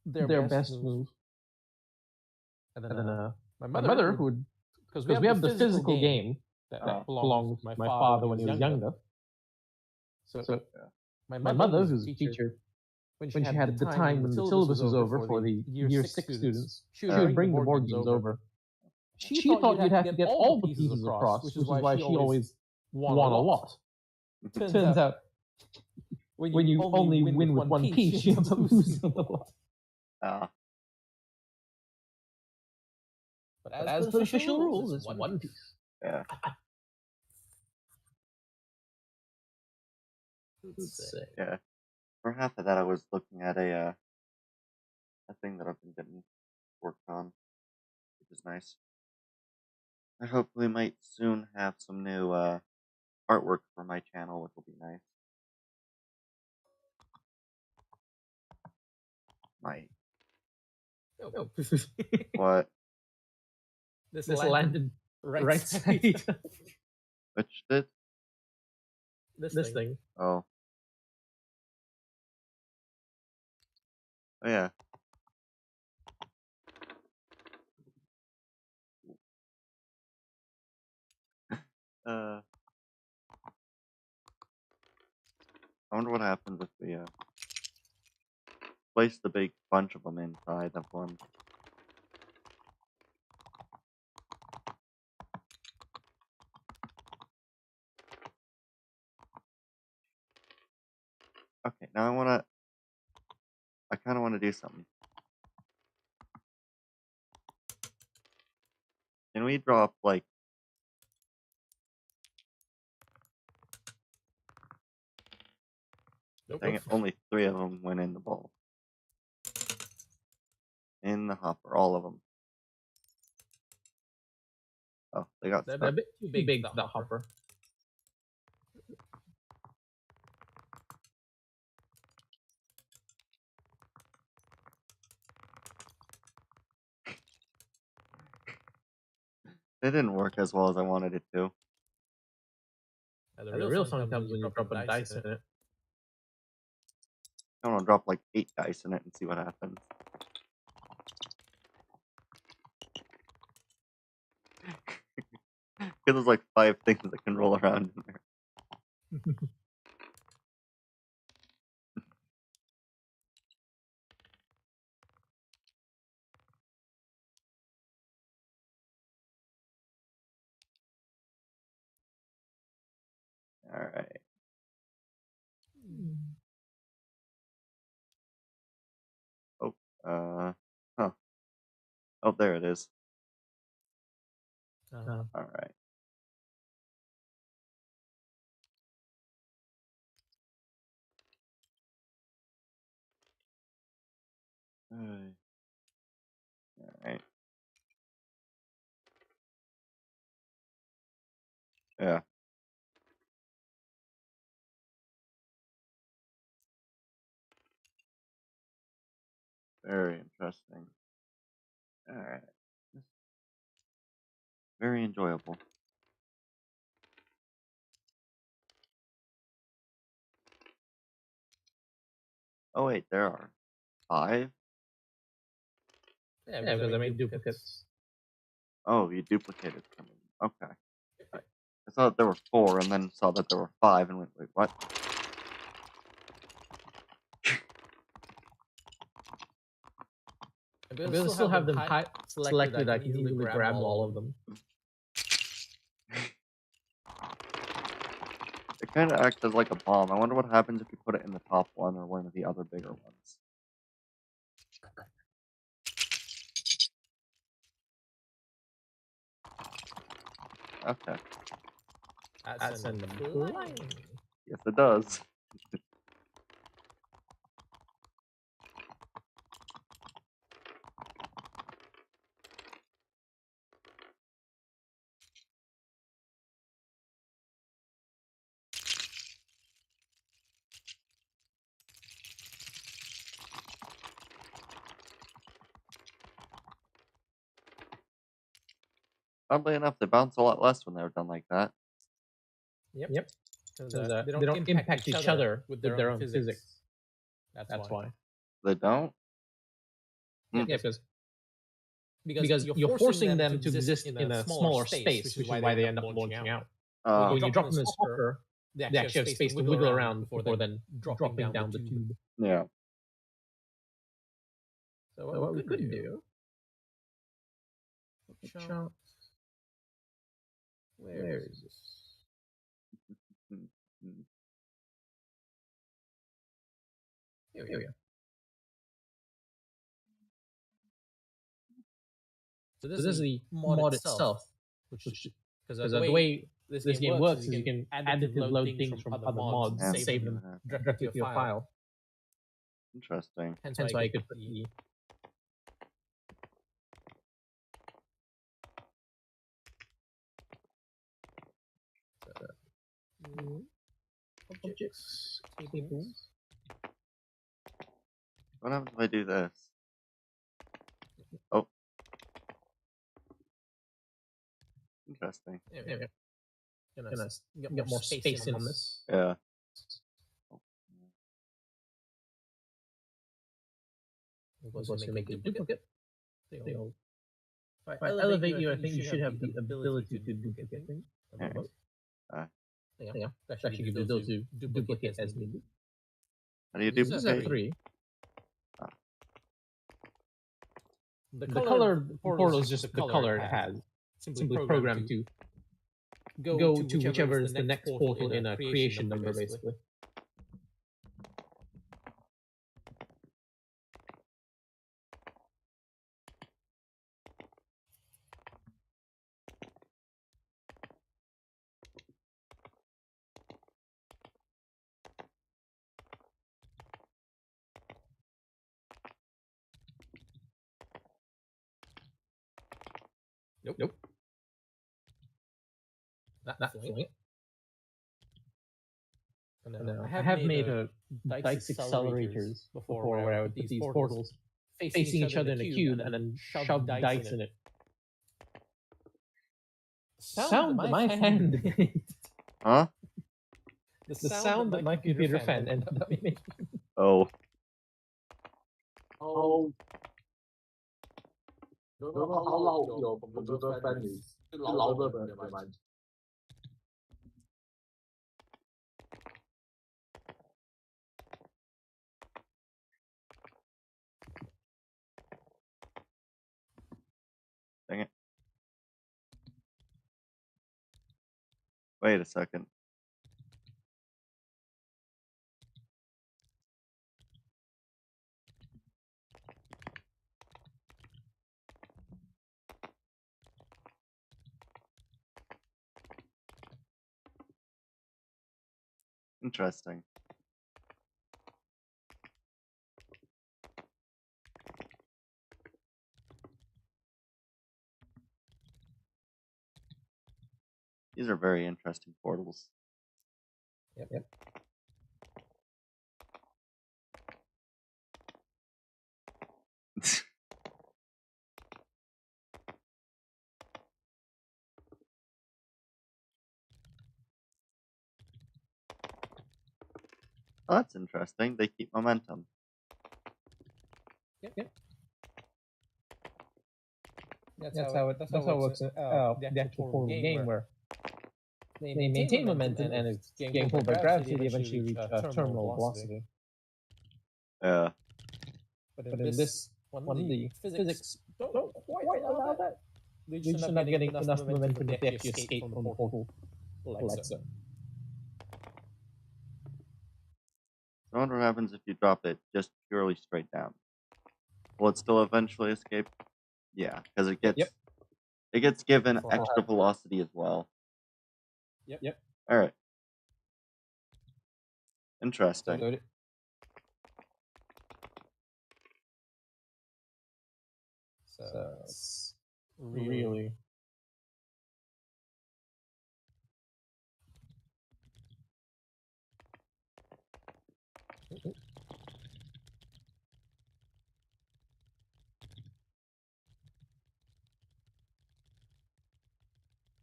their best move. And then my mother who would, because we have the physical game that belonged to my father when he was younger. So my mother, who's a teacher, when she had the time when the syllabus was over for the year 6 students, she would bring the board games over. She thought you'd have to get all the pieces across, which is why she always won a lot. Turns out, when you only win with one piece, she ends up losing a lot. But as per official rules, it's one piece. Yeah. Yeah. For half of that, I was looking at a thing that I've been getting worked on, which is nice. I hopefully might soon have some new artwork for my channel, which will be nice. Might. What? This landed right side. Which did? This thing. Oh. Oh yeah. I wonder what happened with the place the big bunch of them inside of one. Okay, now I kind of want to do something. Can we drop, like, Dang it, only 3 of them went in the bowl. In the hopper, all of them. Oh, they got They're stuck. a bit too big for the hopper. It didn't work as well as I wanted it to. The real fun comes when you drop a dice in it. I want to drop like 8 dice in it and see what happens. Because there's like 5 things that can roll around in there. Alright. Oh, huh. Oh, there it is. Alright. Alright. Yeah. Very interesting. Alright. Very enjoyable. Oh wait, there are 5? Yeah, because I made duplicates. Oh, you duplicated some of them. Okay. I thought there were 4 and then saw that there were 5 and went, wait, what? Because I still have them selected, I can easily grab all of them. It kind of acts as like a bomb. I wonder what happens if you put it in the top one or one of the other bigger ones. Okay. That's in the flying. Yes, it does. Oddly enough, they bounce a lot less when they're done like that. Yep. Because they don't impact each other with their own physics. That's why. They don't? Yeah, because you're forcing them to exist in a smaller space, which is why they end up launching out. When you drop them in this hopper, they actually have space to wiggle around before then dropping down the tube. Yeah. So what we could do... Chunks. Where is this? Here we go. So this is the mod itself, which because the way this game works is you can additive load things from other mods and save them directly to your file. Interesting. Hence why you could put the objects, tables. What happens if I do this? Oh. Interesting. Yeah. Get more space in on this. Yeah. Once you make a duplicate, if I elevate you, I think you should have the ability to duplicate things. Yeah, that should give you the ability to duplicate as needed. How do you This is a duplicate? 3. The color portal is just the color it has. Simply programmed to go to whichever is the next portal in a creation number, basically. Nope. Not feeling it. No, I have made dice accelerators before where I would put these portals facing each other in a cube and then shove dice in it. Sound that my fan made. Huh? The sound that my computer fan ended up making. Oh. Oh. Don't know how loud your computer fan is. Louder than mine. Dang it. Wait a second. Interesting. These are very interesting portals. Yep. Oh, that's interesting. They keep momentum. Yep. That's how it works. The actual portal game where they maintain momentum and it's getting pulled by gravity, they eventually reach terminal velocity. Yeah. But in this one, the physics don't quite allow that. They just end up getting enough momentum to actually escape from the portal. Like so. I wonder what happens if you drop it just purely straight down. Will it still eventually escape? Yeah, because it gets given extra velocity as well. Yep. All right. Interesting. So it's really.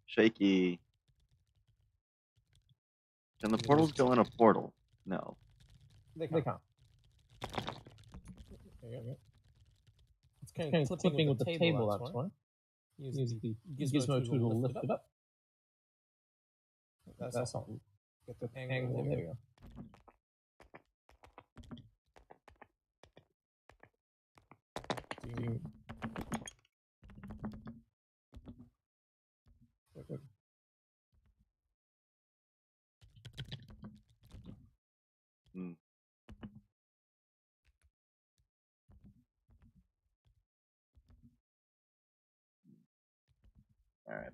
Shaky. Can the portals go in a portal? No. They can't. It's kind of clipping with the table, that's why. Use the gizmo tool to lift it up. That's all. Get the angle. There we go. Hmm. All right.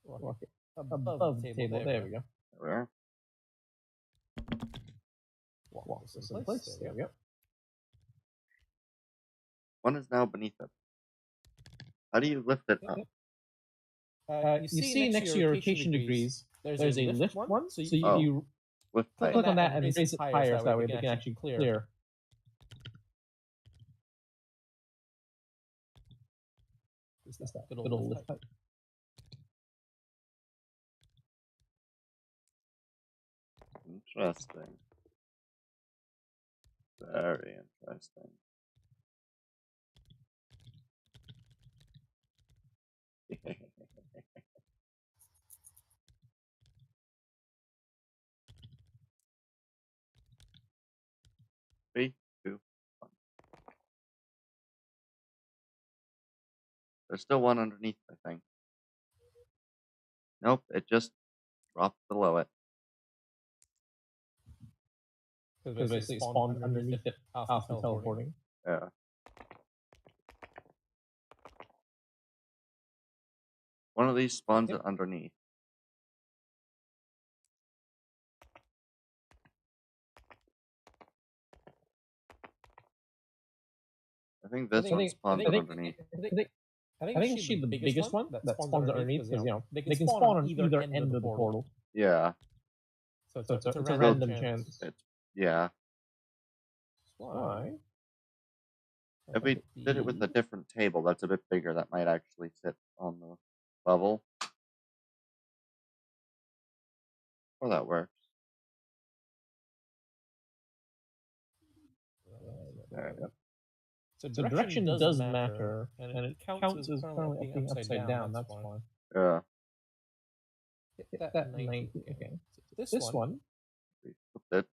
Walk it above the table. There we go. There we are. Walk this in place. There we go. One is now beneath it. How do you lift it up? You see next to your rotation degrees, there's a lift one. So you Lift click height. on that and raise it higher so that way they can actually clear. Just that good old lift height. Interesting. Very interesting. Three, two, one. There's still one underneath, I think. Nope, it just dropped below it. Because basically it spawned underneath it after teleporting. Yeah. One of these spawns it underneath. I think this one spawns underneath. I think it should be the biggest one that spawns underneath because they can spawn on either end of the portal. Yeah. So it's a random chance. Yeah. Why? If we did it with a different table that's a bit bigger, that might actually sit on the level. Well, that works. There we go. So direction does matter, and it counts as currently being upside down. That's fine. Yeah. Hit that 90. Okay. This one. We flipped it.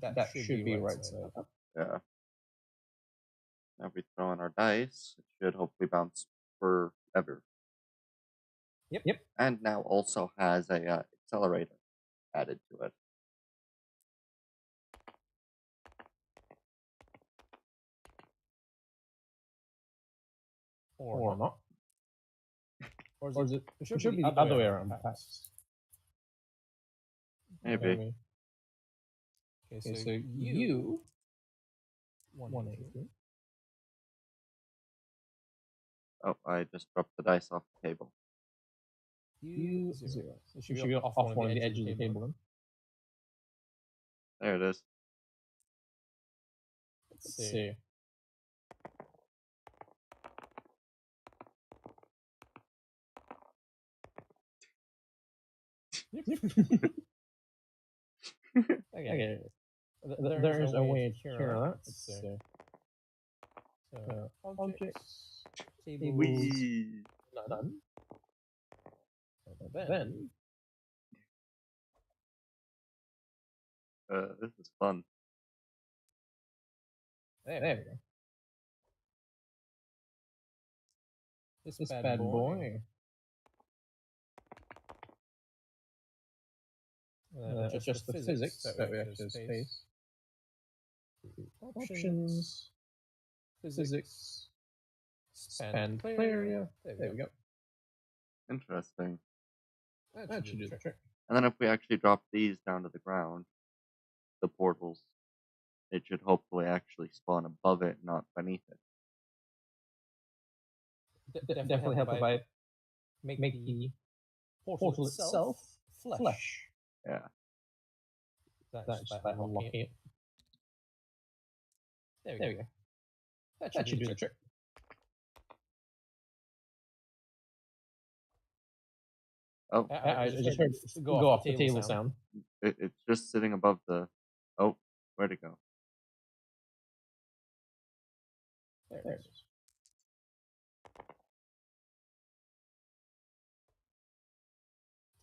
That should be right side up. Yeah. Now if we throw in our dice, it should hopefully bounce forever. Yep. And now also has a accelerator added to it. Or not. Or is it? It should be the other way around. Maybe. Okay, so you 180. Oh, I just dropped the dice off the table. You 0. So should be off one of the edges of the table then. There it is. Let's see. Okay. There's a way to cure that. Let's see. So, objects, tables, Whee! none. Then, This is fun. there we go. This bad boy. Just the physics that we actually space. Options, physics, expand play area. There we go. Interesting. That should do the trick. And then if we actually drop these down to the ground, the portals, it should hopefully actually spawn above it, not beneath it. Definitely help if I make the portal itself flesh. Yeah. That's by unlocking it. There we go. That should do the trick. Oh, I just heard go off the table sound. It's just sitting above the... Oh, where'd it go? There it is.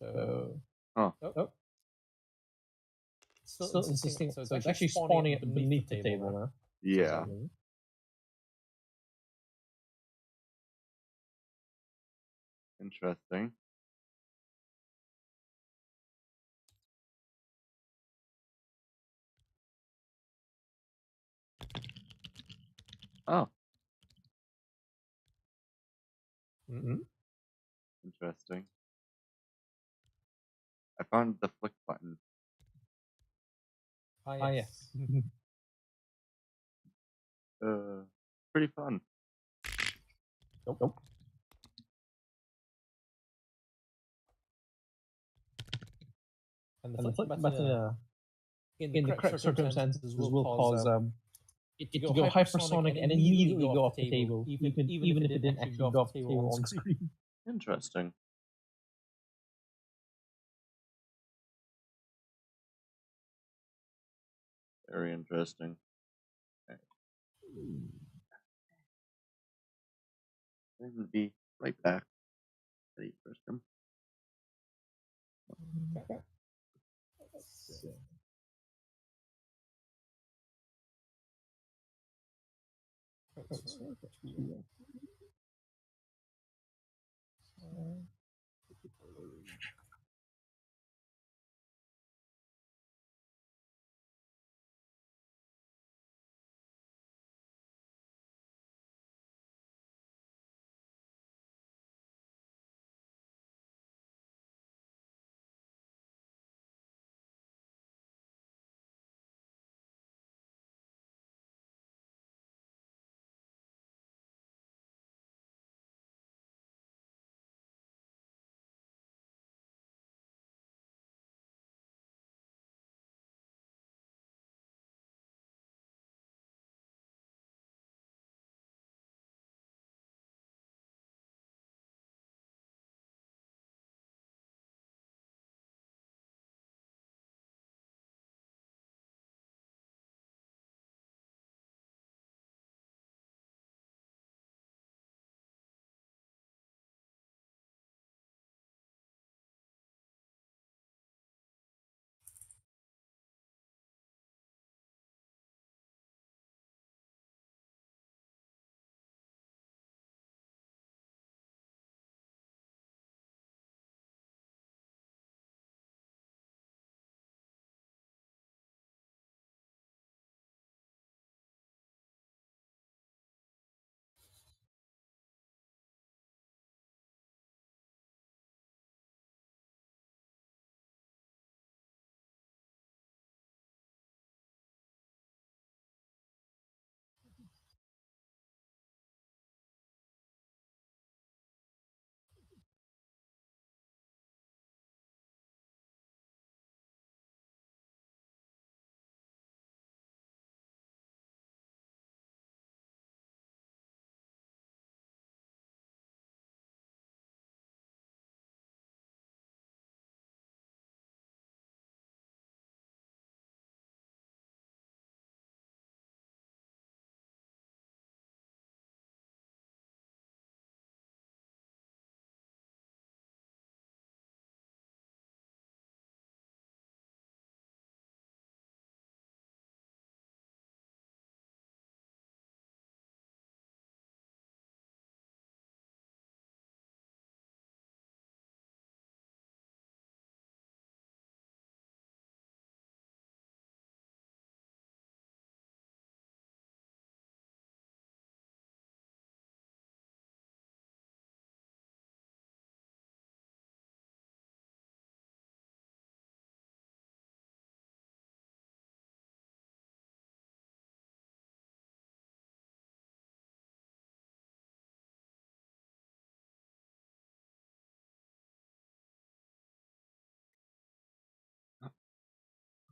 So... Oh. Still insisting. So it's actually spawning it beneath the table now. Yeah. Interesting. Oh. Interesting. I found the flick button. Ah, yes. Pretty fun. Nope. And the flick button in the correct circumstances will cause it to go hypersonic and immediately go off the table, even if it didn't actually go off the table on screen. Interesting. Very interesting. Okay. I'm gonna be right back. Ready first come. Okay.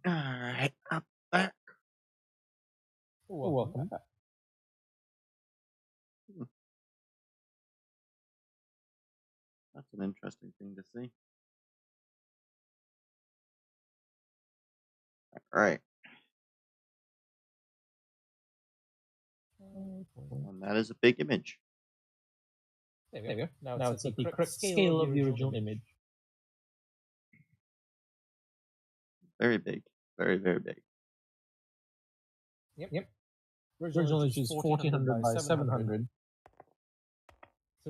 Alright, I'm back. Welcome back. That's an interesting thing to see. Alright. And that is a big image. There we go. Now it's at the correct scale of the original image. Very big. Very, very big. Yep. Original image is 1400 by 700.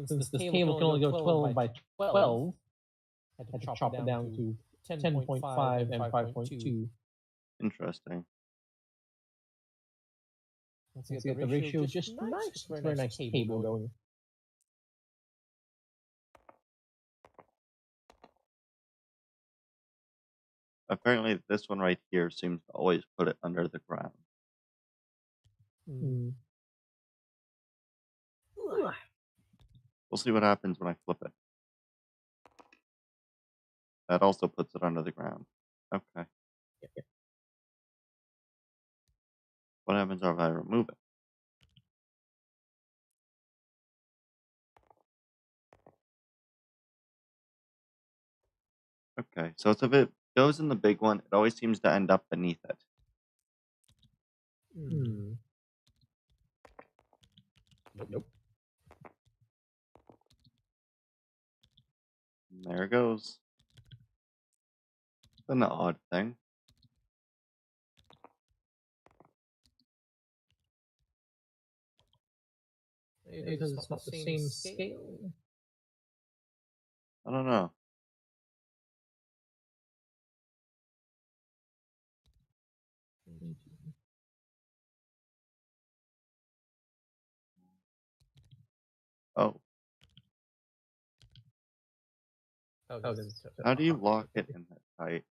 Since this table can only go 12 by 12, I had to chop it down to 10.5 and 5.2. Interesting. Let's get the ratio just nice. It's a very nice table going. Apparently, this one right here seems to always put it under the ground. Hmm. We'll see what happens when I flip it. That also puts it under the ground. Okay. Yep. What happens if I remove it? Okay, so if it goes in the big one, it always seems to end up beneath it. Hmm. Nope. And there it goes. It's an odd thing. Because it's not the same scale. I don't know. Oh, how do you lock it in that tight?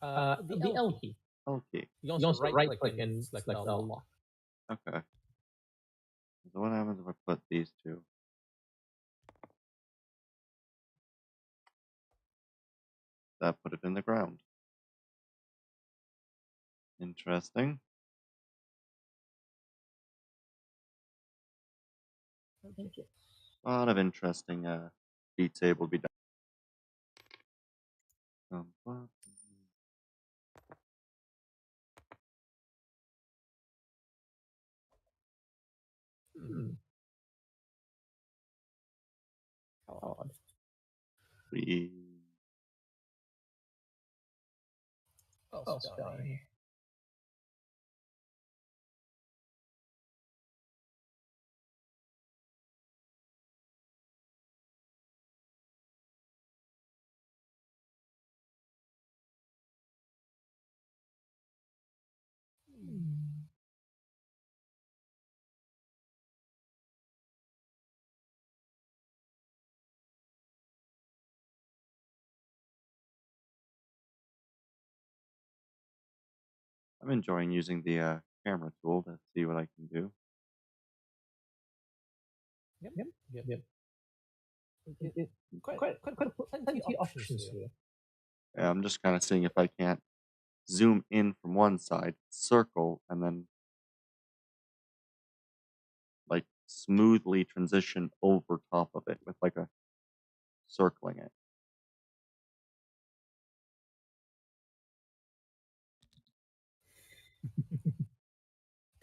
The L key. Okay. You can also right click and select the lock. Okay. So what happens if I put these two? That put it in the ground. Interesting. A lot of interesting beats able to be done. How odd. Oh, Sky. I'm enjoying using the camera tool to see what I can do. Yep. Quite plenty options here. Yeah, I'm just kind of seeing if I can't zoom in from one side, circle, and then like smoothly transition over top of it with like a circling it.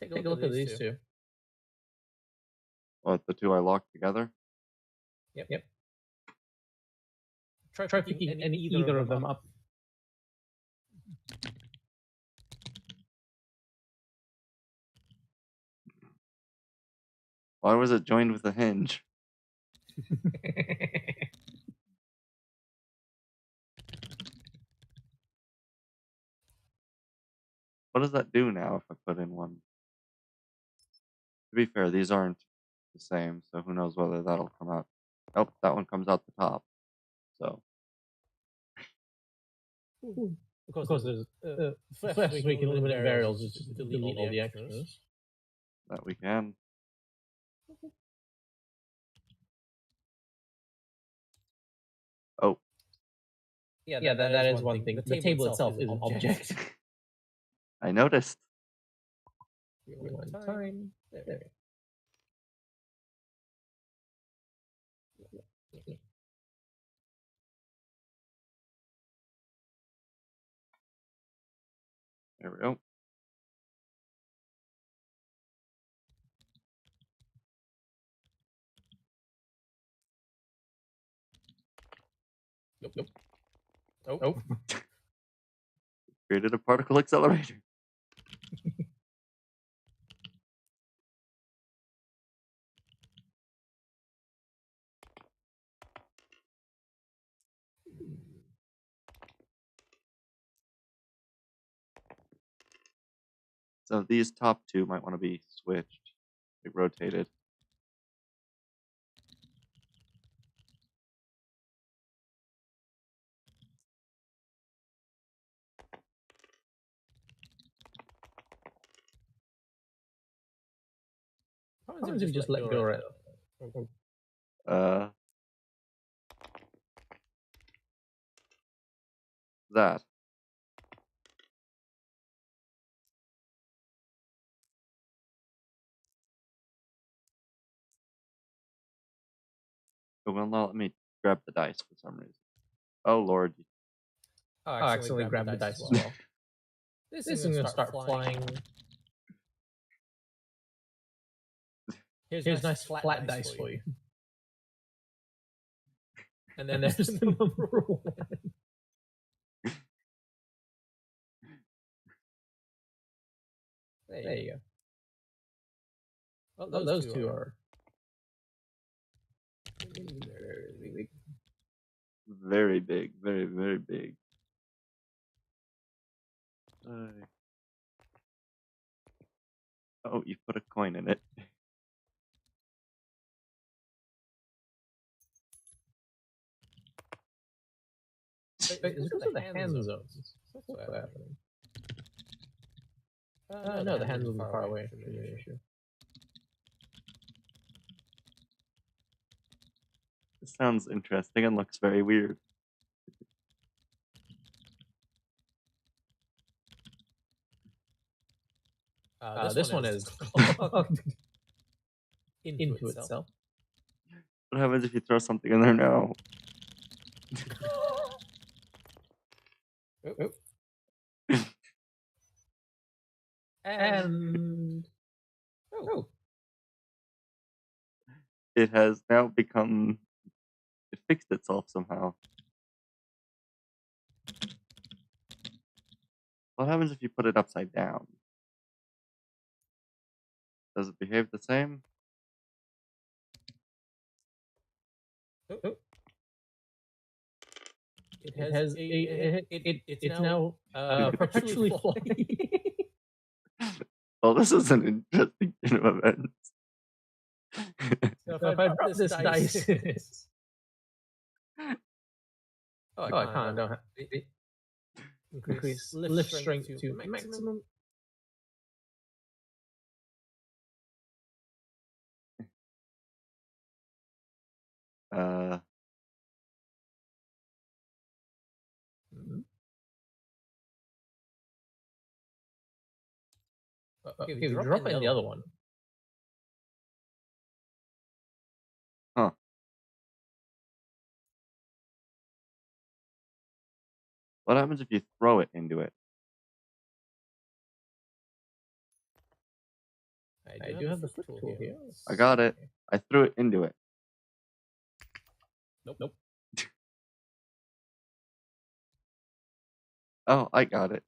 Take a look at these two. What, the two I locked together? Yep. Try picking either of them up. Why was it joined with a hinge? What does that do now if I put in one? To be fair, these aren't the same, so who knows whether that'll come out. Oh, that one comes out the top. So. Of course, there's first we can limit variables is just delete all the extras. That we can. Oh. Yeah, that is one thing. The table itself is an object. I noticed. One time. There. There we go. Nope. Oh. Created a particle accelerator. So these top two might want to be switched, like rotated. How happens if you just let go right? That. It will not let me grab the dice for some reason. Oh lord. I accidentally grabbed the dice as well. This is gonna start flying. Here's nice flat dice for you. And then there's the number one. There you go. Oh, those two are very big. Very, very big. Oh, you put a coin in it. Wait, is this the hand zones? What's happening? No, the hand zones are far away from the issue. This sounds interesting and looks very weird. This one is into itself. What happens if you throw something in there now? And It has now become. It fixed itself somehow. What happens if you put it upside down? Does it behave the same? It's now perpetually flying. Well, this is an interesting turn of events. So if I drop this dice in it. I can't. Don't have it. Increase lift strength to maximum. Okay, drop in the other one. Huh. What happens if you throw it into it? I do have the flip tool here. I got it. I threw it into it. Nope. Oh, I got it.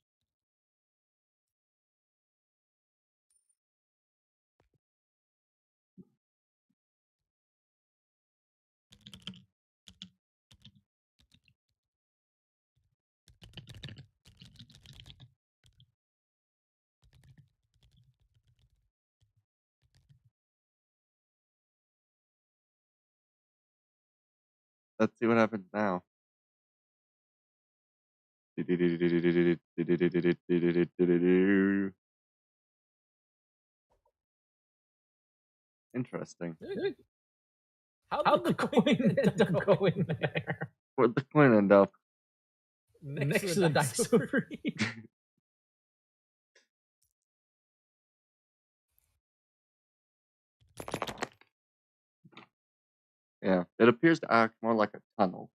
Let's see what happens now. Interesting. How'd the coin end up going there? Where'd the coin end up? next to the dinosaur breed. Yeah, it appears to act more like a tunnel.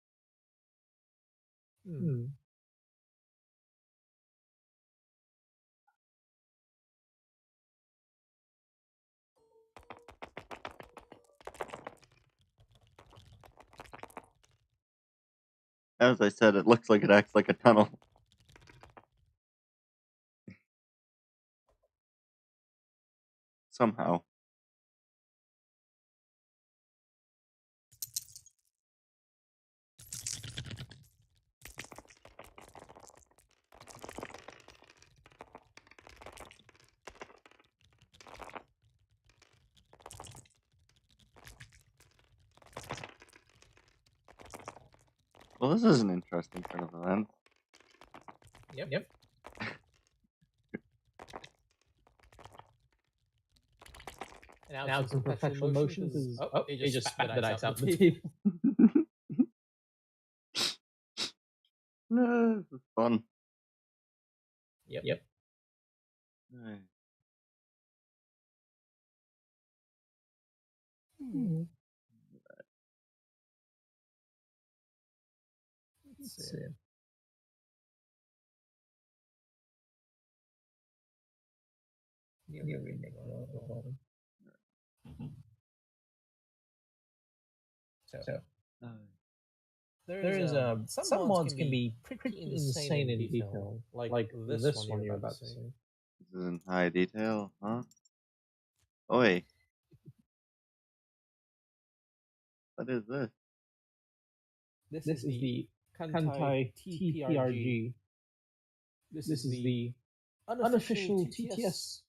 As I said, it looks like it acts like a tunnel. Somehow. Well, this is an interesting turn of events. Yep. Now it's in perpetual motion because it just spat the dice out the table. No, this is fun. Yep. Right. Let's see. So there is some mods can be pretty insane in detail, like this one you're about to see. This is in high detail, huh? Oi. What is this? This is the Kantai TPRG. This is the unofficial TTS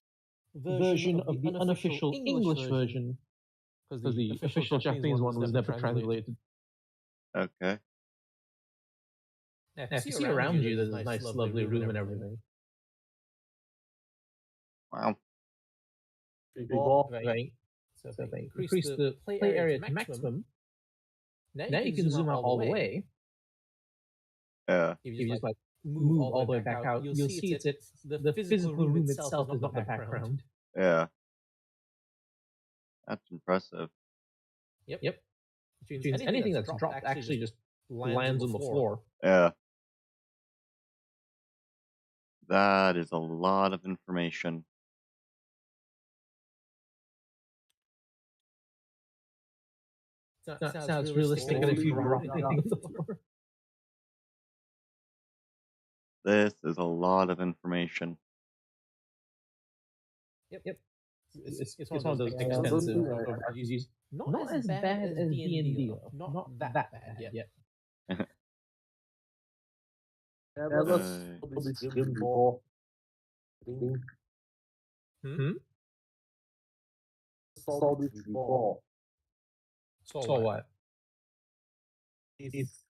version of the unofficial English version, because the official Japanese one was never translated. Okay. Yeah, if you see around you, there's a nice, lovely room and everything. Wow. Right. So if they increase the play area to maximum, now you can zoom out all the way. Yeah. If you just like move all the way back out, you'll see it's the physical room itself is not the background. Yeah. That's impressive. Yep. Which means anything that's dropped actually just lands on the floor. Yeah. That is a lot of information. Sounds realistic if you drop anything on the floor. This is a lot of information. Yep. It's one of those extensive RPGs. Not as bad as D&D, not that bad yet. Never saw this game before. Saw this before. So what? This is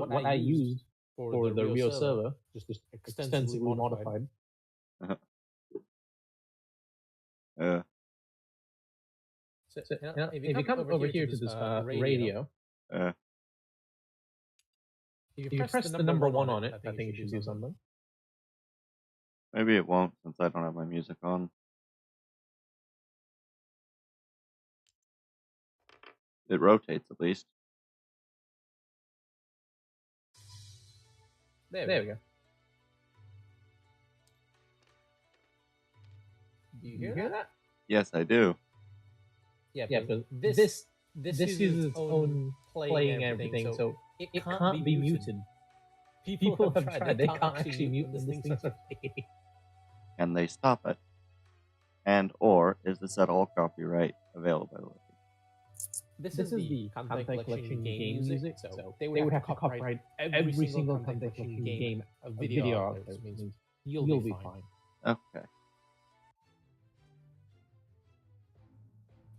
what I used for the real server, just extensively modified. Yeah. So, if you come over here to this radio, if you press the number 1 on it, I think it should do something. Maybe it won't since I don't have my music on. It rotates at least. There we go. Do you hear that? Yes, I do. Yeah, because this uses its own playing everything, so it can't be muted. People have tried, they can't actually mute this thing. Can they stop it? And or is this at all copyright availability? This is the Kantai Collection game music, so they would have to copyright every single Kantai Collection game video out there, which means you'll be fine. Okay.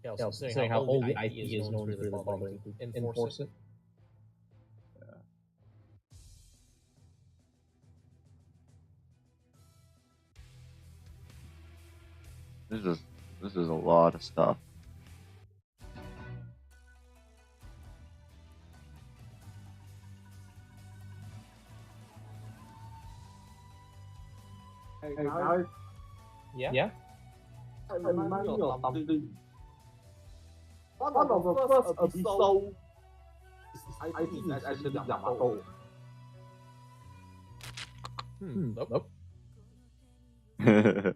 Yeah, saying how old the IP is, no one's really bothering to enforce it. This is a lot of stuff. Hey guys, Yeah. I remind me of something. One of the first episode, I think it's actually Yamato. Nope. You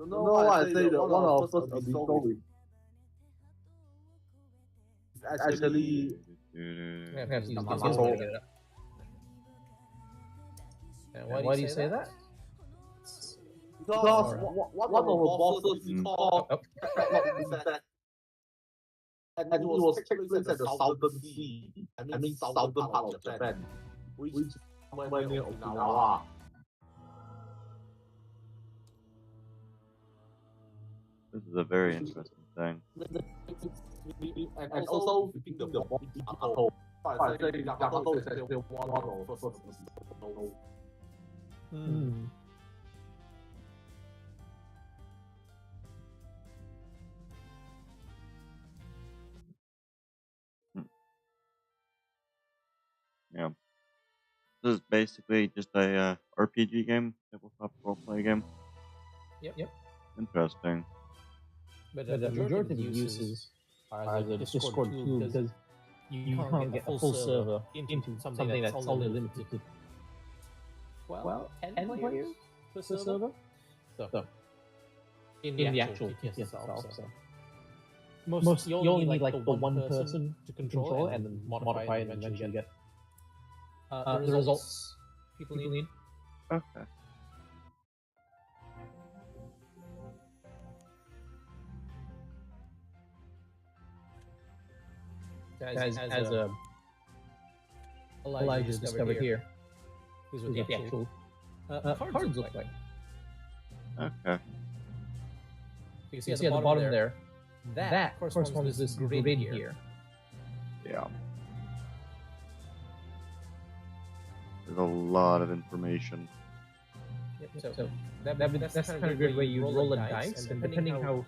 know why I say that one of the first episode is actually Yamato. And why do you say that? Because one of the bosses is called that, and it was takes place at the southern sea. I mean southern part of Japan, which is somewhere near Okinawa. This is a very interesting thing. And also between the boss Yamato. I say Yamato is actually one of the first episodes. Yeah. This is basically just a RPG game, tabletop roleplay game. Yep. Interesting. But the majority of the uses are the Discord tool because you can't get a full server into something that's only limited to 10 players per server. So in the actual TTS itself. So most you only need like the one person to control it and then modify it and eventually get the results people need. Okay. As Elijah discovered here, these are the actual cards look like. Okay. You see at the bottom there, that corresponds to this grid here. Yeah. There's a lot of information. So that's kind of a good way you roll a dice, and depending how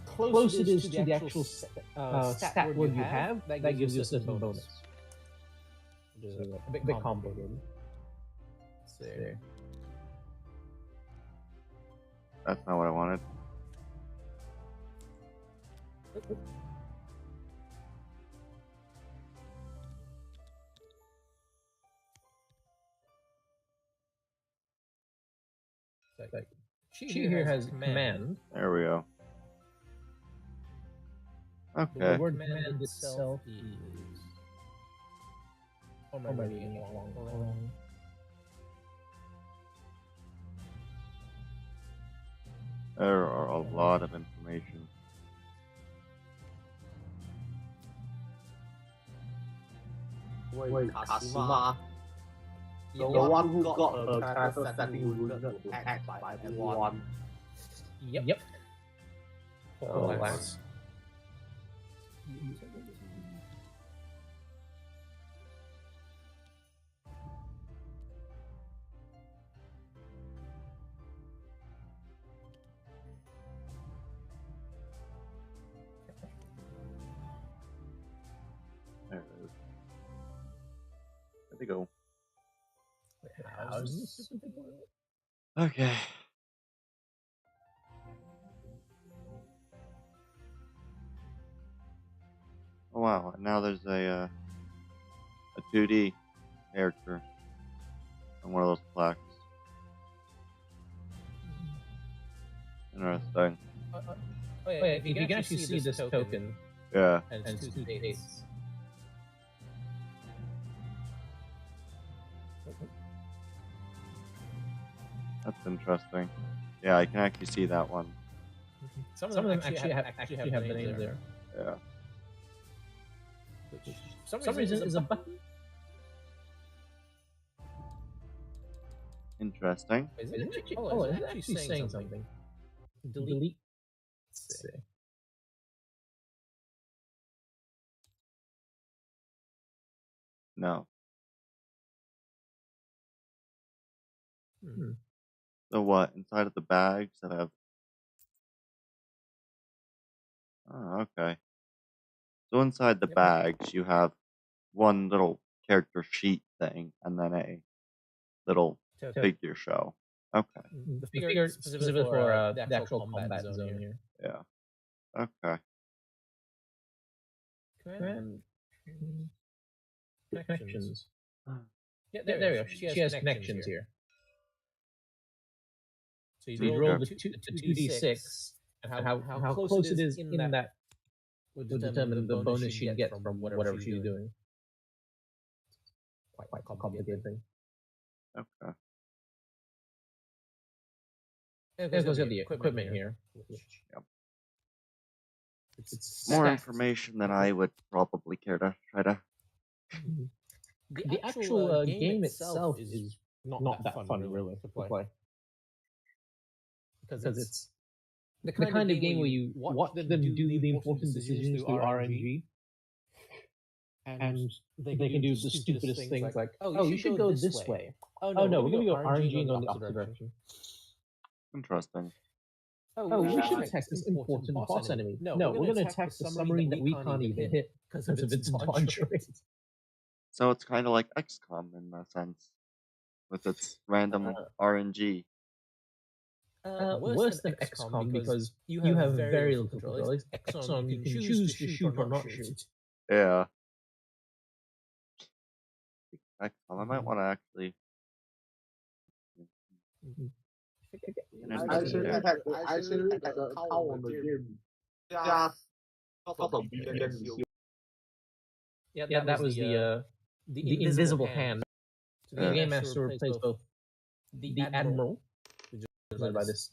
close it is to the actual stat word you have, that gives you a certain bonus. Which is a bit complicated. So, That's not what I wanted. she here has command. There we go. The Okay. word command itself is... Oh, am I reading it wrong? There are a lot of information. Wait, Kasuma. The one who got her character setting ruined to act by everyone. Yep. Oh, That's... There it is. There we go. How's this? Okay. Oh wow! And now there's a 2D character on one of those plaques. Interesting. If you can actually see this token Yeah. and two dates. That's interesting. Yeah, I can actually see that one. Some of them actually have the names there. Yeah. Which, for some reason, is a button. Interesting. Is it actually saying something? Delete. Let's see. No. Hmm. So what? Inside of the bags that have... Oh, okay. So inside the bags, you have one little character sheet thing, and then little to figure show. Okay. the figure specifically for the actual combat zone here. Yeah. Okay. Connections. Yeah, there we go. She has connections here. So you roll the 2d6, and how close it is in that would determine the bonus she'd get from whatever she's doing. Quite complicated thing. Okay. And of course, the equipment here. Yep. It's More information than I would probably care to try to. The actual game itself is not that fun, really, to play. Because it's the kind of game where you watch them do the important decisions through RNG, and they can do the stupidest things like, oh, you should go this way. Oh, no, we're going to go RNG and go in the opposite direction. Interesting. Oh, we should attack this important boss enemy. No, we're going to attack the submarine that we can't even hit because of its launch rate. So it's kind of like XCOM in a sense, with its random RNG. Worse than XCOM because you have very little control. XCOM, you can choose to shoot or not shoot. Yeah. XCOM, I might want to actually. I actually had an account on the game just because of BNC. Yeah, that was the invisible hand. So the game master plays both the admiral, which is played by this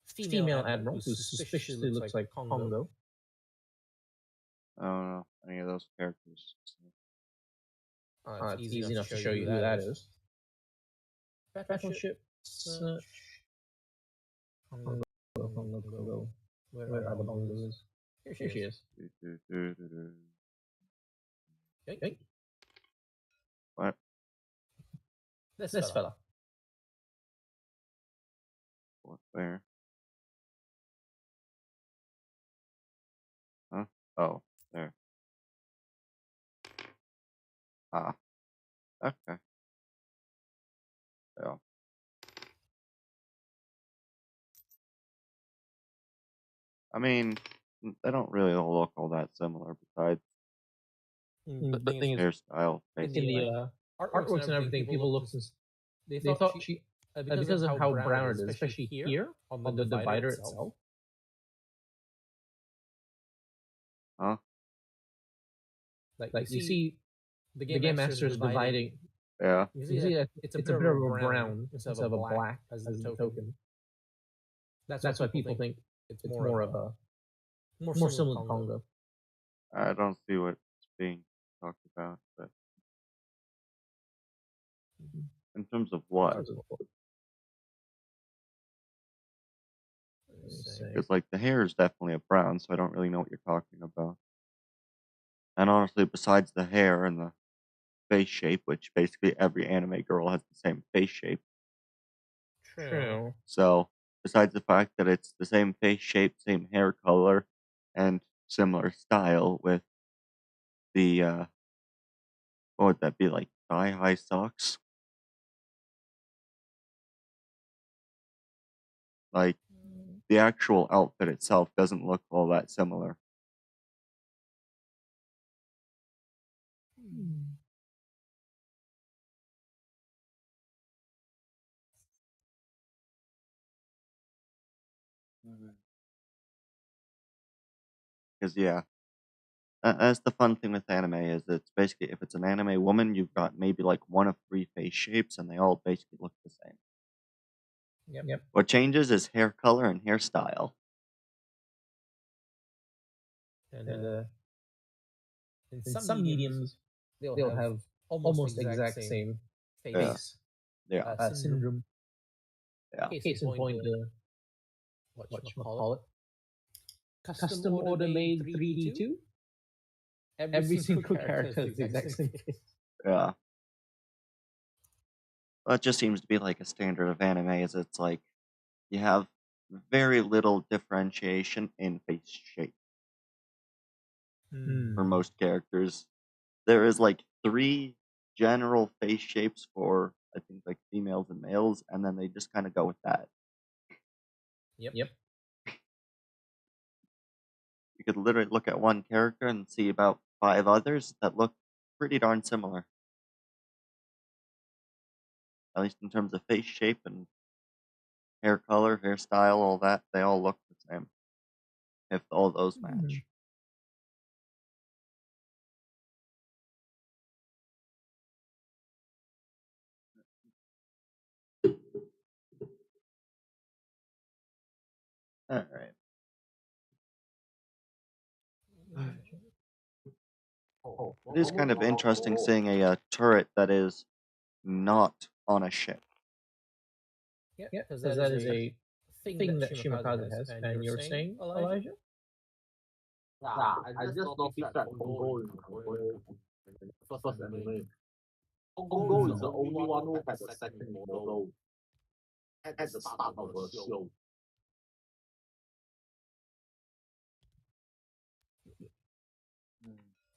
female admiral who suspiciously looks like Congo. I don't know any of those characters. It's easy enough to show you who that is. Battleship search. Congo. Where are the bongos? Here she is. Okay. What? This fella. What? Where? Huh? Oh, there. Ah. Okay. Yeah. I mean, they don't really all look all that similar besides The thing is, hairstyle. in the artworks and everything, people look since they thought she because of how brown it is, especially here on the divider itself. Huh? Like you see, the game master is dividing. Yeah. You see that it's a bit of a brown instead of a black as the token. That's why people think it's more of a more similar to Congo. I don't see what's being talked about, but in terms of what? Because like the hair is definitely a brown, so I don't really know what you're talking about. And honestly, besides the hair and the face shape, which basically every anime girl has the same face shape. True. So besides the fact that it's the same face shape, same hair color, and similar style with the what would that be, like thigh-high socks? Like the actual outfit itself doesn't look all that similar. Because yeah, that's the fun thing with anime is it's basically if it's an anime woman, you've got maybe like one of 3 face shapes, and they all basically look the same. Yep. What changes is hair color and hairstyle. And in some mediums, they'll have almost exact same face. Yeah. Syndrome. Yeah. Case in point, whatchamacallit? Custom order made 3D2. Every single character has the exact same face. Yeah. Well, it just seems to be like a standard of anime is it's like you have very little differentiation in face shape for most characters. There is like 3 general face shapes for I think like females and males, and then they just kind of go with that. Yep. You could literally look at one character and see about 5 others that look pretty darn similar. At least in terms of face shape and hair color, hairstyle, all that, they all look the same. If all those match. Alright. It is kind of interesting seeing a turret that is not on a ship. Yeah, because that is a thing that Shimakaze has. And you're saying, Elijah? Yeah, I just noticed that Kongo is the first anime. Kongo is the only one who has a second model at the start of the show.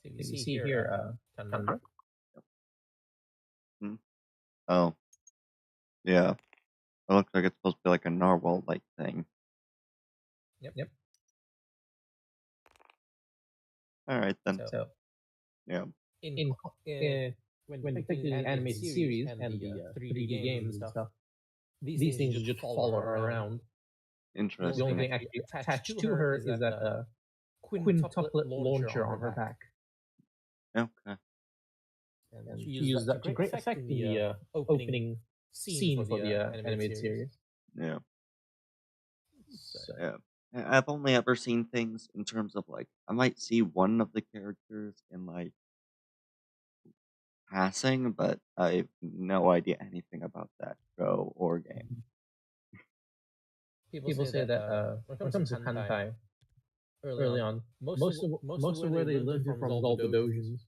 So you see here, Tundra. Oh. Yeah. It looks like it's supposed to be like a narwhal-like thing. Yep. Alright then. So Yeah. When depicted in the animated series and the 3D games and stuff, these things just follow her around. The Interesting. only thing actually attached to her is that quintuplet launcher on her back. Okay. And she used that to great effect in the opening scene for the animated series. Yeah. So, Yeah. I've only ever seen things in terms of like, I might see one of the characters in like passing, but I have no idea anything about that show or game. People say that when it comes to hentai, early on, most of where they learned it from was all the dojins.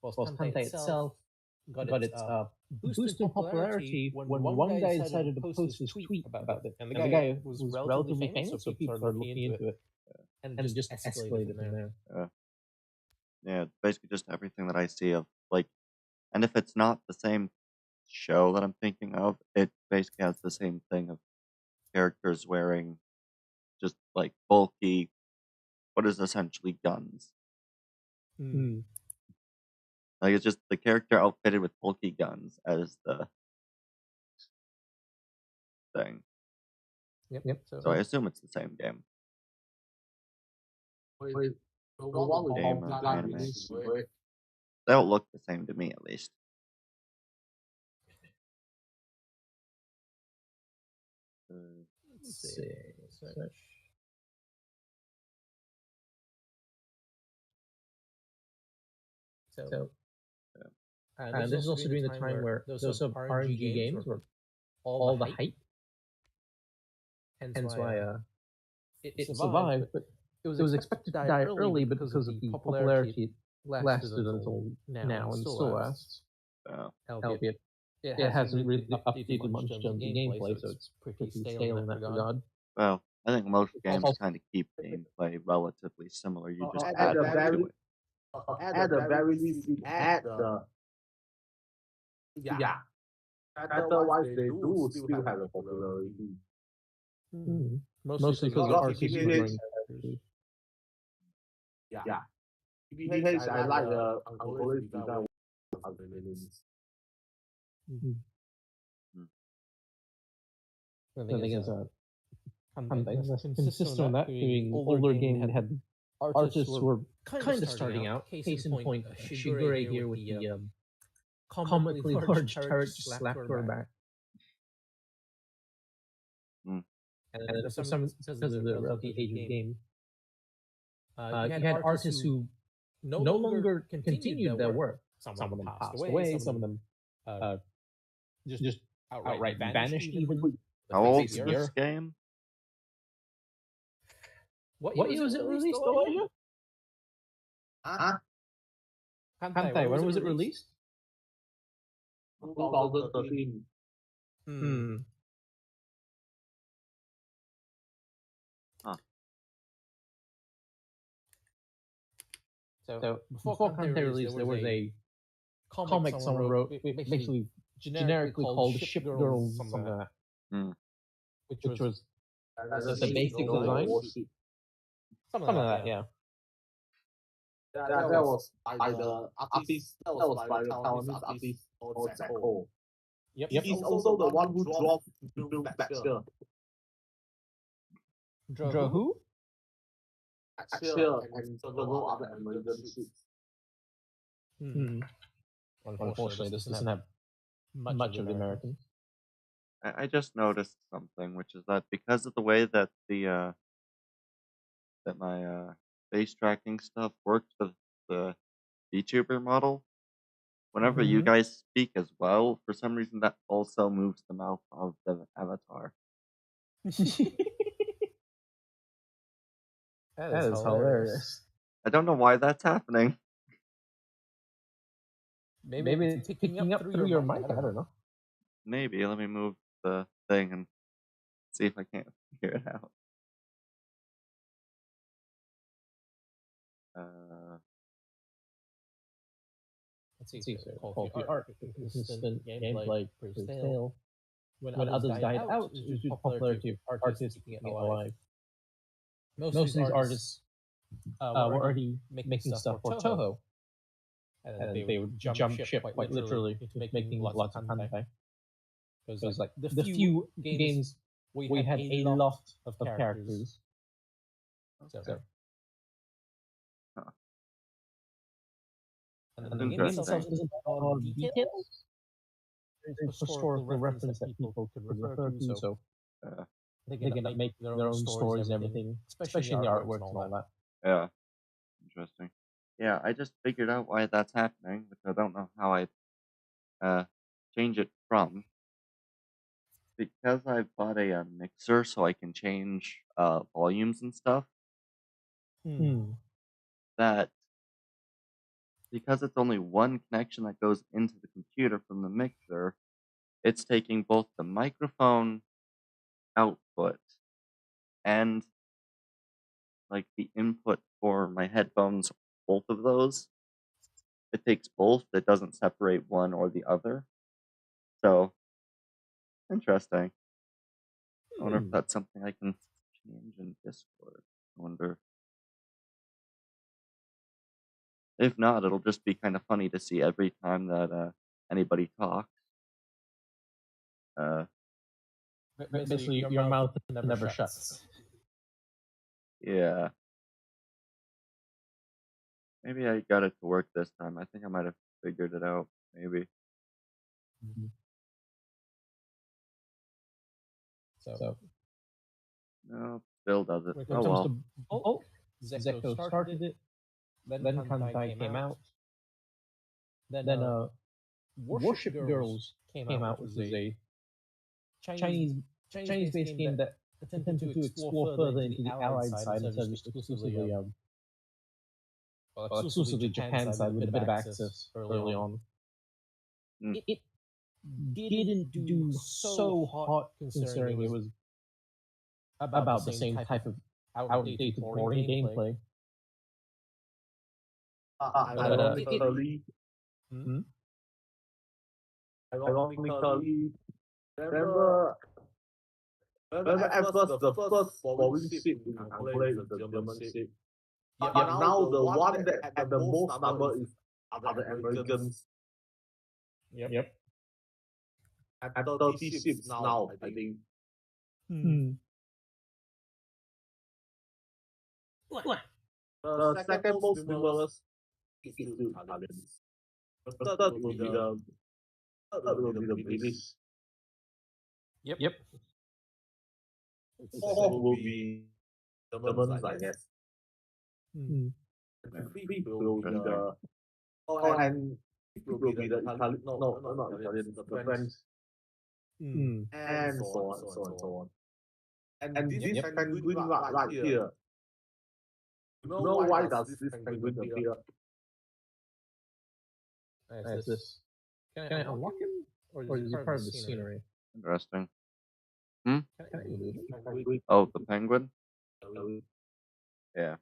Whilst hentai itself got its boost in popularity when one guy decided to post his tweet about it. And the guy was relatively famous, so people started looking into it. And it just escalated from there. Yeah, it's basically just everything that I see of like, and if it's not the same show that I'm thinking of, it basically has the same thing of characters wearing just like bulky, what is essentially guns. Like it's just the character outfitted with bulky guns as the thing. Yep. So I assume it's the same game. Wait, the one with Game bulky of gun anime. is wait. They don't look the same to me, at least. Let's see. Search. So, and this is also during the time where those RNG games were all the hype. Hence why it survived, but it was expected to die early because of the popularity it lasted until now and still lasts. Albeit it hasn't really updated much in terms of gameplay, so it's pretty stale in that regard. Well, I think most games kind of keep gameplay relatively similar. You just At add the more very to it. at the very least, it add the yeah. Otherwise, they do still have a popularity. Mostly because the artists are running characters. Yeah. Because I like the Angolan design of the villains. The thing is, I'm consistent on that. Doing older game had artists who were kind of starting out. Case in point, Shigure here with the comically large turret slapped to her back. And for some, because of the relative age of the game, you had artists who no longer continued their work. Some of them passed away. Some of them just outright vanished. Even How old is this game? What year was it released, Elijah? Hentai, when was it released? 2013. So before Hentai released, there was a comic someone wrote, basically generically called Ship Girls, something like that. Hmm. Which was the basic design. Something like that, yeah. That was by the artist. That was by the Taiwanese artist called Zeko. Yep. He's also the one who draw film texture. Draw who? Texture and several other American ships. Unfortunately, this doesn't have much of the Americans. I just noticed something, which is that because of the way that the that my face tracking stuff works with the VTuber model, whenever you guys speak as well, for some reason that also moves the mouth of the avatar. That is hilarious. I don't know why that's happening. Maybe it's picking up through your mic. I don't know. Maybe. Let me move the thing and see if I can't figure it out. Let's see. Call of Art, consistent gameplay, pretty stale. When others died out, it was due to popularity of artists keeping it alive. Most of these artists were already making stuff for Toho. And they would jump ship quite literally into making lots of hentai. Because like the few games we had a lot of characters. So. And the game itself doesn't have a lot of details. There's historical reference that people could refer to, so they can make their own stories and everything, especially in the artwork and all that. Yeah. Interesting. Yeah, I just figured out why that's happening, which I don't know how I'd change it from. Because I bought a mixer so I can change volumes and stuff. That because it's only one connection that goes into the computer from the mixer, it's taking both the microphone output and like the input for my headphones, both of those. It takes both. It doesn't separate one or the other. So interesting. I wonder if that's something I can change in Discord. I wonder. If not, it'll just be kind of funny to see every time that anybody talks. Basically, your mouth never shuts. Yeah. Maybe I got it to work this time. I think I might have figured it out. Maybe. So No, still does it. when it Oh comes well. to Zeko started it, then Kantai came out. Then Worship Girls came out, which is a Chinese-based game that attempted to explore further into the Allied side instead of just exclusively Japan side with a bit of access early on. It didn't do so hot considering it was about the same type of outdated, boring gameplay. Ironically, remember at first the first foreign ship in play is the German ship. But now the one that had the most number is are the Americans. Yep. At 30 ships now, I think. The second most numerous is still Italians. The third will be the British. Yep. Fourth will be Germans, I guess. Fifth will be the and fifth will be the Italian. No, not Italian. The French. And so on, so on, so on. And this penguin right here. You know why does this penguin appear? Is this? Can I unlock him, or is he part of the scenery? Interesting. Can I move him? Oh, the penguin? Yeah.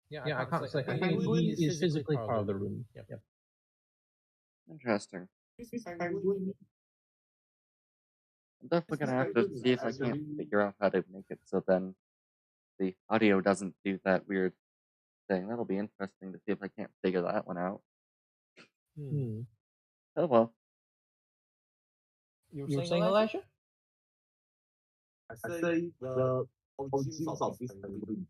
Yeah, I can't say. He is physically part of the room. Yep. Interesting. This penguin. I'm definitely gonna have to see if I can't figure out how to make it so then the audio doesn't do that weird thing. That'll be interesting to see if I can't figure that one out. Oh well. You were saying, Elijah? I say the origins of this penguin.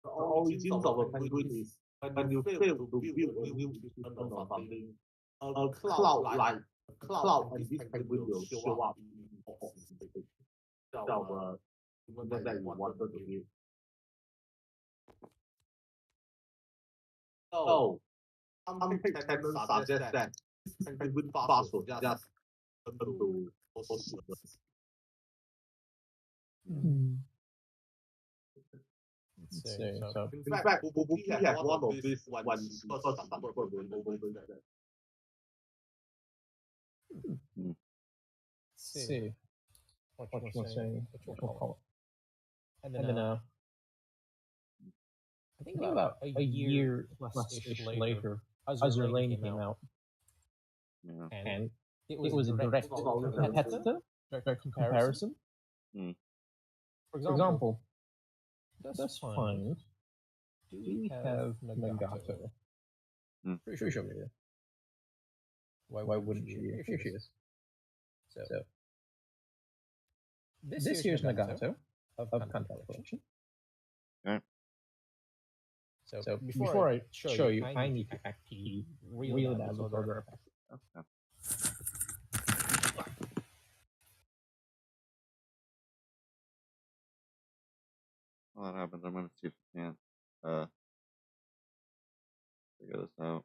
The origins of a penguin is when you fail to build a new system or something, a cloud, and this penguin will show up in boxes instead of even that you wanted to build. So, some tenants suggest that this penguin fast will just turn to socialists. Let's see. So, In fact, Bubuki had one of these when she first started with that. let's see. What you were saying? What you call it? And then, I think about a year plus-ish later, Azure Lane came out. Yeah. And it was a direct competitor, direct comparison. For example, let's find, do we have Nagato? Pretty sure we do. Why wouldn't you? Here she is. So this year's Nagato of Contact Collection. Okay. So before I show you, I need to actually reel it out before the effect. Okay. While that happens, I'm gonna see if I can figure this out.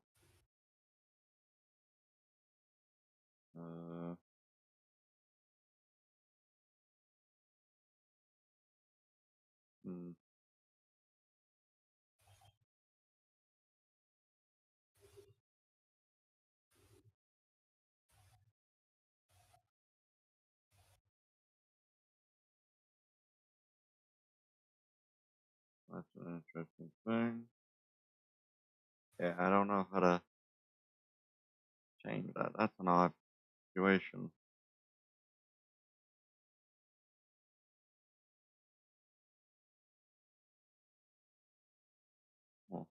That's an interesting thing. Yeah, I don't know how to change that. That's an odd situation. Oh.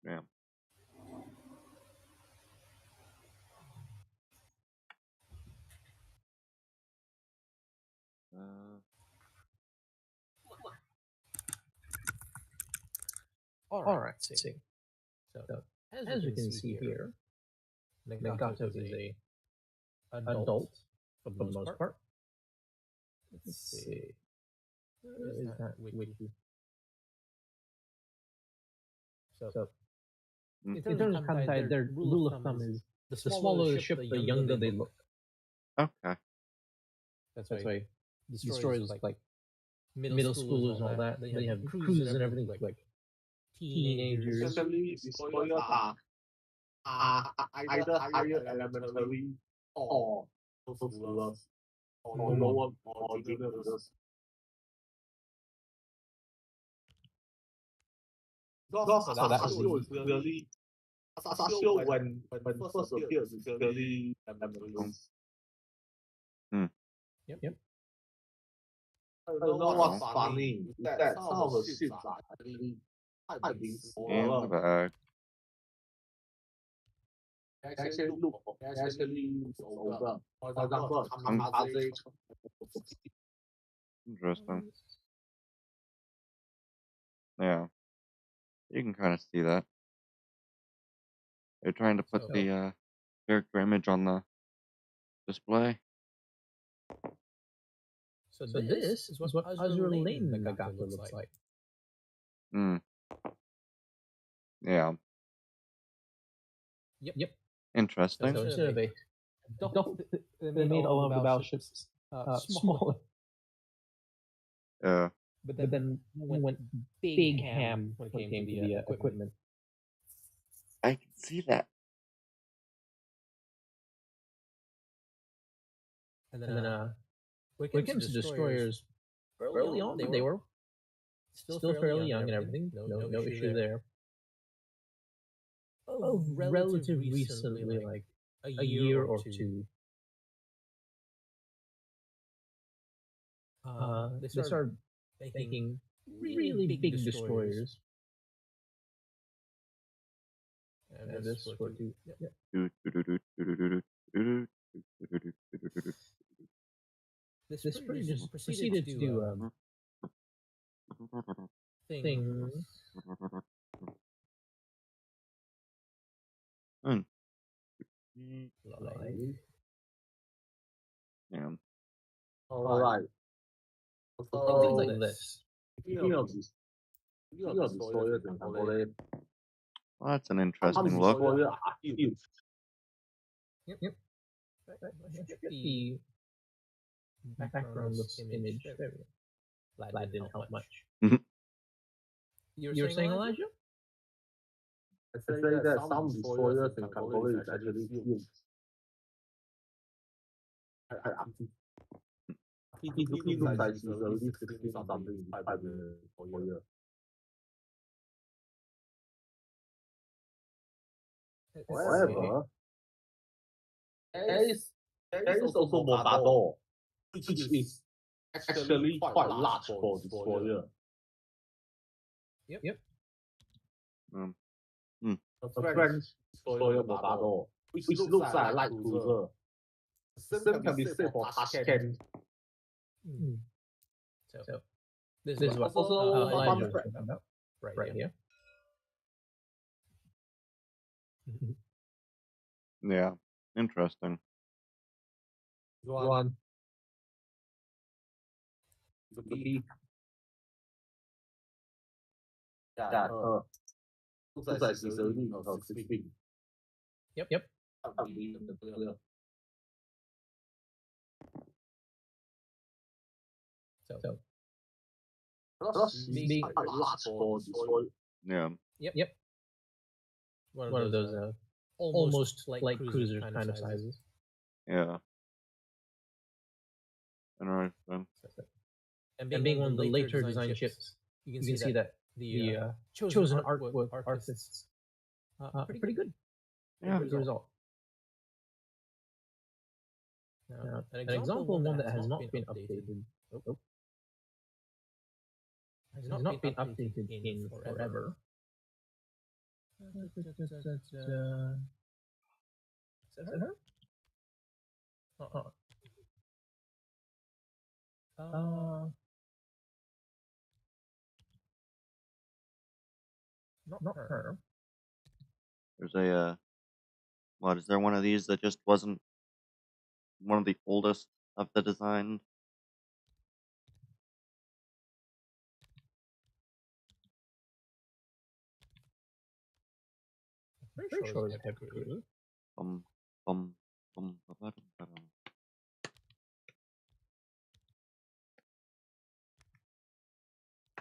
Yeah. All right, see. So as you can see here, Nagato is a adult for the most part. Let's see. Where is that wiki? So in terms of Kantai, their rule of thumb is the smaller the ship, the younger they look. Okay. That's why destroyers like middle schoolers and all that. They have cruises and everything like teenagers. Essentially, destroyers are either higher elementary or schoolers or lower or junior leaders. Because Asasio is really Asasio when first appeared is really elementary. Yep. I don't know what's funny is that some of the ships are actually quite big In the bag. actually look older. For example, Kamikaze. Interesting. Yeah. You can kind of see that. They're trying to put the character image on the display. So this is what Azure Lane Nagato looks like. Yeah. Yep. Interesting. So instead of a adult, they made all of the battleships smaller. Yeah. but then went big ham when it came to the equipment. I can see that. And then when it comes to destroyers, early on they were still fairly young and everything. No issue there. Oh, relative recently, like a year or two, they started making really big destroyers. And this is for two. Yep. This pretty just proceeded to do things. Like, Yeah. Alright. things like this. Speaking of destroyers in Cambodia, Well, that's an some interesting look. destroyers are huge. Yep. The background looks image. There we go. That didn't help much. You were saying, Elijah? I say that some destroyers in Cambodia is actually huge. It looks like she's already 16 something inside the destroyer. However, there is also Motador, which is actually quite large for destroyer. Yep. A French destroyer Motador, which looks like a light cruiser. The same can be said for Tashkent. So this is what Elijah was talking about right here. Yeah, interesting. One. The key. That looks like she's already in her 16. Yep. So Being quite large for destroyer. Yeah. Yep. One of those almost like cruiser kind of sizes. Yeah. Interesting. And being one of the later design ships, you can see that the chosen artists pretty good. Yeah. Good result. Now, an example of one that has not been updated. Has not been updated in forever. Is that her? Not her. There's a what is there one of these that just wasn't one of the oldest of the design? Pretty sure it's heavy cruiser. Bum, bum, bum, ba-ba-dum, ba-dum.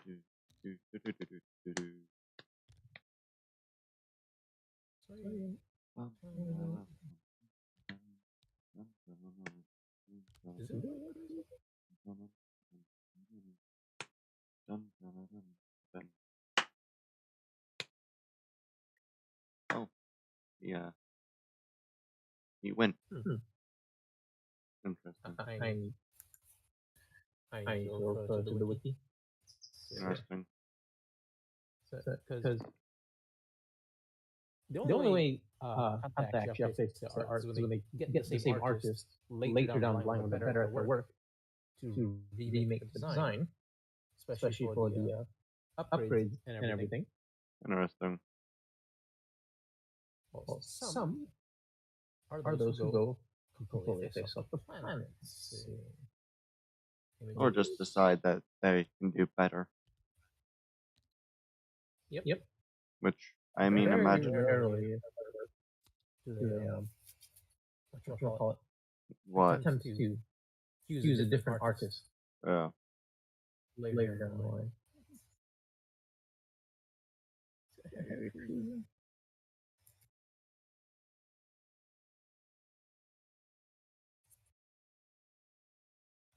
Do, do, do, do, do, do, do. Bum, ba-dum, Is it? Oh, yeah. He went. Interesting. I need to refer to the wiki. Interesting. Because the only way Hunter actually updates the art is when they get the same artist later down the line when they're better at their work to remake the design, especially for the upgrades and everything. Interesting. Well, some are those who go completely face off the planets. Or just decide that they can do better. Yep. Which, I mean, Very imagine rarely do they, what you call it? what? Attempt to use a different artist. Yeah. later down the line. Heavy cruiser.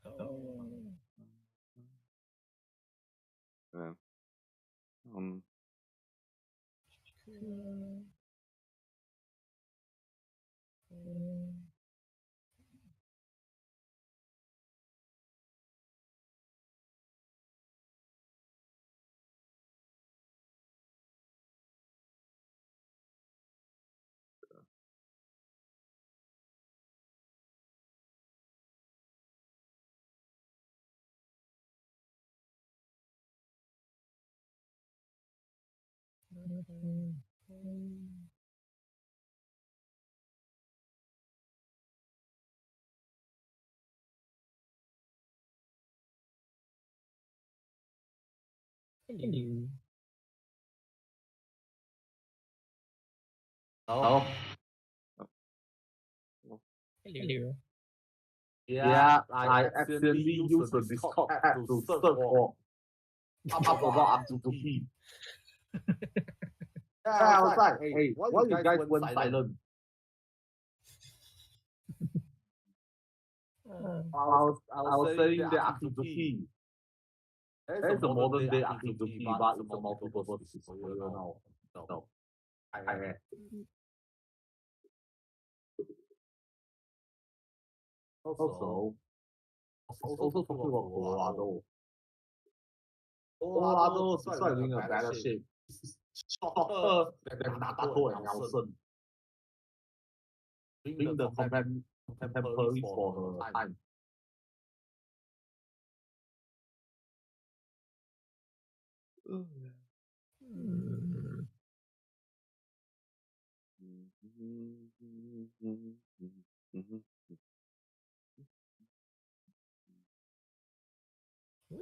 Oh. Yeah. Hello. Oh, Hello. yeah, I accidentally used the Discord app to search for up about Akatsuki. Yeah, I was like, hey, why you guys went silent? I was saying the Akatsuki. There's a modern day Akatsuki, but it's a multiple tutorial now. No, I also talking about Colorado. Colorado, despite being a better shape, is shorter than Naruto and Nelson, being the contemporaries for her time.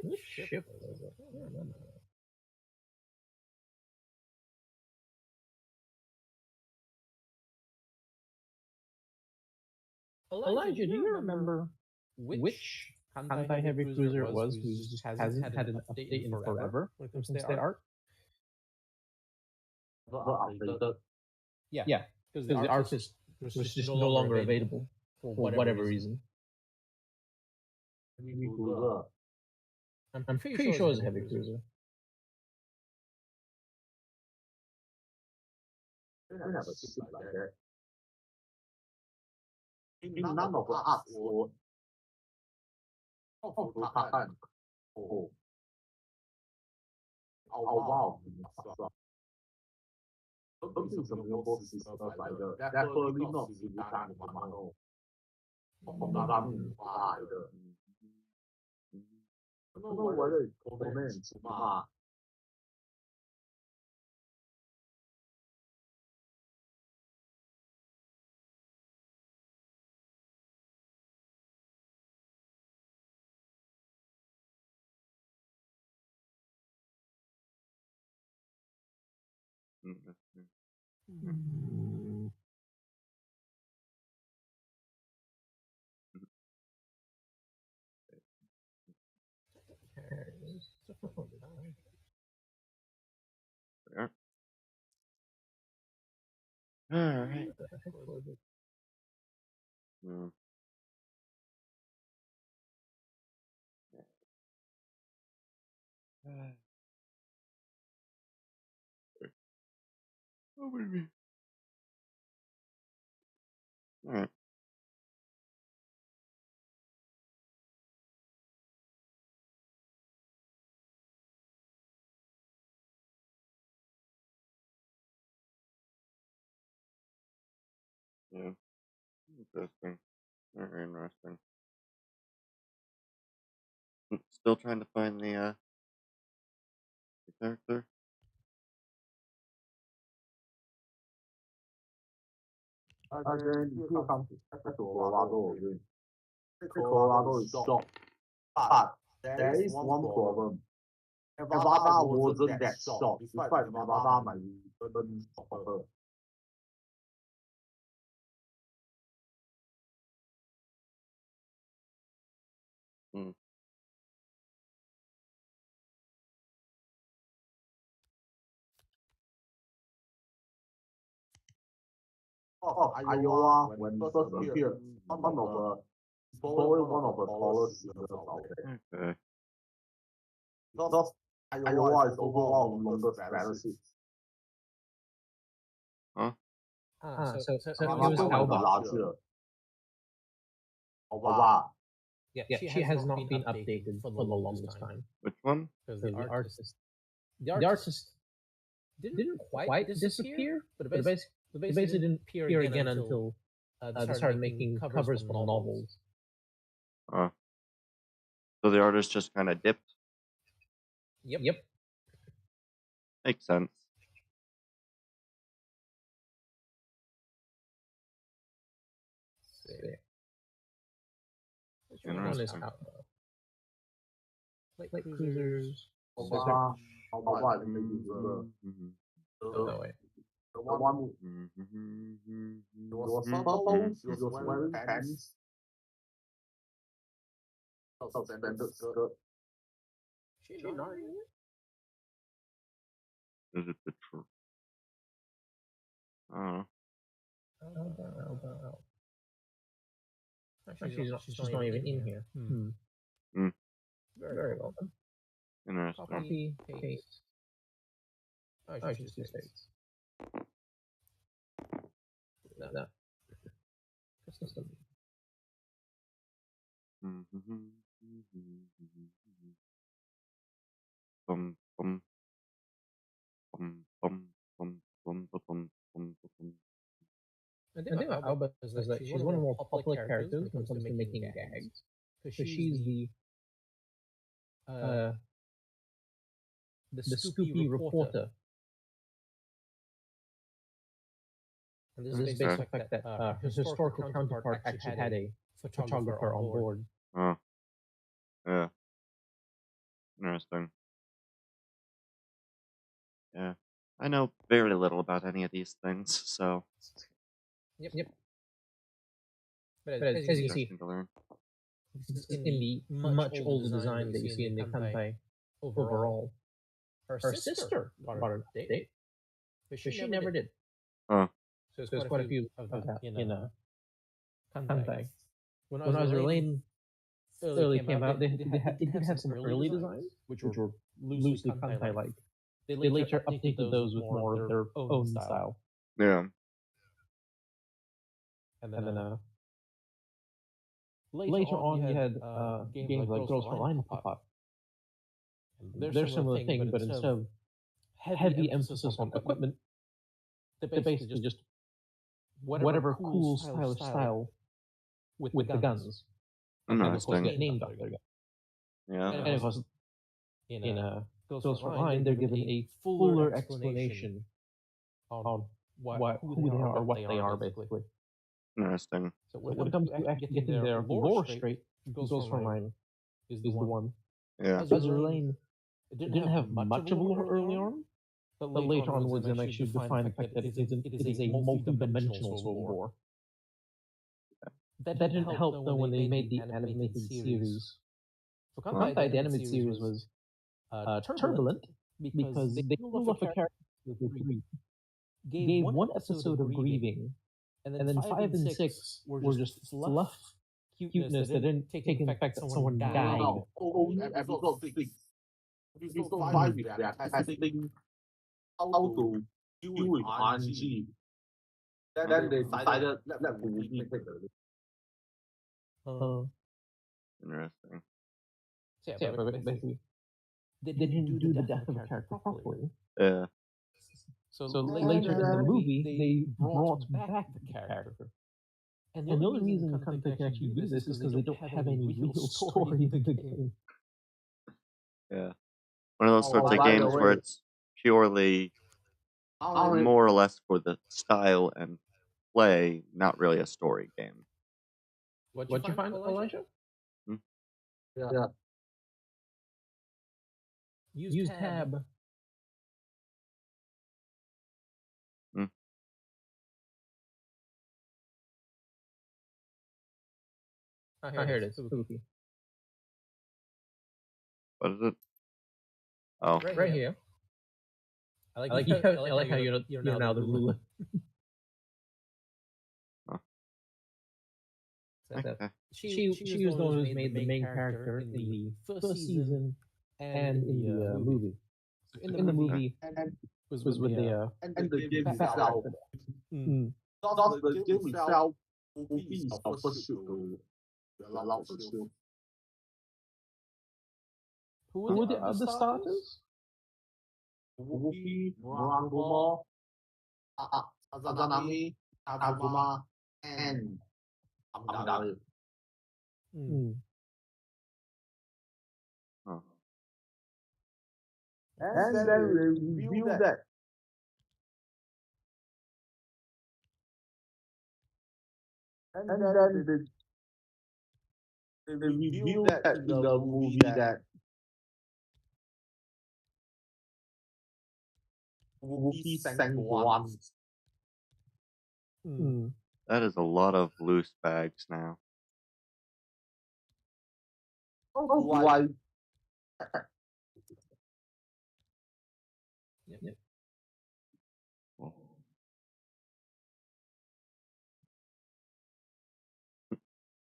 Which ship was it? I don't remember. Elijah, do you remember which Kantai heavy cruiser it was who just hasn't had an update in forever when it comes to their art? But updated. Yeah, because the artist was just no longer available for whatever reason. Heavy cruiser. I'm pretty sure it's a heavy cruiser. They have a ship like that. In none of the arts were Furukakan. Oh, wow. Don't think Singapore sisters either. Definitely not Suzukan and Kumano. Omagami either. I don't know whether it's Kone and Tsuma. There. Alright. Alright. Yeah. Interesting. Very interesting. Still trying to find the character. Again, you still come to Colorado again. Colorado is short. But there is one problem. Nevada wasn't that short, despite Nevada might be even shorter. of Iowa, when it first appeared, probably one of the tallest cities out there. Okay. Because Iowa is also one of the longest battleships. Huh? So he was Another one Alba. larger. Alba. Yeah, she has not been updated for the longest time. Which one? Because the artist didn't quite disappear, but it basically didn't appear again until they started making covers for novels. So the artist just kind of dipped. Yep. Makes sense. Interesting. Light cruisers. Alba is maybe the No way. one. It was purple. She was wearing pants. Suspended skirt. She not Is it the truth? Oh. She's not even in here. Very well done. Interesting. Copy, paste. Oh, she's two states. No. System. Bum, bum. Bum, bum, bum, bum, bum, bum, bum. The thing about Alba is that she's one of the more popular characters when it comes to making gags. Because she's the Scoopy reporter. And this is based on the fact that her historical counterpart actually had a photographer on board. Oh. Yeah. Interesting. Yeah. I know very little about any of these things, so. Yep. But as you see, interesting to learn. this is in the much older design that you see in the Kantai overall. Her sister got an update, but she never did. Huh. So there's quite a few of that in Kantai. When I was relaying early came out, it did have some early designs, which were loosely Kantai-like. They later updated those with more of their own style. Yeah. And then later on, you had games like Girls for Line pop up. They're similar thing, but instead of heavy emphasis on equipment, they basically just whatever cool style with the guns. And of course, get named after their gun. Yeah. And of course, in Girls for Line, they're given a fuller explanation on who they are or what they are, basically. Interesting. So when it comes to actually getting their lore straight, Girls for Line is the one. Yeah. Azure Lane didn't have much of a lore early on, but later onwards, they actually define the fact that it is a multi-dimensional sort of lore. That didn't help though when they made the animated series. For Kantai, the animated series was turbulent because they killed off a character with grief, gave one episode of grieving, and then 5 and 6 were just fluff cuteness that didn't take in the fact that someone died. No, only episode 6. Episode 5, they are testing how to deal with RNG. Then they decided let Movie take the lead. Interesting. Yeah, but basically, they didn't do the death of a character properly. Yeah. So later in the movie, they brought back the character. And the only reason they can actually do this is because they don't have any real story in the game. Yeah. One of those sorts of by the games where way- it's purely more or less for the style and play, not really a story game. What'd you find, Elijah? Yeah. Use tab. Here it is. Spooky. What is it? Oh. Right here. I like how you're now the ruler. Okay. She was the one who's made the main character in the first season and in the movie. So in the movie was with the and the game fat itself. actor. Not the game itself will be our first shoot to allow for shoot. Who were the other starters? Whoopi, Murangumo, Azanami, Aguma, and Amidari. Oh. And then we review that. And then they review that in the movie that Whoopi sang once. That is a lot of loose bags now. Oh, why? Yep.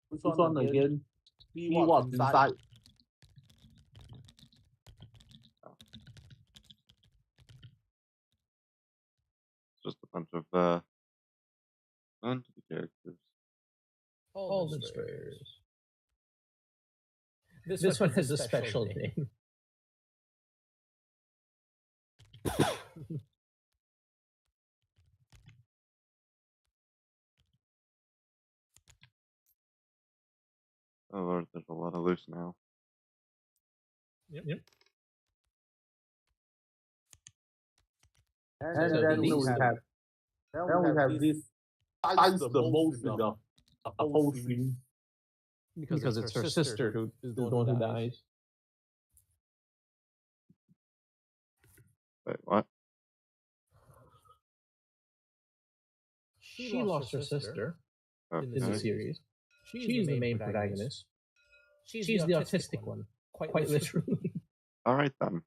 Which one again? See what's inside. Just a bunch of characters. Illustrators. This one has a special name. Oh Lord, there's a lot of loose now. Yep. And then we have this times the most in the whole scene. Because it's her sister who is the one who dies. Wait, what? She lost her sister in the Okay. series. She's the main protagonist. She's the autistic one, quite literally. All right then.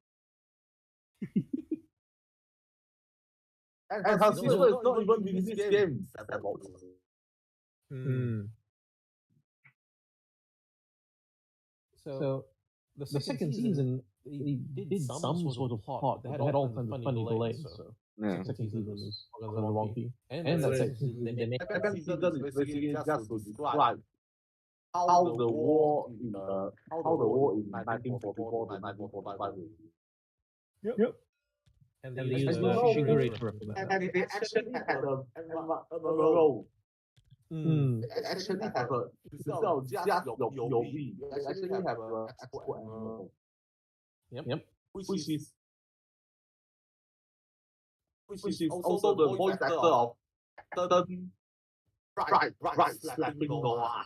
And her sister is not even in this game. So the second season, they did some sort of plot. They had all kinds of funny delays. So Yeah. the second season was wonky. And that's it. They make Second season is basically just to describe how the war in 1944 to 1945 was. Yep. And they use Shigure to represent that. And they actually had a role. They actually have a instead of just your V, they actually have a export animal. Yep. Which is also the voice actor of Captain Right slapping Noah.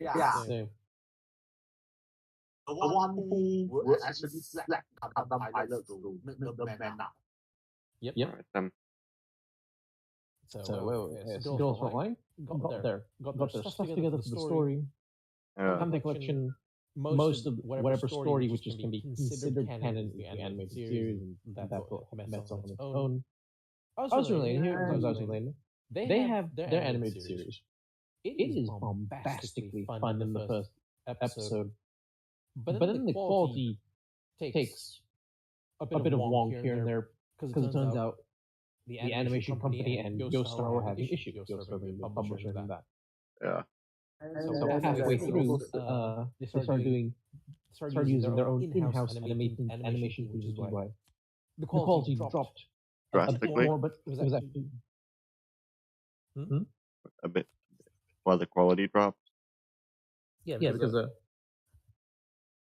Yeah. So, The one who will actually slap Gundam pilots to make them man up. Yep. All right then. So Girls Online got their stuff together for the story. Yeah. Content collection, most of whatever story which can be considered canon in the animated series, and that mess up on its own. They have their animated series. It is bombastically fun in the first episode, but then the quality takes a bit of wonk here and there because it turns out the animation company and Star were having issues. Star being the publisher and that. Yeah. So halfway through, they started using their own in-house animation, which is why the quality dropped a bit Drastically. more, but it was actually A bit. While the quality dropped. yeah, because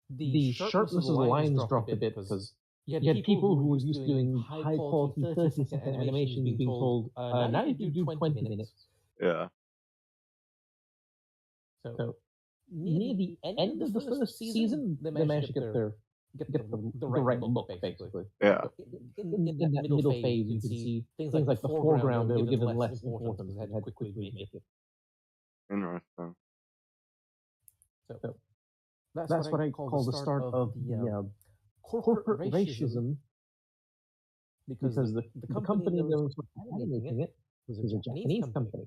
the sharpness of the lines dropped a bit because you had people who were used to doing high quality 30-second animations being told, now you can do 20 minutes. Yeah. So near the end of the first season, they managed to get the right look, basically. Yeah. In that middle phase, you can see things like the foreground they were given less importance. They had to quickly make it. Interesting. So that's what I call the start of the corporate racism, because the company that was animating it was a Japanese company.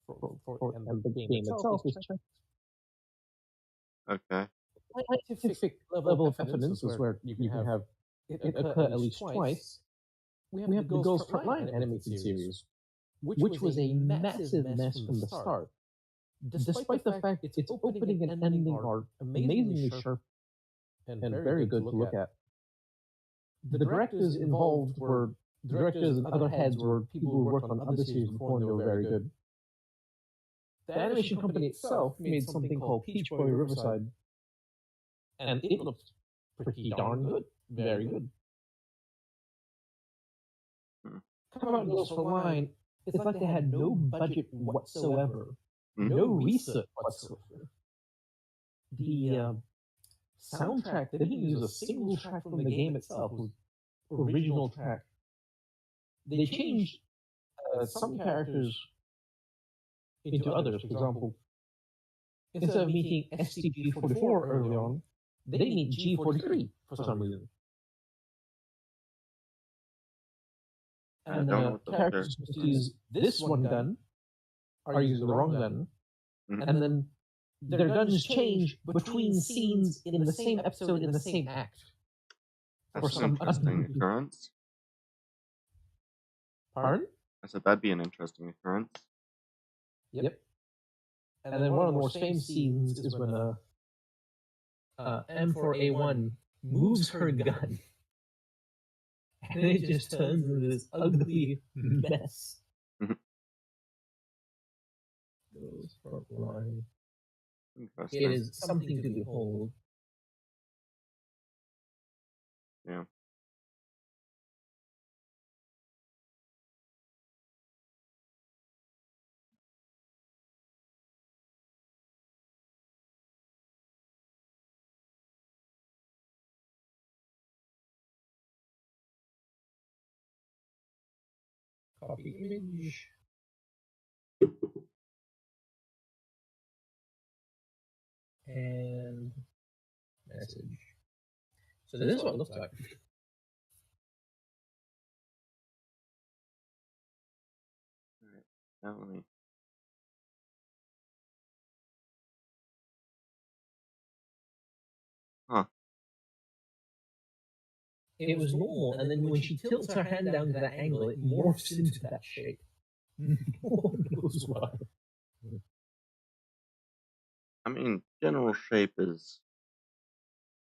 and the game itself is just Okay. scientific level of evidence is where you can have it occur at least twice. We have the Girls Frontline animated series, which was a massive mess from the start. Despite the fact its opening and ending are amazingly sharp and very good to look at. The directors involved were directors and other heads were people who worked on other series before and they were very good. The animation company itself made something called Peach Boy Riverside, and it looked pretty darn good, very good. Come out Girls Frontline, it's like they had no budget whatsoever, no research whatsoever. The soundtrack, they didn't use a single track from the game itself. It was original track. They changed some characters into others. For example, instead of meeting SCP-44 early on, they meet G-43 for some reason. And the characters who use this one gun are using the wrong gun, and then their guns change between scenes in the same episode in the same act. That's an interesting occurrence. Pardon? I said that'd be an interesting occurrence. Yep. And then one of the more famous scenes is when M4A1 moves her gun, and it just turns into this ugly mess. Girls Frontline. It is something to behold. Yeah. Copy image. And message. So this is what it looks like. Now let me. Huh. It was normal, and then when she tilts her hand down to that angle, it morphs into that shape. No one knows why. I mean, general shape is.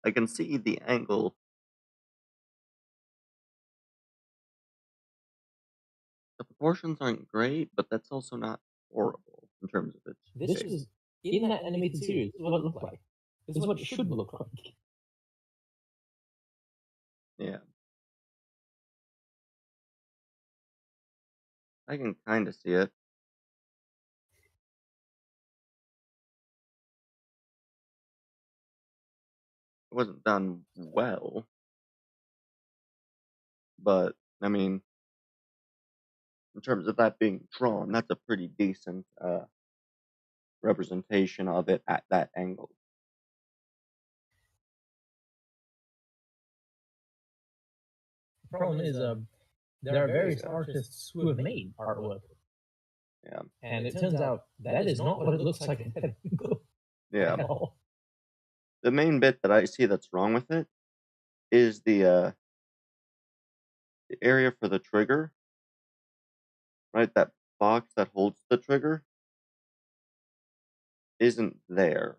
I can see the angle. The proportions aren't great, but that's also not horrible in terms of its This shape. was in that animated series. This is what it looked like. This is what it should look like. Yeah. I can kind of see it. It wasn't done well, but I mean, in terms of that being drawn, that's a pretty decent representation of it at that angle. The problem is, there are various artists who have made artwork. Yeah. And it turns out that is not what it looks like at that angle. Yeah. At all. The main bit that I see that's wrong with it is the area for the trigger, right? That box that holds the trigger isn't there.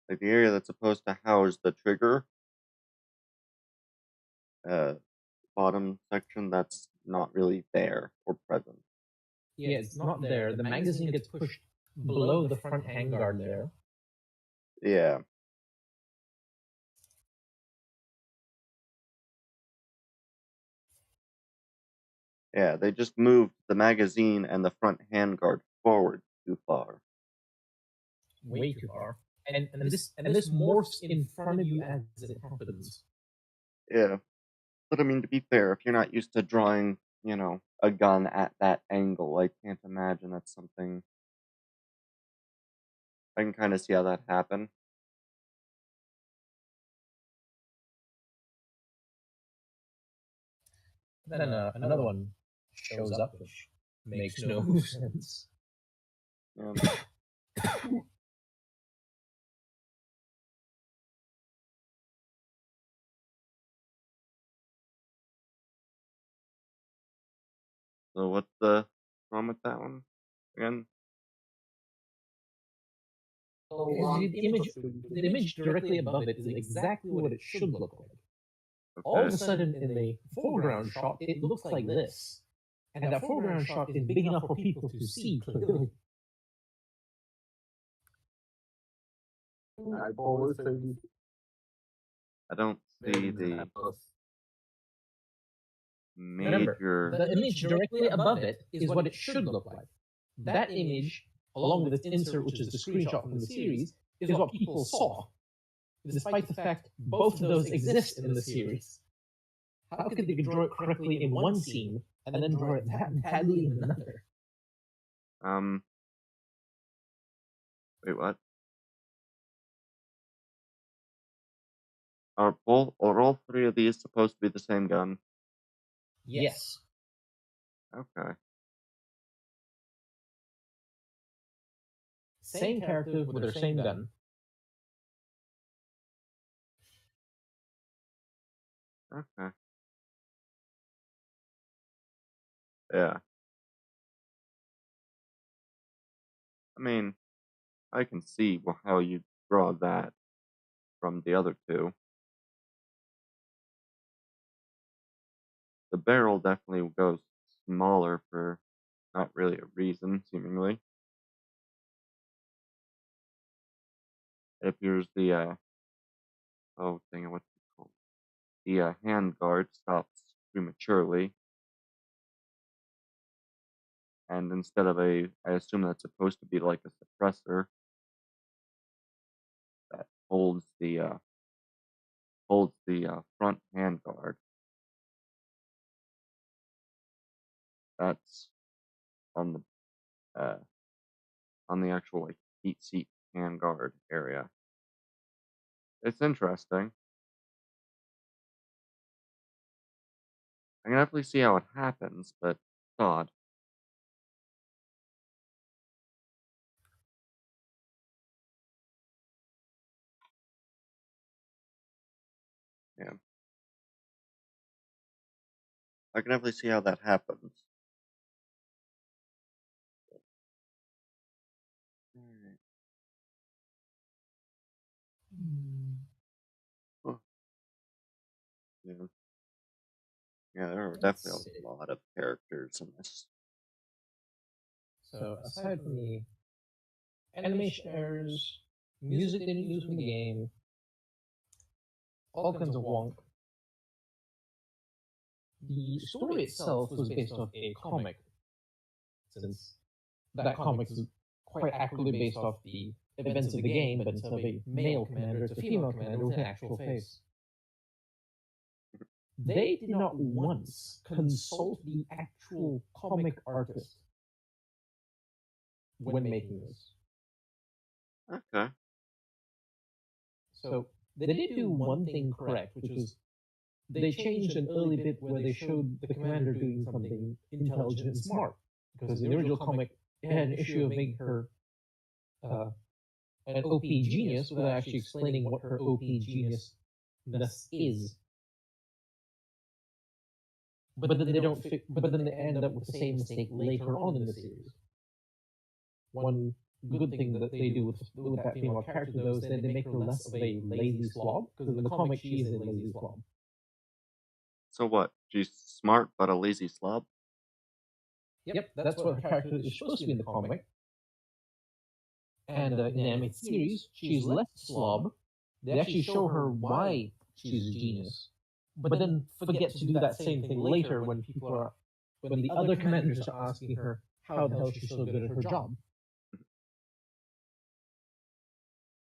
Like the area that's supposed to house the trigger, bottom section, that's not really there or present. Yeah, it's not there. The magazine gets pushed below the front handguard there. Yeah. Yeah, they just moved the magazine and the front handguard forward too far. Way too far. And this morphs in front of you as it happens. Yeah. But I mean, to be fair, if you're not used to drawing, a gun at that angle, I can't imagine that's something. I can kind of see how that happened. Then another one shows up, which makes no sense. Yeah. So what's the wrong with that one again? The image directly above it is exactly what it should look like. Okay. All of a sudden, in the foreground shot, it looks like this. And that foreground shot is big enough for people to see clearly. I always say I don't see the Remember, major. the image directly above it is what it should look like. That image, along with its insert, which is the screenshot from the series, is what people saw, despite the fact both of those exist in the series. How could they draw it correctly in one scene and then draw it that badly in another? Wait, what? Are all three of these supposed to be the same gun? Yes. Okay. Same characters with their same gun. Okay. Yeah. I mean, I can see how you draw that from the other two. The barrel definitely goes smaller for not really a reason, seemingly. It appears the oh dang it, what's it called? The hand guard stops prematurely. And instead of I assume that's supposed to be like a suppressor that holds the front hand guard. That's on the actual like heat seat hand guard area. It's interesting. I can definitely see how it happens, but it's odd. Yeah. I can definitely see how that happens. Alright. Huh. Yeah. Yeah, there are definitely a lot of characters in this. So aside from the animation errors, music they didn't use from the game, all kinds of wonk. The story itself was based off a comic, since that comic is quite accurately based off the events of the game, but instead of a male commander, it's a female commander with an actual face. They did not once consult the actual comic artist when making this. Okay. So they did do one thing correct, which was they changed an early bit where they showed the commander doing something intelligent and smart. Because in the original comic, it had an issue of making her an OP genius without actually explaining what her OP geniusness is. But then they don't. But then they end up with the same mistake later on in the series. One good thing that they do with that female character, though, is that they make her less of a lazy slob. Because in the comic, she is a lazy slob. So what? She's smart but a lazy slob? Yep, that's what her character is supposed to be in the comic. And in the animated series, she's less slob. They actually show her why she's a genius, but then forget to do that same thing later when the other commanders are asking her how the hell she's so good at her job.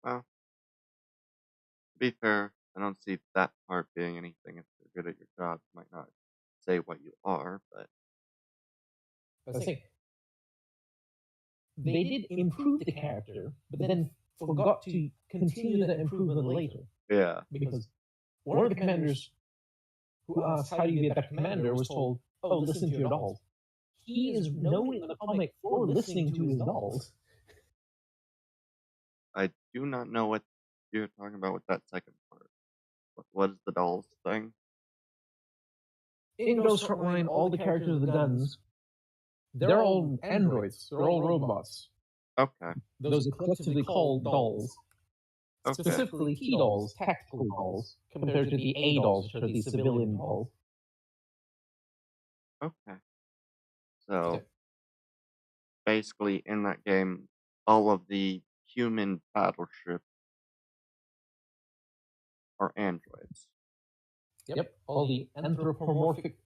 Well, to be fair, I don't see that part being anything. If you're good at your job, you might not say what you are, but That's the thing. They did improve the character, but then forgot to continue that improvement later. yeah. Because one of the commanders who asked how do you be a better commander, was told, "Oh, listen to your dolls." He is known in the comic for listening to his dolls. I do not know what you're talking about with that second part. What is the dolls thing? In Ghost Frontline, all the characters of the guns, they're all androids. They're all robots. Okay. Those are collectively called dolls. Okay. Specifically T-dolls, tactical dolls, compared to the A-dolls, which are the civilian dolls. Okay. So, basically, in that game, all of the human battleships are androids. Yep, all the anthropomorphic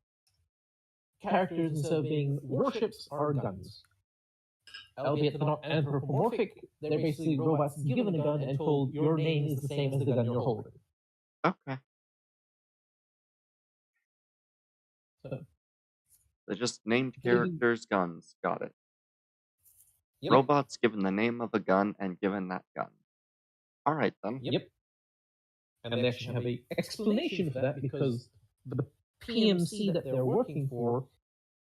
characters, instead of being warships, are guns. Albeit they're not anthropomorphic, they're basically robots given a gun and told your name is the same as the gun you're holding. Okay. So, They're just named characters, guns. Got it. yep. Robots given the name of a gun and given that gun. Alright then. Yep. And they actually have an explanation for that because the PMC that they're working for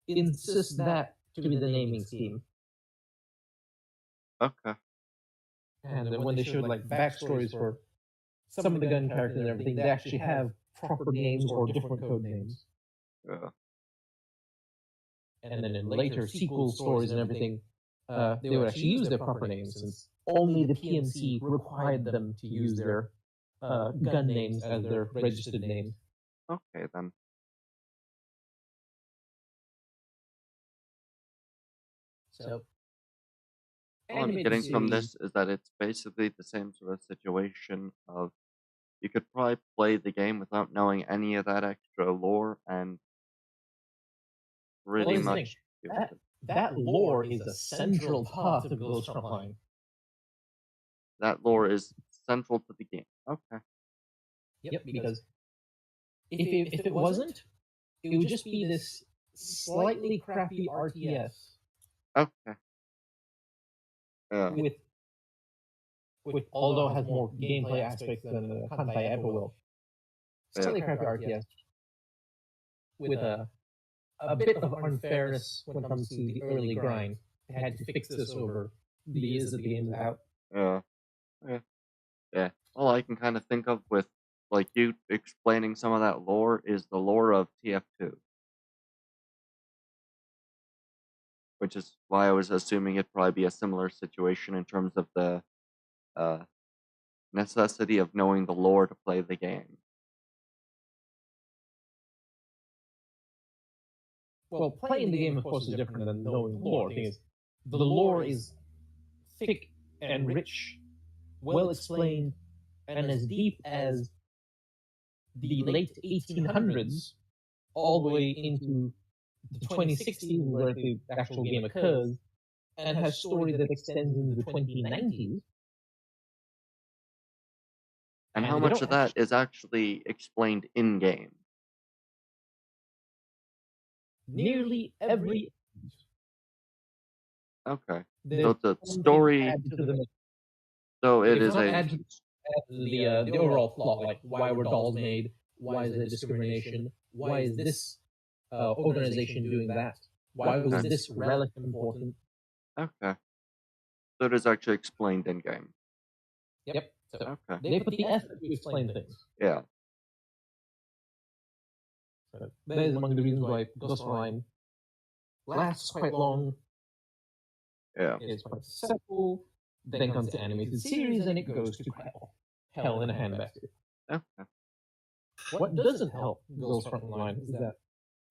insists that to be the naming scheme. Okay. And then when they showed like backstories for some of the gun characters and everything, they actually have proper names or different code names. Yeah. And then in later sequel stories and everything, they would actually use their proper names, since only the PMC required them to use their gun names as their registered names. Okay then. So, All I'm getting from this is that it's basically the same sort of situation of you could probably play the game without knowing any of that extra lore and pretty much that lore is a central part of Ghost Frontline. That lore is central to the game. Okay. Yep, because if it wasn't, it would just be this slightly crappy RTS. Okay. With although it has more gameplay aspects than Kantai ever will. Slightly crappy RTS. With a bit of unfairness when it comes to the early grind. They had to fix this over the years that the game is out. Yeah. All I can kind of think of with like you explaining some of that lore is the lore of TF2. Which is why I was assuming it'd probably be a similar situation in terms of the necessity of knowing the lore to play the game. Well, playing the game, of course, is different than knowing the lore. The thing is, the lore is thick and rich, well explained, and as deep as the late 1800s all the way into the 2060s, where the actual game occurs, and has story that extends into the 2090s. And how much of that is actually explained in-game? Nearly every. Okay. So the story. So it is the overall plot, like why were dolls made, why is there discrimination, why is this organization doing that, why was this relic important. Okay. So it is actually explained in game. Yep. So okay. They put the effort to explain things. Yeah. So that is among the reasons why Ghost Frontline lasts quite long. Yeah. It's quite successful. Then comes the animated series, and it goes to hell in a handbasket. Okay. What doesn't help Ghost Frontline is that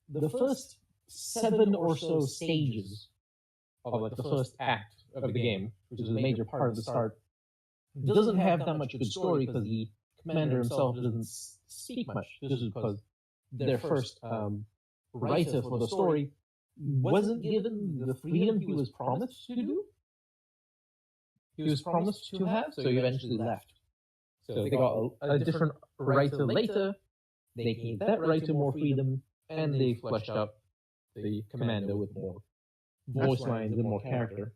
the first 7 or so stages of like the first act of the game, which is a major part of the start, doesn't have that much good story because the commander himself doesn't speak much. This is because their first writer for the story wasn't given the freedom he was promised to do. He was promised to have, so he eventually left. So they got a different writer later. They gave that writer more freedom, and they fleshed out the commander with more voice lines and more character.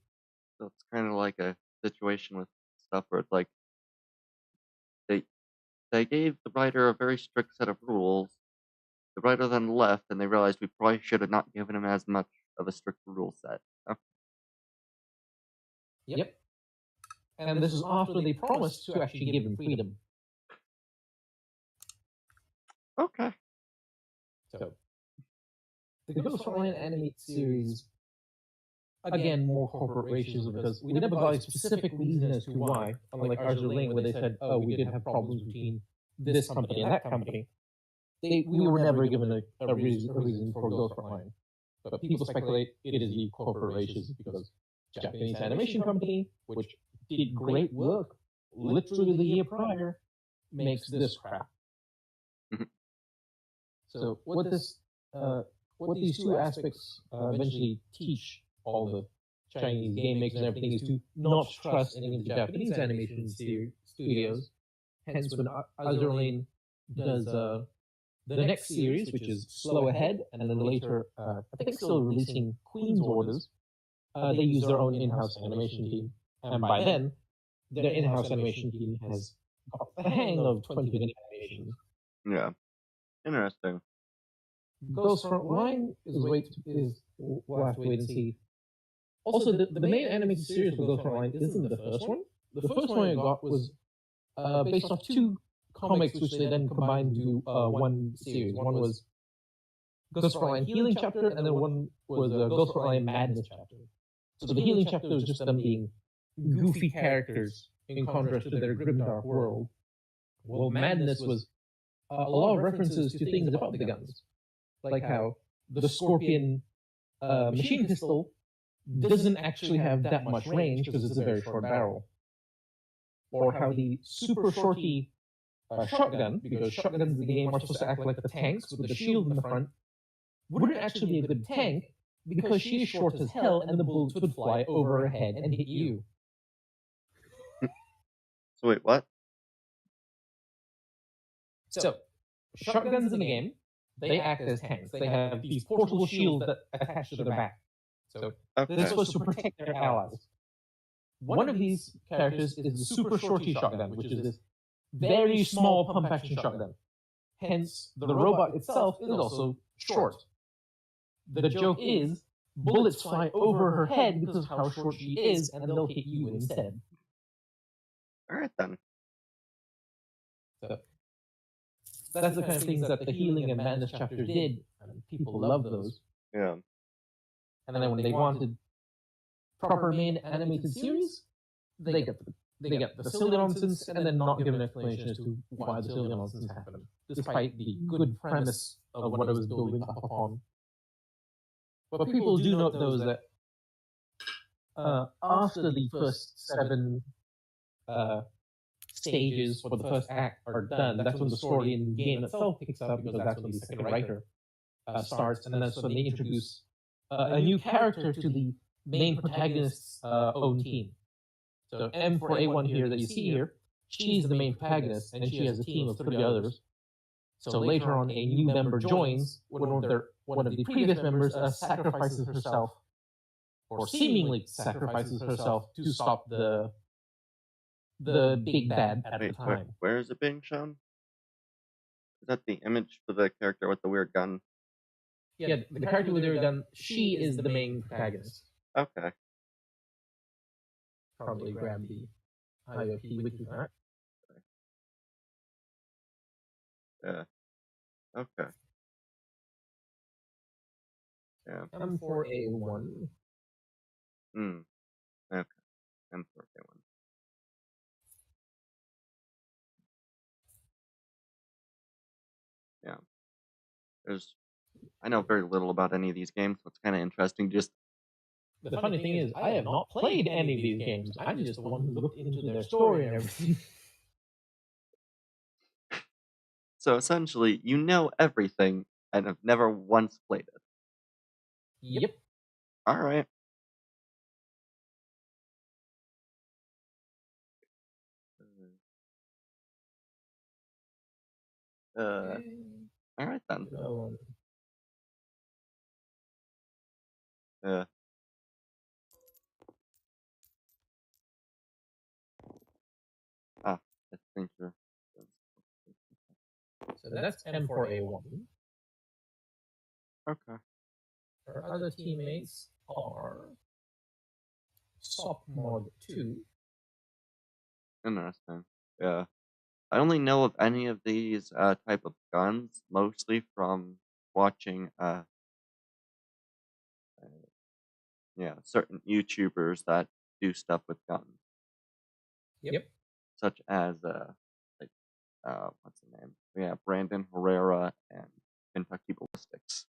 So it's kind of like a situation with stuff where it's like they gave the writer a very strict set of rules. the writer then left, and they realized we probably should have not given him as much of a strict rule set. Yep. And this is after they promised to actually give him freedom. Okay. So, the Ghost Online animated series, again, more corporate racism, because we never got a specific reason as to why, unlike Arthur Lane, where they said, oh, we did have problems between this company and that company. We were never given a reason for Ghost Online. But people speculate it is the corporate racism because Japanese animation company, which did great work literally the year prior, makes this crap. So what these two aspects eventually teach all the Chinese game makers and everything is to not trust any of the Japanese animation studios. Hence, when Azure Lane does the next series, which is Slow Ahead, and then later, I think still releasing Queen's Orders, they use their own in-house animation team. And by then, their in-house animation team has got the hang of 20-minute animations. Yeah. Interesting. Ghost Frontline we'll have to wait and see. Also, the main animated series for Ghost Frontline isn't the first one. The first one I got was based off two comics, which they then combined into one series. One was Ghost Frontline Healing Chapter, and then one was Ghost Frontline Madness Chapter. So the Healing Chapter was just them being goofy characters in contrast to their grimdark world. Well, Madness was a lot of references to things about the guns, like how the Scorpion machine pistol doesn't actually have that much range because it's a very short barrel, or how the super shorty shotgun, because shotguns in the game are supposed to act like the tanks with the shield in the front, wouldn't actually be a good tank because she is short as hell and the bullets would fly over her head and hit you. So wait, what? So, shotguns in the game, they act as tanks. They have these portable shields that attach to their back. So, they're supposed to protect their allies. One of these characters is the super shorty shotgun, which is this very small pump action shotgun. Hence, the robot itself is also short. The joke is, bullets fly over her head because of how short she is, and they'll hit you instead. Alright then. So, that's the kind of things that the Healing and Madness chapters did, and people love those. Yeah. And then when they wanted proper main animated series, they get the silly nonsense and then not give an explanation as to why the silly nonsense happened, despite the good premise of what it was building up upon. What people do note, though, is that after the first 7 stages for the first act are done, that's when the story in the game itself picks up, because that's when the second writer starts, and that's when they introduce a new character to the main protagonist's own team. So M4A1 here that you see here, she's the main protagonist, and she has a team of 3 others. So later on, a new member joins when one of the previous members sacrifices herself, or seemingly sacrifices herself, to stop the big bad at the time. Where is it being shown? Is that the image for the character with the weird gun? Yeah, the character with the weird gun, she is the main protagonist. Okay. Probably grab the IOP wiki for that. Yeah. Okay. Yeah. M4A1. Okay. M4A1. Yeah. I know very little about any of these games, so it's kind of interesting. Just the funny thing is, I have not played any of these games. I'm just the one who looked into their story and everything. So essentially, you know everything and have never once played it. Yep. All right. All right then. I think you're. So that's M4A1. Okay. Her other teammates are Sopmod2. Interesting. Yeah. I only know of any of these type of guns mostly from watching certain YouTubers that do stuff with guns, Yep. such as like what's the name? Yeah, Brandon Herrera and Kentucky Ballistics.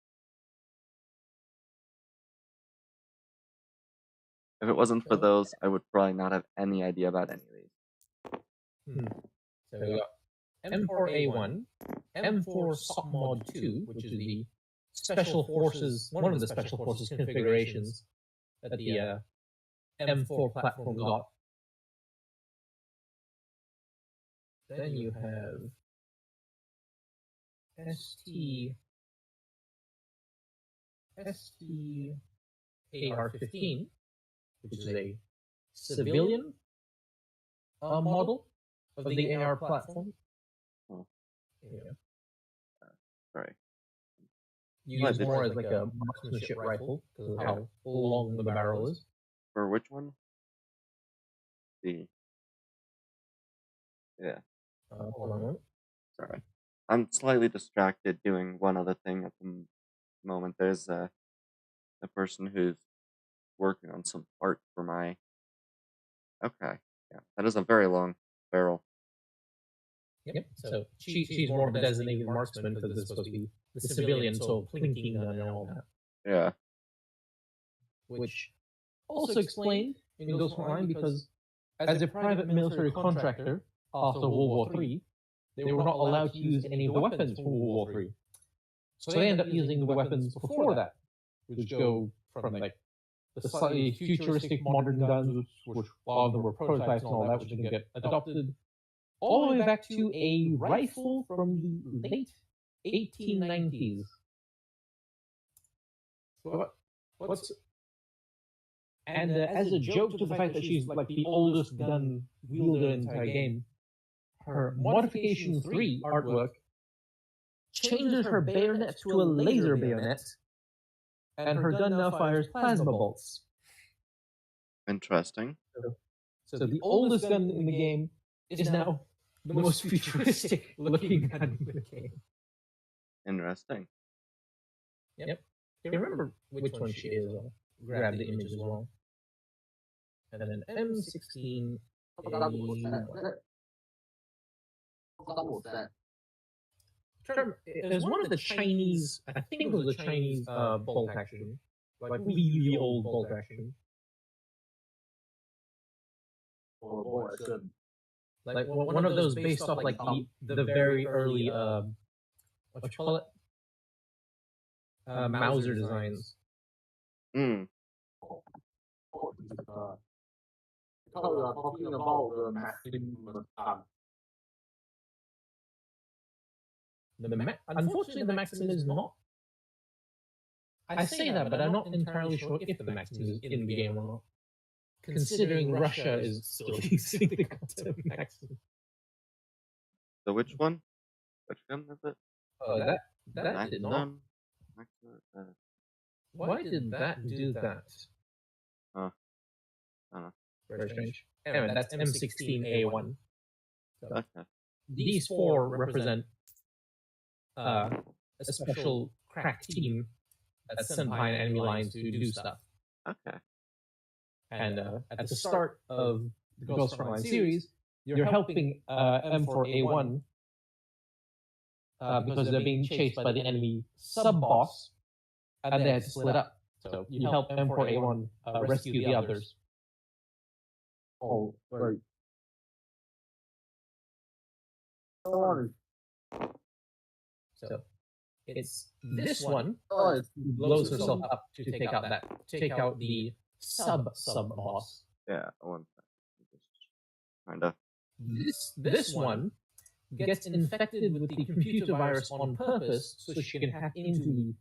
If it wasn't for those, I would probably not have any idea about any of these. So we got M4A1, M4 Sopmod2, which is the special forces, one of the special forces configurations that the M4 platform got. Then you have ST-AR-15, which is a civilian model of the AR platform. Oh. Yeah. Sorry. Used more as like a marksmanship rifle because of how long the barrel is. For which one? Yeah. Hold on a moment. Sorry. I'm slightly distracted doing one other thing at the moment. There's a person who's working on some art for my... Okay. Yeah. That is a very long barrel. Yep. So she's more of a designated marksman because this is supposed to be the civilian, so plinking gun and all that. Yeah. Which also explained in Ghost Line because as a private military contractor after World War III, they were not allowed to use any of the weapons from World War III. So they end up using the weapons before that, which go from like the slightly futuristic modern guns, which a lot of them were prototypes and all that, which can get adopted, all the way back to a rifle from the late 1890s. And as a joke to the fact that she's like the oldest gun wielder in the entire game, her Modification 3 artwork changes her bayonet to a laser bayonet, and her gun now fires plasma bolts. Interesting. So the oldest gun in the game is now the most futuristic looking gun in the game. Interesting. Yep. Can you remember which one she is? I'll grab the image as well. And then M16. It was one of the Chinese, I think it was the Chinese bolt action. Like really old bolt action. Like one of those based off like the very early what you call it? Mauser designs. You are talking about the Maxim Unfortunately, the Maxim is not. I say that, but I'm not entirely sure if the Maxim is in the game or not. Considering Russia is still using the goddamn Maxim. So which one? Which gun is it? That did not. Why did that do that? Very strange. Anyway, that's M16A1. So Okay. these four represent a special crack team that's sent behind enemy lines to do stuff. Okay. And at the start of the Ghost Frontline series, you're helping M4A1 because they're being chased by the enemy sub-boss, and they had to split up. So you help M4A1 rescue the others. Oh, right. So it's this one blows herself up to take out the sub-boss. Yeah, I want that. Kinda. This one gets infected with the computer virus on purpose so she can hack into the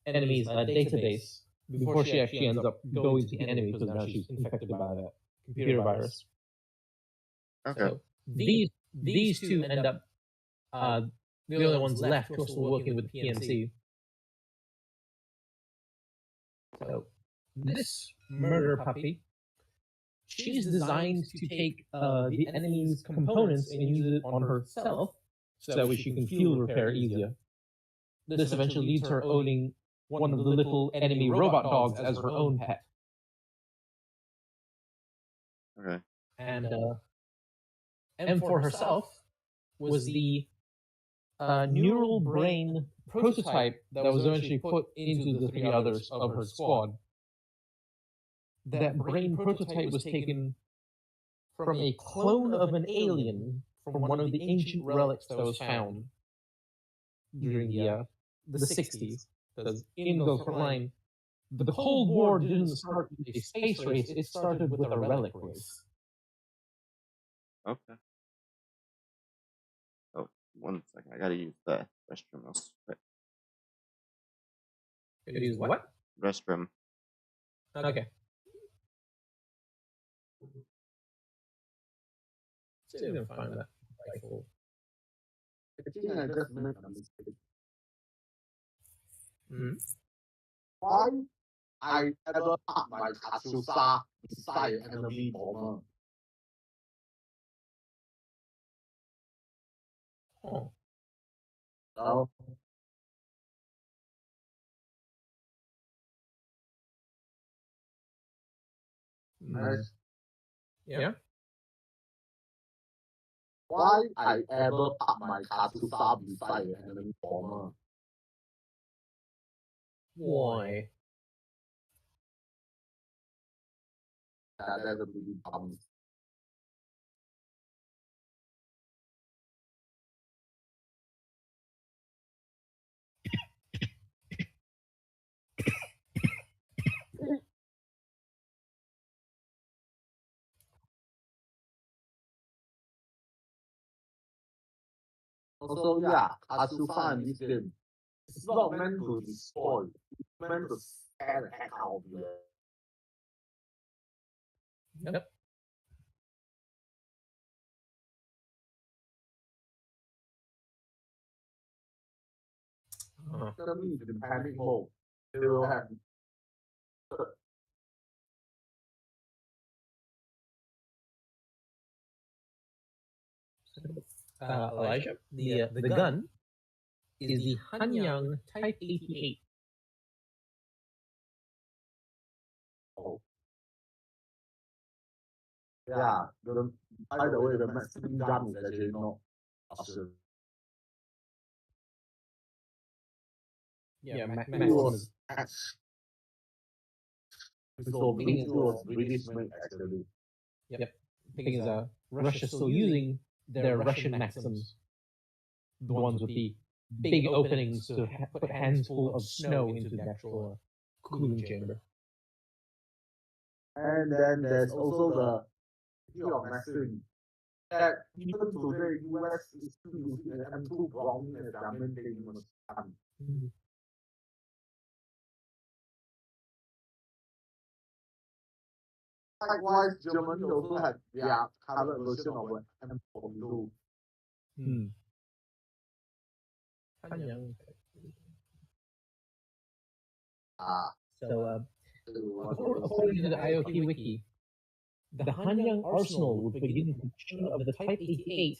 enemy's database before she actually ends up going to the enemy because now she's infected by that computer virus. Okay. So these two end up the only ones left who are still working with the PMC. So this murder puppy, she's designed to take the enemy's components and use it on herself, so that way she can field repair easier. This eventually leads her owning one of the little enemy robot dogs as her own pet. Okay. And for herself was the neural brain prototype that was eventually put into the 3 others of her squad. That brain prototype was taken from a clone of an alien from one of the ancient relics that was found during the 60s. Because in the front line, the Cold War didn't start with a space race, it started with a relic race. Okay. Oh, 1 second. I gotta use the restroom real quick. Use what? Restroom. Okay. See if I can find that rifle. I think I just made a mistake. Why I ever park my Katsusa beside an enemy bomber? Oh. Oh. Nice. Yeah? Why I ever park my Katsusa beside an enemy bomber? Why? That's a really dumb. Also, yeah, Katsusa in this game, it's not meant to destroy, it's meant to scare the heck out of you. Yep. Enemy is in panic mode. They will have Elijah, the gun is the Hanyang Type 88. oh. Yeah, by the way, the Mexican gun is actually not option. Yeah, It Maxim was so British was British made actually. because Russia's still using their Russian Maxims, the ones with the big openings to put handful of snow into the actual cooling chamber. And then there's also the speaking of Maxim, that even today US is still using the M2 Browning as their main thing. Likewise, Germany also had their colored version of the M42. Hanyang. So, according to the IoT wiki, the Hanyang arsenal would begin construction of the Type 88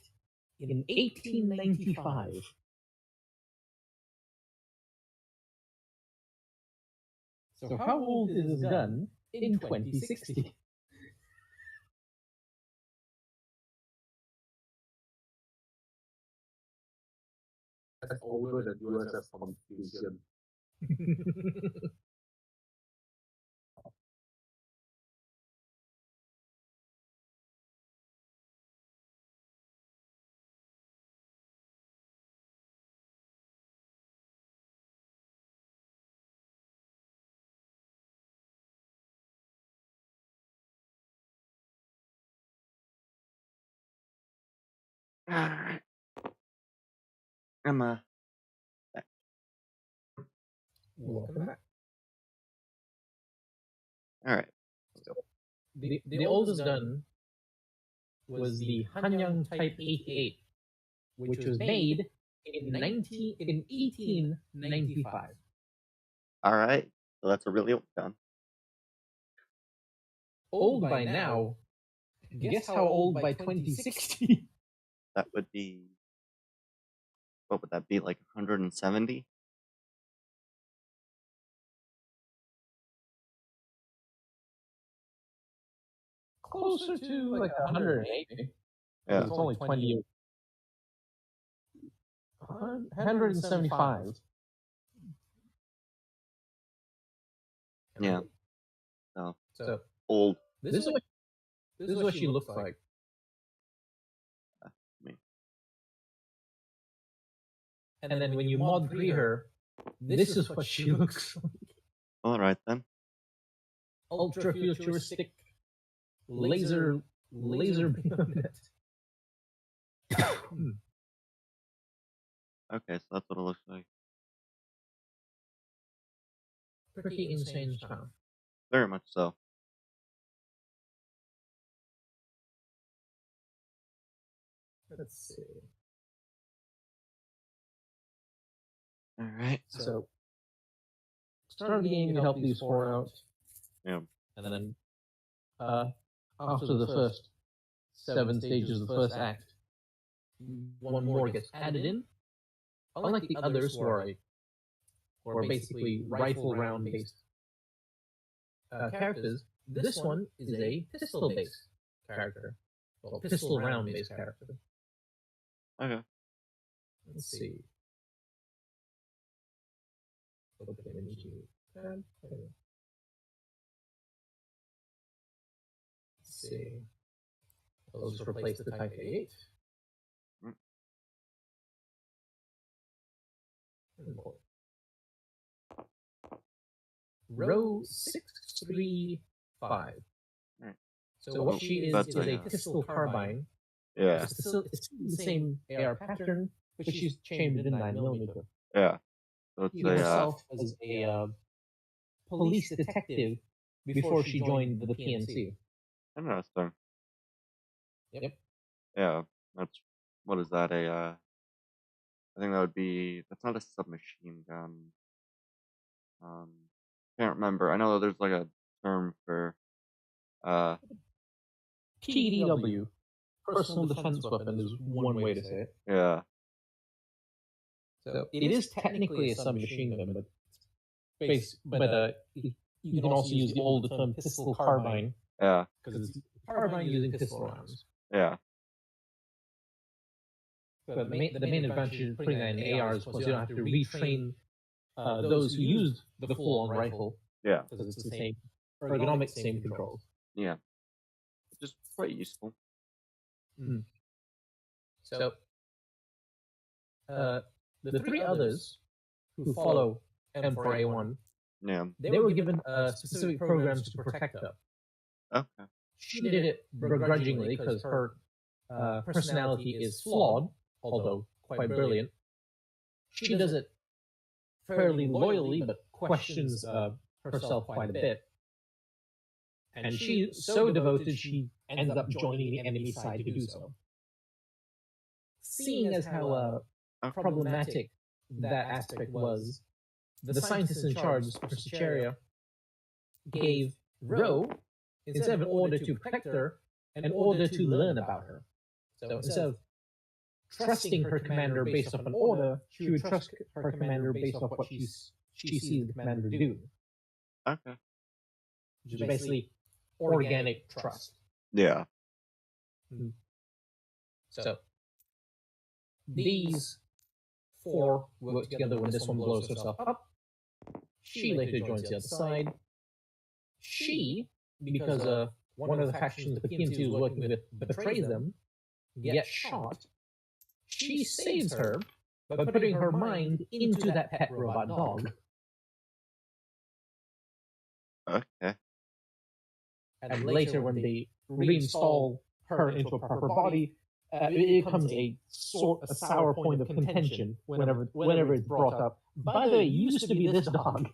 in 1895. So how old is this gun in 2060? that's over the USS Constitution. Alright. Emma. Welcome back. Alright. The oldest gun was the Hanyang Type 88, which was made in 1895. Alright. So that's a really old gun. Old by now. Guess how old by 2060? That would be, what would that be, like 170? Closer to like 180. Yeah. It's only 20 years. 175. Yeah. So old. This is what she looks like. And then when you mod 3 her, this is what she looks like. All right then. Ultra futuristic laser bayonet. Okay, so that's what it looks like. Pretty insane stuff. Very much so. Let's see. All right. So, start of the game, you help these 4 out. Yeah. And then, after the first 7 stages of the first act, 1 more gets added in. Unlike the others, who are basically rifle round based characters, this one is a pistol based character. Well, pistol round based character. Okay. Let's see. Let's see. I'll just replace the Type 88. Row 635. Right. So what she is a pistol carbine. Yeah. It's the same AR pattern, but she's chambered in 9mm. Yeah. So it's herself as a police detective before she joined the PNC. Interesting. Yep. Yeah. That's, what is that? I think that would be, that's not a submachine gun. Can't remember. I know there's like a term for PDW, personal defense weapon, is one way to say it. Yeah. So it is technically a submachine gun, but you can also use the older term pistol carbine. Yeah. Because it's carbine using pistol rounds. Yeah. The main advantage of putting that in ARs was you don't have to retrain those who used the full-on rifle. Yeah. Because it's the same ergonomic, same controls. Yeah. Just quite useful. Mm. So, the 3 others who follow M4A1, yeah, they were given specific programs to protect her. Okay. She did it begrudgingly because her personality is flawed, although quite brilliant. She does it fairly loyally, but questions herself quite a bit. And she's so devoted, she ends up joining the enemy side to do so. Seeing as how problematic that aspect was, the scientist in charge, Professor Cheria, gave Ro, instead of an order to protect her, an order to learn about her. So instead of trusting her commander based off an order, she would trust her commander based off what she sees the commander do. Okay. Which is basically organic trust. Yeah. Mm-hmm. So these 4 work together when this one blows herself up. She later joins the other side. She, because one of the factions the PNC was working with betrays them, gets shot. She saves her by putting her mind into that pet robot dog. Okay. And later, when they reinstall her into a proper body, it becomes a sour point of contention whenever it's brought up. By the way, it used to be this dog.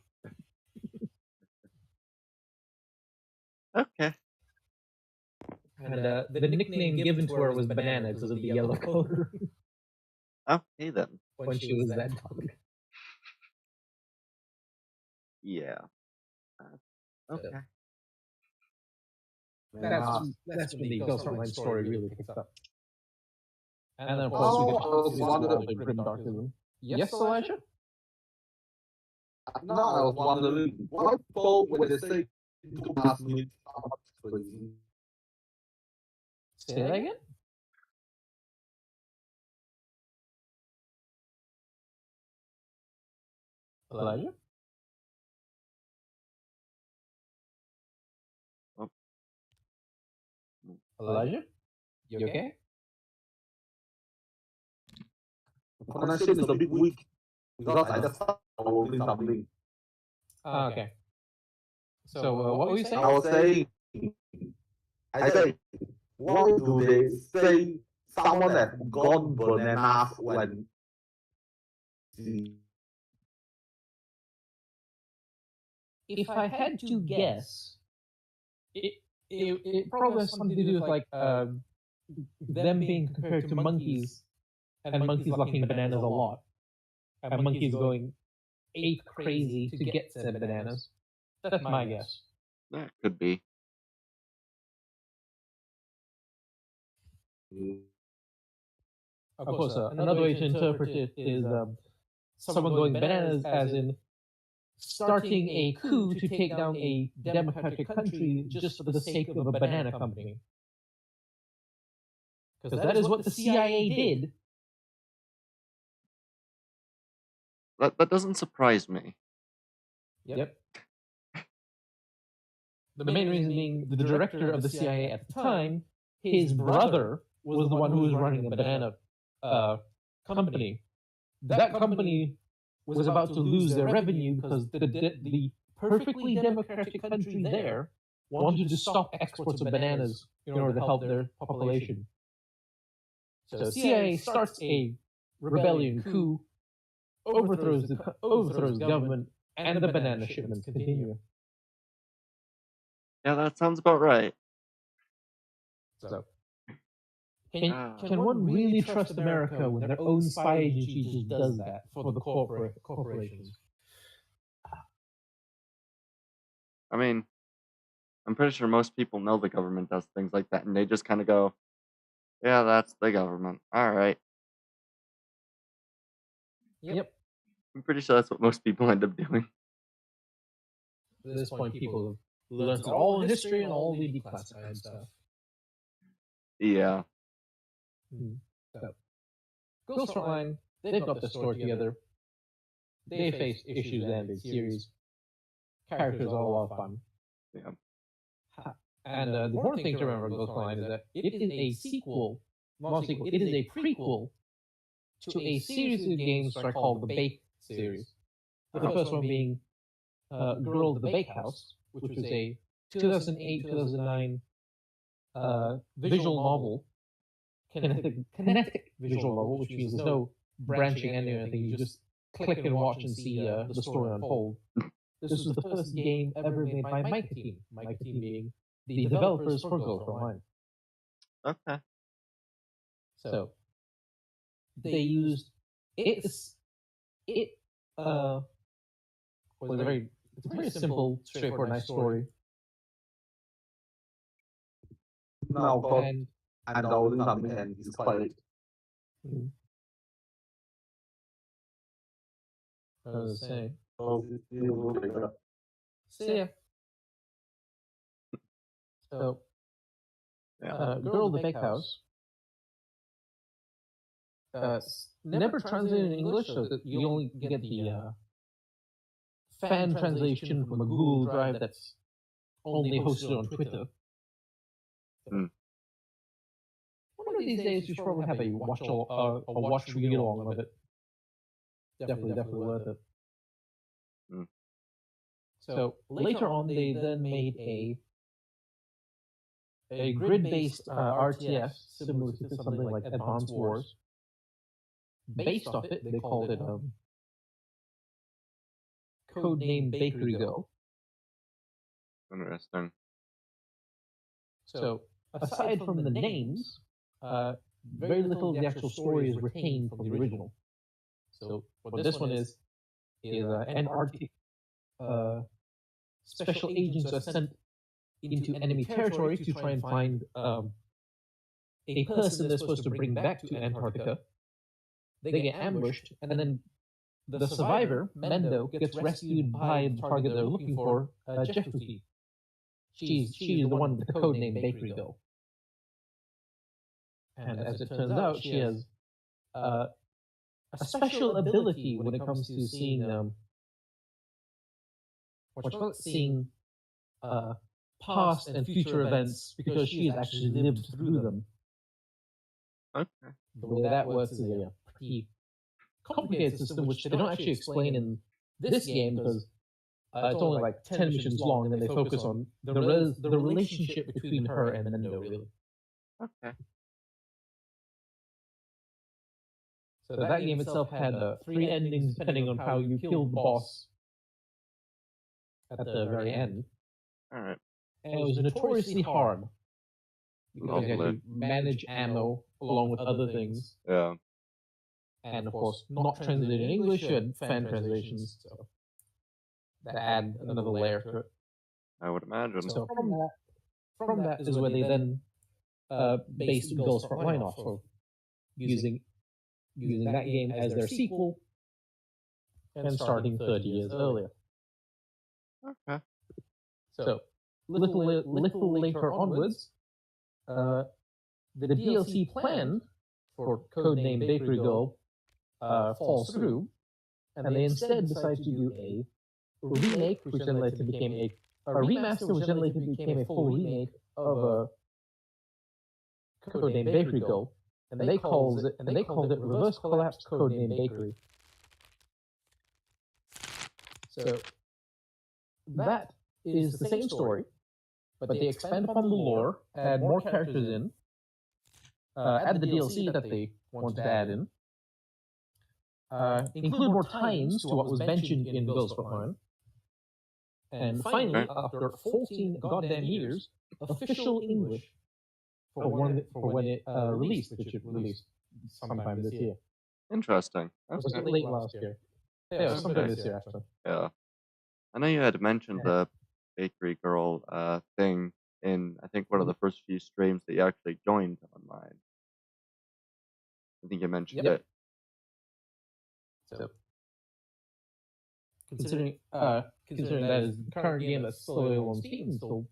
Okay. And the nickname given to her was Banana because of the yellow color. Okay then. When she was that dog. Yeah. Okay. That's when the Ghost Frontline story really picks up. And then of Oh, course we get I was wondering- the grim darkism. Yes, Elijah? No, I was wondering why people when they say to last minute crazy. Say that again? Elijah? Oh. Elijah? You okay? The connection is a bit weak because I just started something. Okay. So what were you saying? I was saying, why do they say someone that gone bananas when If I had to guess, it probably has something to do with like them being compared to monkeys, and monkeys liking bananas a lot, and monkeys going ape crazy to get said bananas. That's my guess. That could be. Of course, another way to interpret it is someone going bananas, as in starting a coup to take down a democratic country just for the sake of a banana company. Because that is what the CIA did. That doesn't surprise me. Yep. The main reason being the director of the CIA at the time, his brother was the one who was running the banana company. That company was about to lose their revenue because the perfectly democratic country there wanted to stop exports of bananas in order to help their population. So CIA starts a rebellion coup, overthrows the government, and the banana shipments continue. Yeah, that sounds about right. So, can one really trust America when their own spy agency just does that for the corporations? I mean, I'm pretty sure most people know the government does things like that, and they just kind of go, yeah, that's the government. All right. Yep. I'm pretty sure that's what most people end up doing. At this point, people have learned it all in history and all the declassified stuff. Yeah. So, Ghost Frontline, they've got the story together. They face issues and a series. Characters are a lot of fun. Yeah. And the important thing to remember about Ghost Frontline is that it is a sequel, not a sequel, it is a prequel to a series of games that are called the Bake series. The first one being Girl of the Bakehouse, which was a 2008-2009 visual novel, kinetic visual novel, which means there's no branching ending or anything. You just click and watch and see the story unfold. This was the first game ever made by Mighty Team. Mighty Team being the developers for Ghost Frontline. Okay. So they used it's a very simple, straightforward, nice story. Now, of course, I'm downloading something and it's quite. I was saying. So, See ya. So, Girl of the Bakehouse. Never translated in English, so that you only get the fan translation from a Google Drive that's only hosted on Twitter. Mm. One of these days, you should probably have a watch read along of it. Definitely worth it. Mm. So later on, they then made a grid-based RTS similar to something like Advance Wars. Based off it, they called it codename Bakery Go. Interesting. So aside from the names, very little of the actual story is retained from the original. So what this one is an special agents are sent into enemy territory to try and find a person they're supposed to bring back to Antarctica. They get ambushed, and then the survivor, Mendo, gets rescued by the target they're looking for, Jeffrey. She's the one with the code name Bakery Girl. And as it turns out, she has a special ability when it comes to seeing seeing past and future events, because she has actually lived through them. Okay. The way that works is a pretty complicated system, which they don't actually explain in this game, because it's only like 10 missions long, and then they focus on the relationship between her and Mendo, really. Okay. So that game itself had 3 endings, depending on how you killed the boss at the very end. All right. And it was notoriously hard, because you had to manage ammo along with other things. Yeah. And of course, not translated in English, you had fan translations, so that add another layer to it. I would imagine. So from that is where they then based Girls Frontline off of, using that game as their sequel, and starting 30 years earlier. Okay. So little later onwards, the DLC planned for codename Bakery Girl falls through, and they instead decide to do a remake, which then later became a remaster, which then later became a full remake of codename Bakery Girl, and they called it Reverse Collapse Codename Bakery. So that is the same story, but they expand upon the lore, add more characters in, add the DLC that they wanted to add in, include more tie-ins to what was mentioned in Girls Frontline, and finally, after 14 goddamn years, official English for when it released, which it released sometime this year. Interesting. Or was Okay. it late last year? Yeah, sometime this year, actually. Yeah. I know you had mentioned the Bakery Girl thing in, I think, one of the first few streams that you actually joined online. I think you mentioned it. So, considering that is the current game that's still available on Steam, so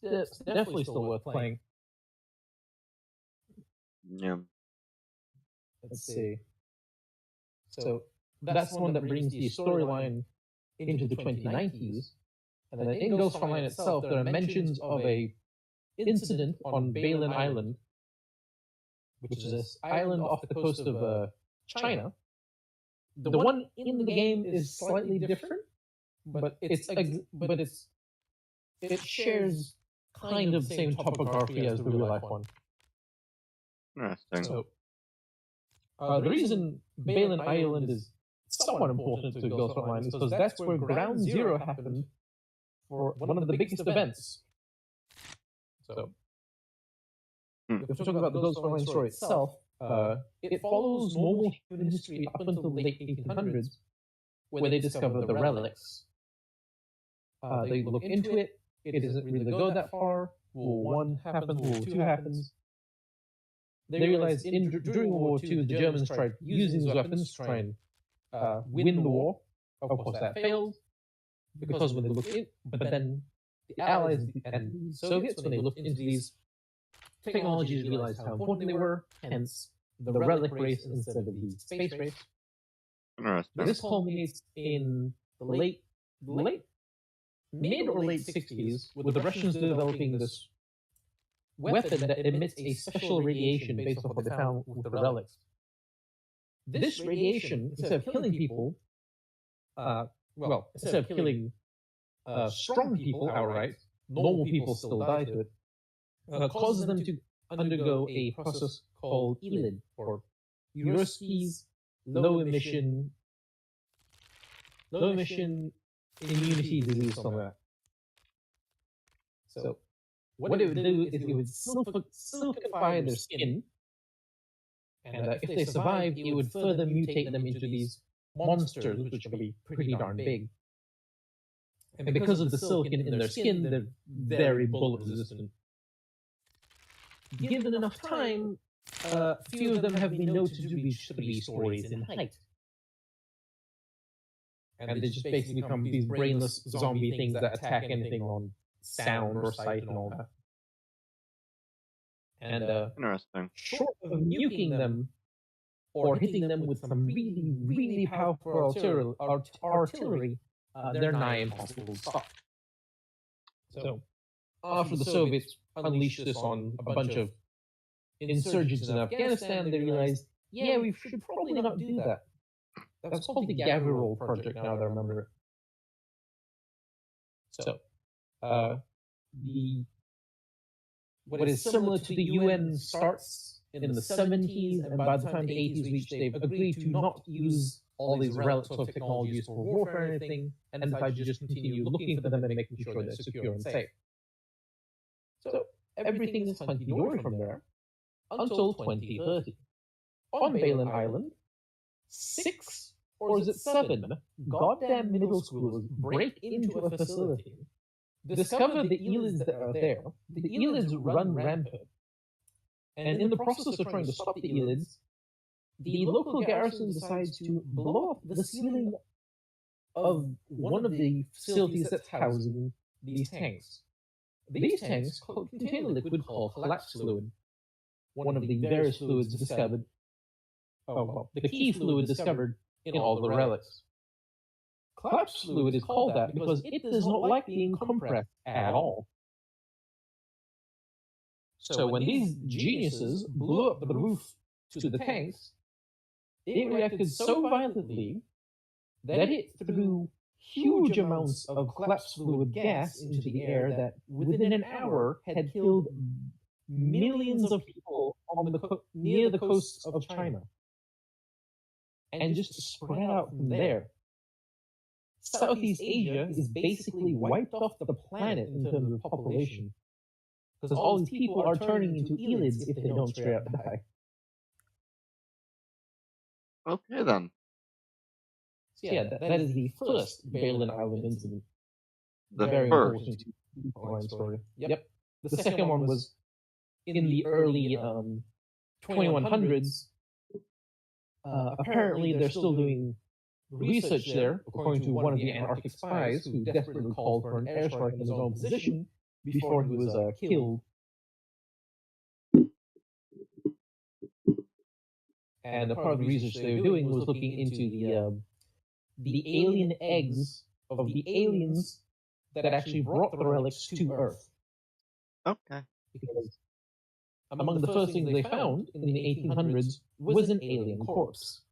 it's definitely still worth playing. Yeah. Let's see. So that's the one that brings the storyline into the 2090s, and then in Ghost Frontline itself, there are mentions of a incident on Balin Island, which is this island off the coast of China. The one in the game is slightly different, but it shares kind of the same topography as the real life one. Interesting. So, the reason Balin Island is somewhat important to Ghost Frontline is because that's where Ground Zero happened for one of the biggest events. So, if we're talking about the Ghost Frontline story itself, it follows normal human history up until the late 1800s, where they discover the relics. They look into it. It doesn't really go that far. World War I happens. World War II happens. They realize during World War II, the Germans tried using these weapons to try and win the war. Of course, that failed, because when they looked in, but then the Allies and the Soviets, when they looked into these technologies, realized how important they were, hence the relic race instead of the space race. Interesting. This culminates in the mid or late 60s, with the Russians developing this weapon that emits a special radiation based off what they found with the relics. This radiation, instead of killing people, instead of killing strong people outright, normal people still die to it, causes them to undergo a process called ELID, or Eurosky's low emission immunity disease, something like that. So what it would do is it would silkify their skin, and if they survived, it would further mutate them into these monsters, which can be pretty darn big. And because of the silicon in their skin, they're very bullet resistant. Given enough time, few of them have been noted to be three stories in height. And they just basically become these brainless zombie things that attack anything on sound or sight and all that. And Interesting. short of nuking them or hitting them with some really, really powerful artillery, they're nigh impossible to stop. So, after the Soviets unleashed this on a bunch of insurgents in Afghanistan, they realized, yeah, we should probably not do that. That's called the Gavril Project, now that I remember it. So, what is similar to the UN starts in the 70s, and by the time the 80s reach, they've agreed to not use all these relics of technologies for warfare or anything, and decided to just continue looking for them and making sure they're secure and safe. So everything is hunky-dory from there until 2030. On Balin Island, 6 or is it 7 goddamn middle schoolers break into a facility, discover the Elids that are there. The Elids run rampant, and in the process of trying to stop the Elids, the local garrison decides to blow up the ceiling of one of the facilities that's housing these tanks. These tanks contain a liquid called collapse fluid, one of the various fluids discovered. The key fluid discovered in all the relics. Collapse fluid is called that because it does not like being compressed at all. So when these geniuses blew up the roof to the tanks, it reacted so violently that it threw huge amounts of collapse fluid gas into the air that within an hour had killed millions of people on near the coasts of China. And just spread out from there. Southeast Asia is basically wiped off the planet in terms of population. Because all these people are turning into Elids if they don't straight up die. Okay, then. So yeah, that is the first Balin Island incident. The Very first. important story. Yep. The second one was in the early 2100s. Apparently, they're still doing research there, according to one of the Antarctic spies who desperately called for an airstrike in his own position before he was killed. And a part of the research they were doing was looking into the alien eggs of the aliens that actually brought the relics to Earth. Okay. Because among the first things they found in the 1800s was an alien corpse.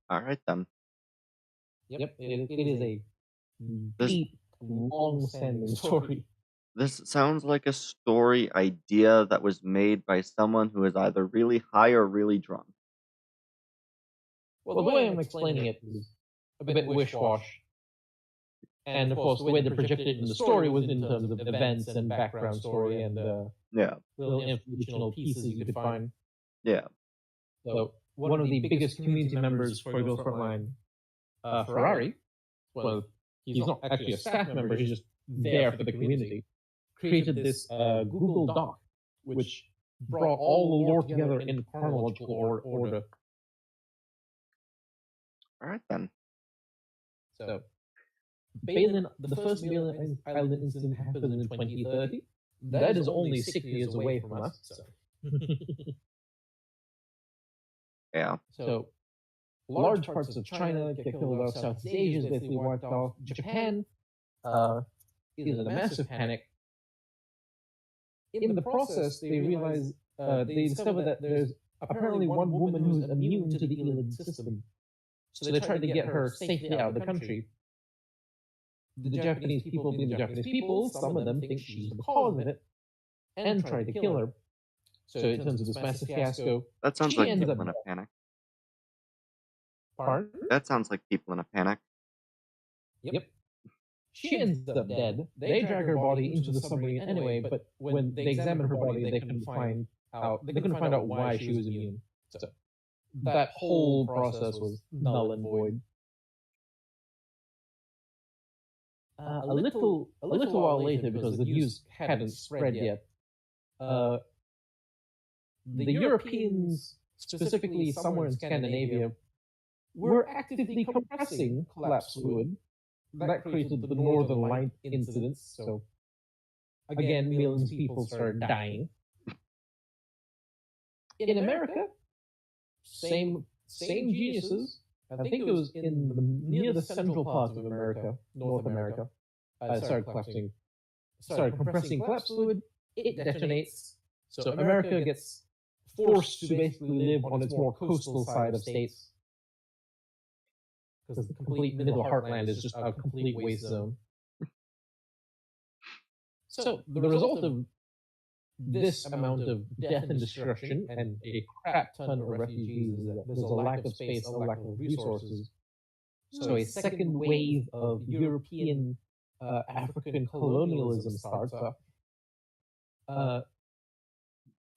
All right, then. Yep, it is a deep, long-standing story. This sounds like a story idea that was made by someone who is either really high or really drunk. Well, the way I'm explaining it is a bit wish-wash. And of course, the way they projected it in the story was in terms of events and background story and Yeah. little informational pieces you could find. Yeah. So one of the biggest community members for Girls Frontline, Ferrari, well, he's not actually a staff member, he's just there for the community, created this Google Doc, which brought all the lore together in chronological order. All right, then. So, the first Balin Island incident happened in 2030. That is only 6 years away from us. So. Yeah. So, large parts of China get killed off. Southeast Asia is basically wiped off. Japan is in a massive panic. In the process, they realize they discover that there's apparently one woman who's immune to the Elid system. So they try to get her safely out of the country. The Japanese people being the Japanese people, some of them think she's the cause of it, and try to kill her. So it turns into this massive fiasco. That sounds like people in a panic. Pardon? That sounds like people in a panic. Yep. She ends up dead. They drag her body into the submarine anyway, but when they examine her body, they couldn't find out why she was immune. So that whole process was null and void. a little while later, because the news hadn't spread yet, the Europeans, specifically somewhere in Scandinavia, were actively compressing collapsed fluid. That created the Northern Light incidents. So again, millions of people started dying. In America, same geniuses. I think it was near the central part of America, North America, started compressing collapsed fluid. It detonates. So America gets forced to basically live on its more coastal side of states, because the complete middle heartland is just a complete waste zone. So the result of this amount of death and destruction and a crap ton of refugees is that there's a lack of space, a lack of resources. So a second wave of European African colonialism starts up.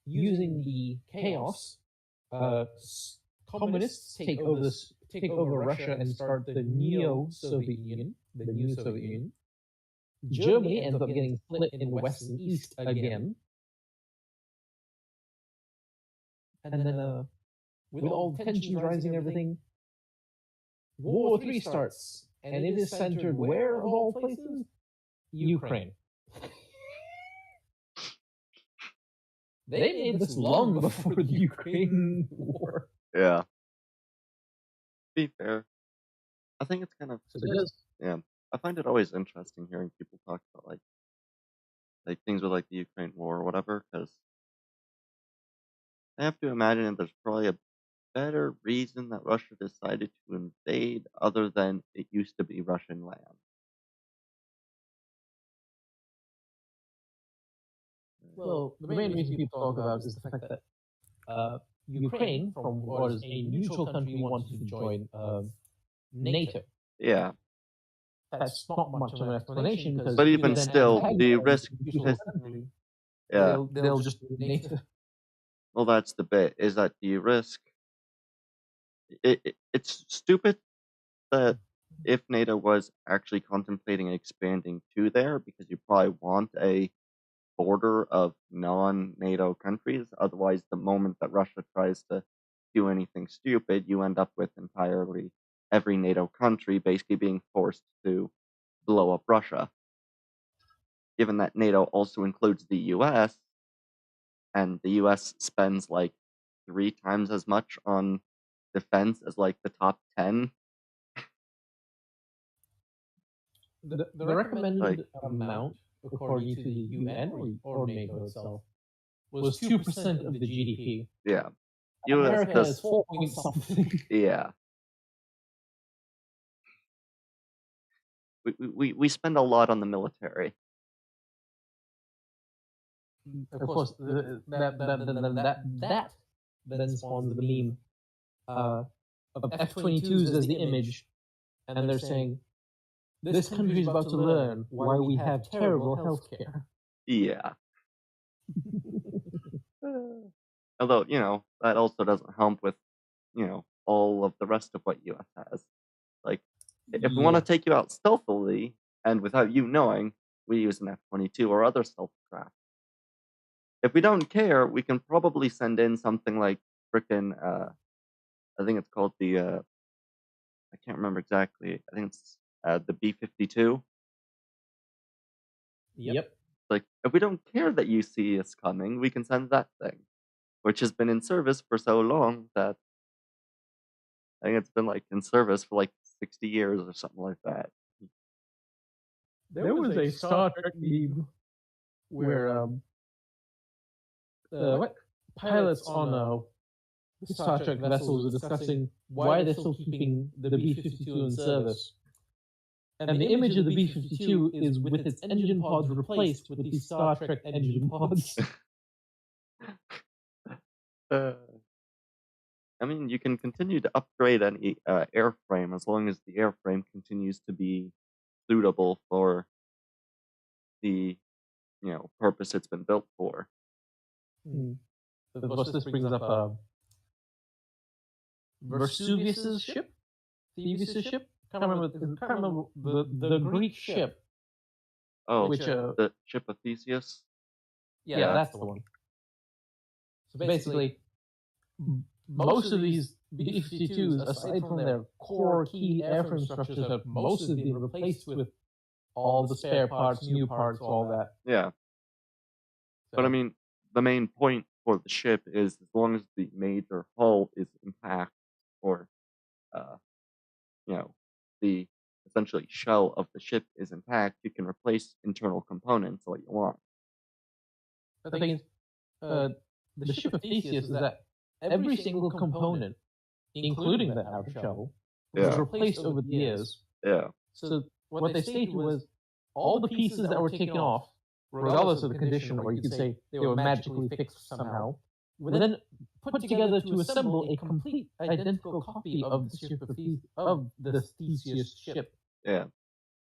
Using the chaos, communists take over Russia and start the neo-Soviet Union, the new Soviet Union. Germany ends up getting split in West and East again. And then, with all tensions rising and everything, World War III starts, and it is centered where, of all places? Ukraine. They made this long before the Ukraine war. Yeah. To be fair, I think it's kind of... Yeah. I find it always interesting hearing people talk about, like things with, like, the Ukraine war or whatever, because I have to imagine that there's probably a better reason that Russia decided to invade other than it used to be Russian land. Well, the main reason people talk about is the fact that Ukraine, from what is a neutral country, wanted to join NATO. Yeah. That's not much of an explanation, because but even still, the risk... Yeah. They'll just do NATO. Well, that's the bit, is that the risk... It's stupid that if NATO was actually contemplating expanding to there, because you probably want a border of non-NATO countries. Otherwise, the moment that Russia tries to do anything stupid, you end up with entirely every NATO country basically being forced to blow up Russia. Given that NATO also includes the US, and the US spends like 3 times as much on defense as like the top 10. The recommended amount, according to the UN or NATO itself, was 2% of the GDP. Yeah. America has 4 point something. Yeah. We spend a lot on the military. Of course, that then spawns the meme of F-22s as the image, and they're saying, this country is about to learn why we have terrible healthcare. Yeah. Although, that also doesn't help with, all of the rest of what US has. Like, if we want to take you out stealthily, and without you knowing, we use an F-22 or other stealth craft. If we don't care, we can probably send in something like frickin', I think it's called the, I can't remember exactly, I think it's the B-52. Yep. Like, if we don't care that you see us coming, we can send that thing, which has been in service for so long that I think it's been like in service for like 60 years or something like that. There was a Star Trek meme where pilots on Star Trek vessels are discussing why they're still keeping the B-52 in service. And the image of the B-52 is with its engine pods replaced with these Star Trek engine pods. I mean, you can continue to upgrade any airframe as long as the airframe continues to be suitable for the, purpose it's been built for. Of course, this brings up Vesuvius's ship? Theseus's ship? I can't remember the Greek ship Oh, which the ship of Theseus? yeah, that's the one. So basically, most of these B-52s, aside from their core key airframe structures, have mostly been replaced with all the spare parts, new parts, all that. Yeah. But I mean, the main point for the ship is as long as the major hull is intact, or, the essentially shell of the ship is intact, you can replace internal components all you want. The thing is, the ship of Theseus is that every single component, including the outer shell, was replaced over the years. Yeah. So what they stated was all the pieces that were taken off, regardless of the condition, or you could say they were magically fixed somehow, were then put together to assemble a complete identical copy of the Theseus ship. Yeah.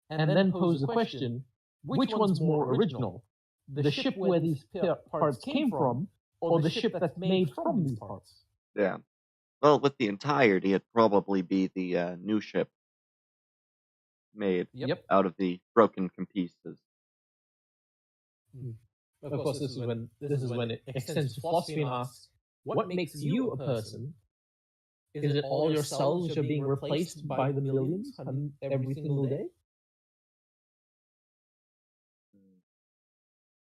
And then pose the question, which one's more original? The ship where these parts came from, or the ship that's made from these parts? Yeah. Well, with the entirety, it'd probably be the new ship made out of the broken pieces. Of course, this is when it extends to philosophy and asks, what makes you a person? Is it all your cells which are being replaced by the millions every single day?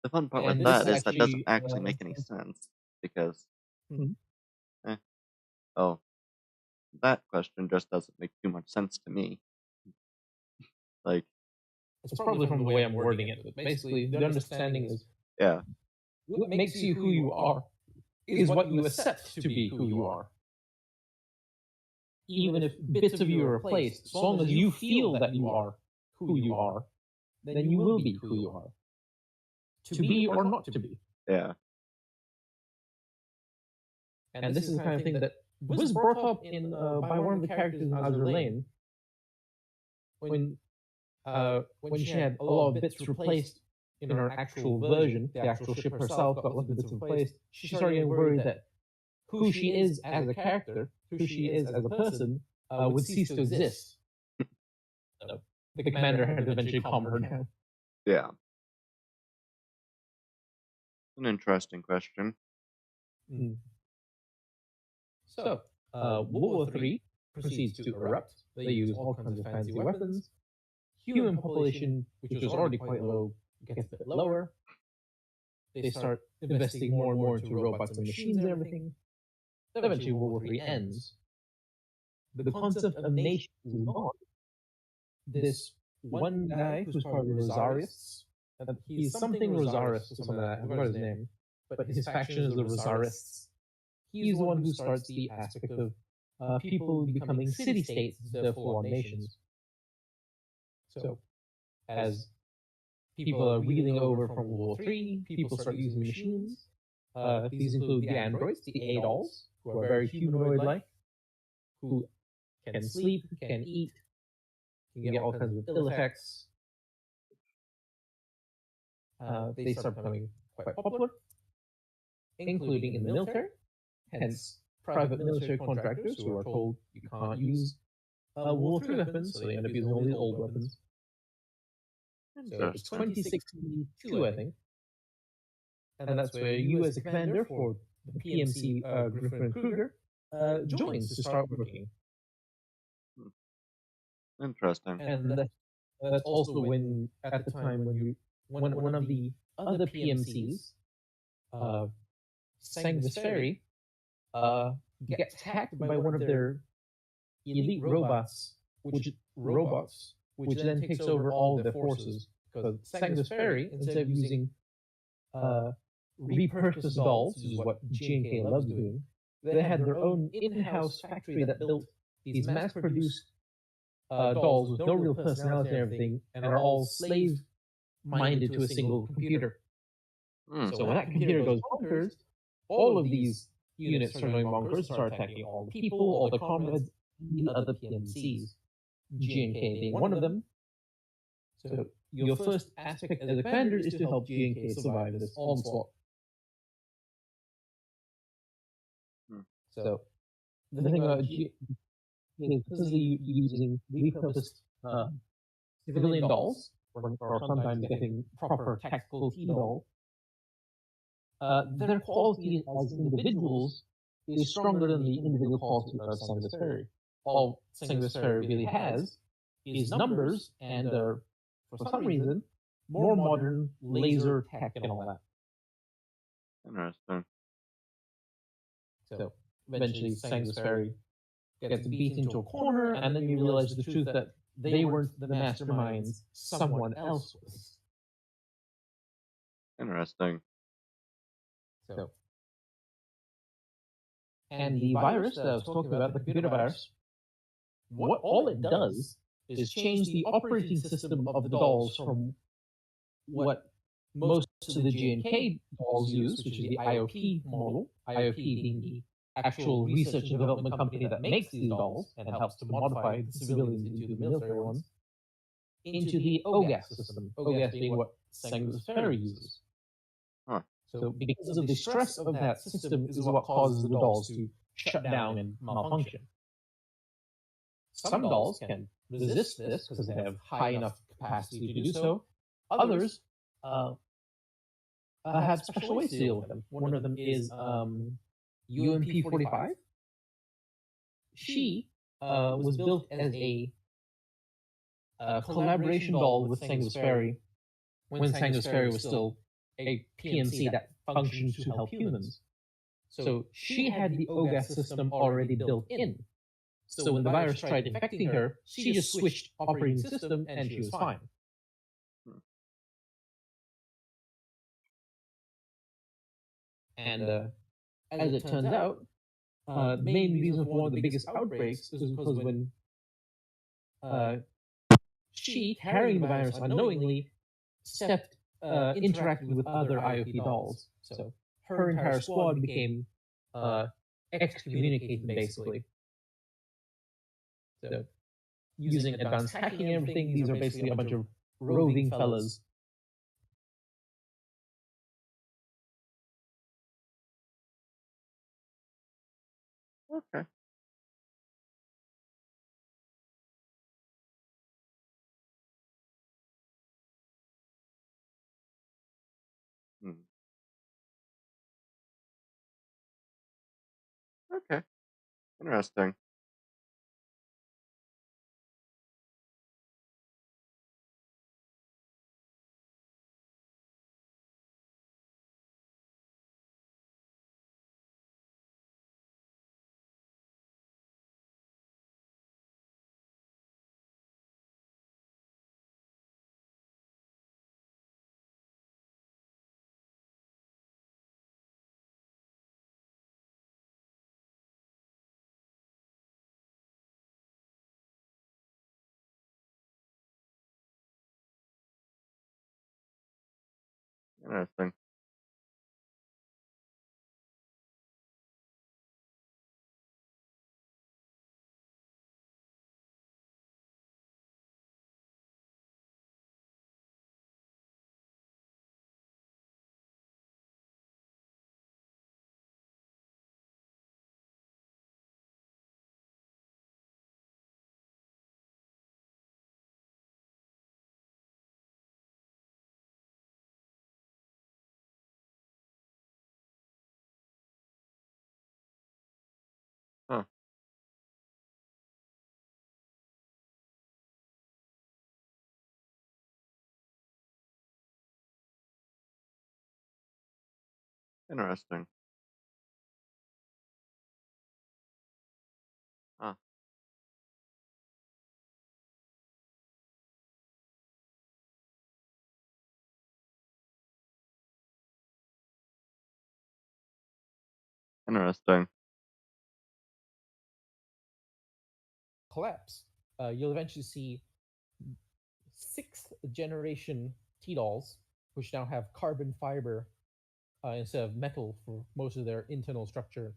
The fun part And with this that is that doesn't actually, actually make any sense, because, Mhm. that question just doesn't make too much sense to me. Like, it's probably from the way I'm wording it, but basically the understanding is yeah, what makes you who you are is what you accept to be who you are. Even if bits of you are replaced, as long as you feel that you are who you are, then you will be who you are. To be or not to be. yeah, And this is the kind of thing that was brought up in by one of the characters in Azur Lane when she had a lot of bits replaced in her actual version, the actual ship herself got lots of bits replaced. She started getting worried that who she is as a character, who she is as a person, would cease to exist. So the commander had to eventually calm her down. yeah. An interesting question. So, World War III proceeds to erupt. They use all kinds of fancy weapons. Human population, which was already quite low, gets a bit lower. They start investing more and more into robots and machines and everything. Eventually, World War III ends. But the concept of nation is not. This one guy who's part of the Rosarists, he's something Rosarist or something like that, I forgot his name, but his faction is the Rosarists. He's the one who starts the aspect of people becoming city-states instead of full-on nations. So, as people are wheeling over from World War III, people start using machines. These include the androids, the ADOLs, who are very humanoid-like, who can sleep, can eat, can get all kinds of ill effects. They start becoming quite popular, including in the military. Hence, private military contractors who are told you can't use World War III weapons, so they end up using all these old weapons. So it's 2062, I think. And that's where you, as a commander for the PMC Griffin and Kruger, joins to start working. Interesting. And that's also when, at the time, when one of the other PMCs, Sanguis Ferry, gets hacked by one of their elite robots, which then takes over all of their forces. Because Sanguis Ferry, instead of using repurposed dolls, which is what G&K loves doing, they had their own in-house factory that built these mass-produced dolls with no real personality and everything, and are all slave-minded to a single computer. So when that computer goes bonkers, all of these units start going bonkers, start attacking all the people, all the comrades, and the other PMCs, G&K being one of them. So your first aspect as a commander is to help G&K survive this onslaught. So the thing about G is because they're using repurposed civilian dolls, or sometimes getting proper tactical T-doll, their quality as individuals is stronger than the individual quality of Sanguis Fairy. All Sanguis Fairy really has is numbers and, for some reason, more modern laser tech and all that. Interesting. So eventually, Sanguis Fairy gets beaten into a corner, and then you realize the truth that they weren't the masterminds, someone else was. Interesting. So, and the virus that I was talking about, the computer virus, what all it does is change the operating system of the dolls from what most of the G&K dolls use, which is the IOP model, IOP being the actual research and development company that makes these dolls and helps to modify the civilians into the military ones, into the OGAS system, OGAS being what Sanguis Fairy uses. Huh. So because of the stress of that system is what causes the dolls to shut down and malfunction. Some dolls can resist this because they have high enough capacity to do so. Others have special ways to deal with them. One of them is UMP-45. She was built as a collaboration doll with Sanguis Fairy when Sanguis Fairy was still a PMC that functioned to help humans. So she had the OGAS system already built in. So when the virus tried infecting her, she just switched operating system and she was fine. And as it turns out, the main reason for one of the biggest outbreaks is because when she, carrying the virus unknowingly, interacted with other IOP dolls. So her entire squad became excommunicated, basically. So using advanced hacking and everything, these are basically a bunch of roving fellas. Okay. Hmm. Okay. Interesting. Interesting. Huh. Interesting. Huh. Interesting. Collapse. You'll eventually see 6th generation T-dolls, which now have carbon fiber instead of metal for most of their internal structure,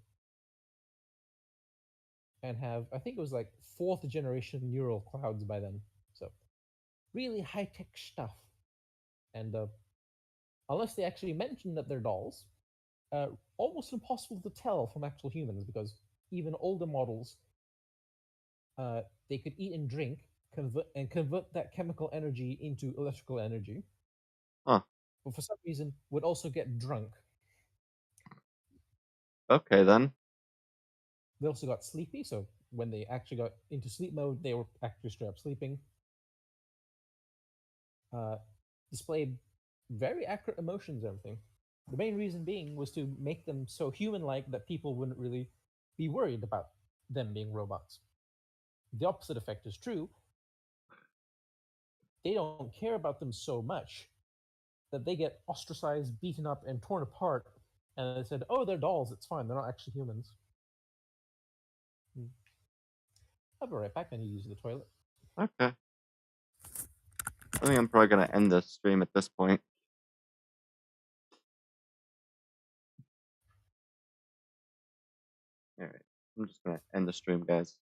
and have, I think it was like 4th generation neural clouds by then. So really high-tech stuff. And unless they actually mention that they're dolls, almost impossible to tell from actual humans, because even older models, they could eat and drink convert that chemical energy into electrical energy. Huh. But for some reason, would also get drunk. Okay, then. They also got sleepy, so when they actually got into sleep mode, they were actually straight up sleeping. Displayed very accurate emotions, everything. The main reason being was to make them so human-like that people wouldn't really be worried about them being robots. The opposite effect is true. They don't care about them so much that they get ostracized, beaten up, and torn apart. And they said, "Oh, they're dolls. It's fine. They're not actually humans." I'll be right back. I need to use the toilet. Okay. I think I'm probably gonna end this stream at this point. Alright. I'm just gonna end the stream, guys.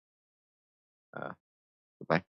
Goodbye.